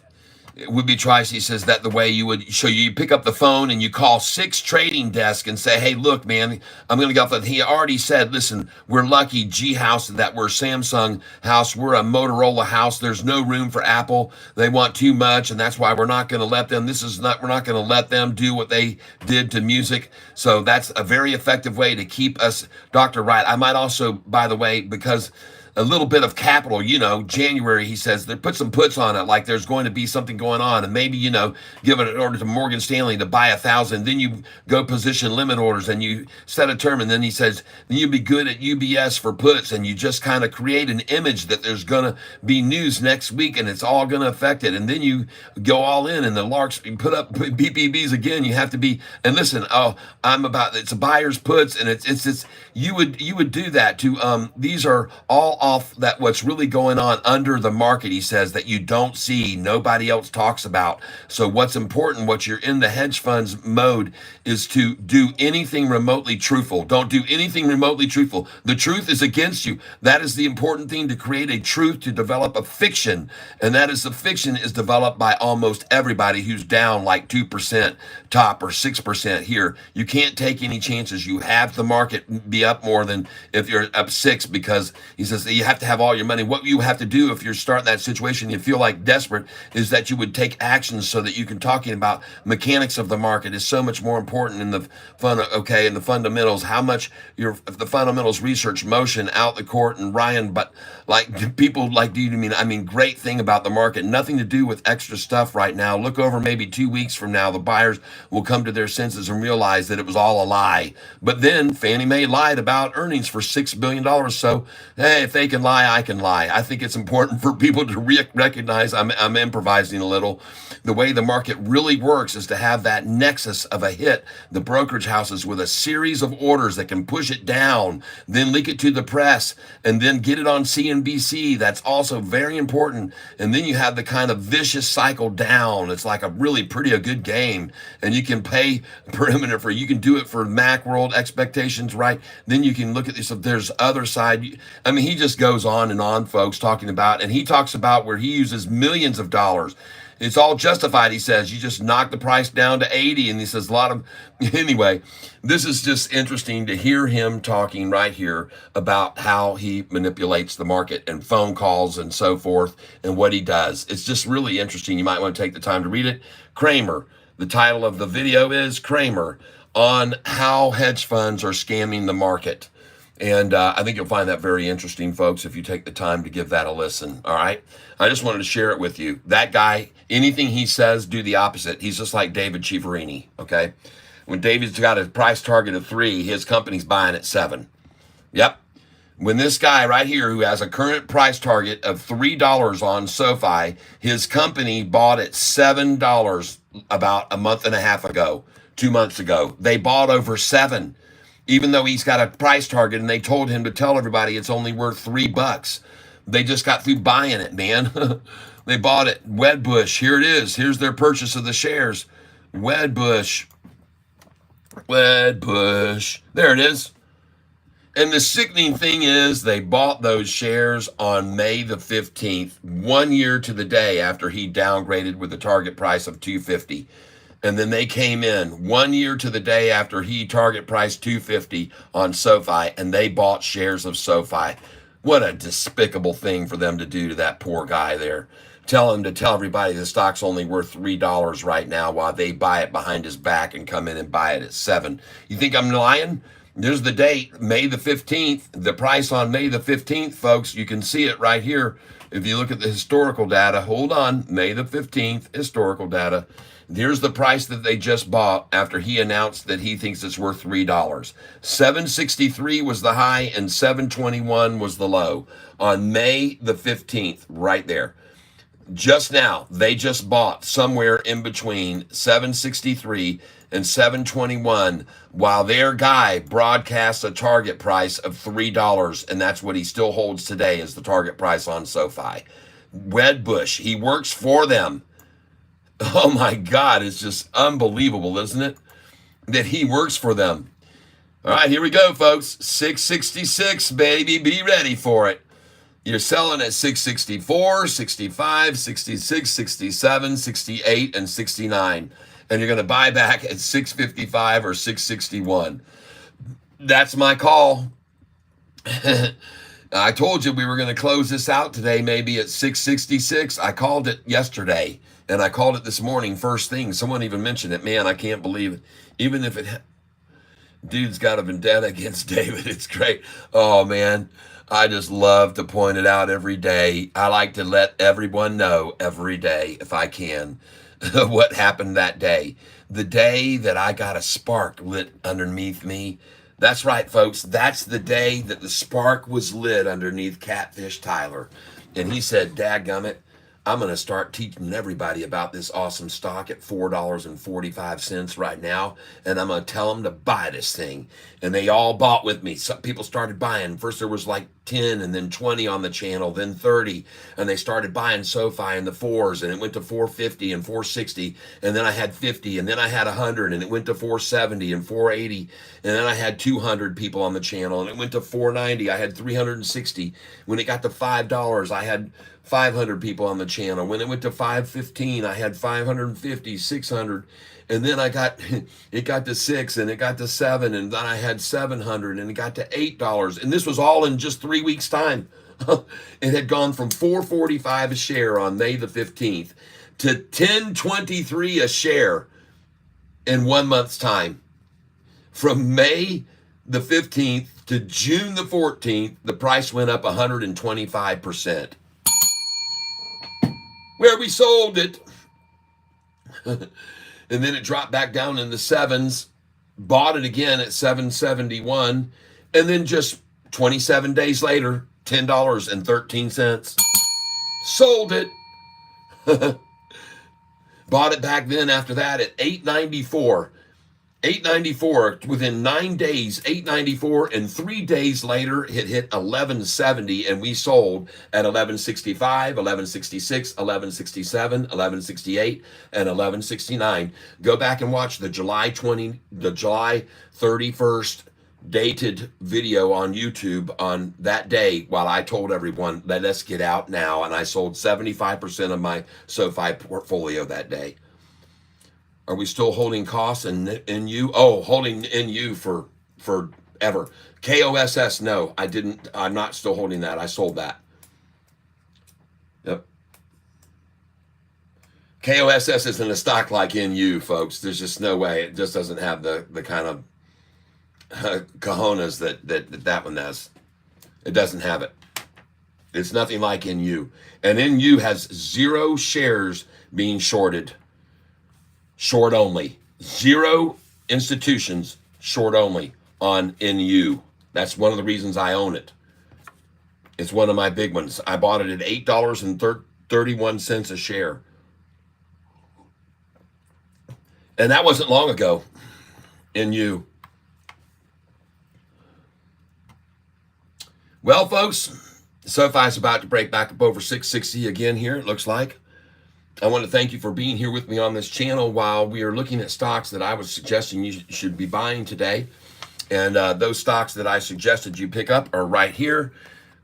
It would be twice. He says that the way you would show you pick up the phone and you call 6 trading desks and say, hey, look, man, I'm going to go off that. He already said, listen, we're lucky G House that we're Samsung house. We're a Motorola house. There's no room for Apple. They want too much. And that's why we're not going to let them. We're not going to let them do what they did to music. So that's a very effective way to keep us, Dr. Wright. I might also, by the way, because a little bit of capital, January, he says, they put some puts on it, like there's going to be something going on, and maybe, give it an order to Morgan Stanley to buy 1,000, then you go position limit orders, and you set a term, and then he says, then you'll be good at UBS for puts, and you just kind of create an image that there's going to be news next week, and it's all going to affect it, and then you go all in, and the larks, you put up BPBs again, you have to be, and listen, it's a buyer's puts, and it's you would do that to, these are all off that what's really going on under the market, he says, that you don't see, nobody else talks about. So what's important, what you're in the hedge funds mode, is to do anything remotely truthful. Don't do anything remotely truthful. The truth is against you. That is the important thing, to create a truth, to develop a fiction. And that is the fiction is developed by almost everybody who's down like 2% top or 6% here. You can't take any chances. You have the market be up more than if you're up 6, because he says that you have to have all your money. What you have to do if you're starting that situation, you feel like desperate, is that you would take actions so that you can talking about mechanics of the market is so much more important in the in the fundamentals, how much the fundamentals research, motion, out the court, and Ryan, but like people like, do you mean, great thing about the market, nothing to do with extra stuff right now. Look over maybe 2 weeks from now, the buyers will come to their senses and realize that it was all a lie. But then Fannie Mae lied about earnings for $6 billion. So, hey, if they can lie, I can lie. I think it's important for people to recognize, I'm improvising a little, the way the market really works is to have that nexus of a hit, the brokerage houses with a series of orders that can push it down, then leak it to the press, and then get it on CNBC. That's also very important. And then you have the kind of vicious cycle down. It's like a good game. And you can pay perimeter you can do it for Macworld expectations, right? Then you can look at this, if there's other side. He just goes on and on, folks, talking about, and he talks about where he uses millions of dollars. It's all justified, he says. You just knock the price down to 80, and he says anyway, this is just interesting to hear him talking right here about how he manipulates the market and phone calls and so forth and what he does. It's just really interesting. You might want to take the time to read it. Cramer, the title of the video is Cramer on how hedge funds are scamming the market. And I think you'll find that very interesting, folks, if you take the time to give that a listen. All right. I just wanted to share it with you. That guy, anything he says, do the opposite. He's just like David Ciavarini. Okay. When David's got a price target of 3, his company's buying at 7. Yep. When this guy right here, who has a current price target of $3 on SoFi, his company bought at $7 about a month and a half ago, 2 months ago. They bought over 7. Even though he's got a price target, and they told him to tell everybody it's only worth $3. They just got through buying it, man. They bought it. Wedbush, here it is. Here's their purchase of the shares. Wedbush. Wedbush. There it is. And the sickening thing is they bought those shares on May the 15th, 1 year to the day after he downgraded with a target price of 250. And then they came in 1 year to the day after he target price 250 on Sofi, and they bought shares of Sofi. What a despicable thing for them to do to that poor guy there. Tell him to tell everybody the stock's only worth $3 right now while they buy it behind his back and come in and buy it at 7. You think I'm lying? There's the date, May the 15th. The price on May the 15th, folks, you can see it right here. If you look at the historical data, hold on, May the 15th, historical data. Here's the price that they just bought after he announced that he thinks it's worth $3. 763 was the high and 721 was the low on May the 15th, right there. Just now, they just bought somewhere in between 763 and 721 while their guy broadcasts a target price of $3, and that's what he still holds today as the target price on Sofi. Wedbush, he works for them. Oh my God, it's just unbelievable, isn't it? That he works for them. All right, here we go, folks. 666, baby. Be ready for it. You're selling at 664, 65, 66, 67, 68, and 69. And you're going to buy back at 655 or 661. That's my call. I told you we were going to close this out today, maybe at 666. I called it yesterday, and I called it this morning, first thing. Someone even mentioned it. Man, I can't believe it. Even if it... Dude's got a vendetta against David. It's great. Oh, man. I just love to point it out every day. I like to let everyone know every day, if I can, what happened that day. The day that I got a spark lit underneath me. That's right, folks. That's the day that the spark was lit underneath Catfish Tyler. And he said, dadgummit, I'm going to start teaching everybody about this awesome stock at $4.45 right now, and I'm going to tell them to buy this thing. And they all bought with me. Some people started buying. First there was like 10 and then 20 on the channel, then 30, and they started buying Sofi in the fours, and it went to 450 and 460, and then I had 50, and then I had 100, and it went to 470 and 480, and then I had 200 people on the channel, and it went to 490. I had 360. When it got to $5, I had 500 people on the channel. When it went to 515, I had 550, 600. And then it got to 6, and it got to 7, and then I had 700, and it got to $8. And this was all in just 3 weeks' time. It had gone from $4.45 a share on May the 15th to $10.23 a share in 1 month's time. From May the 15th to June the 14th, the price went up 125%. Where we sold it. And then it dropped back down in the 7s, bought it again at 771, and then just 27 days later, $10.13. Sold it. Bought it back then after that at $8.94. $8.94 within 9 days, $8.94, and 3 days later it hit $11.70, and we sold at $11.65, $11.66, $11.67, $11.68, and $11.69. Go back and watch the July 31st dated video on YouTube on that day while I told everyone, let's get out now, and I sold 75% of my Sofi portfolio that day. Are we still holding costs in NU? Oh, holding NU for forever. KOSS, no, I didn't. I'm not still holding that. I sold that. Yep. KOSS isn't a stock like NU, folks. There's just no way. It just doesn't have the kind of cojones that one has. It doesn't have it. It's nothing like NU. And NU has 0 shares being shorted. Short only. 0 institutions short only on NU. That's one of the reasons I own it. It's one of my big ones. I bought it at $8.31 a share. And that wasn't long ago. NU. Well, folks, SoFi is about to break back up over 660 again here, it looks like. I want to thank you for being here with me on this channel while we are looking at stocks that I was suggesting you should be buying today. And those stocks that I suggested you pick up are right here.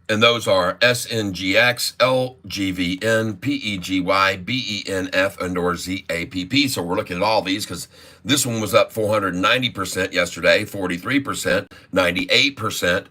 And those are SNGX, LGVN, PEGY, BENF, and or ZAPP. So we're looking at all these because this one was up 490% yesterday, 43%, 98%,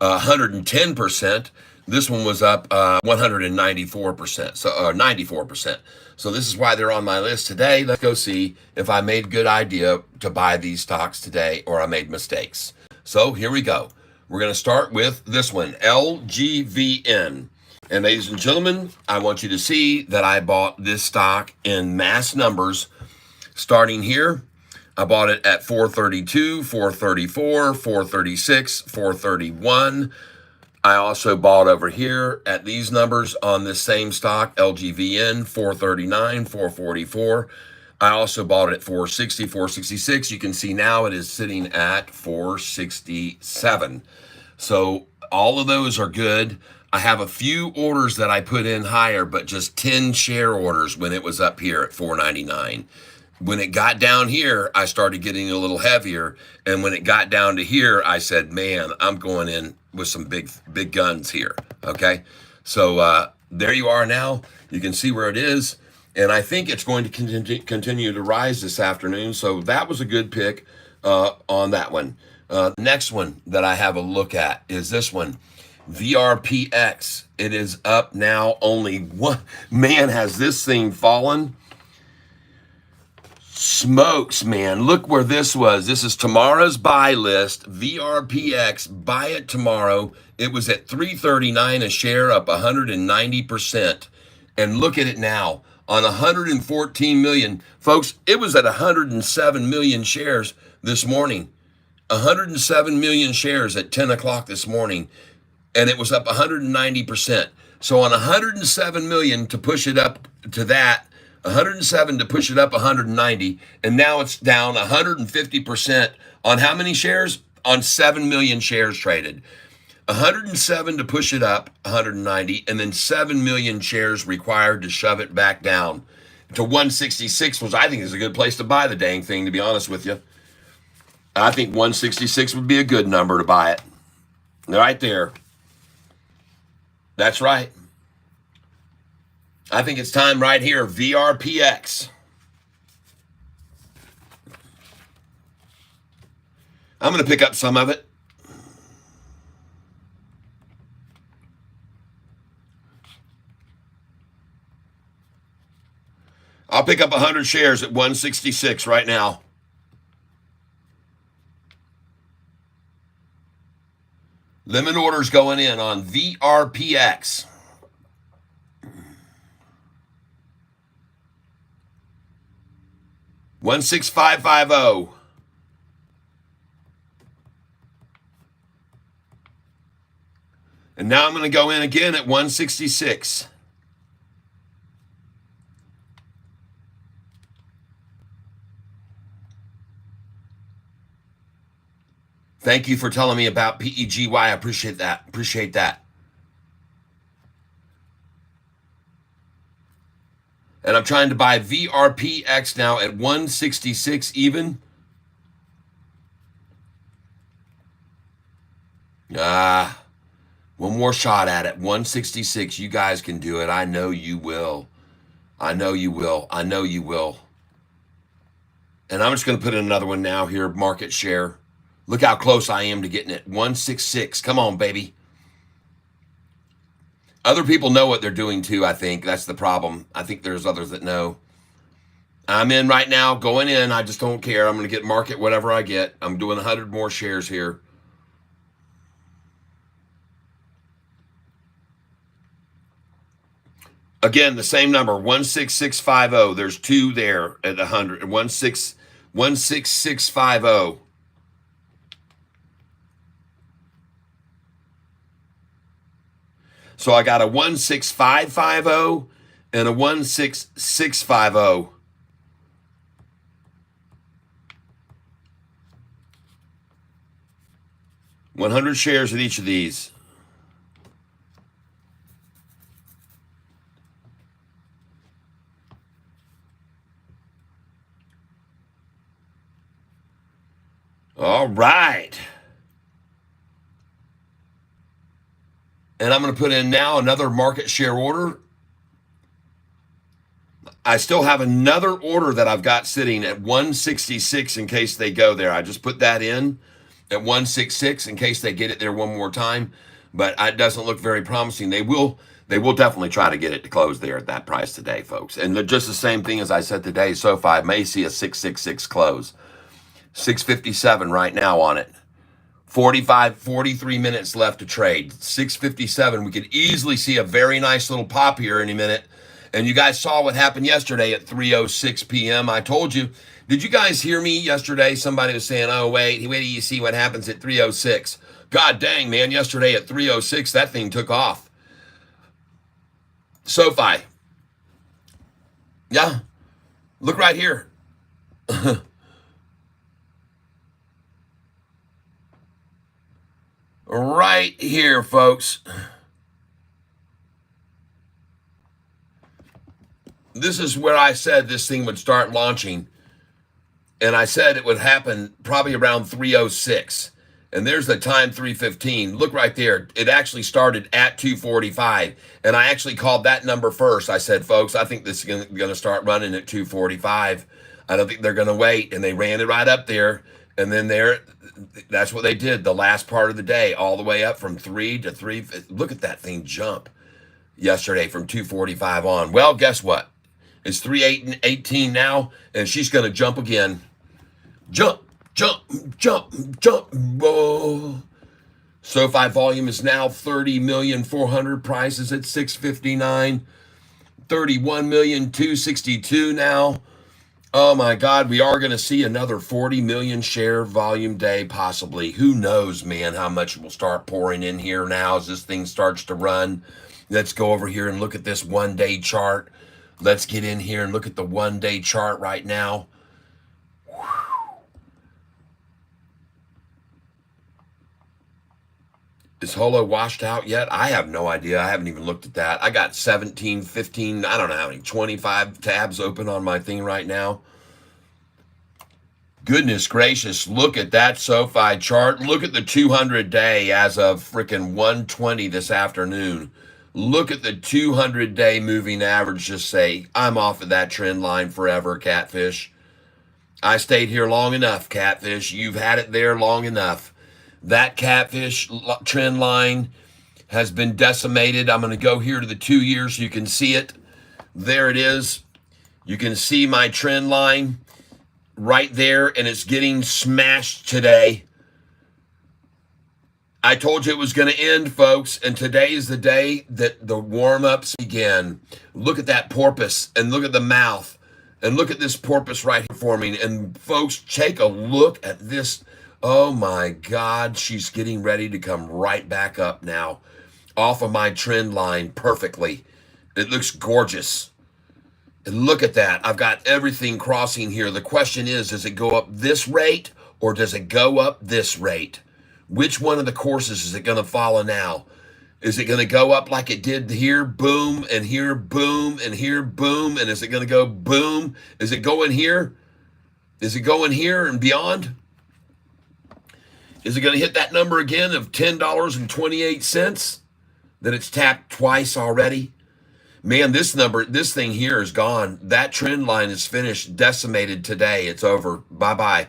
110%. This one was up 194%, so 94%. So this is why they're on my list today. Let's go see if I made a good idea to buy these stocks today or I made mistakes. So here we go. We're going to start with this one, LGVN. And ladies and gentlemen, I want you to see that I bought this stock in mass numbers. Starting here, I bought it at 432, 434, 436, 431. I also bought over here at these numbers on this same stock, LGVN, 439, 444. I also bought it at 460, 466. You can see now it is sitting at 467. So all of those are good. I have a few orders that I put in higher, but just 10 share orders when it was up here at 499. When it got down here, I started getting a little heavier. And when it got down to here, I said, man, I'm going in with some big guns here. Okay. So there you are now. You can see where it is. And I think it's going to continue to rise this afternoon. So that was a good pick on that one. Next one that I have a look at is this one, VRPX. It is up now only one. Man, has this thing fallen? Smokes, man. Look where this was. This is tomorrow's buy list. VRPX, buy it tomorrow. It was at $3.39 a share, up 190%. And look at it now on 114 million. Folks, it was at 107 million shares this morning. 107 million shares at 10 o'clock this morning, and it was up 190%. So on 107 million to push it up to that, 107 to push it up 190, and now it's down 150% on how many shares? On 7 million shares traded. 107 to push it up 190, and then 7 million shares required to shove it back down to 166, which I think is a good place to buy the dang thing, to be honest with you. I think 166 would be a good number to buy it. Right there. That's right. I think it's time right here, VRPX. I'm going to pick up some of it. I'll pick up 100 shares at 166 right now. Limit orders going in on VRPX. $16550. And now I'm going to go in again at 166. Thank you for telling me about PEGY. I appreciate that. Appreciate that. And I'm trying to buy VRPX now at 166 even. One more shot at it. 166. You guys can do it. I know you will. I know you will. I know you will. And I'm just going to put in another one now here, market share. Look how close I am to getting it. 166. Come on, baby. Other people know what they're doing too, I think. That's the problem. I think there's others that know. I'm in right now, going in. I just don't care. I'm going to get market whatever I get. I'm doing 100 more shares here. Again, the same number, 16650. There's two there at 100. 16650. So I got a 16550 and a 16650. $100 shares at each of these. And I'm going to put in now another market share order. I still have another order that I've got sitting at 166 in case they go there. I just put that in at 166 in case they get it there one more time, but it doesn't look very promising. They will definitely try to get it to close there at that price today, folks. And just the same thing as I said today, SoFi may see a 666 close. 657 right now on it. 43 minutes left to trade. 657. We could easily see a very nice little pop here in a minute. And you guys saw what happened yesterday at 3:06 p.m. I told you. Did you guys hear me yesterday? Somebody was saying, oh, wait till you see what happens at 3:06. God dang, man, yesterday at 3:06, that thing took off. SoFi. Yeah. Look right here. Right here, folks. This is where I said this thing would start launching. And I said it would happen probably around 3:06. And there's the time, 3:15. Look right there. It actually started at 2:45. And I actually called that number first. I said, folks, I think this is going to start running at 2:45. I don't think they're going to wait. And they ran it right up there. And then that's what they did the last part of the day, all the way up from 3 to 3. Look at that thing jump yesterday from 2:45 on. Well, guess what? It's 3:18 now, and she's going to jump again. Jump, jump, jump, jump. Whoa. SoFi volume is now 30,400,000. Prices at 659. 31,262 now. Oh my God, we are going to see another 40 million share volume day, possibly. Who knows, man, how much will start pouring in here now as this thing starts to run. Let's go over here and look at this one-day chart. Let's get in here and look at the one-day chart right now. Is Holo washed out yet? I have no idea. I haven't even looked at that. I got 17, 15, I don't know how many, 25 tabs open on my thing right now. Goodness gracious, look at that SoFi chart. Look at the 200-day as of freaking 1:20 this afternoon. Look at the 200-day moving average. Just say, I'm off of that trend line forever, Catfish. I stayed here long enough, Catfish. You've had it there long enough. That Catfish trend line has been decimated. I'm going to go here to the 2 years so you can see it. There it is. You can see my trend line right there, and it's getting smashed today. I told you it was going to end, folks, and today is the day that the warm-ups begin. Look at that porpoise, and look at the mouth, and look at this porpoise right here forming. And folks, take a look at this. Oh my God, she's getting ready to come right back up now off of my trend line perfectly. It looks gorgeous. And look at that. I've got everything crossing here. The question is, does it go up this rate or does it go up this rate? Which one of the courses is it going to follow now? Is it going to go up like it did here, boom, and here, boom, and here, boom? And is it going to go boom? Is it going here? Is it going here and beyond? Is it going to hit that number again of $10.28 that it's tapped twice already? Man, this thing here is gone. That trend line is finished, decimated today. It's over. Bye-bye.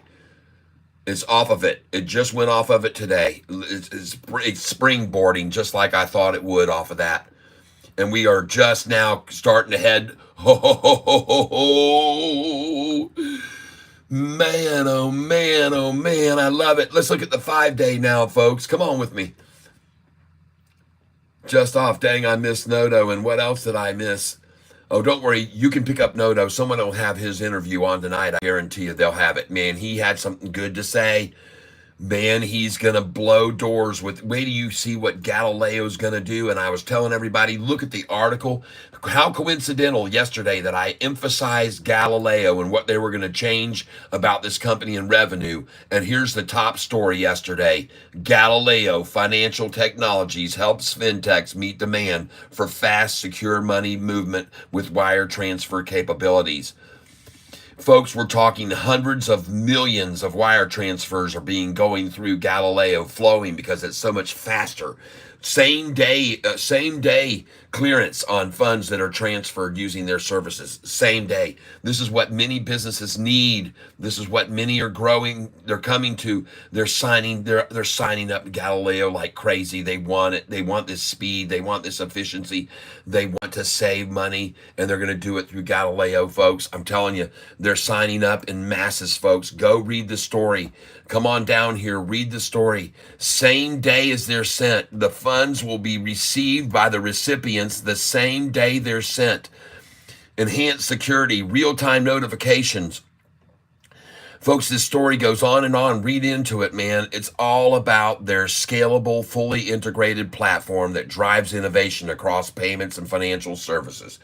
It's off of it. It just went off of it today. It's springboarding just like I thought it would off of that. And we are just now starting to head. Ho, ho, ho, ho, ho, ho. Man, oh man, oh man, I love it. Let's look at the 5-day now, folks. Come on with me. Just off. Dang, I missed Noto. And what else did I miss? Oh, don't worry. You can pick up Noto. Someone will have his interview on tonight. I guarantee you they'll have it. Man, he had something good to say. Man, he's going to blow doors with, wait till you see what Galileo's going to do. And I was telling everybody, look at the article. How coincidental yesterday that I emphasized Galileo and what they were going to change about this company and revenue. And here's the top story yesterday. Galileo Financial Technologies helps fintechs meet demand for fast, secure money movement with wire transfer capabilities. Folks, we're talking hundreds of millions of wire transfers are going through Galileo, flowing because it's so much faster. Same day clearance on funds that are transferred using their services. Same day. This is what many businesses need. This is what many are growing. They're coming to. They're signing up Galileo like crazy. They want it. They want this speed. They want this efficiency. They want to save money, and they're going to do it through Galileo, folks. I'm telling you, they're signing up in masses, folks. Go read the story. Come on down here, read the story. Same day as they're sent, the funds will be received by the recipients the same day they're sent. Enhanced security, real-time notifications. Folks, this story goes on and on. Read into it, man. It's all about their scalable, fully integrated platform that drives innovation across payments and financial services.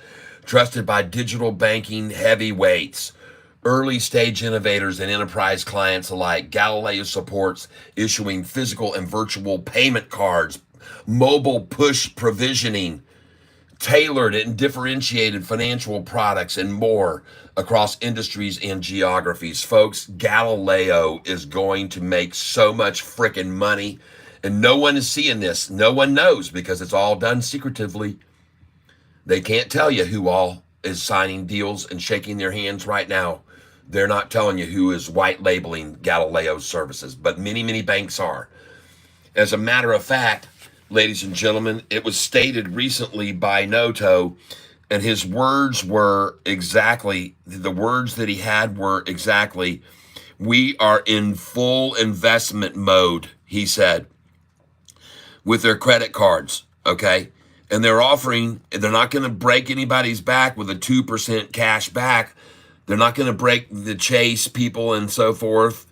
Trusted by digital banking heavyweights, early stage innovators, and enterprise clients alike, Galileo supports issuing physical and virtual payment cards, mobile push provisioning, tailored and differentiated financial products, and more across industries and geographies. Folks, Galileo is going to make so much freaking money, and no one is seeing this. No one knows because it's all done secretively. They can't tell you who all is signing deals and shaking their hands right now. They're not telling you who is white labeling Galileo services, but many, many banks are. As a matter of fact, ladies and gentlemen, it was stated recently by Noto, and his words were exactly, the words that he had were exactly, "We are in full investment mode," he said, with their credit cards, okay? And they're not going to break anybody's back with a 2% cash back. They're not going to break the Chase people and so forth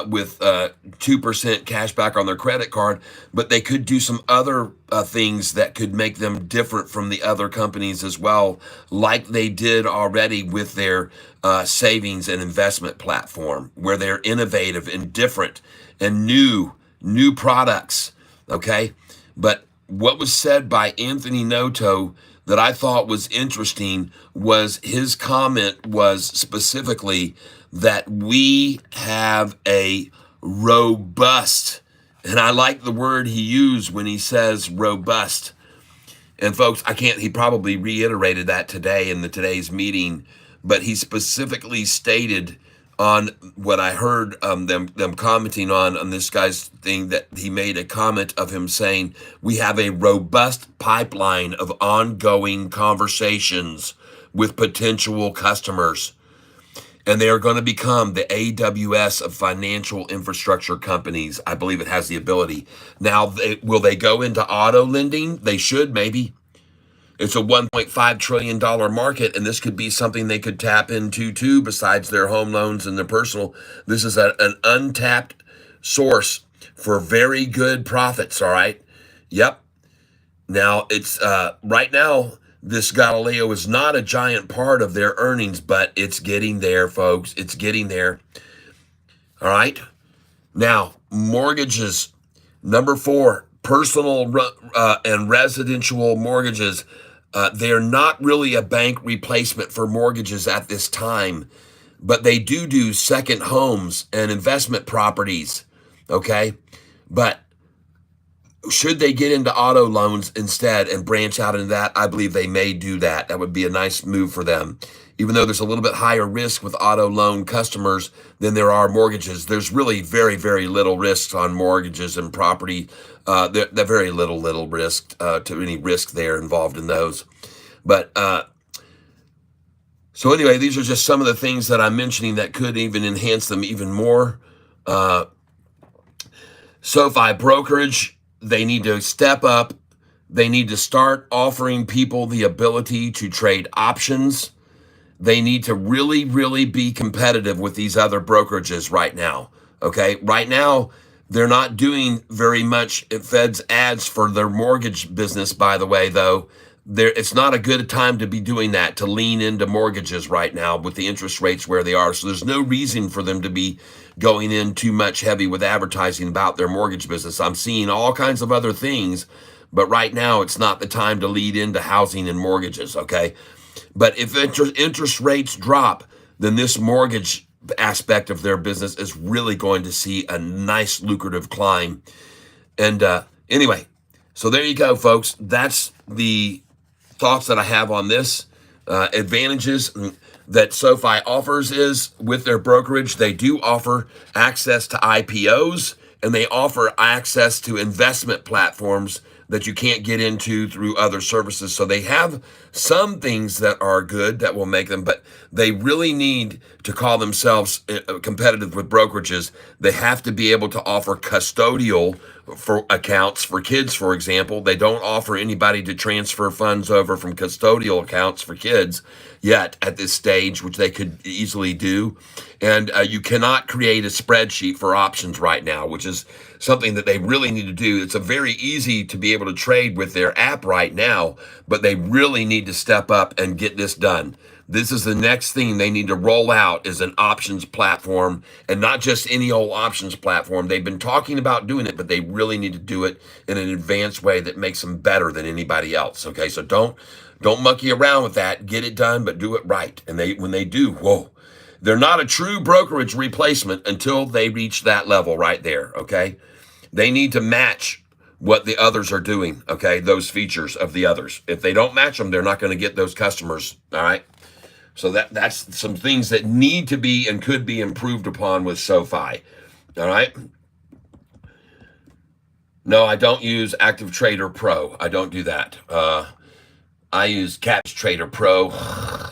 with 2% cash back on their credit card, but they could do some other things that could make them different from the other companies as well, like they did already with their savings and investment platform, where they're innovative and different and new products, okay? But what was said by Anthony Noto that I thought was interesting was his comment was specifically that we have a robust, and I like the word he used when he says robust. And folks, he probably reiterated that today in today's meeting, but he specifically stated on what I heard them commenting on this guy's thing, that he made a comment of him saying, we have a robust pipeline of ongoing conversations with potential customers, and they are going to become the AWS of financial infrastructure companies. I believe it has the ability. Now, will they go into auto lending? They should, maybe. It's a $1.5 trillion market, and this could be something they could tap into too, besides their home loans and their personal. This is an untapped source for very good profits, all right? Yep. Now, it's right now, this Galileo is not a giant part of their earnings, but it's getting there, folks. It's getting there. All right? Now, mortgages. Number 4, personal and residential mortgages. They are not really a bank replacement for mortgages at this time, but they do second homes and investment properties, okay? But should they get into auto loans instead and branch out into that? I believe they may do that. That would be a nice move for them. Even though there's a little bit higher risk with auto loan customers than there are mortgages, there's really very, very little risk on mortgages and property. They're very little risk to any risk there involved in those. But so anyway, these are just some of the things that I'm mentioning that could even enhance them even more. Sofi brokerage, they need to step up. They need to start offering people the ability to trade options. They need to really, really be competitive with these other brokerages right now, okay? Right now, they're not doing very much Fed's ads for their mortgage business, by the way, though. It's not a good time to be doing that, to lean into mortgages right now with the interest rates where they are. So there's no reason for them to be going in too much heavy with advertising about their mortgage business. I'm seeing all kinds of other things, but right now it's not the time to lead into housing and mortgages, okay? But if interest rates drop, then this mortgage aspect of their business is really going to see a nice lucrative climb. And anyway, so there you go, folks. That's the thoughts that I have on this. Advantages that Sofi offers is with their brokerage, they do offer access to IPOs, and they offer access to investment platforms that you can't get into through other services. So they have some things that are good that will make them, but they really need to call themselves competitive with brokerages. They have to be able to offer custodial for accounts for kids, for example. They don't offer anybody to transfer funds over from custodial accounts for kids yet at this stage, which they could easily do. And you cannot create a spreadsheet for options right now, which is something that they really need to do. It's a very easy to be able to trade with their app right now, but they really need to step up and get this done. This is the next thing they need to roll out, is an options platform, and not just any old options platform. They've been talking about doing it, but they really need to do it in an advanced way that makes them better than anybody else. Okay, so don't monkey around with that. Get it done, but do it right. And when they do, whoa, they're not a true brokerage replacement until they reach that level right there. Okay, they need to match what the others are doing. Okay, those features of the others. If they don't match them, they're not going to get those customers. All right. So that's some things that need to be and could be improved upon with Sofi. All right. No, I don't use Active Trader Pro. I don't do that. I use Catfish Trader Pro.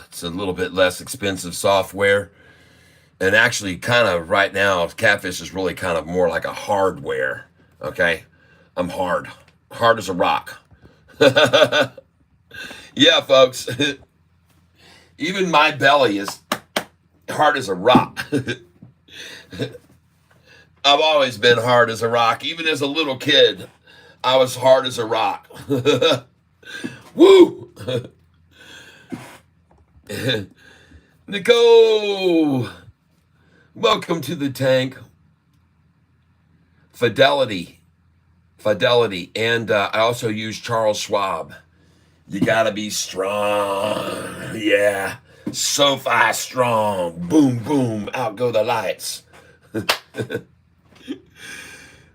It's a little bit less expensive software. And actually, kind of right now, Catfish is really kind of more like a hardware. Okay. I'm hard as a rock. Yeah, folks. Even my belly is hard as a rock. I've always been hard as a rock. Even as a little kid, I was hard as a rock. Woo! Nicole, welcome to the tank. Fidelity. And I also use Charles Schwab. You gotta be strong. Yeah. Sofi strong. Boom, boom. Out go the lights.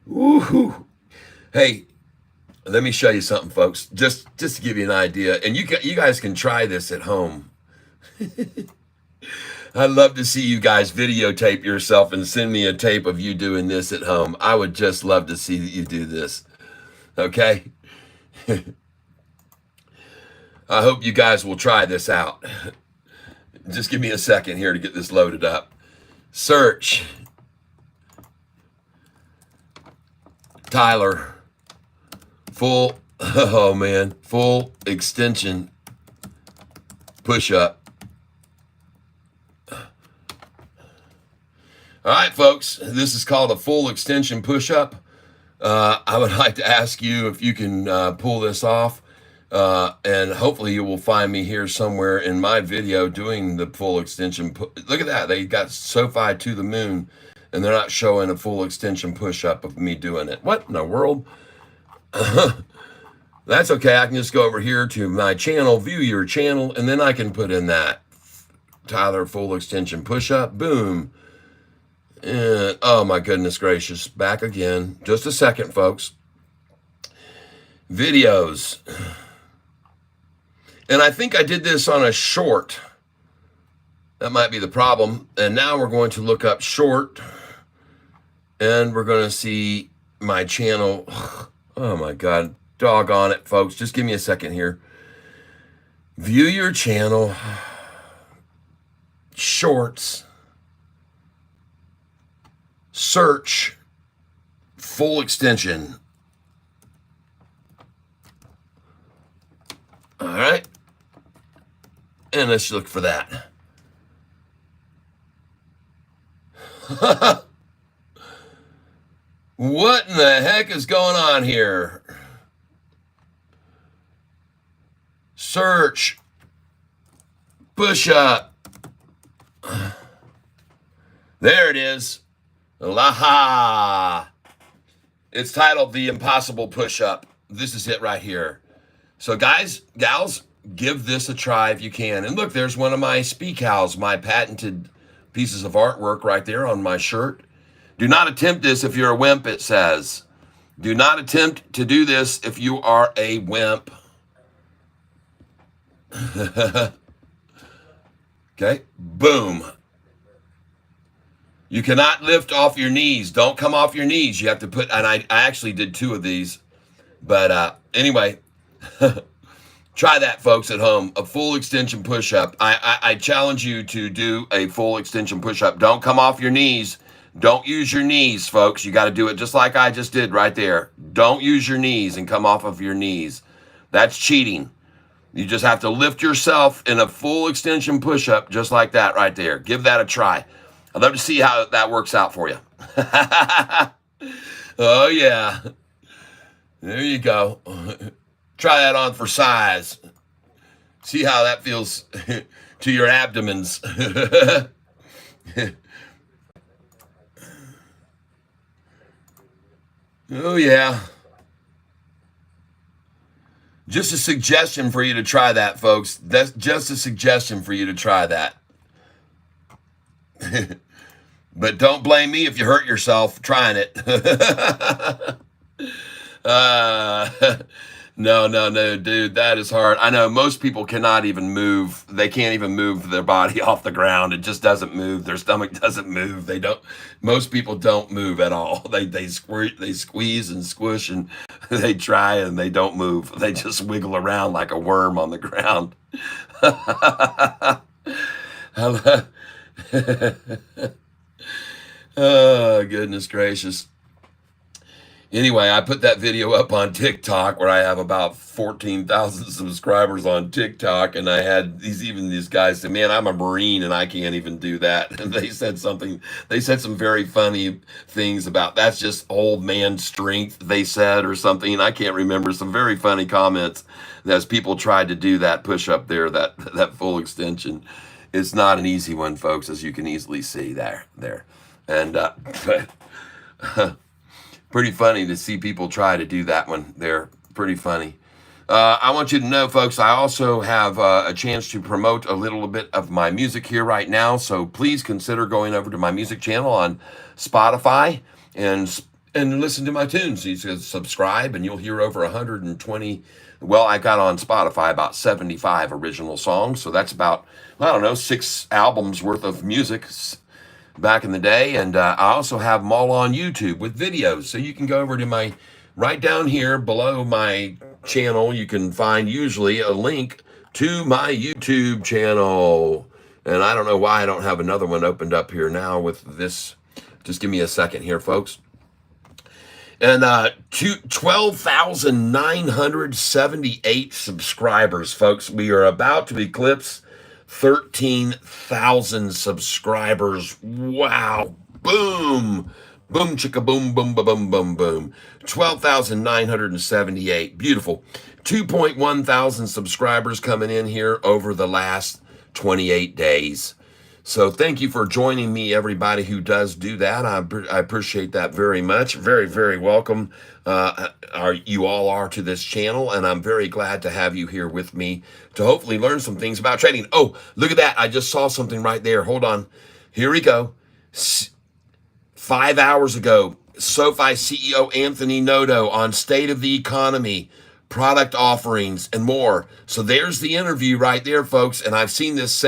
Woohoo. Hey, let me show you something, folks. Just to give you an idea. And you guys can try this at home. I'd love to see you guys videotape yourself and send me a tape of you doing this at home. I would just love to see that you do this. Okay? I hope you guys will try this out. Just give me a second here to get this loaded up. Search Tyler full extension push-up. All right, folks, this is called a full extension push-up. I would like to ask you if you can pull this off. And hopefully you will find me here somewhere in my video doing the full extension. Look at that. They got Sofi to the moon, and they're not showing a full extension push-up of me doing it. What in the world? That's okay. I can just go over here to my channel, view your channel, and then I can put in that Tyler full extension push-up. Boom. And, oh, my goodness gracious. Back again. Just a second, folks. Videos. And I think I did this on a short. That might be the problem. And now we're going to look up short. And we're going to see my channel. Oh my God. Doggone it, folks. Just give me a second here. View your channel. Shorts. Search. Full extension. All right. And let's look for that. What in the heck is going on here? Search. Push up. There it is. Laha. It's titled The Impossible Push Up. This is it right here. So guys, gals, give this a try if you can. And look, there's one of my speak owls, my patented pieces of artwork right there on my shirt. Do not attempt this if you're a wimp, it says. Do not attempt to do this if you are a wimp. Okay, boom. You cannot lift off your knees. Don't come off your knees. You have to put, and I actually did 2 of these. But anyway, try that, folks, at home. A full extension push-up. I challenge you to do a full extension push-up. Don't come off your knees. Don't use your knees, folks. You got to do it just like I just did right there. Don't use your knees and come off of your knees. That's cheating. You just have to lift yourself in a full extension push-up just like that right there. Give that a try. I'd love to see how that works out for you. Oh, yeah. There you go. Try that on for size. See how that feels to your abdomens. Oh, yeah. Just a suggestion for you to try that, folks. That's just a suggestion for you to try that. But don't blame me if you hurt yourself trying it. No, dude, that is hard. I know most people cannot even move. They can't even move their body off the ground. It just doesn't move. Their stomach doesn't move. They don't. Most people don't move at all. They squeeze and squish and they try and they don't move. They just wiggle around like a worm on the ground. Oh, goodness gracious. Anyway, I put that video up on TikTok where I have about 14,000 subscribers on TikTok, and I had these guys say, "Man, I'm a Marine and I can't even do that." And they said some very funny things about that's just old man strength, they said, or something. I can't remember, some very funny comments as people tried to do that push up there, that full extension. It's not an easy one, folks, as you can easily see there. And pretty funny to see people try to do that one there. Pretty funny. I want you to know, folks, I also have a chance to promote a little bit of my music here right now. So please consider going over to my music channel on Spotify and listen to my tunes. You can subscribe and you'll hear over 120. Well, I got on Spotify about 75 original songs. So that's about, I don't know, 6 albums worth of music back in the day. And I also have them all on YouTube with videos. So you can go over to right down here below my channel, you can find usually a link to my YouTube channel. And I don't know why I don't have another one opened up here now with this. Just give me a second here, folks. And 12,978 subscribers, folks. We are about to eclipse 13,000 subscribers. Wow. Boom. Boom, chicka, boom, boom, boom, boom, boom, boom. 12,978. Beautiful. 2.1 thousand subscribers coming in here over the last 28 days. So thank you for joining me, everybody who does do that. I appreciate that very much. Very, very welcome. You all are to this channel, and I'm very glad to have you here with me to hopefully learn some things about trading. Oh, look at that. I just saw something right there. Hold on. Here we go. 5 hours ago, Sofi CEO Anthony Noto on State of the Economy, product offerings, and more. So there's the interview right there, folks. And I've seen this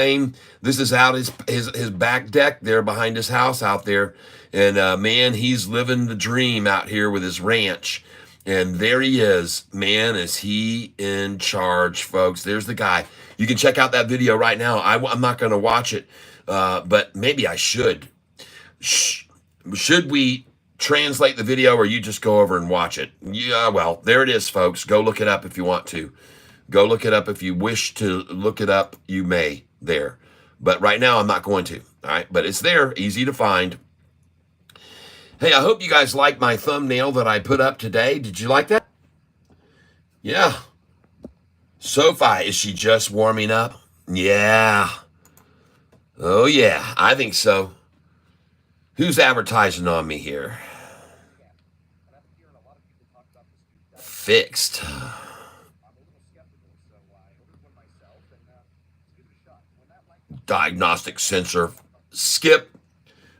is out his back deck there behind his house out there. And man, he's living the dream out here with his ranch. And there he is. Man, is he in charge, folks. There's the guy. You can check out that video right now. I'm not going to watch it, but maybe I should. Should we translate the video, or you just go over and watch it? Yeah, well, there it is, folks. Go look it up if you want to. Go look it up if you wish to look it up. You may there. But right now, I'm not going to. All right, but it's there. Easy to find. Hey, I hope you guys like my thumbnail that I put up today. Did you like that? Yeah. Sofi, is she just warming up? Yeah. Oh, yeah. I think so. Who's advertising on me here? Fixed. diagnostic sensor. Skip.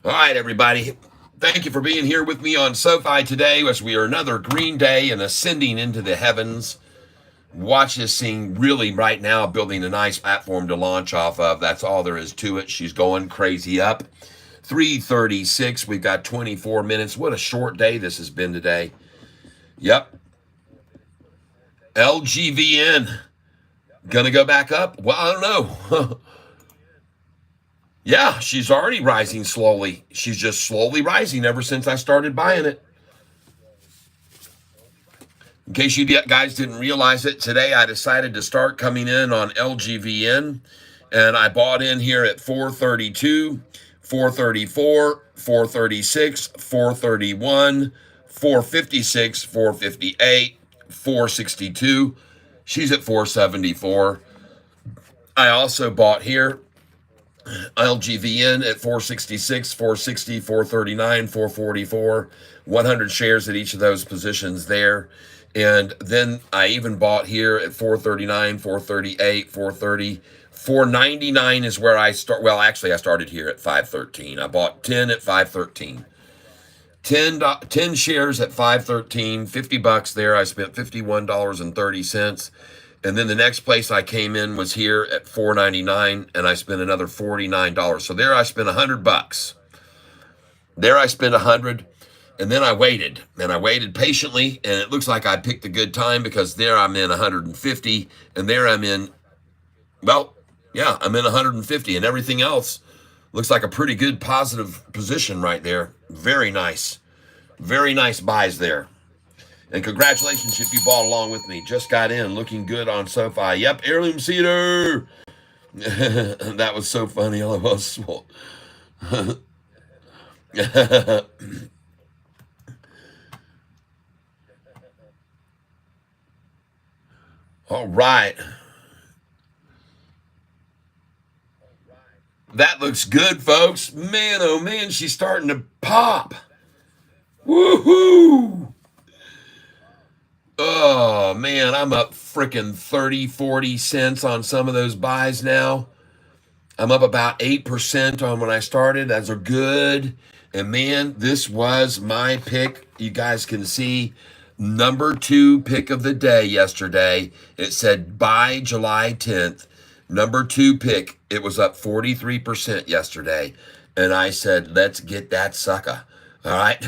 All right, everybody. Thank you for being here with me on Sofi today as we are another green day and ascending into the heavens. Watch this thing really right now building a nice platform to launch off of. That's all there is to it. She's going crazy up. 3:36. We've got 24 minutes. What a short day this has been today. Yep. LGVN. Gonna go back up? Well, I don't know. Yeah, she's already rising slowly. She's just slowly rising ever since I started buying it. In case you guys didn't realize it, today I decided to start coming in on LGVN, and I bought in here at 432, 434, 436, 431, 456, 458, 462. She's at 474. I also bought here LGVN at 466, 460, 439, 444, 100 shares at each of those positions there. And then I even bought here at 439, 438, 430, 499 is where I start. Well, actually, I started here at 513. I bought 10 at 513. 10 shares at 513, 50 bucks there. I spent $51.30. And then the next place I came in was here at 499, and I spent another $49. So there I spent 100 bucks. There I spent 100, and then I waited, and I waited patiently, and it looks like I picked a good time because there I'm in 150, and there I'm in, well, yeah, I'm in 150, and everything else looks like a pretty good positive position right there. Very nice. Very nice buys there. And congratulations if you bought along with me. Just got in, looking good on Sofi. Yep, heirloom cedar. That was so funny. I was. All right. That looks good, folks. Man, oh man, she's starting to pop. Woohoo! Oh, man, I'm up freaking 30, 40 cents on some of those buys now. I'm up about 8% on when I started. Those are good. And, man, this was my pick. You guys can see number 2 pick of the day yesterday. It said buy July 10th. Number 2 pick. It was up 43% yesterday. And I said, let's get that sucker. All right.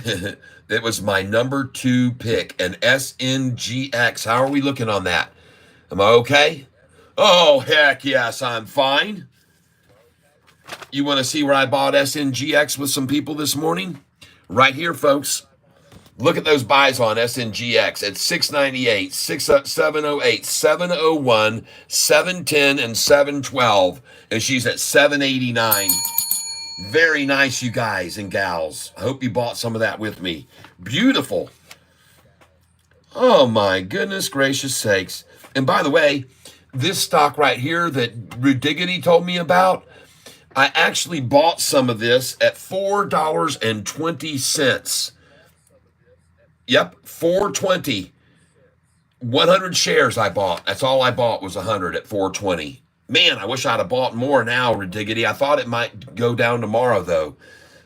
It was my number 2 pick, an SNGX. How are we looking on that? Am I okay? Oh, heck yes, I'm fine. You want to see where I bought SNGX with some people this morning? Right here, folks. Look at those buys on SNGX at 698, 708, 701, 710, and 712. And she's at 789. Very nice, you guys and gals. I hope you bought some of that with me. Beautiful. Oh, my goodness gracious sakes. And by the way, this stock right here that Rudiggity told me about, I actually bought some of this at $4.20. Yep, $4.20. 100 shares I bought. That's all I bought was 100 at $4.20. Man, I wish I'd have bought more now, Ridiggity. I thought it might go down tomorrow, though.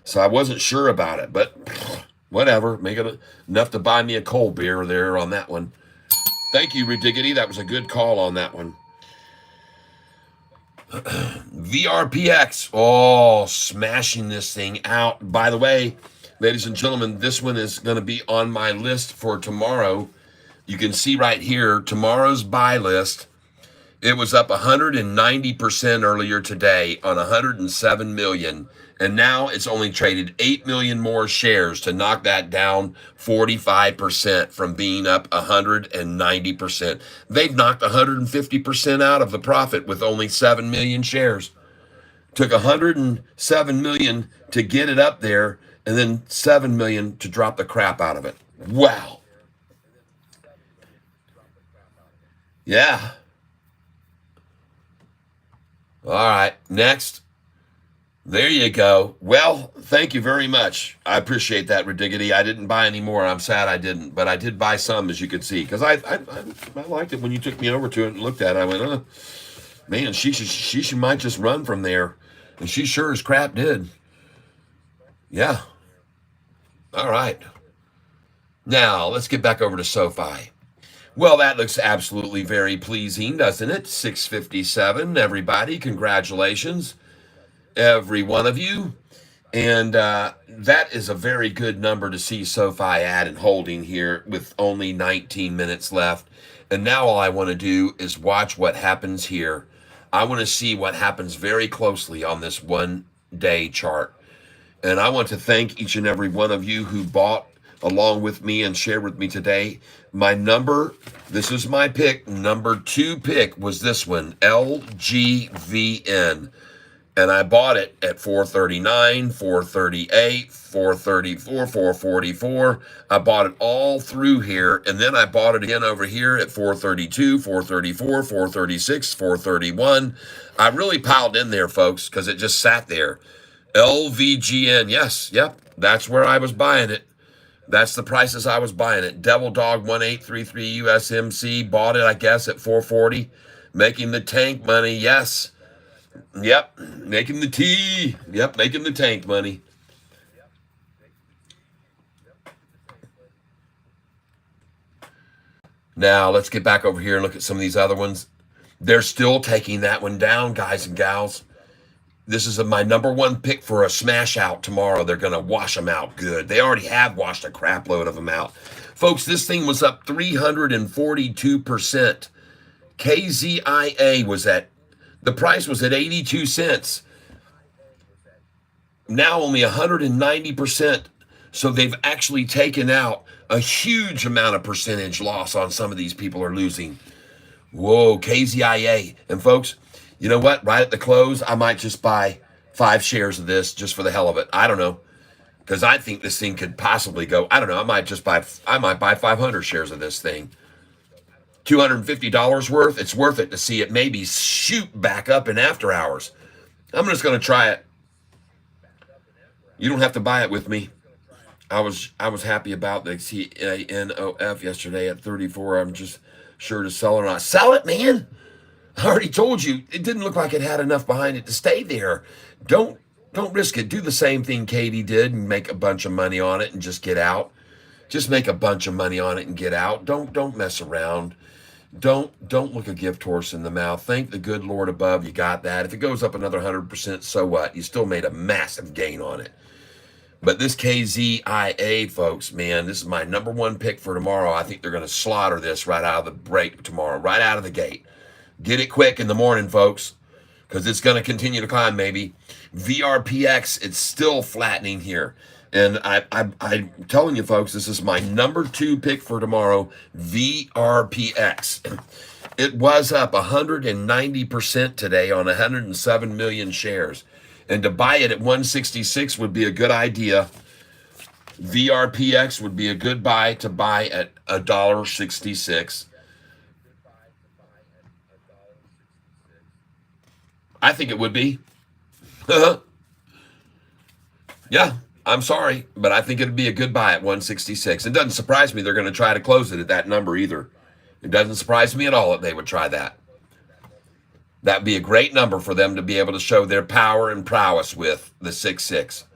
So I wasn't sure about it. But whatever. Make it enough to buy me a cold beer there on that one. Thank you, Ridiggity. That was a good call on that one. VRPX. Oh, smashing this thing out. By the way, ladies and gentlemen, this one is going to be on my list for tomorrow. You can see right here, tomorrow's buy list. It was up 190% earlier today on 107 million. And now it's only traded 8 million more shares to knock that down 45% from being up 190%. They've knocked 150% out of the profit with only 7 million shares. Took 107 million to get it up there and then 7 million to drop the crap out of it. Wow. Yeah. All right, next. There you go. Well, thank you very much. I appreciate that, Ridiggity. I didn't buy any more. I'm sad I didn't, but I did buy some, as you could see, because I liked it when you took me over to it and looked at it. I went, man, she might just run from there. And she sure as crap did. Yeah. All right. Now, let's get back over to Sofi. Well, that looks absolutely very pleasing, doesn't it? 657, everybody. Congratulations, every one of you. And that is a very good number to see Sofi at and holding here with only 19 minutes left. And now all I want to do is watch what happens here. I want to see what happens very closely on this 1 day chart. And I want to thank each and every one of you who bought along with me and shared with me today. My number, this is my pick, number 2 pick was this one, LGVN. And I bought it at 439, 438, 434, 444. I bought it all through here. And then I bought it again over here at 432, 434, 436, 431. I really piled in there, folks, because it just sat there. LVGN, yes, yep, that's where I was buying it. That's the prices I was buying it. Devil Dog 1833 USMC, bought it, I guess, at 440. Making the tank money, yes. Yep, making the tea. Yep, making the tank money. Now, let's get back over here and look at some of these other ones. They're still taking that one down, guys and gals. This is my number 1 pick for a smash out tomorrow. They're going to wash them out good. They already have washed a crap load of them out. Folks, this thing was up 342%. KZIA was at, the price was at 82 cents. Now only 190%. So they've actually taken out a huge amount of percentage loss on some of these people are losing. Whoa, KZIA. And folks, you know what? Right at the close, I might just buy 5 shares of this just for the hell of it. I don't know. Because I think this thing could possibly go, I don't know, I might buy 500 shares of this thing. $250 worth. It's worth it to see it maybe shoot back up in after hours. I'm just going to try it. You don't have to buy it with me. I was happy about the CANOF yesterday at 34. I'm just sure to sell it or not. Sell it, man. I already told you it didn't look like it had enough behind it to stay there. Don't risk it. Do the same thing Katie did and make a bunch of money on it and just get out. Just make a bunch of money on it and get out. Don't mess around. Don't look a gift horse in the mouth. Thank the good Lord above you got that. If it goes up another 100%, so what? You still made a massive gain on it. But this KZIA, folks, man, this is my number 1 pick for tomorrow. I think they're going to slaughter this right out of the break tomorrow, right out of the gate. Get it quick in the morning, folks, because it's going to continue to climb, maybe. VRPX, it's still flattening here. And I'm telling you, folks, this is my number 2 pick for tomorrow, VRPX. It was up 190% today on 107 million shares. And to buy it at 166 would be a good idea. VRPX would be a good buy to buy at $1.66. I think it would be. Yeah, I'm sorry, but I think it'd be a good buy at 166. It doesn't surprise me they're going to try to close it at that number either. It doesn't surprise me at all that they would try that. That'd be a great number for them to be able to show their power and prowess with, the 66.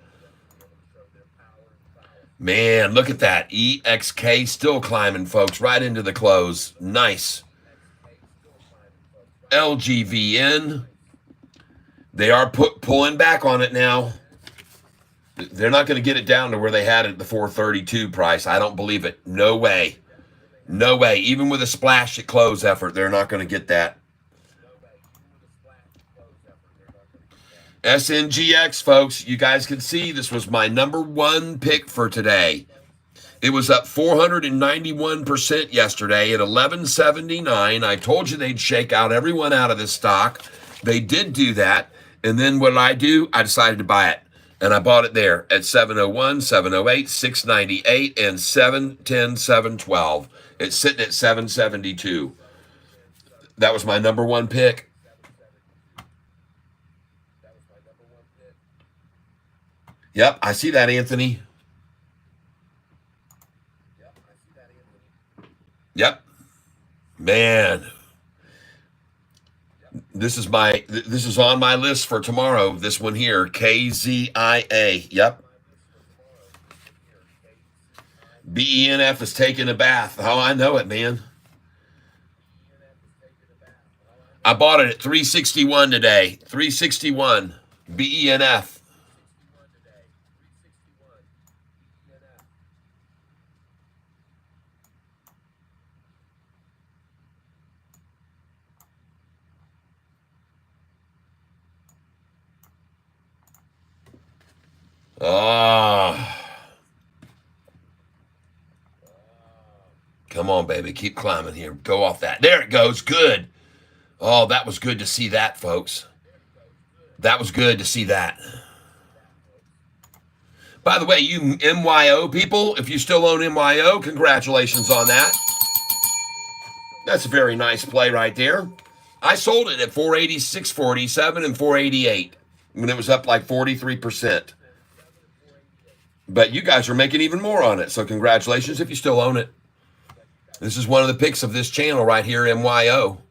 Man, look at that. EXK still climbing, folks, right into the close. Nice. LGVN. They are pulling back on it now. They're not going to get it down to where they had it at the 432 price. I don't believe it. No way. No way. Even with a splash at close effort, they're not going to get that. SNGX, folks, you guys can see this was my number 1 pick for today. It was up 491% yesterday at 1179. I told you they'd shake out everyone out of this stock. They did do that. And then what did I do? I decided to buy it. And I bought it there at 701, 708, 698, and 710, 712. It's sitting at 772. That was my number 1 pick. Yep, I see that, Anthony. Yep. Man. This is on my list for tomorrow. This one here, KZIA. Yep. BENF is taking a bath. Oh, I know it, man. I bought it at 361 today. 361. BENF. Oh, come on, baby. Keep climbing here. Go off that. There it goes. Good. Oh, that was good to see that, folks. That was good to see that. By the way, you MYO people, if you still own MYO, congratulations on that. That's a very nice play right there. I sold it at 486, 47, and 488 when it was up like 43%. But you guys are making even more on it, so congratulations if you still own it. This is one of the picks of this channel right here, MYO.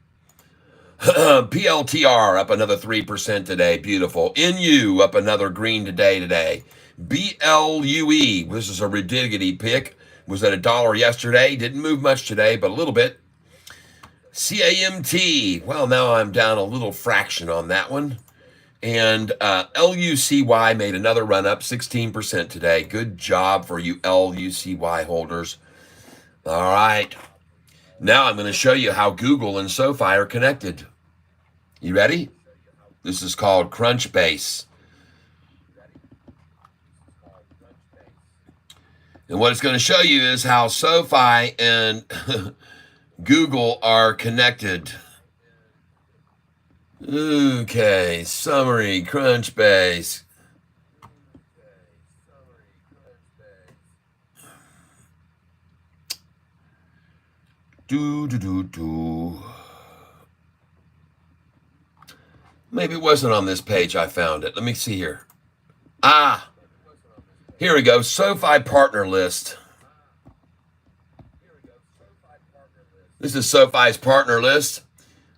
PLTR up another 3% today. Beautiful. NU up another green today. BLUE, this is a ridiculous pick. Was at $1 yesterday. Didn't move much today, but a little bit. CAMT, well, now I'm down a little fraction on that one. And LUCY made another run up, 16% today. Good job for you LUCY holders. All right. Now I'm going to show you how Google and Sofi are connected. You ready? This is called Crunchbase. And what it's going to show you is how Sofi and Google are connected. Okay, summary, Crunchbase. Maybe it wasn't on this page. I found it. Let me see here. Ah, here we go. Sofi partner list. This is Sofi's partner list.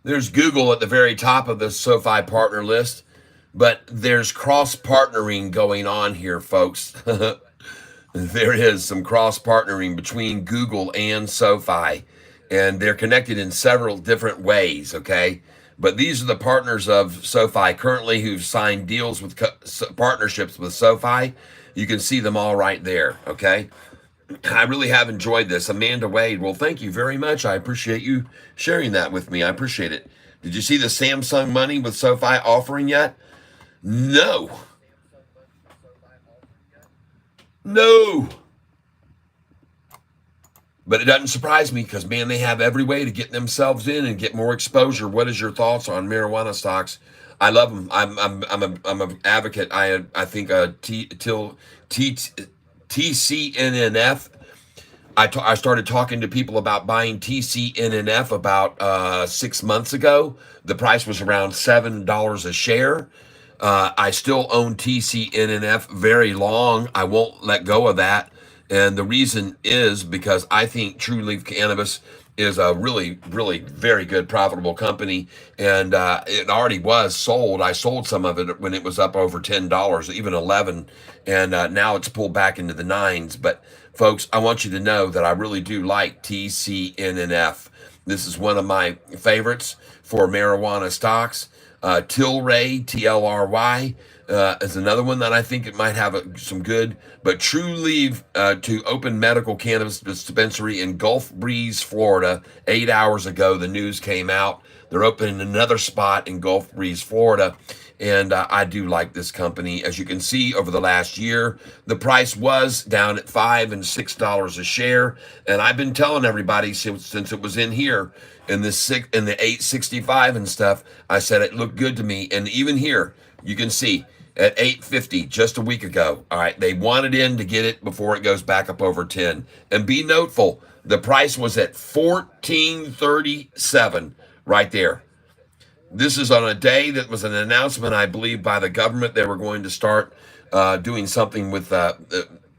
There's Google at the very top of the Sofi partner list, but there's cross-partnering going on here, folks. There is some cross-partnering between Google and Sofi, and they're connected in several different ways, okay? But these are the partners of Sofi currently who've signed deals with partnerships with Sofi. You can see them all right there, okay? I really have enjoyed this. Amanda Wade, well, thank you very much. I appreciate you sharing that with me. I appreciate it. Did you see the Samsung money with Sofi offering yet? No. No. But it doesn't surprise me because, man, they have every way to get themselves in and get more exposure. What is your thoughts on marijuana stocks? I love them. I'm an advocate. I think TCNNF. I started talking to people about buying TCNNF about 6 months ago. The price was around $7 a share. I still own TCNNF very long. I won't let go of that. And the reason is because I think True Leaf Cannabis is a really, really very good, profitable company. And it already was sold. I sold some of it when it was up over $10, even 11. And now it's pulled back into the nines. But folks, I want you to know that I really do like TCNNF. This is one of my favorites for marijuana stocks. Tilray, TLRY, is another one that I think it might have some good. But True Leaf to open medical cannabis dispensary in Gulf Breeze, Florida. 8 hours ago, the news came out. They're opening another spot in Gulf Breeze, Florida. And I do like this company. As you can see, over the last year, the price was down at $5 and $6 a share. And I've been telling everybody since it was in here in the 865 and stuff, I said it looked good to me. And even here, you can see at 850 just a week ago. All right, they wanted in to get it before it goes back up over 10. And be noteful, the price was at 1437 right there. This is on a day that was an announcement, I believe, by the government. They were going to start doing something with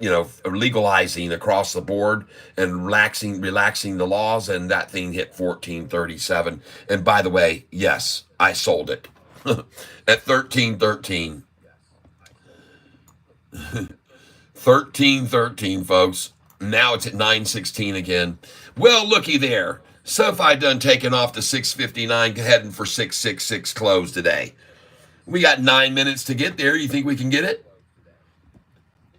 legalizing across the board and relaxing the laws, and that thing hit 1437. And by the way, yes, I sold it at 1313. 1313, folks. Now it's at 916 again. Well, looky there. Sofi done taken off to 659, heading for 666 close today. We got 9 minutes to get there. You think we can get it?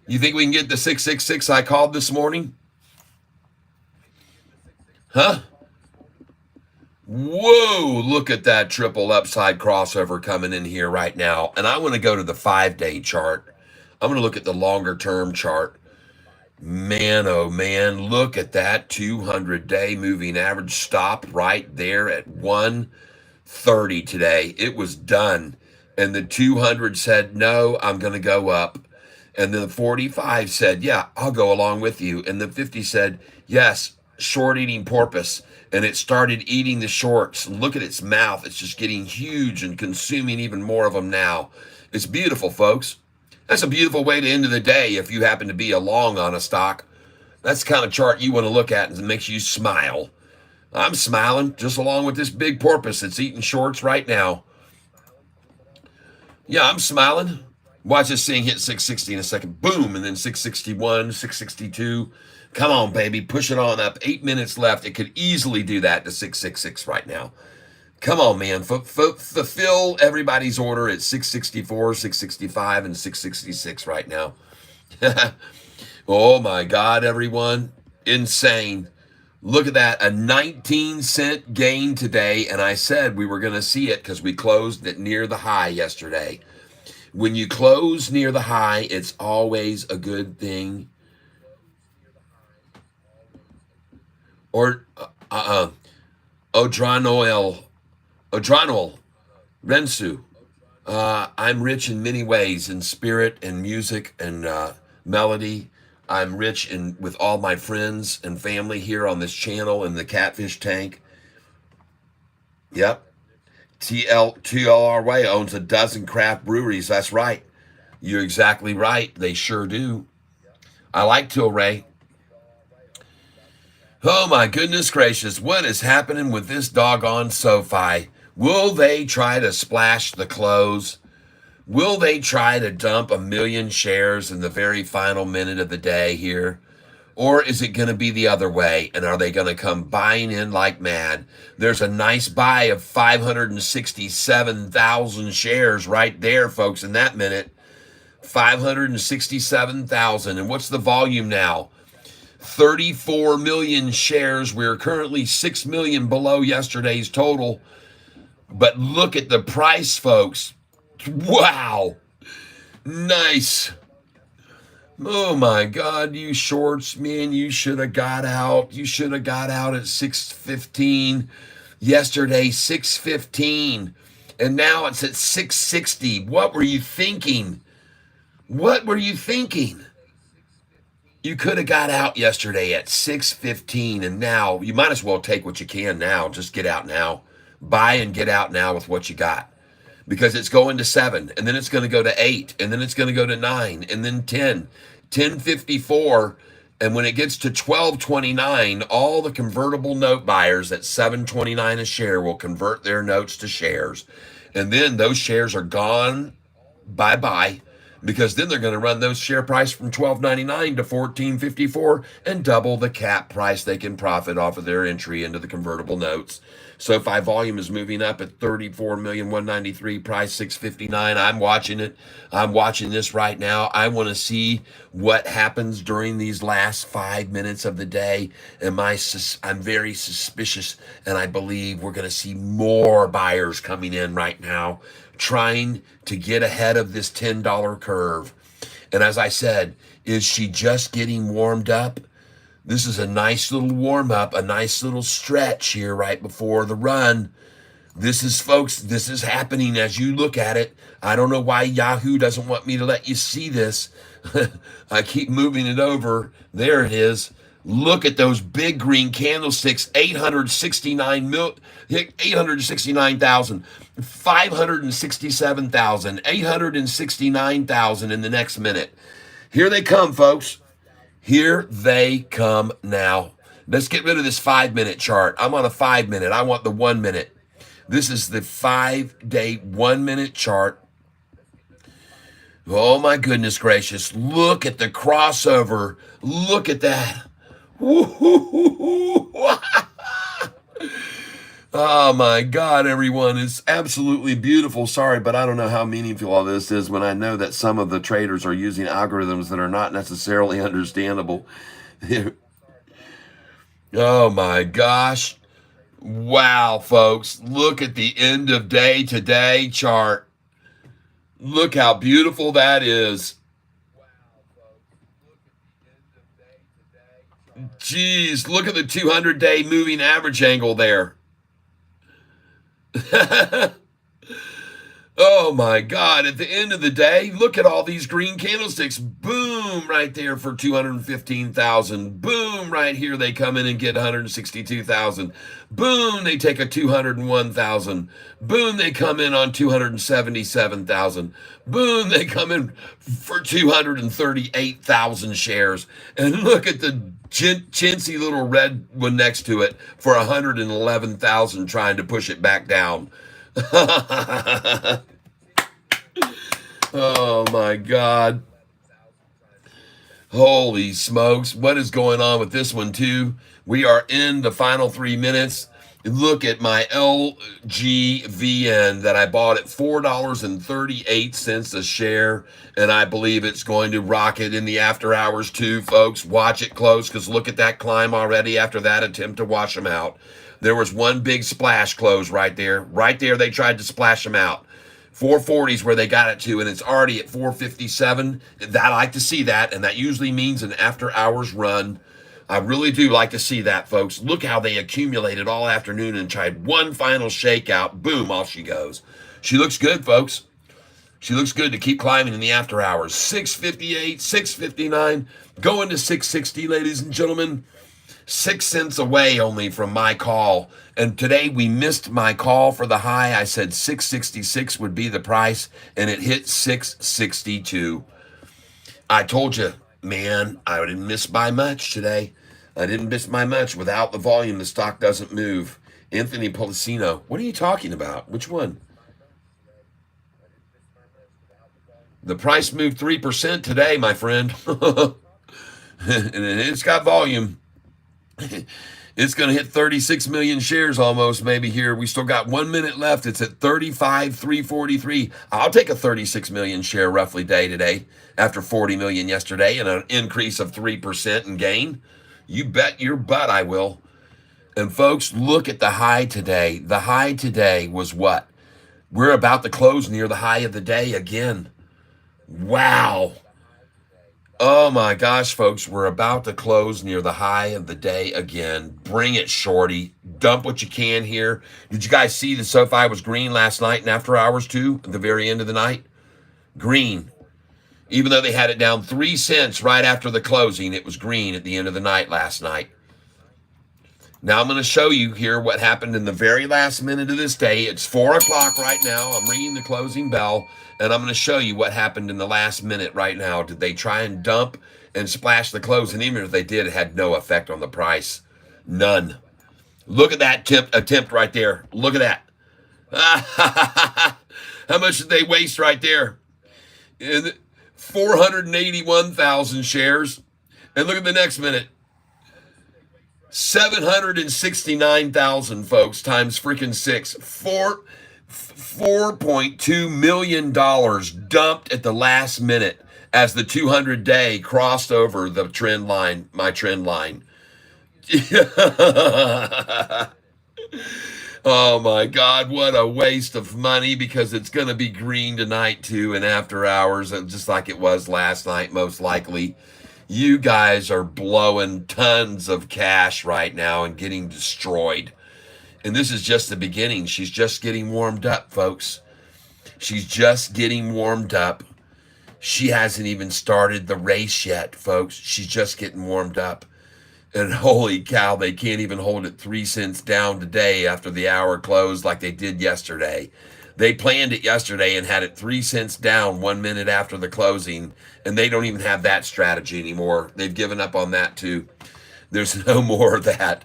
You think we can get the 666 I called this morning? Huh? Whoa, look at that triple upside crossover coming in here right now. And I want to go to the 5-day chart. I'm going to look at the longer term chart. Man, oh man, look at that 200-day moving average stop right there at 130 today. It was done. And the 200 said, no, I'm going to go up. And then the 45 said, yeah, I'll go along with you. And the 50 said, yes, short eating porpoise. And it started eating the shorts. Look at its mouth. It's just getting huge and consuming even more of them now. It's beautiful, folks. That's a beautiful way to end the day if you happen to be a long on a stock. That's the kind of chart you want to look at and it makes you smile. I'm smiling just along with this big porpoise that's eating shorts right now. Yeah, I'm smiling. Watch this thing hit 660 in a second. Boom, and then 661, 662. Come on, baby. Push it on up. 8 minutes left. It could easily do that to 666 right now. Come on, man. Fulfill everybody's order at 664, 665, and 666 right now. Oh, my God, everyone. Insane. Look at that. A 19-cent gain today, and I said we were going to see it because we closed it near the high yesterday. When you close near the high, it's always a good thing. Or Odranol Rensu. I'm rich in many ways, in spirit and music and melody. I'm rich with all my friends and family here on this channel in the Catfish tank. Yep. TLRY owns a dozen craft breweries. That's right. You're exactly right. They sure do. I like Tilray. Oh my goodness gracious. What is happening with this doggone Sofi? Will they try to splash the close? Will they try to dump 1 million shares in the very final minute of the day here? Or is it going to be the other way? And are they going to come buying in like mad? There's a nice buy of 567,000 shares right there, folks, in that minute. 567,000. And what's the volume now? 34 million shares. We're currently 6 million below yesterday's total. But look at the price, folks. Wow. Nice. Oh my God, you shorts, man, you should have got out. You should have got out at 6:15. Yesterday, 6:15. And now it's at 6:60. What were you thinking? What were you thinking? You could have got out yesterday at 6:15, and now you might as well take what you can now. Just get out now. Buy and get out now with what you got. Because it's going to 7, and then it's going to go to 8, and then it's going to go to 9, and then 10, 10:54, and when it gets to 12:29, all the convertible note buyers at 7.29 a share will convert their notes to shares, and then those shares are gone, bye-bye, because then they're going to run those share price from $12.99 to $14.54 and double the cap price they can profit off of their entry into the convertible notes. SoFi volume is moving up at 34,193,000, price 659. I'm watching it. I'm watching this right now. I want to see what happens during these last 5 minutes of the day. I'm very suspicious, and I believe we're going to see more buyers coming in right now, trying to get ahead of this $10 curve. And as I said, is she just getting warmed up? This is a nice little warm-up, a nice little stretch here right before the run. This is, folks, this is happening as you look at it. I don't know why Yahoo doesn't want me to let you see this. I keep moving it over. There it is. Look at those big green candlesticks, 869,000, 567,000, 869,000 in the next minute. Here they come, folks. Here they come now. Let's get rid of this 5-minute chart. I'm on a 5-minute. I want the 1 minute. This is the 5-day 1 minute chart. Oh my goodness gracious. Look at the crossover. Look at that. Woo-hoo-hoo-hoo. Oh my God, everyone. It's absolutely beautiful. Sorry, but I don't know how meaningful all this is when I know that some of the traders are using algorithms that are not necessarily understandable. Oh my gosh. Wow, folks. Look at the end of day today chart. Look how beautiful that is. Geez, look at the 200-day moving average angle there. Oh my God, at the end of the day, look at all these green candlesticks. Boom, right there for 215,000. Boom, right here they come in and get 162,000. Boom, they take a 201,000. Boom, they come in on 277,000. Boom, they come in for 238,000 shares. And look at the chintzy little red one next to it for 111,000 trying to push it back down. Oh my God. Holy smokes. What is going on with this one too? We are in the final 3 minutes. Look at my LGVN that I bought at $4.38 a share. And I believe it's going to rocket in the after hours too, folks. Watch it close because look at that climb already after that attempt to wash them out. There was one big splash close right there. Right there, they tried to splash them out. 440s where they got it to, and it's already at 457. I like to see that, and that usually means an after-hours run. I really do like to see that, folks. Look how they accumulated all afternoon and tried one final shakeout. Boom, off she goes. She looks good, folks. She looks good to keep climbing in the after hours. 658, 659, going to 660, ladies and gentlemen. 6 cents away only from my call. And today we missed my call for the high. I said 666 would be the price, and it hit 662. I told you, man, I didn't miss by much today. I didn't miss by much. Without the volume, the stock doesn't move. Anthony Policino, what are you talking about? Which one? The price moved 3% today, my friend. And it's got volume. It's going to hit 36 million shares almost maybe here. We still got 1 minute left. It's at 35,343. I'll take a 36 million share roughly day today after 40 million yesterday and an increase of 3% in gain. You bet your butt I will. And folks, look at the high today. The high today was what? We're about to close near the high of the day again. Wow. Oh my gosh, folks, we're about to close near the high of the day again. Bring it, shorty. Dump what you can here. Did you guys see the Sofi was green last night and after hours too, at the very end of the night? Green. Even though they had it down 3 cents right after the closing, it was green at the end of the night last night. Now I'm going to show you here what happened in the very last minute of this day. It's 4 o'clock right now. I'm ringing the closing bell, and I'm going to show you what happened in the last minute right now. Did they try and dump and splash the close? And even if they did, it had no effect on the price. None. Look at that attempt right there. Look at that. How much did they waste right there? 481,000 shares. And look at the next minute. 769,000, folks, times freaking 6. $4.2 million dumped at the last minute as the 200-day crossed over the trend line, my trend line. Oh my God, what a waste of money, because it's going to be green tonight too and after hours, just like it was last night, most likely. You guys are blowing tons of cash right now and getting destroyed. And this is just the beginning. She's just getting warmed up, folks. She's just getting warmed up. She hasn't even started the race yet, folks. She's just getting warmed up. And holy cow, they can't even hold it 3 cents down today after the hour closed like they did yesterday. They planned it yesterday and had it 3 cents down 1 minute after the closing, and they don't even have that strategy anymore. They've given up on that too. There's no more of that.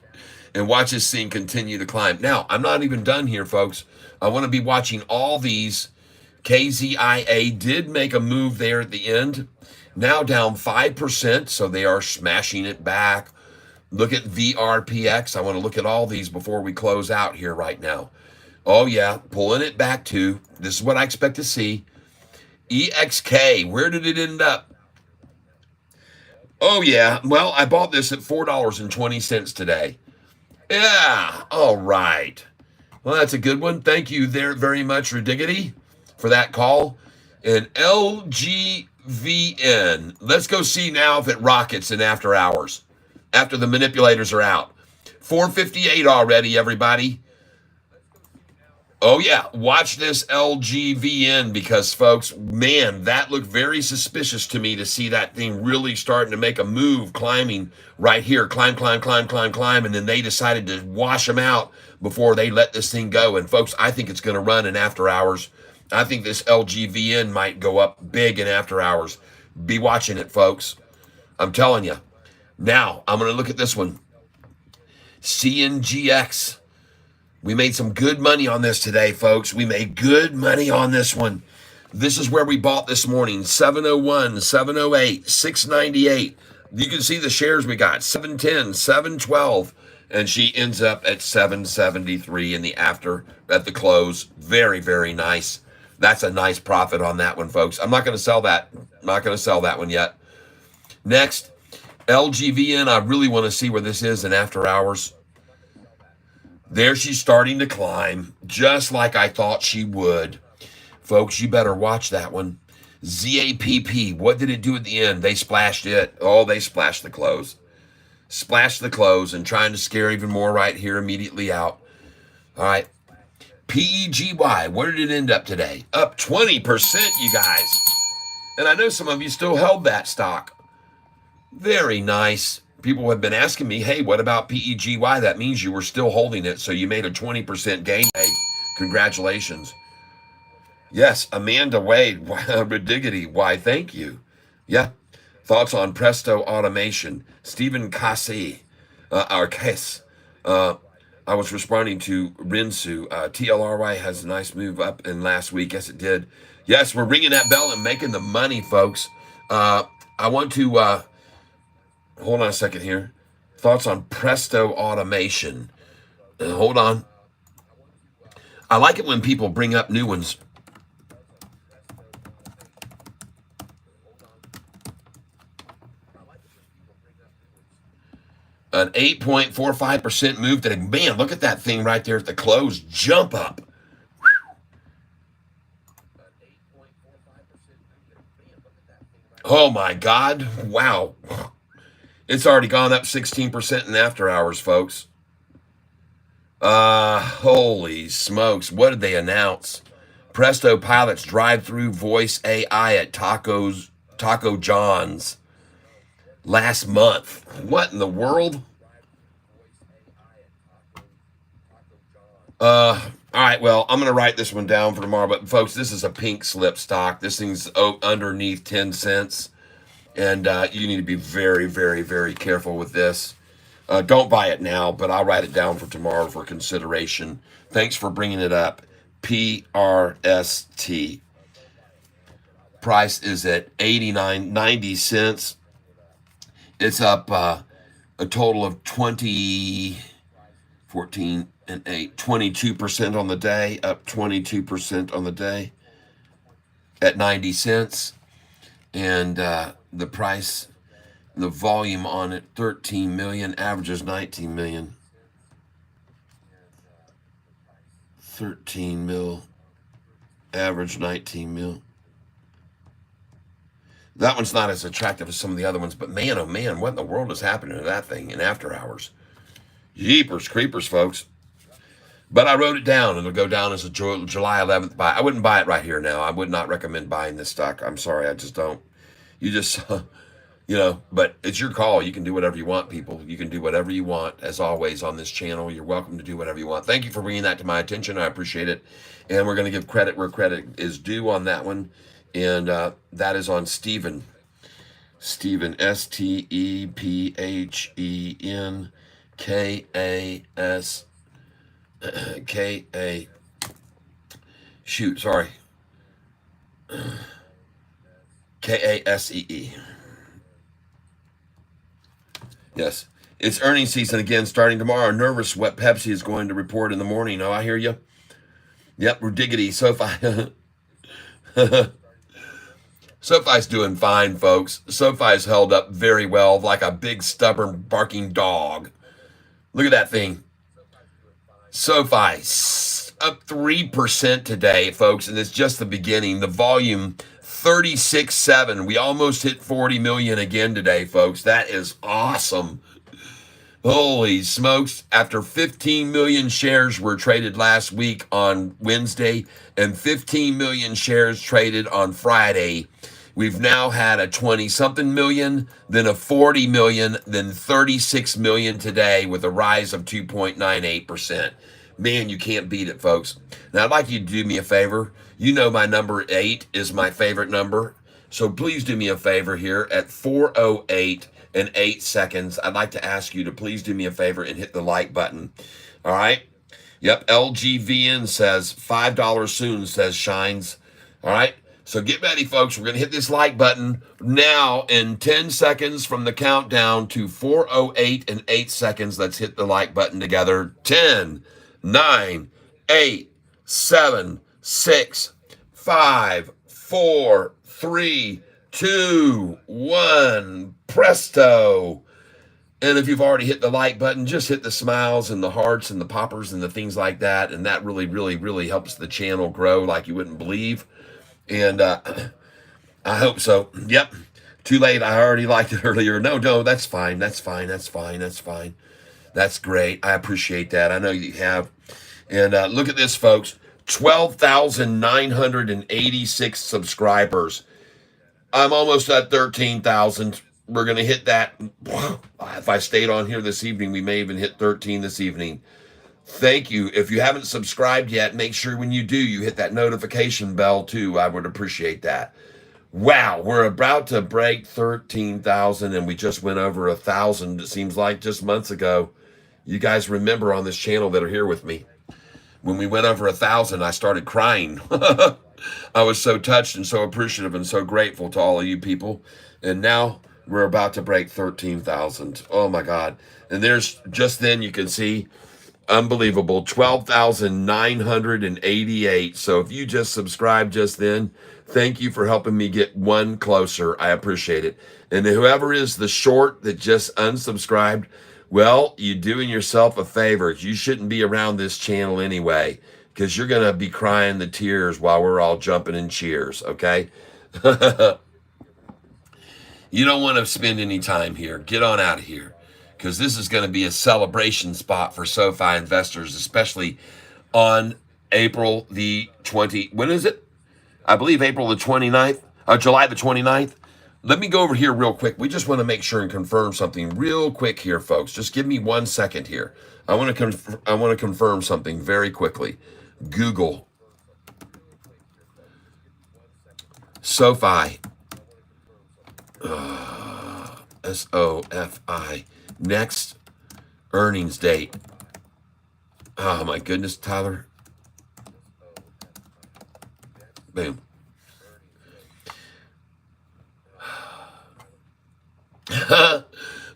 And watch this thing continue to climb. Now, I'm not even done here, folks. I want to be watching all these. KZIA did make a move there at the end. Now down 5%, so they are smashing it back. Look at VRPX. I want to look at all these before we close out here right now. Oh, yeah, pulling it back to. This is what I expect to see. EXK, where did it end up? Oh, yeah, well, I bought this at $4.20 today. Yeah, all right. Well, that's a good one. Thank you there very much, Rediggity, for that call. And LGVN. Let's go see now if it rockets in after hours, after the manipulators are out. 458 already, everybody. Oh, yeah. Watch this LGVN because, folks, man, that looked very suspicious to me to see that thing really starting to make a move, climbing right here. Climb, climb, climb, climb, climb. And then they decided to wash them out before they let this thing go. And, folks, I think it's going to run in after hours. I think this LGVN might go up big in after hours. Be watching it, folks. I'm telling you. Now, I'm going to look at this one. CNGX. We made some good money on this today, folks. We made good money on this one. This is where we bought this morning. 701, 708, 698. You can see the shares we got. 710, 712. And she ends up at 773 in the after at the close. Very, very nice. That's a nice profit on that one, folks. I'm not going to sell that. I'm not going to sell that one yet. Next, LGVN. I really want to see where this is in after hours. There she's starting to climb, just like I thought she would. Folks, you better watch that one. ZAPP, what did it do at the end? They splashed it. Oh, they splashed the close. Splashed the close and trying to scare even more right here immediately out. All right. PEGY, where did it end up today? Up 20%, you guys. And I know some of you still held that stock. Very nice. People have been asking me, hey, what about PEGY? That means you were still holding it, so you made a 20% gain. Hey, congratulations. Yes, Amanda Wade, Rediggity, why, thank you. Yeah, thoughts on Presto Automation. Stephen Cassie, our case. I was responding to Rinsu. TLRY has a nice move up in last week. Yes, it did. Yes, we're ringing that bell and making the money, folks. I want to... hold on a second here. Thoughts on Presto Automation. Hold on. I like it when people bring up new ones. An 8.45% move today. Man, look at that thing right there at the close. Jump up. Oh, my God. Wow. It's already gone up 16% in after hours, folks. Holy smokes. What did they announce? Presto pilots drive-through voice AI at Taco John's last month. What in the world? All right, well, I'm going to write this one down for tomorrow. But, folks, this is a pink slip stock. This thing's underneath 10 cents. And you need to be very, very, very careful with this. Don't buy it now, but I'll write it down for tomorrow for consideration. Thanks for bringing it up. PRST. Price is at 89.90 cents. It's up a total of 14 and 8, 22% on the day, up 22% on the day at 90 cents. And the price, the volume on it, 13 million, averages 19 million. 13 mil, average 19 mil. That one's not as attractive as some of the other ones, but man, oh man, what in the world is happening to that thing in after hours? Jeepers creepers, folks. But I wrote it down, and it'll go down as a July 11th buy. I wouldn't buy it right here now. I would not recommend buying this stock. I'm sorry, I just don't. You just But it's your call. You can do whatever you want, people. You can do whatever you want. As always on this channel, you're welcome to do whatever you want. Thank you for bringing that to my attention. I appreciate it. And we're going to give credit where credit is due on that one. And that is on Stephen. Stephen, Stephen, shoot, sorry. Kasee. Yes. It's earnings season again starting tomorrow. Nervous what Pepsi is going to report in the morning. Oh, I hear you. Yep, we're diggity. Sofi. SoFi's doing fine, folks. SoFi's held up very well like a big, stubborn, barking dog. Look at that thing. SoFi up 3% today, folks, and it's just the beginning. The volume 36.7. We almost hit 40 million again today, folks. That is awesome. Holy smokes. After 15 million shares were traded last week on Wednesday and 15 million shares traded on Friday, we've now had a 20-something million, then a 40 million, then 36 million today with a rise of 2.98%. Man, you can't beat it, folks. Now, I'd like you to do me a favor. You know my number 8 is my favorite number. So please do me a favor here at 4:08 and 8 seconds. I'd like to ask you to please do me a favor and hit the like button. All right? Yep, LGVN says $5 soon, says Shines. All right? So get ready, folks. We're going to hit this like button now in 10 seconds from the countdown to 4:08 and 8 seconds. Let's hit the like button together. 10, 9, 8, 7, 6, 5, 4, 3, 2, 1. Presto. And if you've already hit the like button, just hit the smiles and the hearts and the poppers and the things like that. And that really, really, really helps the channel grow like you wouldn't believe. And I hope so. Yep. Too late. I already liked it earlier. No, that's fine. That's fine. That's fine. That's fine. That's great. I appreciate that. I know you have. And look at this, folks. 12,986 subscribers. I'm almost at 13,000. We're going to hit that. If I stayed on here this evening, we may even hit 13 this evening. Thank you. If you haven't subscribed yet, make sure when you do, you hit that notification bell too. I would appreciate that. Wow, we're about to break 13,000 and we just went over 1,000. It seems like just months ago. You guys remember on this channel that are here with me. When we went over 1,000, I started crying. I was so touched and so appreciative and so grateful to all of you people. And now we're about to break 13,000. Oh my God. And there's just then you can see unbelievable 12,988. So if you just subscribed just then, thank you for helping me get one closer. I appreciate it. And whoever is the short that just unsubscribed, well, you're doing yourself a favor. You shouldn't be around this channel anyway, because you're going to be crying the tears while we're all jumping in cheers, okay? You don't want to spend any time here. Get on out of here, because this is going to be a celebration spot for SoFi investors, especially on April the 20th. When is it? I believe April the 29th, July the 29th. Let me go over here real quick. We just want to make sure and confirm something real quick here, folks. Just give me 1 second here. I want to confirm something very quickly. Google SoFi, SOFI, next earnings date. Oh my goodness, Tyler. Boom.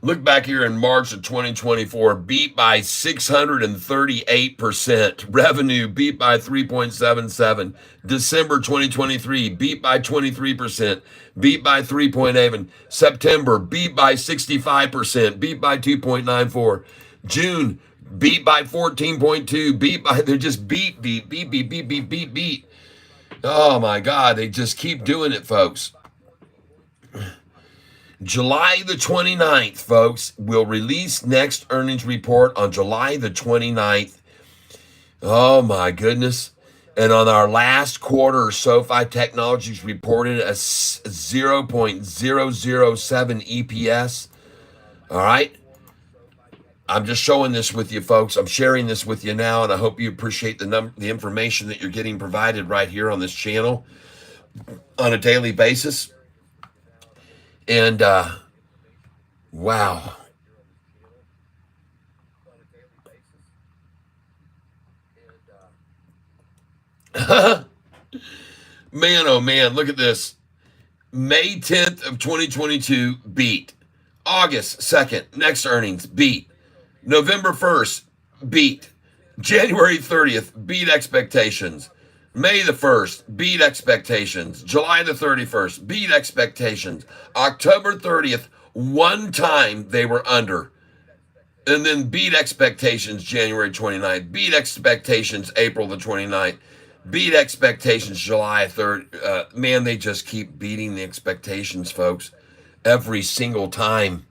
Look back here in March of 2024, beat by 638%. Revenue beat by 3.77. December 2023, beat by 23%. Beat by 3.8. September, beat by 65%. Beat by 2.94. June, beat by 14.2. Beat by, they're just beat. Oh my God, they just keep doing it, folks. July the 29th, folks, we'll release next earnings report on July the 29th. Oh, my goodness. And on our last quarter, SoFi Technologies reported a 0.007 EPS. All right. I'm just showing this with you, folks. I'm sharing this with you now, and I hope you appreciate the information that you're getting provided right here on this channel on a daily basis. And wow. Man, oh man, look at this. May 10th of 2022, beat. August 2nd, next earnings, beat. November 1st, beat. January 30th, beat expectations. May the 1st, beat expectations. July the 31st, beat expectations. October 30th, one time they were under. And then beat expectations January 29th, beat expectations April the 29th, beat expectations July 3rd. Man, they just keep beating the expectations, folks, every single time.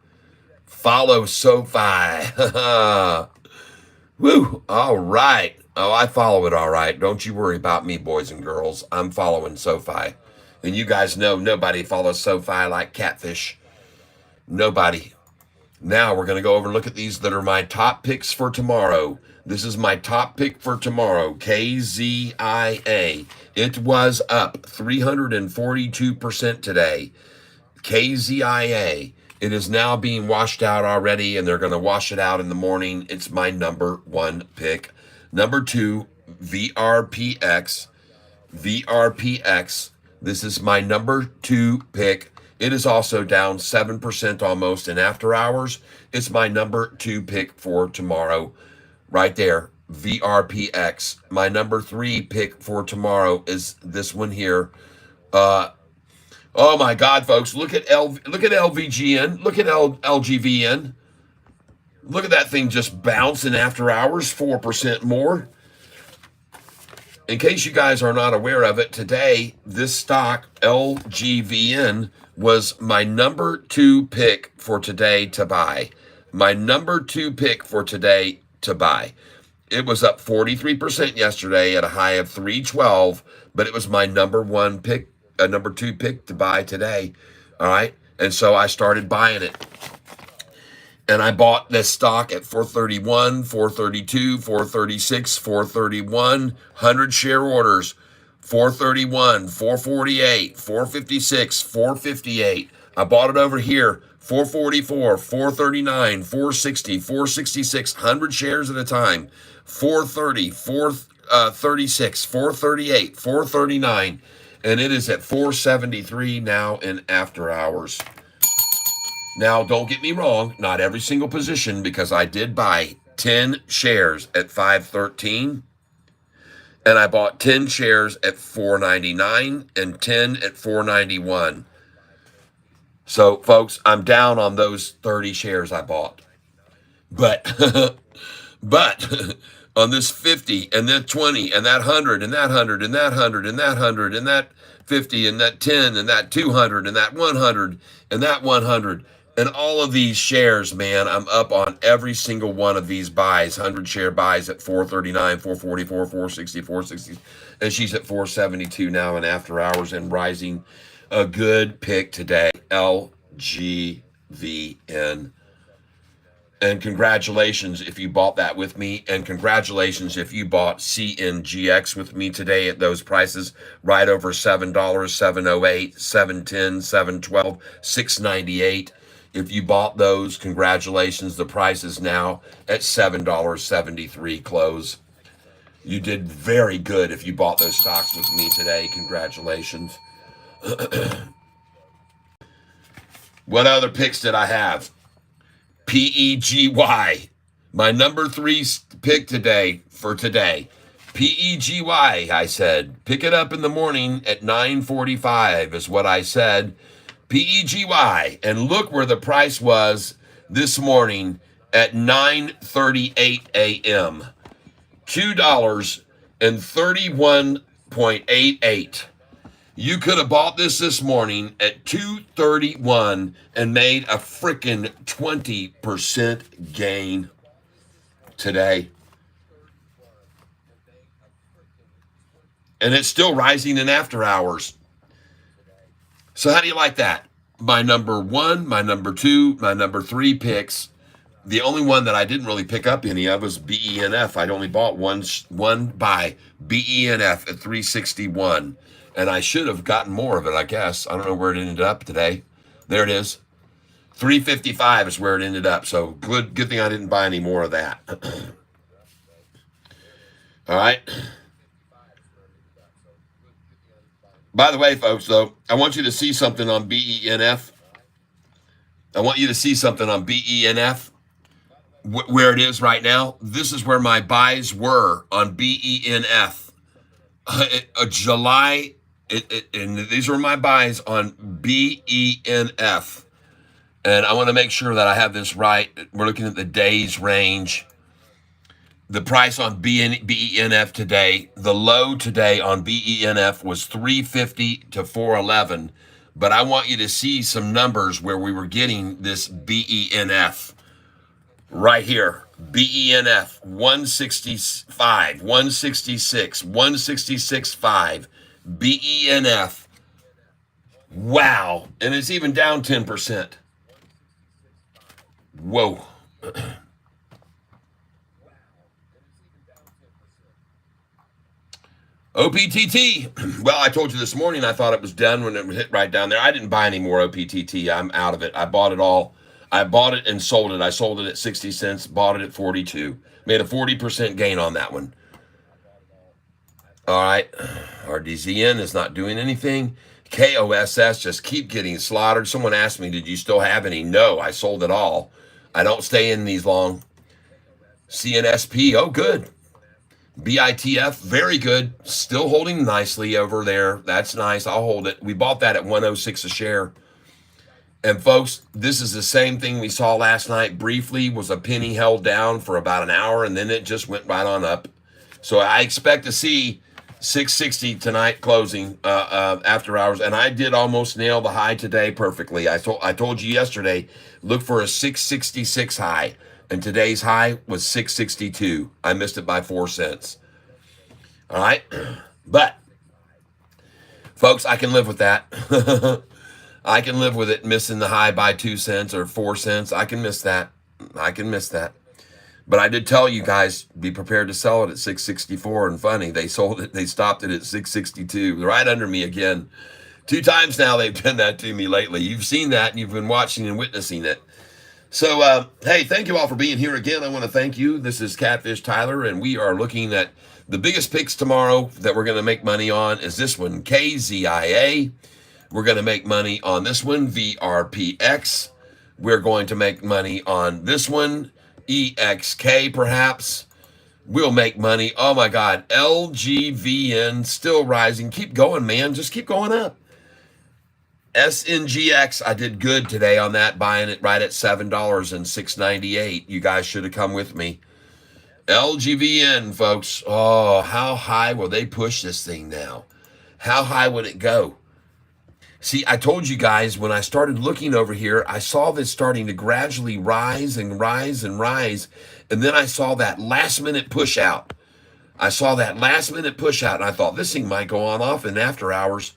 Follow SoFi. Woo, all right. Oh, I follow it all right. Don't you worry about me, boys and girls. I'm following SoFi. And you guys know nobody follows SoFi like Catfish. Nobody. Now we're going to go over and look at these that are my top picks for tomorrow. This is my top pick for tomorrow, KZIA. It was up 342% today. KZIA. It is now being washed out already, and they're going to wash it out in the morning. It's my number one pick. Number two, VRPX. VRPX. This is my number two pick. It is also down 7% almost in after hours. It's my number two pick for tomorrow. Right there, VRPX. My number three pick for tomorrow is this one here. Oh my God, folks! Look at LVGN. Look at LGVN. Look at that thing just bouncing after hours, 4% more. In case you guys are not aware of it, today this stock LGVN was my number two pick for today to buy. My number two pick for today to buy. It was up 43% yesterday at a high of 312, but it was my number one pick. A number two pick to buy today. All right. And so I started buying it. And I bought this stock at 431, 432, 436, 431, 100 share orders, 431, 448, 456, 458. I bought it over here, 444, 439, 460, 466, 100 shares at a time, 430, 436, 438, 439. And it is at 473 now in after hours. Now, don't get me wrong, not every single position, because I did buy 10 shares at 513, and I bought 10 shares at 499 and 10 at 491. So, folks, I'm down on those 30 shares I bought. But on this 50 and that 20 and that 100 and that 100 and that 100 and that 100 and that 50 and that 10 and that 200 and that 100 and that 100 and all of these shares, man, I'm up on every single one of these buys, 100 share buys at 439, 444, 460, 460, and she's at 472 now in after hours and rising. A good pick today, LGVN. And congratulations if you bought that with me. And congratulations if you bought CNGX with me today at those prices, right over $7, $7.08, $7.10, $7.12, $6.98. If you bought those, congratulations. The price is now at $7.73 close. You did very good if you bought those stocks with me today. Congratulations. What other picks did I have? PEGY, my number three pick today for today. PEGY, I said. Pick it up in the morning at 9:45 is what I said. PEGY. And look where the price was this morning at 9:38 a.m. $2.31.88. You could have bought this morning at 231 and made a freaking 20% gain today. And it's still rising in after hours. So how do you like that? My number one, my number two, my number three picks. The only one that I didn't really pick up any of was BENF. I'd only bought one buy, BENF at 361. And I should have gotten more of it, I guess. I don't know where it ended up today. There it is. 355 is where it ended up. So good thing I didn't buy any more of that. All right. By the way, folks, though, I want you to see something on BENF. I want you to see something on BENF, where it is right now. This is where my buys were on BENF. July, and these were my buys on BENF. And I want to make sure that I have this right. We're looking at the days range. The price on BENF today, the low today on BENF was 350 to 411. But I want you to see some numbers where we were getting this BENF right here. BENF 165, 166, 166.5. BENF. Wow. And it's even down 10%. Whoa. OPTT. Well, I told you this morning I thought it was done when it hit right down there. I didn't buy any more OPTT. I'm out of it. I bought it all. I bought it and sold it. I sold it at 60 cents, bought it at 42. Made a 40% gain on that one. All right. RDZN is not doing anything. KOSS just keep getting slaughtered. Someone asked me, did you still have any? No, I sold it all. I don't stay in these long. CNSP, oh, good. BITF, very good. Still holding nicely over there. That's nice. I'll hold it. We bought that at 106 a share. And folks, this is the same thing we saw last night. Briefly was a penny held down for about an hour, and then it just went right on up. So I expect to see 660 tonight closing after hours. And I did almost nail the high today perfectly. I told you yesterday, look for a 666 high. And today's high was 662. I missed it by 4 cents. All right. But, folks, I can live with that. I can live with it missing the high by 2 cents or 4 cents. I can miss that. I can miss that. But I did tell you guys, be prepared to sell it at 664. And funny, they sold it. They stopped it at 662. Right under me again. 2 times now they've done that to me lately. You've seen that, and you've been watching and witnessing it. So, hey, thank you all for being here again. I want to thank you. This is Catfish Tyler, and we are looking at the biggest picks tomorrow that we're going to make money on is this one, KZIA. We're going to make money on this one, VRPX. We're going to make money on this one, EXK perhaps. We'll make money. Oh, my God. LGVN still rising. Keep going, man. Just keep going up. SNGX, I did good today on that, buying it right at $7 and $6.98. You guys should have come with me. LGVN, folks. Oh, how high will they push this thing now? How high would it go? See, I told you guys when I started looking over here, I saw this starting to gradually rise and rise and rise. And then I saw that last minute push out. And I thought this thing might go on off in after hours.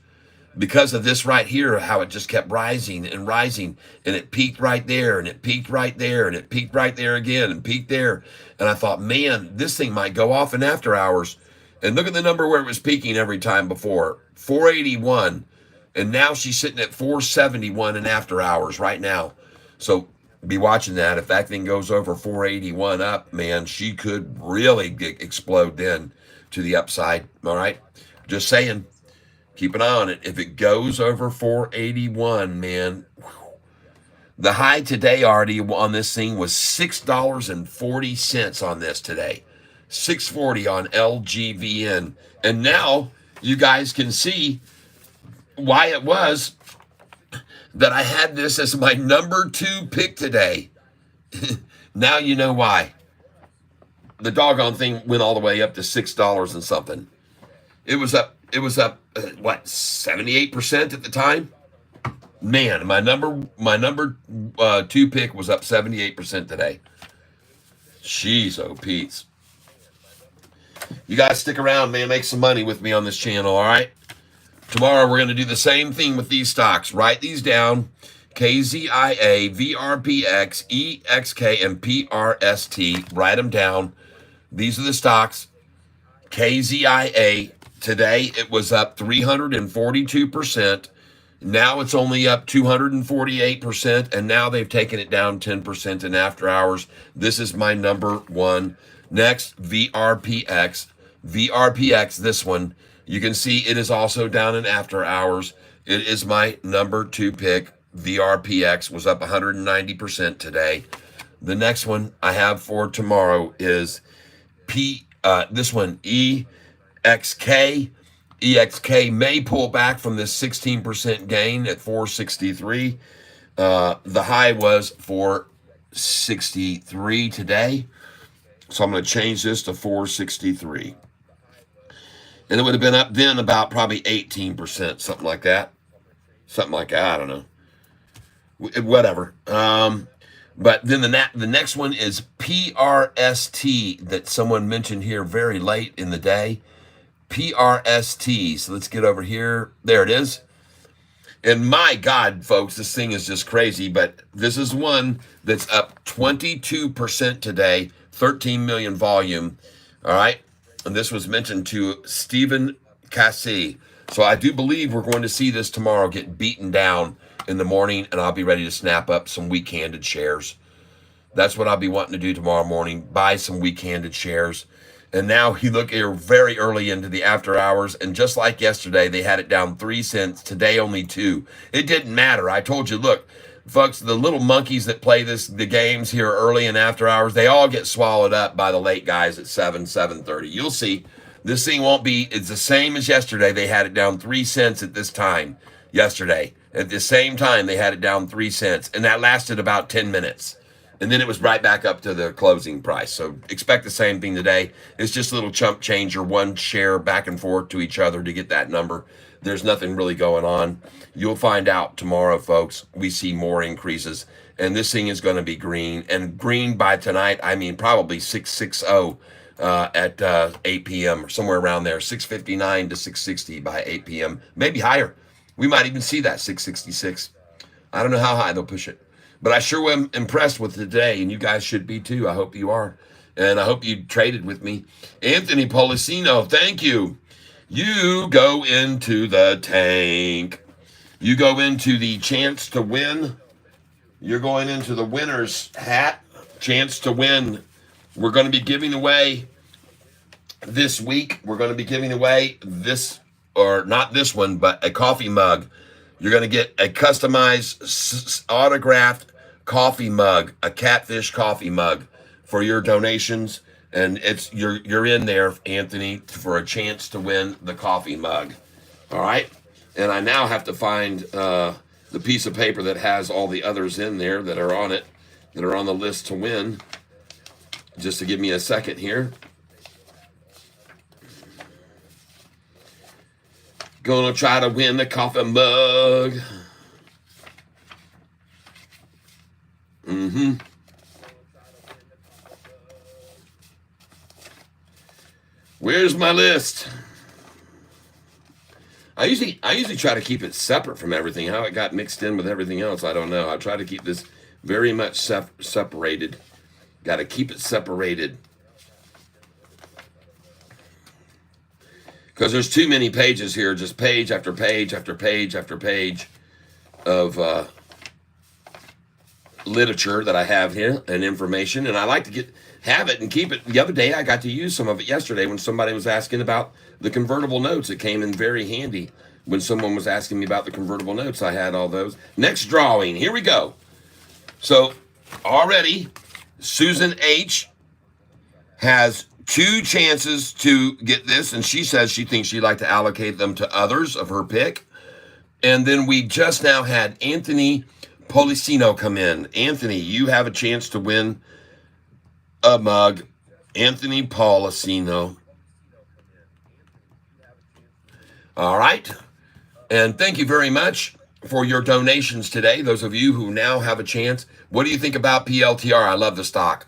Because of this right here, how it just kept rising and rising, and it peaked right there, and it peaked right there, and it peaked right there again, and peaked there. And I thought, man, this thing might go off in after hours. And look at the number where it was peaking every time before, 481. And now she's sitting at 471 in after hours right now. So be watching that. If that thing goes over 481 up, man, she could really explode then to the upside. All right? Just saying. Keep an eye on it. If it goes over 481, man, the high today already on this thing was $6.40 on this today. $6.40 on LGVN. And now you guys can see why it was that I had this as my number 2 pick today. Now you know why. The doggone thing went all the way up to $6 and something. It was up, what, 78% at the time? Man, my number 2 pick was up 78% today. Jeez, oh Pete's. You guys stick around, man. Make some money with me on this channel, all right? Tomorrow, we're going to do the same thing with these stocks. Write these down. KZIA, VRPX, EXK, and PRST. Write them down. These are the stocks. KZIA, today it was up 342%. Now it's only up 248%, and now they've taken it down 10% in after hours. This is my number one. Next, VRPX. VRPX, this one, you can see it is also down in after hours. It is my number two pick. VRPX was up 190% today. The next one I have for tomorrow is this one, EXK. EXK may pull back from this 16% gain at 463. The high was 463 today. So I'm going to change this to 463. And it would have been up then about probably 18%, something like that. Something like that, I don't know. Whatever. But then the next one is PRST that someone mentioned here very late in the day. PRST. So let's get over here. There it is. And my God, folks, this thing is just crazy. But this is one that's up 22% today, 13 million volume. All right. And this was mentioned to Stephen Cassie. So I do believe we're going to see this tomorrow get beaten down in the morning, and I'll be ready to snap up some weak-handed shares. That's what I'll be wanting to do tomorrow morning, buy some weak-handed shares. And now you look here very early into the after hours, and just like yesterday, they had it down 3 cents. Today, only 2. It didn't matter. I told you, look, folks, the little monkeys that play the games here early and after hours, they all get swallowed up by the late guys at 7:30. You'll see. This thing won't be, it's the same as yesterday. They had it down 3 cents at this time yesterday. At the same time, they had it down 3 cents, and that lasted about 10 minutes. And then it was right back up to the closing price. So expect the same thing today. It's just a little chump changer, one share back and forth to each other to get that number. There's nothing really going on. You'll find out tomorrow, folks. We see more increases, and this thing is going to be green. And green by tonight, I mean probably 660 at 8 p.m. or somewhere around there, 659 to 660 by 8 p.m., maybe higher. We might even see that 666. I don't know how high they'll push it. But I sure am impressed with today, and you guys should be too. I hope you are. And I hope you traded with me. Anthony Policino, thank you. You go into the tank. You go into the chance to win. You're going into the winner's hat. Chance to win. We're going to be giving away this week. We're going to be giving away this, or not this one, but a coffee mug. You're going to get a customized, autographed coffee mug, a Catfish coffee mug for your donations, and you're in there, Anthony, for a chance to win the coffee mug. All right, and I now have to find the piece of paper that has all the others in there that are on it, that are on the list to win. Just to give me a second here. Gonna try to win the coffee mug. Where's my list? I usually try to keep it separate from everything. How it got mixed in with everything else, I don't know. I try to keep this very much separated. Got to keep it separated. Because there's too many pages here, just page after page after page after page of literature that I have here and information, and I like to have it and keep it. The other day I got to use some of it yesterday when somebody was asking about the convertible notes. It came in very handy when someone was asking me about the convertible notes. I had all those. Next drawing, here we go. So already Susan H has 2 chances to get this, and she says she thinks she'd like to allocate them to others of her pick. And then we just now had Anthony Policino come in. Anthony, you have a chance to win a mug. Anthony Policino. All right. And thank you very much for your donations today. Those of you who now have a chance. What do you think about PLTR? I love the stock.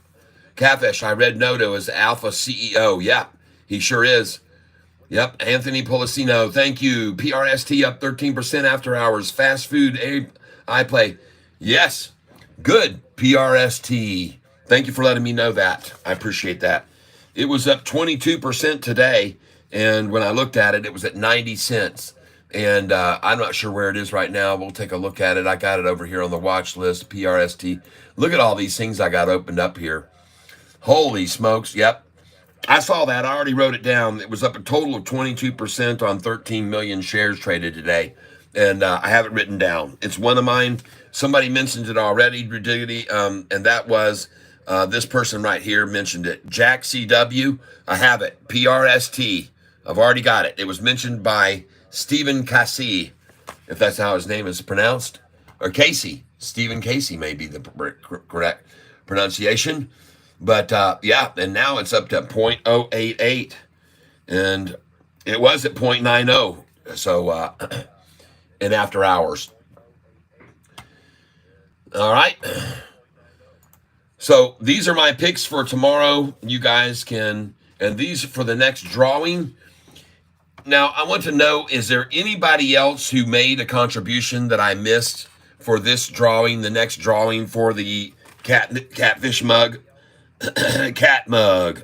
Catfish, I read Noto as Alpha CEO. Yeah, He sure is. Yep, Anthony Policino, thank you. PRST up 13% after hours. Fast food, iPlay. Yes, good. PRST. Thank you for letting me know that. I appreciate that. It was up 22% today, and when I looked at it, it was at 90 cents. And I'm not sure where it is right now. We'll take a look at it. I got it over here on the watch list, PRST. Look at all these things I got opened up here. Holy smokes. Yep. I saw that. I already wrote it down. It was up a total of 22% on 13 million shares traded today. And I have it written down. It's one of mine. Somebody mentioned it already, Ridiculity, and that was this person right here mentioned it. Jack CW. I have it. PRST. I've already got it. It was mentioned by Stephen Casey, if that's how his name is pronounced. Or Casey. Stephen Casey may be the correct pronunciation. But yeah, and now it's up to 0.088, and it was at 0.90. So in after hours. All right. So these are my picks for tomorrow. You guys can, and these for the next drawing. Now I want to know: is there anybody else who made a contribution that I missed for this drawing? The next drawing for the catfish mug. Cat mug.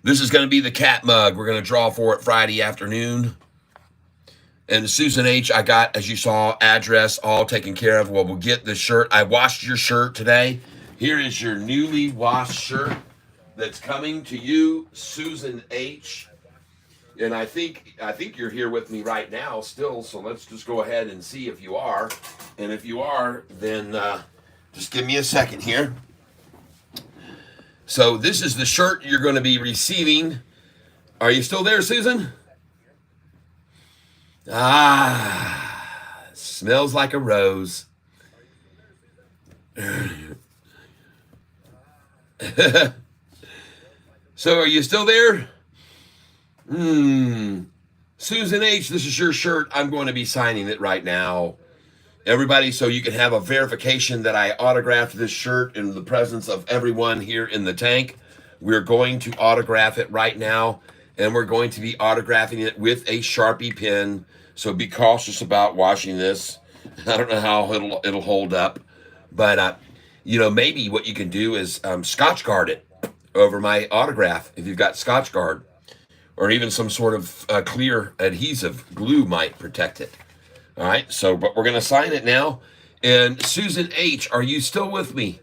This is going to be the cat mug. We're going to draw for it Friday afternoon. And Susan H, I got, as you saw, address all taken care of. Well, we'll get the shirt. I washed your shirt today. Here is your newly washed shirt that's coming to you, Susan H. And I think you're here with me right now still, so let's just go ahead and see if you are. And if you are, then just give me a second here. So this is the shirt you're going to be receiving. Are you still there, Susan? Ah, smells like a rose. So are you still there? Susan H, this is your shirt. I'm going to be signing it right now. Everybody, so you can have a verification that I autographed this shirt in the presence of everyone here in the tank. We're going to autograph it right now, and we're going to be autographing it with a Sharpie pen. So be cautious about washing this. I don't know how it'll hold up, but maybe what you can do is Scotch guard it over my autograph if you've got Scotch guard, or even some sort of clear adhesive glue might protect it. All right, but we're going to sign it now. And Susan H, are you still with me?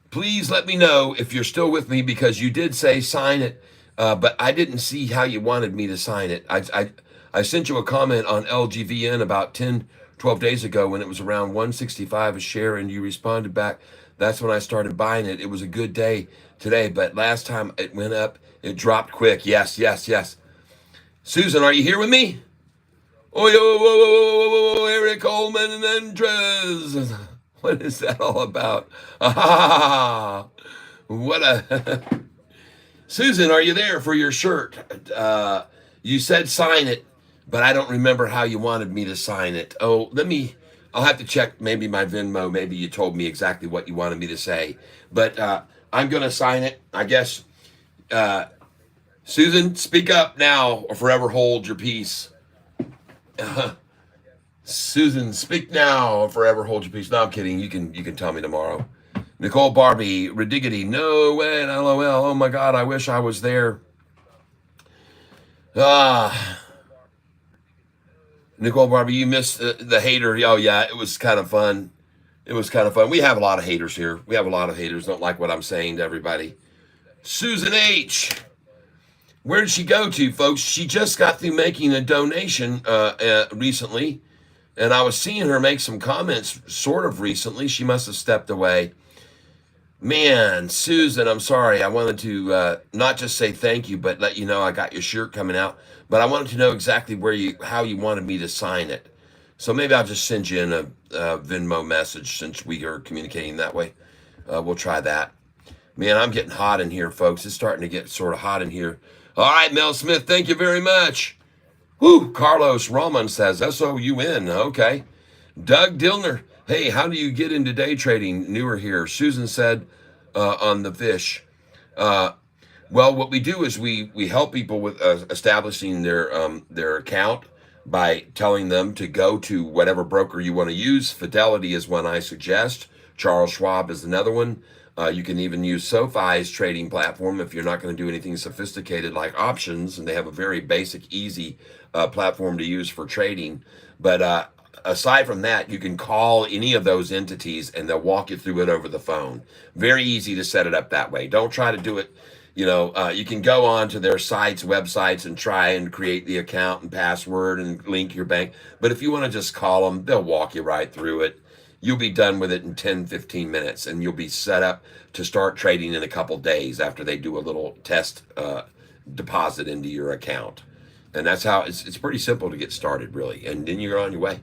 Please let me know if you're still with me, because you did say sign it, but I didn't see how you wanted me to sign it. I sent you a comment on LGVN about 10, 12 days ago when it was around 165 a share, and you responded back. That's when I started buying it. It was a good day today, but last time it went up, it dropped quick. Yes. Susan, are you here with me? Oh, whoa, Eric Coleman and Andres. What is that all about? What a... Susan, are you there for your shirt? You said sign it, but I don't remember how you wanted me to sign it. Oh, I'll have to check maybe my Venmo. Maybe you told me exactly what you wanted me to say. But I'm going to sign it, I guess. Susan, speak up now or forever hold your peace. Susan, speak now or forever hold your peace. No, I'm kidding. You can tell me tomorrow. Nicole Barbie, Ridiggity, no way, LOL. Oh my God, I wish I was there. Nicole Barbie, you missed the hater. Oh yeah, it was kind of fun. We have a lot of haters here. Don't like what I'm saying to everybody. Susan H. Where did she go to, folks? She just got through making a donation recently, and I was seeing her make some comments sort of recently. She must have stepped away. Man, Susan, I'm sorry. I wanted to not just say thank you, but let you know I got your shirt coming out. But I wanted to know exactly how you wanted me to sign it. So maybe I'll just send you in a Venmo message since we are communicating that way. We'll try that. Man, I'm getting hot in here, folks. It's starting to get sort of hot in here. All right, Mel Smith, thank you very much. Woo, Carlos Roman says, S-O-U-N, okay. Doug Dillner, hey, how do you get into day trading? Newer here. Susan said, on the fish. Uh, well, what we do is we help people with establishing their account by telling them to go to whatever broker you want to use. Fidelity is one I suggest. Charles Schwab is another one. You can even use Sofi's trading platform if you're not going to do anything sophisticated like options, and they have a very basic, easy platform to use for trading. But aside from that, you can call any of those entities and they'll walk you through it over the phone. Very easy to set it up that way. Don't try to do it. You can go on to their sites, websites, and try and create the account and password and link your bank. But if you want to just call them, they'll walk you right through it. You'll be done with it in 10, 15 minutes, and you'll be set up to start trading in a couple days after they do a little test deposit into your account. And that's how it's pretty simple to get started, really. And then you're on your way.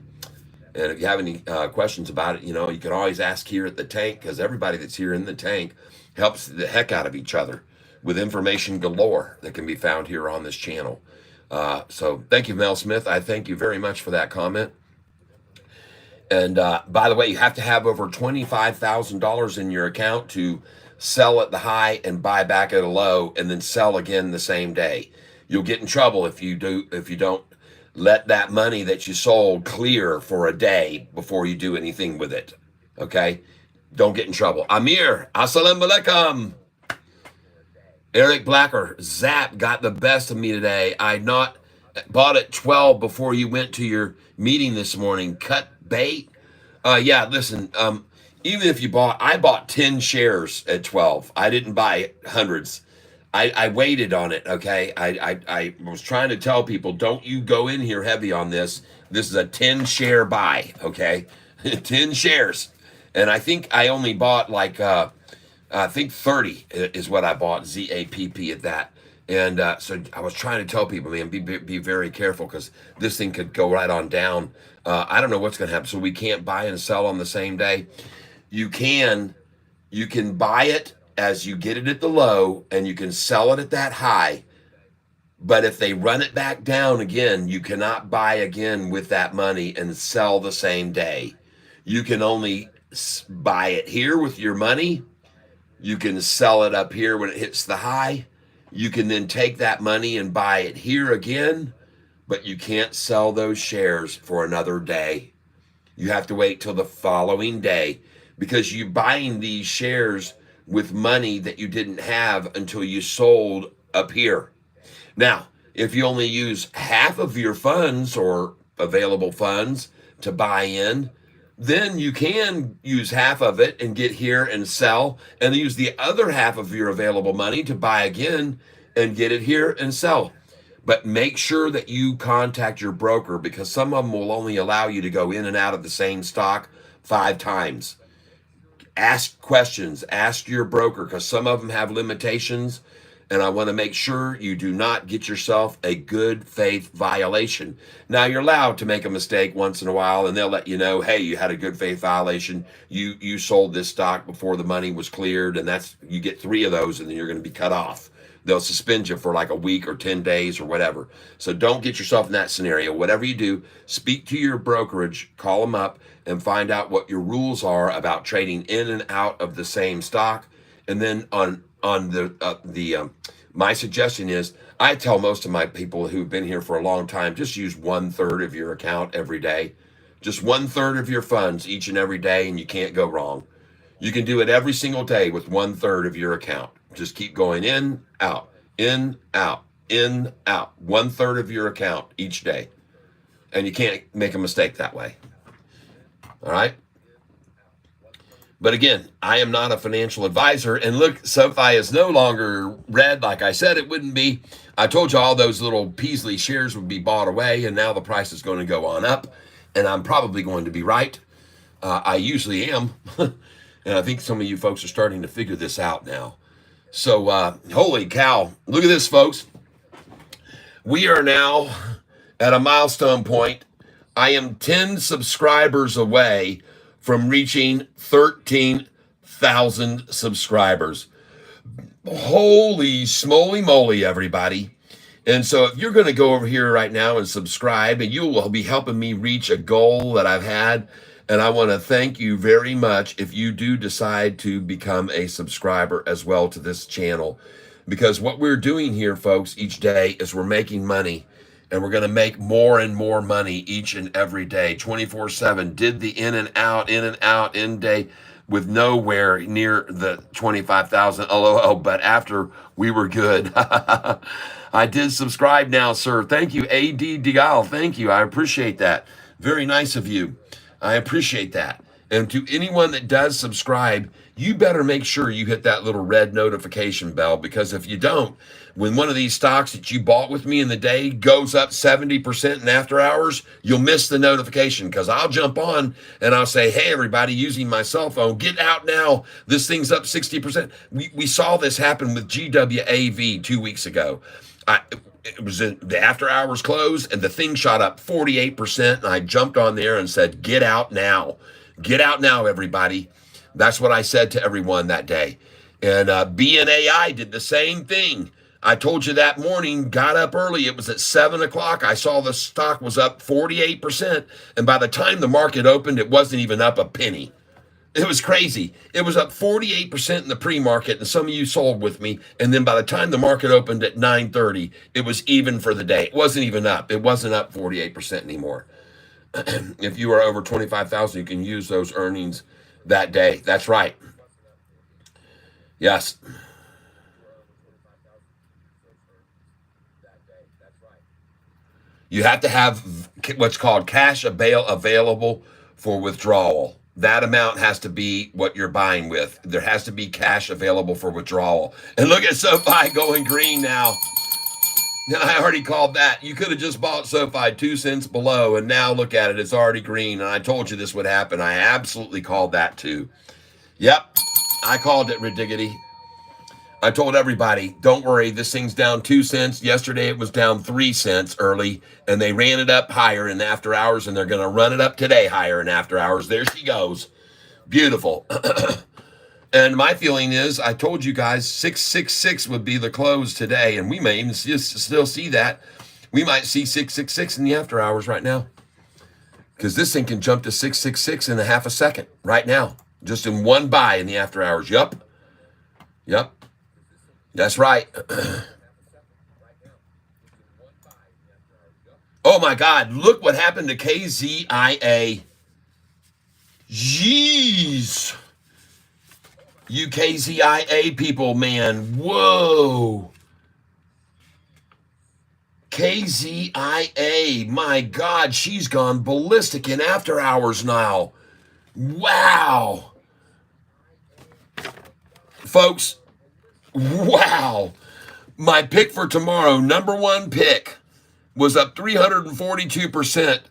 And if you have any questions about it, you can always ask here at the tank, because everybody that's here in the tank helps the heck out of each other with information galore that can be found here on this channel. So thank you, Mel Smith. I thank you very much for that comment. And by the way, you have to have over $25,000 in your account to sell at the high and buy back at a low and then sell again the same day. You'll get in trouble if you don't let that money that you sold clear for a day before you do anything with it. Okay? Don't get in trouble. Amir, assalamu alaikum. Eric Blacker, Zap got the best of me today. I not bought at 12 before you went to your meeting this morning. Cut bait. Yeah, listen, even if I bought 10 shares at 12. I didn't buy hundreds. I waited on it, okay? I was trying to tell people, don't you go in here heavy on this. This is a 10 share buy, okay? 10 shares. And I think I only bought like, I think 30 is what I bought, ZAPP at that. And so I was trying to tell people, man, be very careful, because this thing could go right on down. I don't know what's going to happen. So we can't buy and sell on the same day. You can buy it as you get it at the low, and you can sell it at that high. But if they run it back down again, you cannot buy again with that money and sell the same day. You can only buy it here with your money. You can sell it up here when it hits the high. You can then take that money and buy it here again, but you can't sell those shares for another day. You have to wait till the following day, because you're buying these shares with money that you didn't have until you sold up here. Now, if you only use half of your funds or available funds to buy in, then you can use half of it and get here and sell, and use the other half of your available money to buy again and get it here and sell. But make sure that you contact your broker, because some of them will only allow you to go in and out of the same stock 5 times. Ask questions, ask your broker, because some of them have limitations. And I want to make sure you do not get yourself a good faith violation. Now, you're allowed to make a mistake once in a while, and they'll let you know, hey, you had a good faith violation. You sold this stock before the money was cleared, and you get 3 of those, and then you're going to be cut off. They'll suspend you for like a week or 10 days or whatever. So don't get yourself in that scenario. Whatever you do, speak to your brokerage, call them up, and find out what your rules are about trading in and out of the same stock. And then my suggestion is, I tell most of my people who've been here for a long time, just use 1/3 of your account every day. Just 1/3 of your funds each and every day, and you can't go wrong. You can do it every single day with 1/3 of your account. Just keep going in, out, in, out, in, out. 1/3 of your account each day. And you can't make a mistake that way. All right? But again, I am not a financial advisor. And look, Sofi is no longer red like I said it wouldn't be. I told you all those little Peasley shares would be bought away, and now the price is going to go on up. And I'm probably going to be right. I usually am. And I think some of you folks are starting to figure this out now. So, holy cow. Look at this, folks. We are now at a milestone point. I am 10 subscribers away from reaching 13,000 subscribers. Holy smoly moly, everybody. And so if you're going to go over here right now and subscribe, and you will be helping me reach a goal that I've had, And I want to thank you very much if you do decide to become a subscriber as well to this channel. Because what we're doing here, folks, each day is we're making money. And we're going to make more and more money each and every day, 24/7. Did the in and out, in day with nowhere near the 25,000 LOL. But after we were good, I did subscribe now, sir. Thank you, AD Dial. Thank you. I appreciate that. Very nice of you. I appreciate that. And to anyone that does subscribe, you better make sure you hit that little red notification bell, because if you don't, when one of these stocks that you bought with me in the day goes up 70% in after hours, you'll miss the notification, because I'll jump on and I'll say, hey, everybody using my cell phone, get out now. This thing's up 60%. We saw this happen with GWAV 2 weeks ago. It was in the after hours close and the thing shot up 48%. And I jumped on there and said, get out now. Get out now, everybody. That's what I said to everyone that day. And BNAI did the same thing. I told you that morning, got up early. It was at 7 o'clock. I saw the stock was up 48%. And by the time the market opened, it wasn't even up a penny. It was crazy. It was up 48% in the pre-market, and some of you sold with me. And then by the time the market opened at 9:30, it was even for the day. It wasn't even up. It wasn't up 48% anymore. If you are over 25,000, you can use those earnings that day. That's right. Yes. You have to have what's called cash available for withdrawal. That amount has to be what you're buying with. There has to be cash available for withdrawal. And look at SoFi going green now. I already called that. You could have just bought SoFi 2 cents below, and now look at it. It's already green. And I told you this would happen. I absolutely called that too. Yep, I called it, Ridiggity. I told everybody, don't worry, this thing's down 2 cents. Yesterday it was down 3 cents early, and they ran it up higher in after hours, and they're going to run it up today higher in after hours. There she goes. Beautiful. And my feeling is, I told you guys 666 would be the close today, and we may even still see that. We might see 666 in the after hours right now, because this thing can jump to 666 in a half a second right now, just in one buy in the after hours. Yup. That's right. Oh my God, look what happened to KZIA. Jeez. You KZIA people, man. Whoa. KZIA, my God, she's gone ballistic in after hours now. Wow. Folks, wow. My pick for tomorrow, number one pick, was up 342%.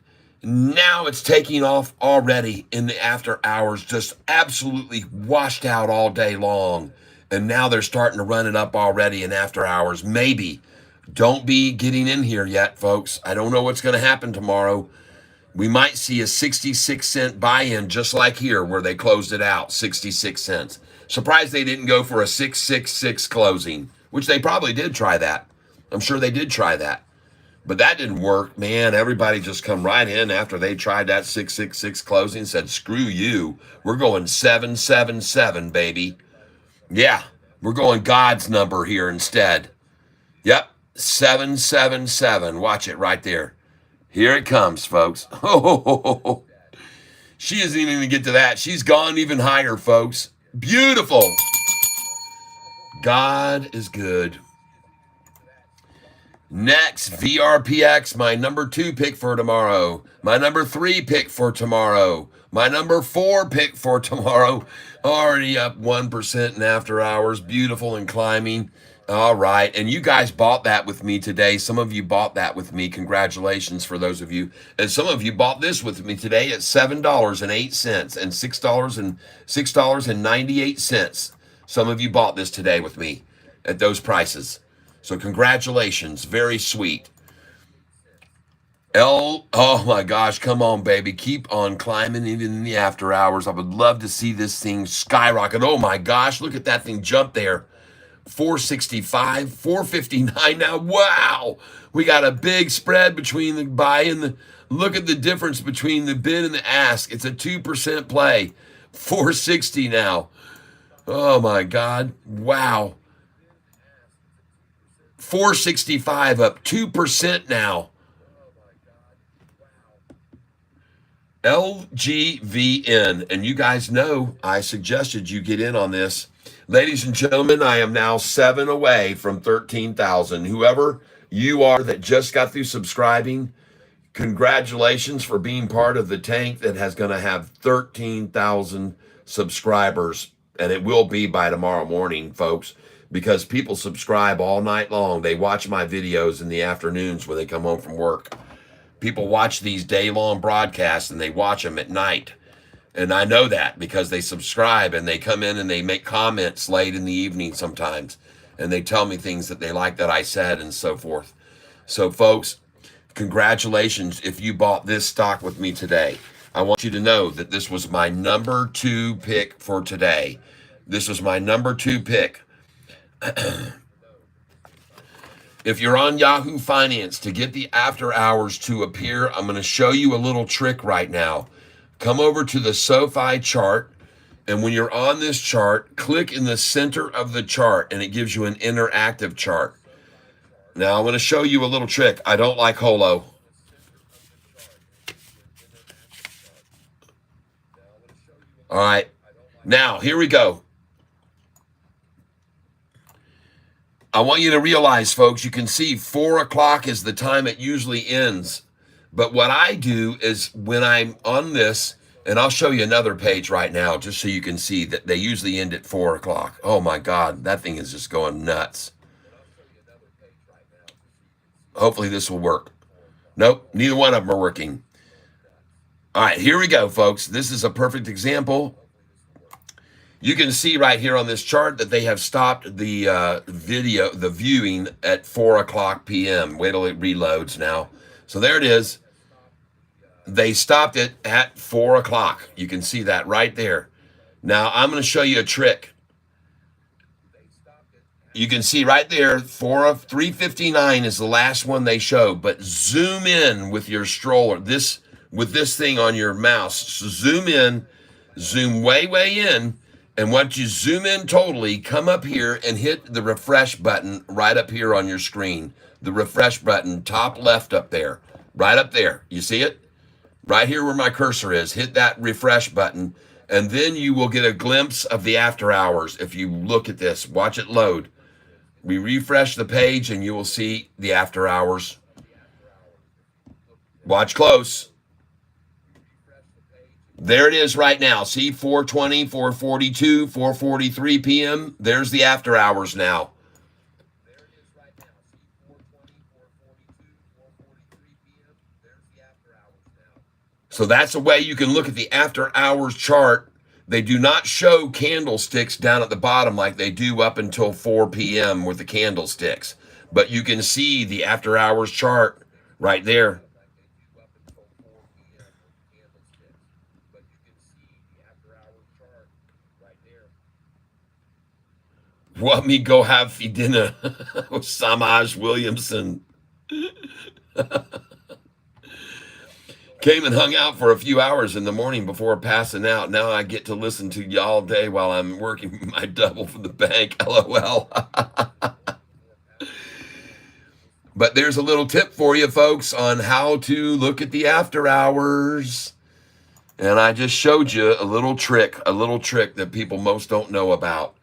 Now it's taking off already in the after hours, just absolutely washed out all day long. And now they're starting to run it up already in after hours. Maybe. Don't be getting in here yet, folks. I don't know what's going to happen tomorrow. We might see a 66-cent buy-in just like here where they closed it out, 66 cents. Surprised they didn't go for a 666 closing, which they probably did try that. I'm sure they did try that. But that didn't work, man. Everybody just come right in after they tried that 666 closing, said, screw you. We're going 777, baby. Yeah, we're going God's number here instead. Yep, 777. Watch it right there. Here it comes, folks. Oh, she isn't even going to get to that. She's gone even higher, folks. Beautiful. God is good. Next, VRPX, my number 2 pick for tomorrow. My number 3 pick for tomorrow. My number 4 pick for tomorrow. Already up 1% in after hours. Beautiful and climbing. All right. And you guys bought that with me today. Some of you bought that with me. Congratulations for those of you. And some of you bought this with me today at $7.08 and $6.98. Some of you bought this today with me at those prices. So congratulations. Very sweet. Oh my gosh, come on, baby. Keep on climbing even in the after hours. I would love to see this thing skyrocket. Oh my gosh, look at that thing jump there. 465, 459 now. Wow. We got a big spread between the buy and the, look at the difference between the bid and the ask. It's a 2% play. 460 now. Oh my God. Wow. 465 up 2% now. LGVN, and you guys know I suggested you get in on this. Ladies and gentlemen, I am now 7 away from 13,000. Whoever you are that just got through subscribing, congratulations for being part of the tank that has going to have 13,000 subscribers. And it will be by tomorrow morning, folks, because people subscribe all night long. They watch my videos in the afternoons when they come home from work. People watch these day-long broadcasts and they watch them at night. And I know that because they subscribe and they come in and they make comments late in the evening sometimes. And they tell me things that they like that I said and so forth. So folks, congratulations if you bought this stock with me today. I want you to know that this was my number 2 pick for today. This was my number 2 pick. If you're on Yahoo Finance, to get the after hours to appear, I'm going to show you a little trick right now. Come over to the Sofi chart, and when you're on this chart, click in the center of the chart, and it gives you an interactive chart. Now, I'm going to show you a little trick. I don't like holo. All right. Now, here we go. I want you to realize, folks, you can see 4 o'clock is the time it usually ends. But what I do is when I'm on this, and I'll show you another page right now just so you can see that they usually end at 4 o'clock. Oh, my God. That thing is just going nuts. Hopefully this will work. Nope, neither one of them are working. All right, here we go, folks. This is a perfect example. You can see right here on this chart that they have stopped the the viewing at 4 o'clock p.m. Wait till it reloads now. So there it is. They stopped it at 4 o'clock. You can see that right there. Now, I'm going to show you a trick. You can see right there, 359 is the last one they showed, but zoom in with your stroller, with this thing on your mouse. So zoom in, zoom way, way in, and once you zoom in totally, come up here and hit the refresh button right up here on your screen. The refresh button, top left up there, right up there. You see it? Right here where my cursor is. Hit that refresh button, and then you will get a glimpse of the after hours. If you look at this, watch it load. We refresh the page, and you will see the after hours. Watch close. There it is right now. See, 4:20, 4:42, 4:43 p.m. There's the after hours now. So that's a way you can look at the after hours chart. They do not show candlesticks down at the bottom like they do up until 4 p.m. with the candlesticks. But you can see the after hours chart right there. Want me go have dinner with Samaj Williamson. Came and hung out for a few hours in the morning before passing out. Now I get to listen to you all day while I'm working my double for the bank. LOL. But there's a little tip for you, folks, on how to look at the after hours. And I just showed you a little trick that people most don't know about.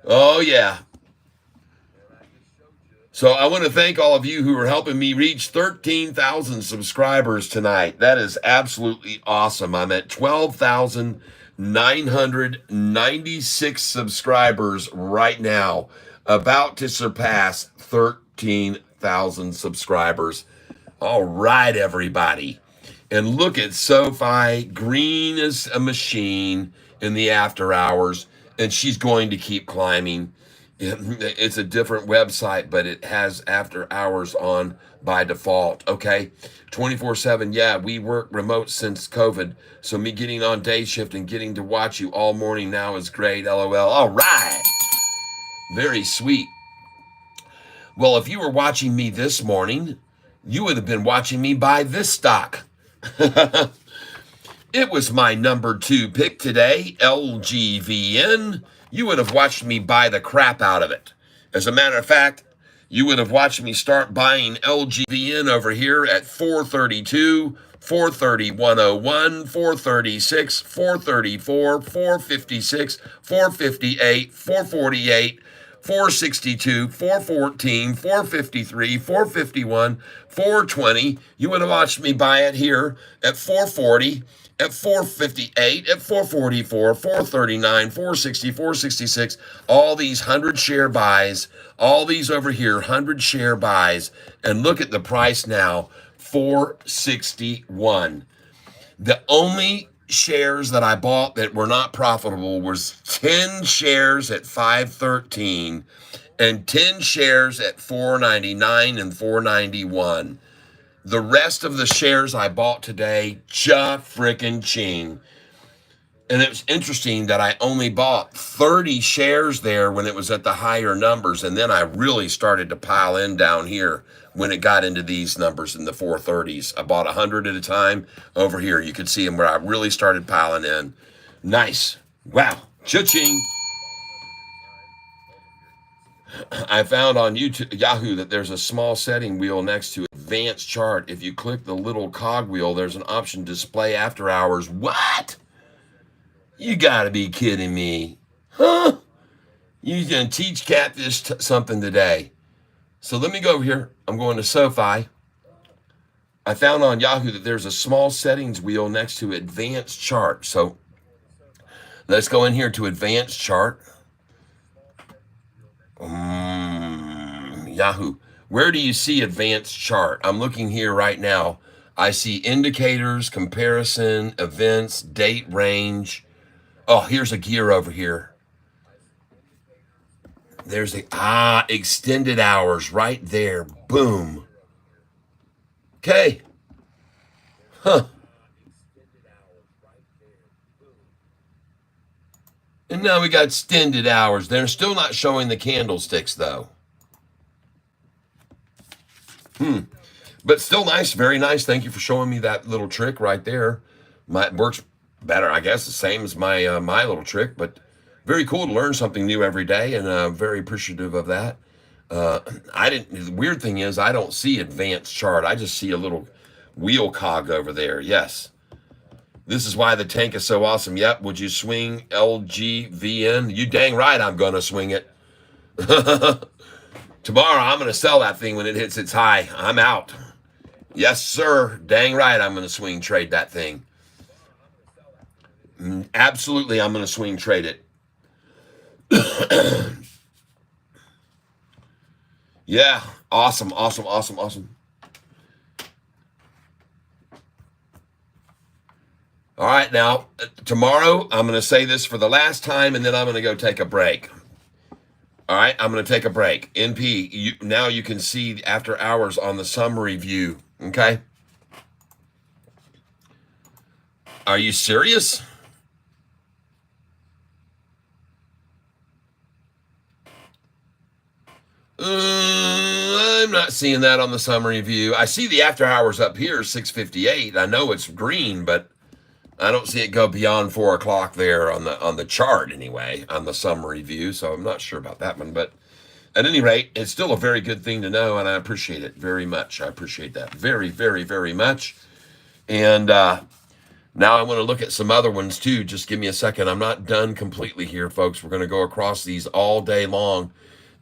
Oh, yeah. So I want to thank all of you who are helping me reach 13,000 subscribers tonight. That is absolutely awesome. I'm at 12,996 subscribers right now, about to surpass 13,000 subscribers. All right, everybody. And look at Sofi, green as a machine in the after hours, and she's going to keep climbing. It's a different website, but it has after hours on by default. Okay, 24/7. Yeah, we work remote since COVID, so me getting on day shift and getting to watch you all morning now is great. LOL. All right. Very sweet. Well, if you were watching me this morning, you would have been watching me buy this stock. It was my number 2 pick today, LGVN. You would have watched me buy the crap out of it. As a matter of fact, you would have watched me start buying LGVN over here at 432, 430.101, 436, 434, 456, 458, 448, 462, 414, 453, 451, 420. You would have watched me buy it here at 440, at 458, at 444, 439, 460, 466. All these 100 share buys, all these over here, 100 share buys. And look at the price now, 461. The only shares that I bought that were not profitable was 10 shares at 513 and 10 shares at 499 and 491. The rest of the shares I bought today, frickin' ching. And it was interesting that I only bought 30 shares there when it was at the higher numbers. And then I really started to pile in down here when it got into these numbers in the 430s. I bought 100 at a time over here. You could see them where I really started piling in. Nice. Wow. Cha-ching. I found on YouTube, Yahoo, that there's a small setting wheel next to advanced chart. If you click the little cog wheel, there's an option display after hours. What? You gotta be kidding me. Huh? You gonna teach Catfish something today. So let me go over here. I'm going to Sofi. I found on Yahoo that there's a small settings wheel next to advanced chart. So let's go in here to advanced chart. Yahoo. Where do you see advanced chart? I'm looking here right now. I see indicators, comparison, events, date range. Oh, here's a gear over here. There's the, extended hours right there. Boom. Okay. Huh. And now we got extended hours. They're still not showing the candlesticks, though. But still nice, very nice. Thank you for showing me that little trick right there. It works better, I guess, the same as my my little trick, but very cool to learn something new every day, and very appreciative of that. The weird thing is I don't see advanced chart. I just see a little wheel cog over there. Yes. This is why the tank is so awesome. Yep. Would you swing LGVN? You dang right I'm going to swing it. Tomorrow I'm going to sell that thing when it hits its high. I'm out. Yes, sir. Dang right I'm going to swing trade that thing. Absolutely, I'm going to swing trade it. Yeah. Awesome, awesome, awesome, awesome. All right, now, tomorrow, I'm going to say this for the last time, and then I'm going to go take a break. All right, I'm going to take a break. NP, now you can see after hours on the summary view, okay? Are you serious? I'm not seeing that on the summary view. I see the after hours up here, 6:58. I know it's green, but I don't see it go beyond 4 o'clock there on the chart anyway, on the summary view. So I'm not sure about that one, but at any rate, it's still a very good thing to know, and I appreciate it very much. I appreciate that very, very, very much. And now I want to look at some other ones too. Just give me a second. I'm not done completely here, folks. We're going to go across these all day long.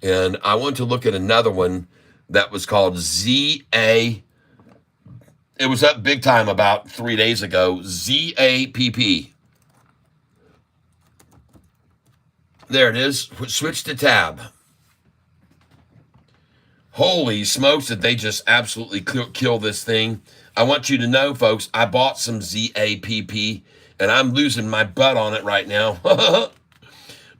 And I want to look at another one that was called ZA. It was up big time about 3 days ago. ZAPP. There it is. Switch to tab. Holy smokes, did they just absolutely kill this thing? I want you to know, folks, I bought some ZAPP, and I'm losing my butt on it right now.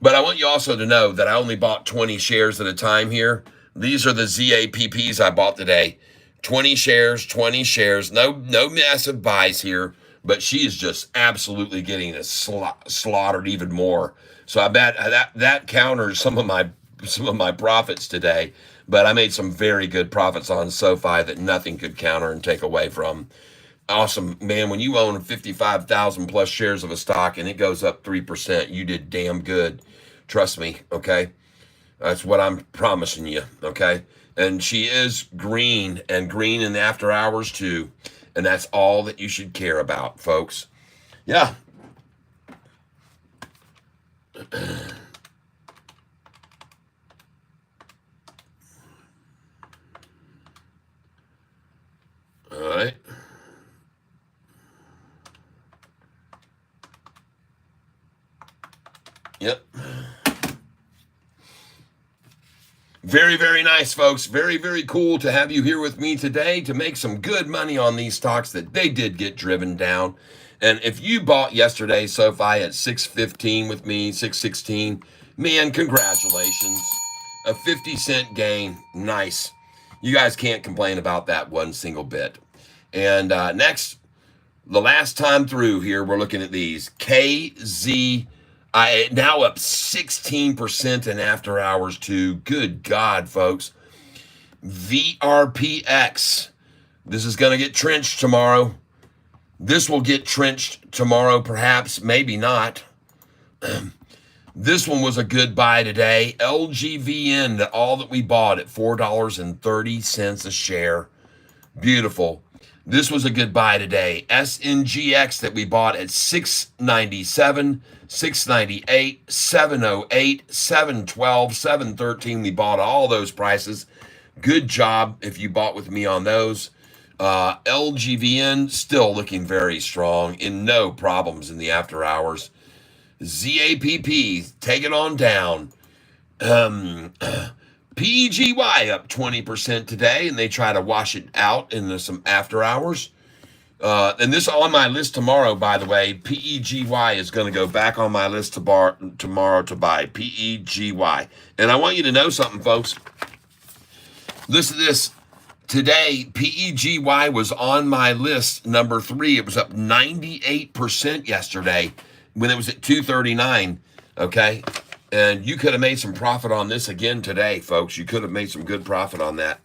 But I want you also to know that I only bought 20 shares at a time here. These are the ZAPPs I bought today. 20 shares, 20 shares. No massive buys here, but she is just absolutely getting slaughtered even more. So I bet that counters some of my some of my profits today, but I made some very good profits on Sofi that nothing could counter and take away from. Awesome, man. When you own 55,000 plus shares of a stock and it goes up 3%, you did damn good. Trust me, okay? That's what I'm promising you, okay? And she is green and green in the after hours too. And that's all that you should care about, folks. Yeah. All right. Yep. Very, very nice, folks. Very, very cool to have you here with me today to make some good money on these stocks that they did get driven down. And if you bought yesterday, Sofi, at 615 with me, 616, man, congratulations. A 50-cent gain. Nice. You guys can't complain about that one single bit. And next, the last time through here, we're looking at these. KZ, now up 16% in after hours too. Good God, folks. VRPX. This is going to get trenched tomorrow. This will get trenched tomorrow, perhaps, maybe not. This one was a good buy today. LGVN, all that we bought at $4.30 a share. Beautiful. This was a good buy today. SNGX that we bought at $6.97, $6.98, $7.08, $7.12, $7.13. We bought all those prices. Good job if you bought with me on those. LGVN still looking very strong, in no problems in the after hours. ZAPP, take it on down. PEGY up 20% today, and they try to wash it out in some after hours. And this on my list tomorrow, by the way. PEGY is going to go back on my list tomorrow to buy. PEGY. And I want you to know something, folks. Listen to this. Today, PEGY was on my list, number 3. It was up 98% yesterday when it was at 239, okay? And you could have made some profit on this again today, folks. You could have made some good profit on that.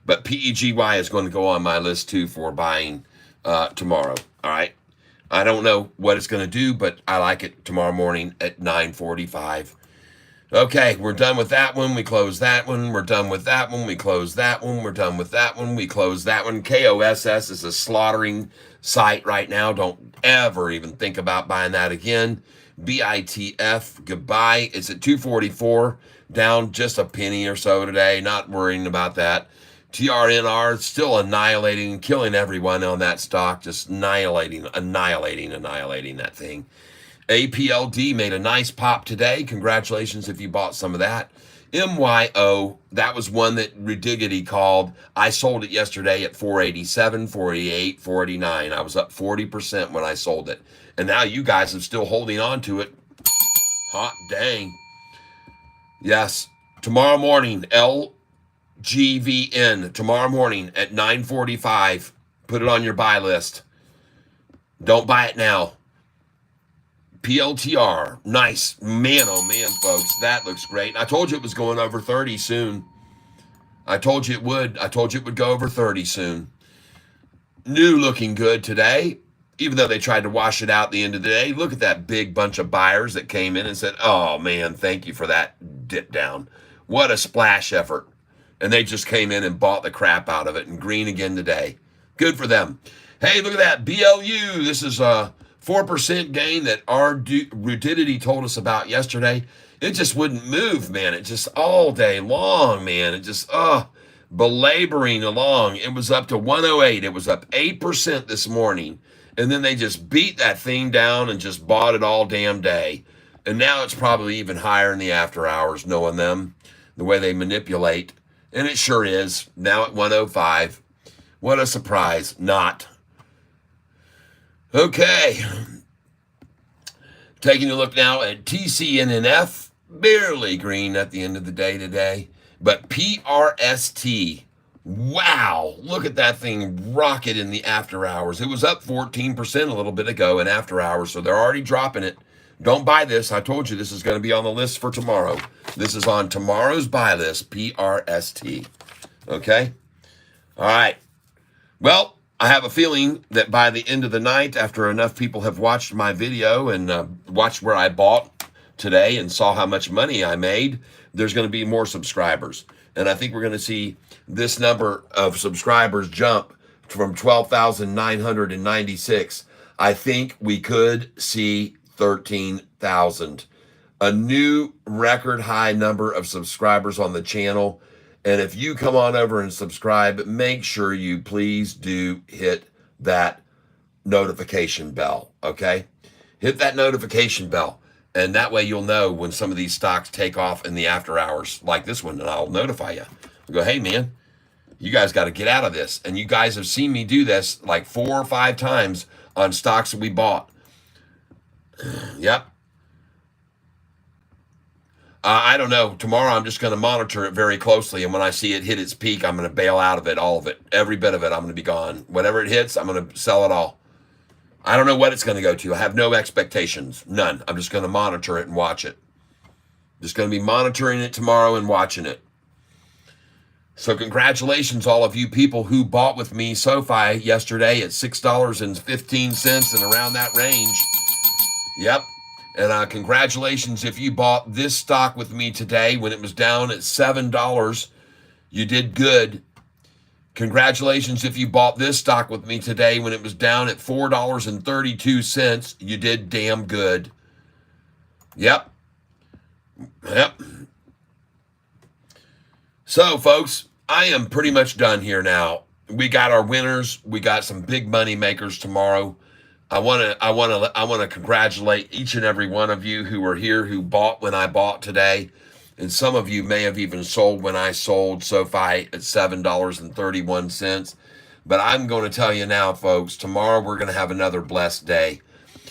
But PEGY is going to go on my list, too, for buying tomorrow, all right? I don't know what it's going to do, but I like it tomorrow morning at 9:45. Okay, we're done with that one. We close that one. We're done with that one. We close that one. We're done with that one. We close that one. KOSS is a slaughtering site right now. Don't ever even think about buying that again. BITF, goodbye. It's at 244, down just a penny or so today. Not worrying about that. TRNR still annihilating, killing everyone on that stock. Just annihilating that thing. APLD made a nice pop today. Congratulations if you bought some of that. MYO, that was one that Rudiggity called. I sold it yesterday at 487, 488, 489. I was up 40% when I sold it. And now you guys are still holding on to it. Hot dang. Yes. Tomorrow morning, LGVN. Tomorrow morning at 9:45. Put it on your buy list. Don't buy it now. PLTR, nice. Man, oh man, folks, that looks great. I told you it was going over 30 soon. I told you it would. I told you it would go over 30 soon. New looking good today, even though they tried to wash it out at the end of the day. Look at that big bunch of buyers that came in and said, oh man, thank you for that dip down. What a splash effort. And they just came in and bought the crap out of it, and green again today. Good for them. Hey, look at that. BLU, this is 4% gain that our Rudidity told us about yesterday. It just wouldn't move, man. It just all day long, man. It just, belaboring along. It was up to 108. It was up 8% this morning. And then they just beat that thing down and just bought it all damn day. And now it's probably even higher in the after hours, knowing them, the way they manipulate. And it sure is. Now at 105. What a surprise. Not. Okay, taking a look now at TCNNF, barely green at the end of the day today, but PRST, wow, look at that thing rocket in the after hours. It was up 14% a little bit ago in after hours, so they're already dropping it. Don't buy this. I told you this is going to be on the list for tomorrow. This is on tomorrow's buy list, PRST. Okay? All right. Well, I have a feeling that by the end of the night, after enough people have watched my video and watched where I bought today and saw how much money I made, there's going to be more subscribers. And I think we're going to see this number of subscribers jump from 12,996. I think we could see 13,000. A new record high number of subscribers on the channel. And if you come on over and subscribe, make sure you please do hit that notification bell, okay? Hit that notification bell. And that way you'll know when some of these stocks take off in the after hours like this one, and I'll notify you. I'll go, hey, man, you guys got to get out of this. And you guys have seen me do this like 4 or 5 times on stocks that we bought. Yep. I don't know. Tomorrow I'm just going to monitor it very closely. And when I see it hit its peak, I'm going to bail out of it, all of it. Every bit of it, I'm going to be gone. Whatever it hits, I'm going to sell it all. I don't know what it's going to go to. I have no expectations. None. I'm just going to monitor it and watch it. Just going to be monitoring it tomorrow and watching it. So congratulations, all of you people who bought with me Sofi yesterday at $6.15 and around that range. Yep. And congratulations if you bought this stock with me today when it was down at $7. You did good. Congratulations if you bought this stock with me today when it was down at $4.32. You did damn good. Yep. Yep. So, folks, I am pretty much done here now. We got our winners. We got some big money makers tomorrow. I want to congratulate each and every one of you who were here who bought when I bought today. And some of you may have even sold when I sold Sofi at $7.31. But I'm going to tell you now, folks, tomorrow we're going to have another blessed day.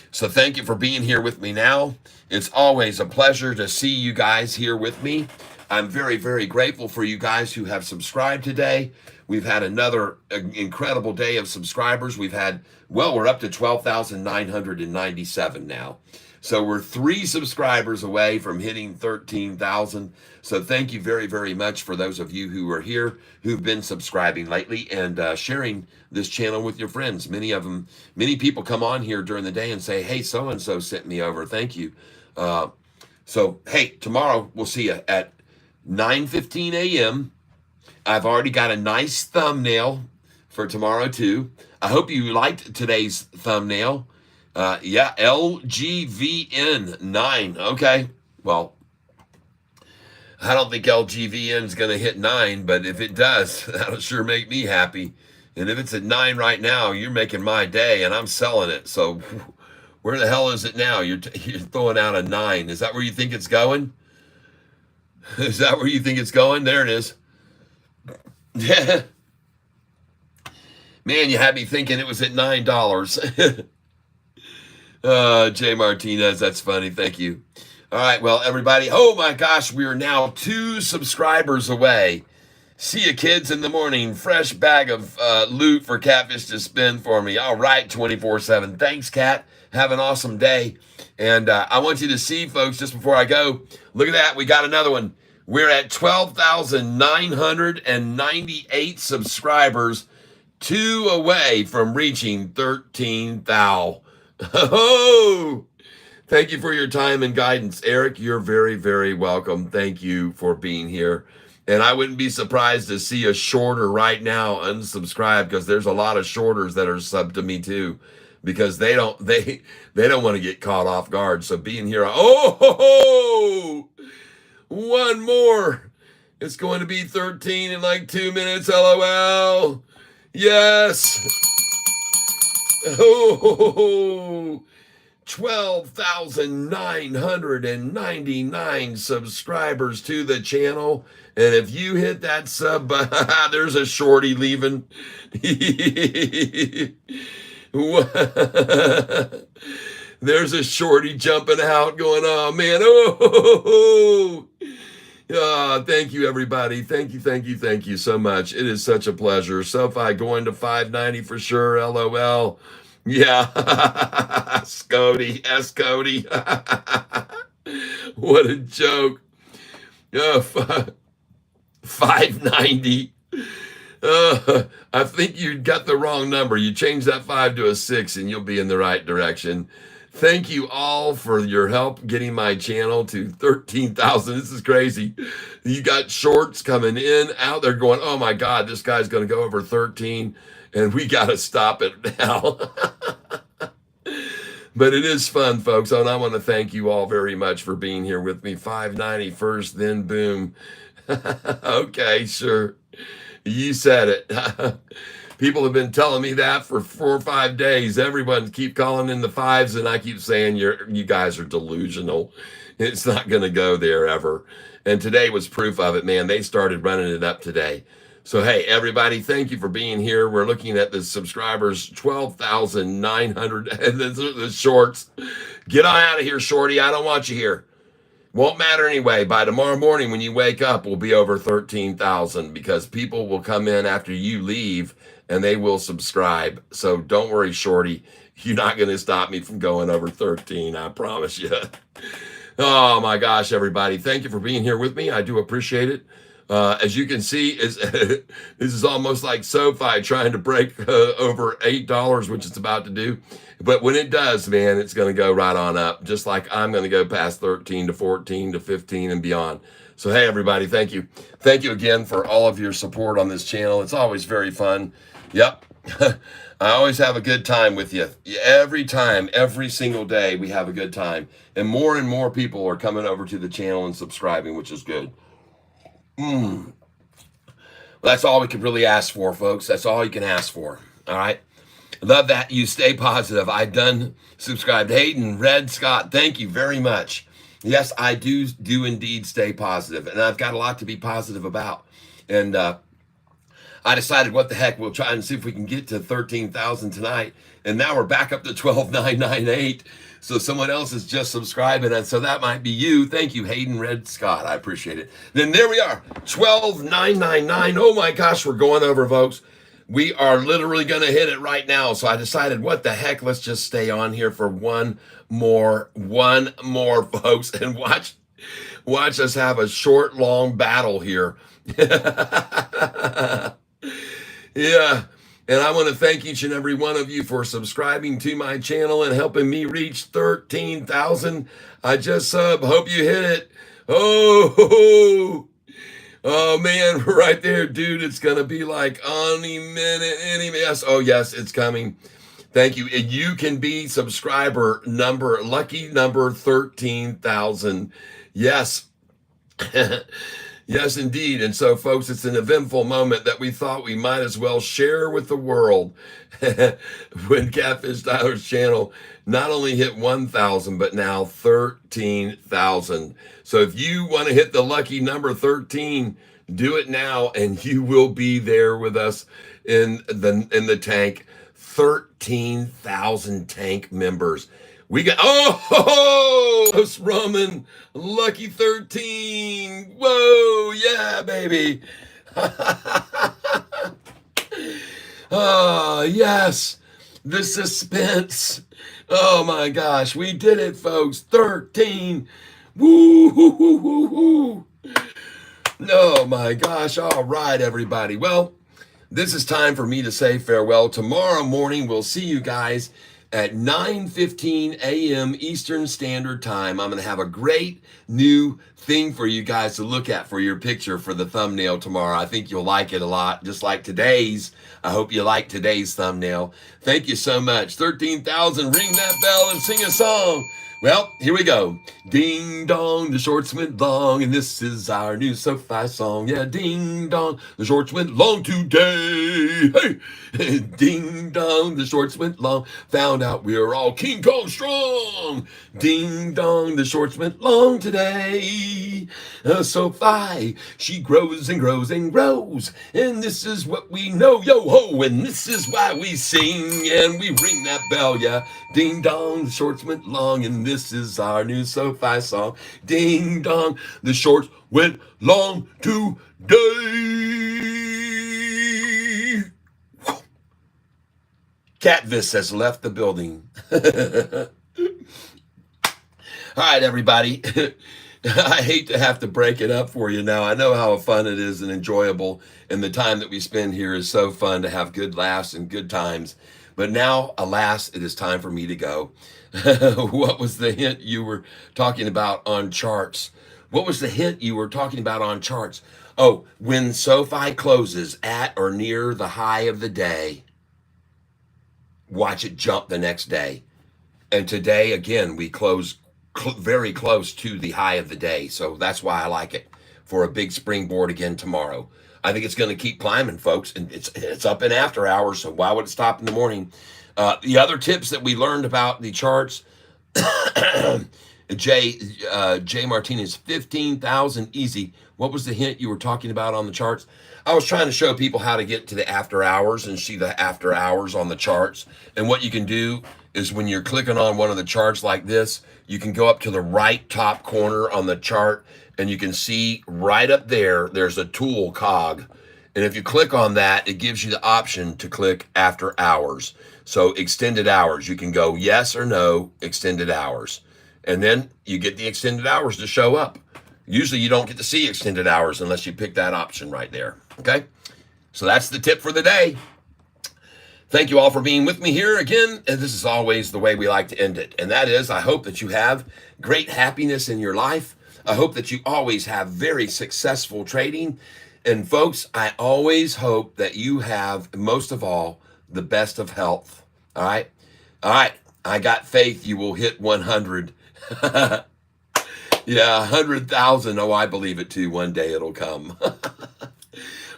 So thank you for being here with me now. It's always a pleasure to see you guys here with me. I'm very, very grateful for you guys who have subscribed today. We've had another incredible day of subscribers. We've had, well, we're up to 12,997 now. So we're 3 subscribers away from hitting 13,000. So thank you very, very much for those of you who are here, who've been subscribing lately and sharing this channel with your friends. Many people come on here during the day and say, hey, so-and-so sent me over. Thank you. So, hey, tomorrow we'll see you at 9:15 a.m. I've already got a nice thumbnail for tomorrow, too. I hope you liked today's thumbnail. Yeah, LGVN 9. Okay. Well, I don't think LGVN is going to hit 9, but if it does, that'll sure make me happy. And if it's at 9 right now, you're making my day, and I'm selling it. So where the hell is it now? You're throwing out a 9. Is that where you think it's going? Is that where you think it's going? There it is. Yeah. Man, you had me thinking it was at $9. Jay Martinez, that's funny. Thank you. All right, well, everybody. Oh, my gosh, we are now 2 subscribers away. See you, kids, in the morning. Fresh bag of loot for Catfish to spend for me. All right, 24/7. Thanks, Cat. Have an awesome day. And I want you to see, folks, just before I go, look at that. We got another one. We're at 12,998 subscribers, 2 away from reaching 13,000. Oh, thank you for your time and guidance. Eric, you're very, very welcome. Thank you for being here. And I wouldn't be surprised to see a shorter right now unsubscribe, because there's a lot of shorters that are sub to me too, because they don't want to get caught off guard. So being here, oh, one more. It's going to be 13 in like 2 minutes. LOL. Yes. Oh, 12,999 subscribers to the channel. And if you hit that sub, there's a shorty leaving. There's a shorty jumping out going, oh, man. Oh, thank you, everybody. Thank you so much. It is such a pleasure. Sofi going to 590 for sure. LOL. Yeah. Scody, S. Cody. What a joke. 590. I think you got the wrong number. You change that 5 to a 6 and you'll be in the right direction. Thank you all for your help getting my channel to 13,000. This is crazy. You got shorts coming in, out there going, oh my God, this guy's going to go over 13 and we got to stop it now. But it is fun, folks. And I want to thank you all very much for being here with me. 590 first, then boom. Okay, sure. You said it. People have been telling me that for 4 or 5 days. Everyone keep calling in the fives, and I keep saying you guys are delusional. It's not going to go there ever. And today was proof of it, man. They started running it up today. So, hey, everybody, thank you for being here. We're looking at the subscribers, 12,900, and the shorts. Get on out of here, Shorty. I don't want you here. Won't matter anyway. By tomorrow morning when you wake up, we'll be over 13,000 because people will come in after you leave and they will subscribe. So don't worry, Shorty. You're not going to stop me from going over 13. I promise you. Oh my gosh, everybody. Thank you for being here with me. I do appreciate it. As you can see, this is almost like Sofi trying to break over $8, which it's about to do. But when it does, man, it's going to go right on up, just like I'm going to go past 13 to 14 to 15 and beyond. So, hey, everybody, thank you. Thank you again for all of your support on this channel. It's always very fun. Yep. I always have a good time with you. Every time, every single day, we have a good time. And more people are coming over to the channel and subscribing, which is good. Well, that's all we can really ask for, folks. That's all you can ask for. All right. Love that. You stay positive. I done subscribed. Hayden, Red, Scott, thank you very much. Yes, I do indeed stay positive, and I've got a lot to be positive about. And I decided, what the heck, we'll try and see if we can get to 13,000 tonight. And now we're back up to 12,998. So someone else is just subscribing, and so that might be you. Thank you, Hayden, Red, Scott. I appreciate it. Then there we are, 12,999. Oh my gosh, we're going over, folks. We are literally going to hit it right now. So I decided, what the heck, let's just stay on here for one more, folks, and watch us have a short, long battle here. Yeah. And I want to thank each and every one of you for subscribing to my channel and helping me reach 13,000. I just hope you hit it. Oh, man, right there, dude. It's going to be like any minute, yes. Oh, yes, it's coming. Thank you. And you can be subscriber lucky number 13,000. Yes. Yes, indeed. And so, folks, it's an eventful moment that we thought we might as well share with the world when Catfish Tyler's channel not only hit 1,000, but now 13,000. So if you want to hit the lucky number 13, do it now, and you will be there with us in the tank. 13,000 tank members. We got, Host Roman, lucky 13. Whoa, yeah, baby. Oh, yes. The suspense. Oh, my gosh. We did it, folks. 13. Woo, hoo, hoo, hoo, hoo. Oh, my gosh. All right, everybody. Well, this is time for me to say farewell. Tomorrow morning, we'll see you guys at 9:15 a.m. Eastern Standard Time. I'm going to have a great new thing for you guys to look at for your picture for the thumbnail tomorrow. I think you'll like it a lot, just like today's. I hope you like today's thumbnail. Thank you so much. 13,000, ring that bell and sing a song. Well, here we go. Ding dong, the shorts went long, and this is our new Sofi song. Yeah, ding dong, the shorts went long today. Hey, ding dong, the shorts went long. Found out we're all King Kong strong. Ding dong, the shorts went long today. Sofi, she grows and grows and grows, and this is what we know, yo ho, and this is why we sing and we ring that bell. Yeah, ding dong, the shorts went long, and this is our new Sofi song. Ding dong, the shorts went long today. Catfish has left the building. All right, everybody. I hate to have to break it up for you now. I know how fun it is and enjoyable, and the time that we spend here is so fun to have good laughs and good times. But now, alas, it is time for me to go. What was the hint you were talking about on charts? What was the hint you were talking about on charts? Oh, when SoFi closes at or near the high of the day, watch it jump the next day. And today, again, we close very close to the high of the day. So that's why I like it for a big springboard again tomorrow. I think it's going to keep climbing, folks, and it's up in after hours. So why would it stop in the morning? The other tips that we learned about the charts, Jay Martinez, 15,000 easy. What was the hint you were talking about on the charts? I was trying to show people how to get to the after hours and see the after hours on the charts. And what you can do is when you're clicking on one of the charts like this, you can go up to the right top corner on the chart and you can see right up there, there's a tool cog. And if you click on that, it gives you the option to click after hours. So extended hours, you can go yes or no, extended hours. And then you get the extended hours to show up. Usually you don't get to see extended hours unless you pick that option right there. Okay. So that's the tip for the day. Thank you all for being with me here again. And this is always the way we like to end it. And that is, I hope that you have great happiness in your life. I hope that you always have very successful trading. And folks, I always hope that you have, most of all, the best of health. All right. All right. I got faith you will hit 100. Yeah, 100,000. Oh, I believe it too. One day it'll come.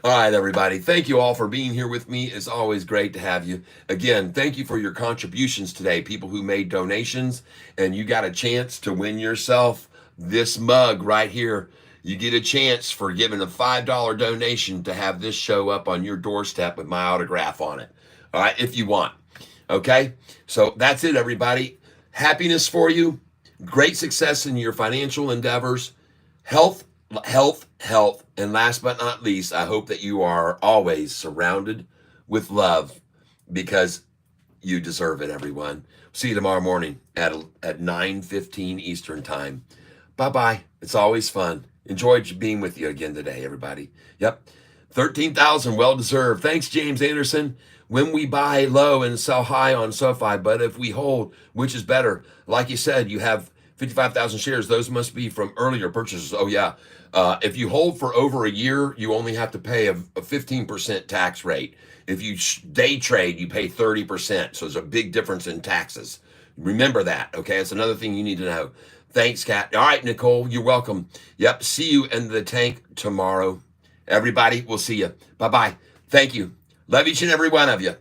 All right, everybody. Thank you all for being here with me. It's always great to have you. Again, thank you for your contributions today, people who made donations, and you got a chance to win yourself this mug right here. You get a chance for giving a $5 donation to have this show up on your doorstep with my autograph on it. All right, if you want. Okay, so that's it, everybody. Happiness for you. Great success in your financial endeavors. Health, health, health. And last but not least, I hope that you are always surrounded with love because you deserve it, everyone. See you tomorrow morning at 9:15 Eastern time. Bye-bye. It's always fun. Enjoyed being with you again today, everybody. Yep. 13,000, well-deserved. Thanks, James Anderson. When we buy low and sell high on SoFi, but if we hold, which is better? Like you said, you have 55,000 shares. Those must be from earlier purchases. Oh, yeah. If you hold for over a year, you only have to pay a 15% tax rate. If you day trade, you pay 30%. So there's a big difference in taxes. Remember that, okay? It's another thing you need to know. Thanks, Kat. All right, Nicole, you're welcome. Yep, see you in the tank tomorrow. Everybody, we'll see you. Bye-bye. Thank you. Love each and every one of you.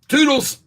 Toodles.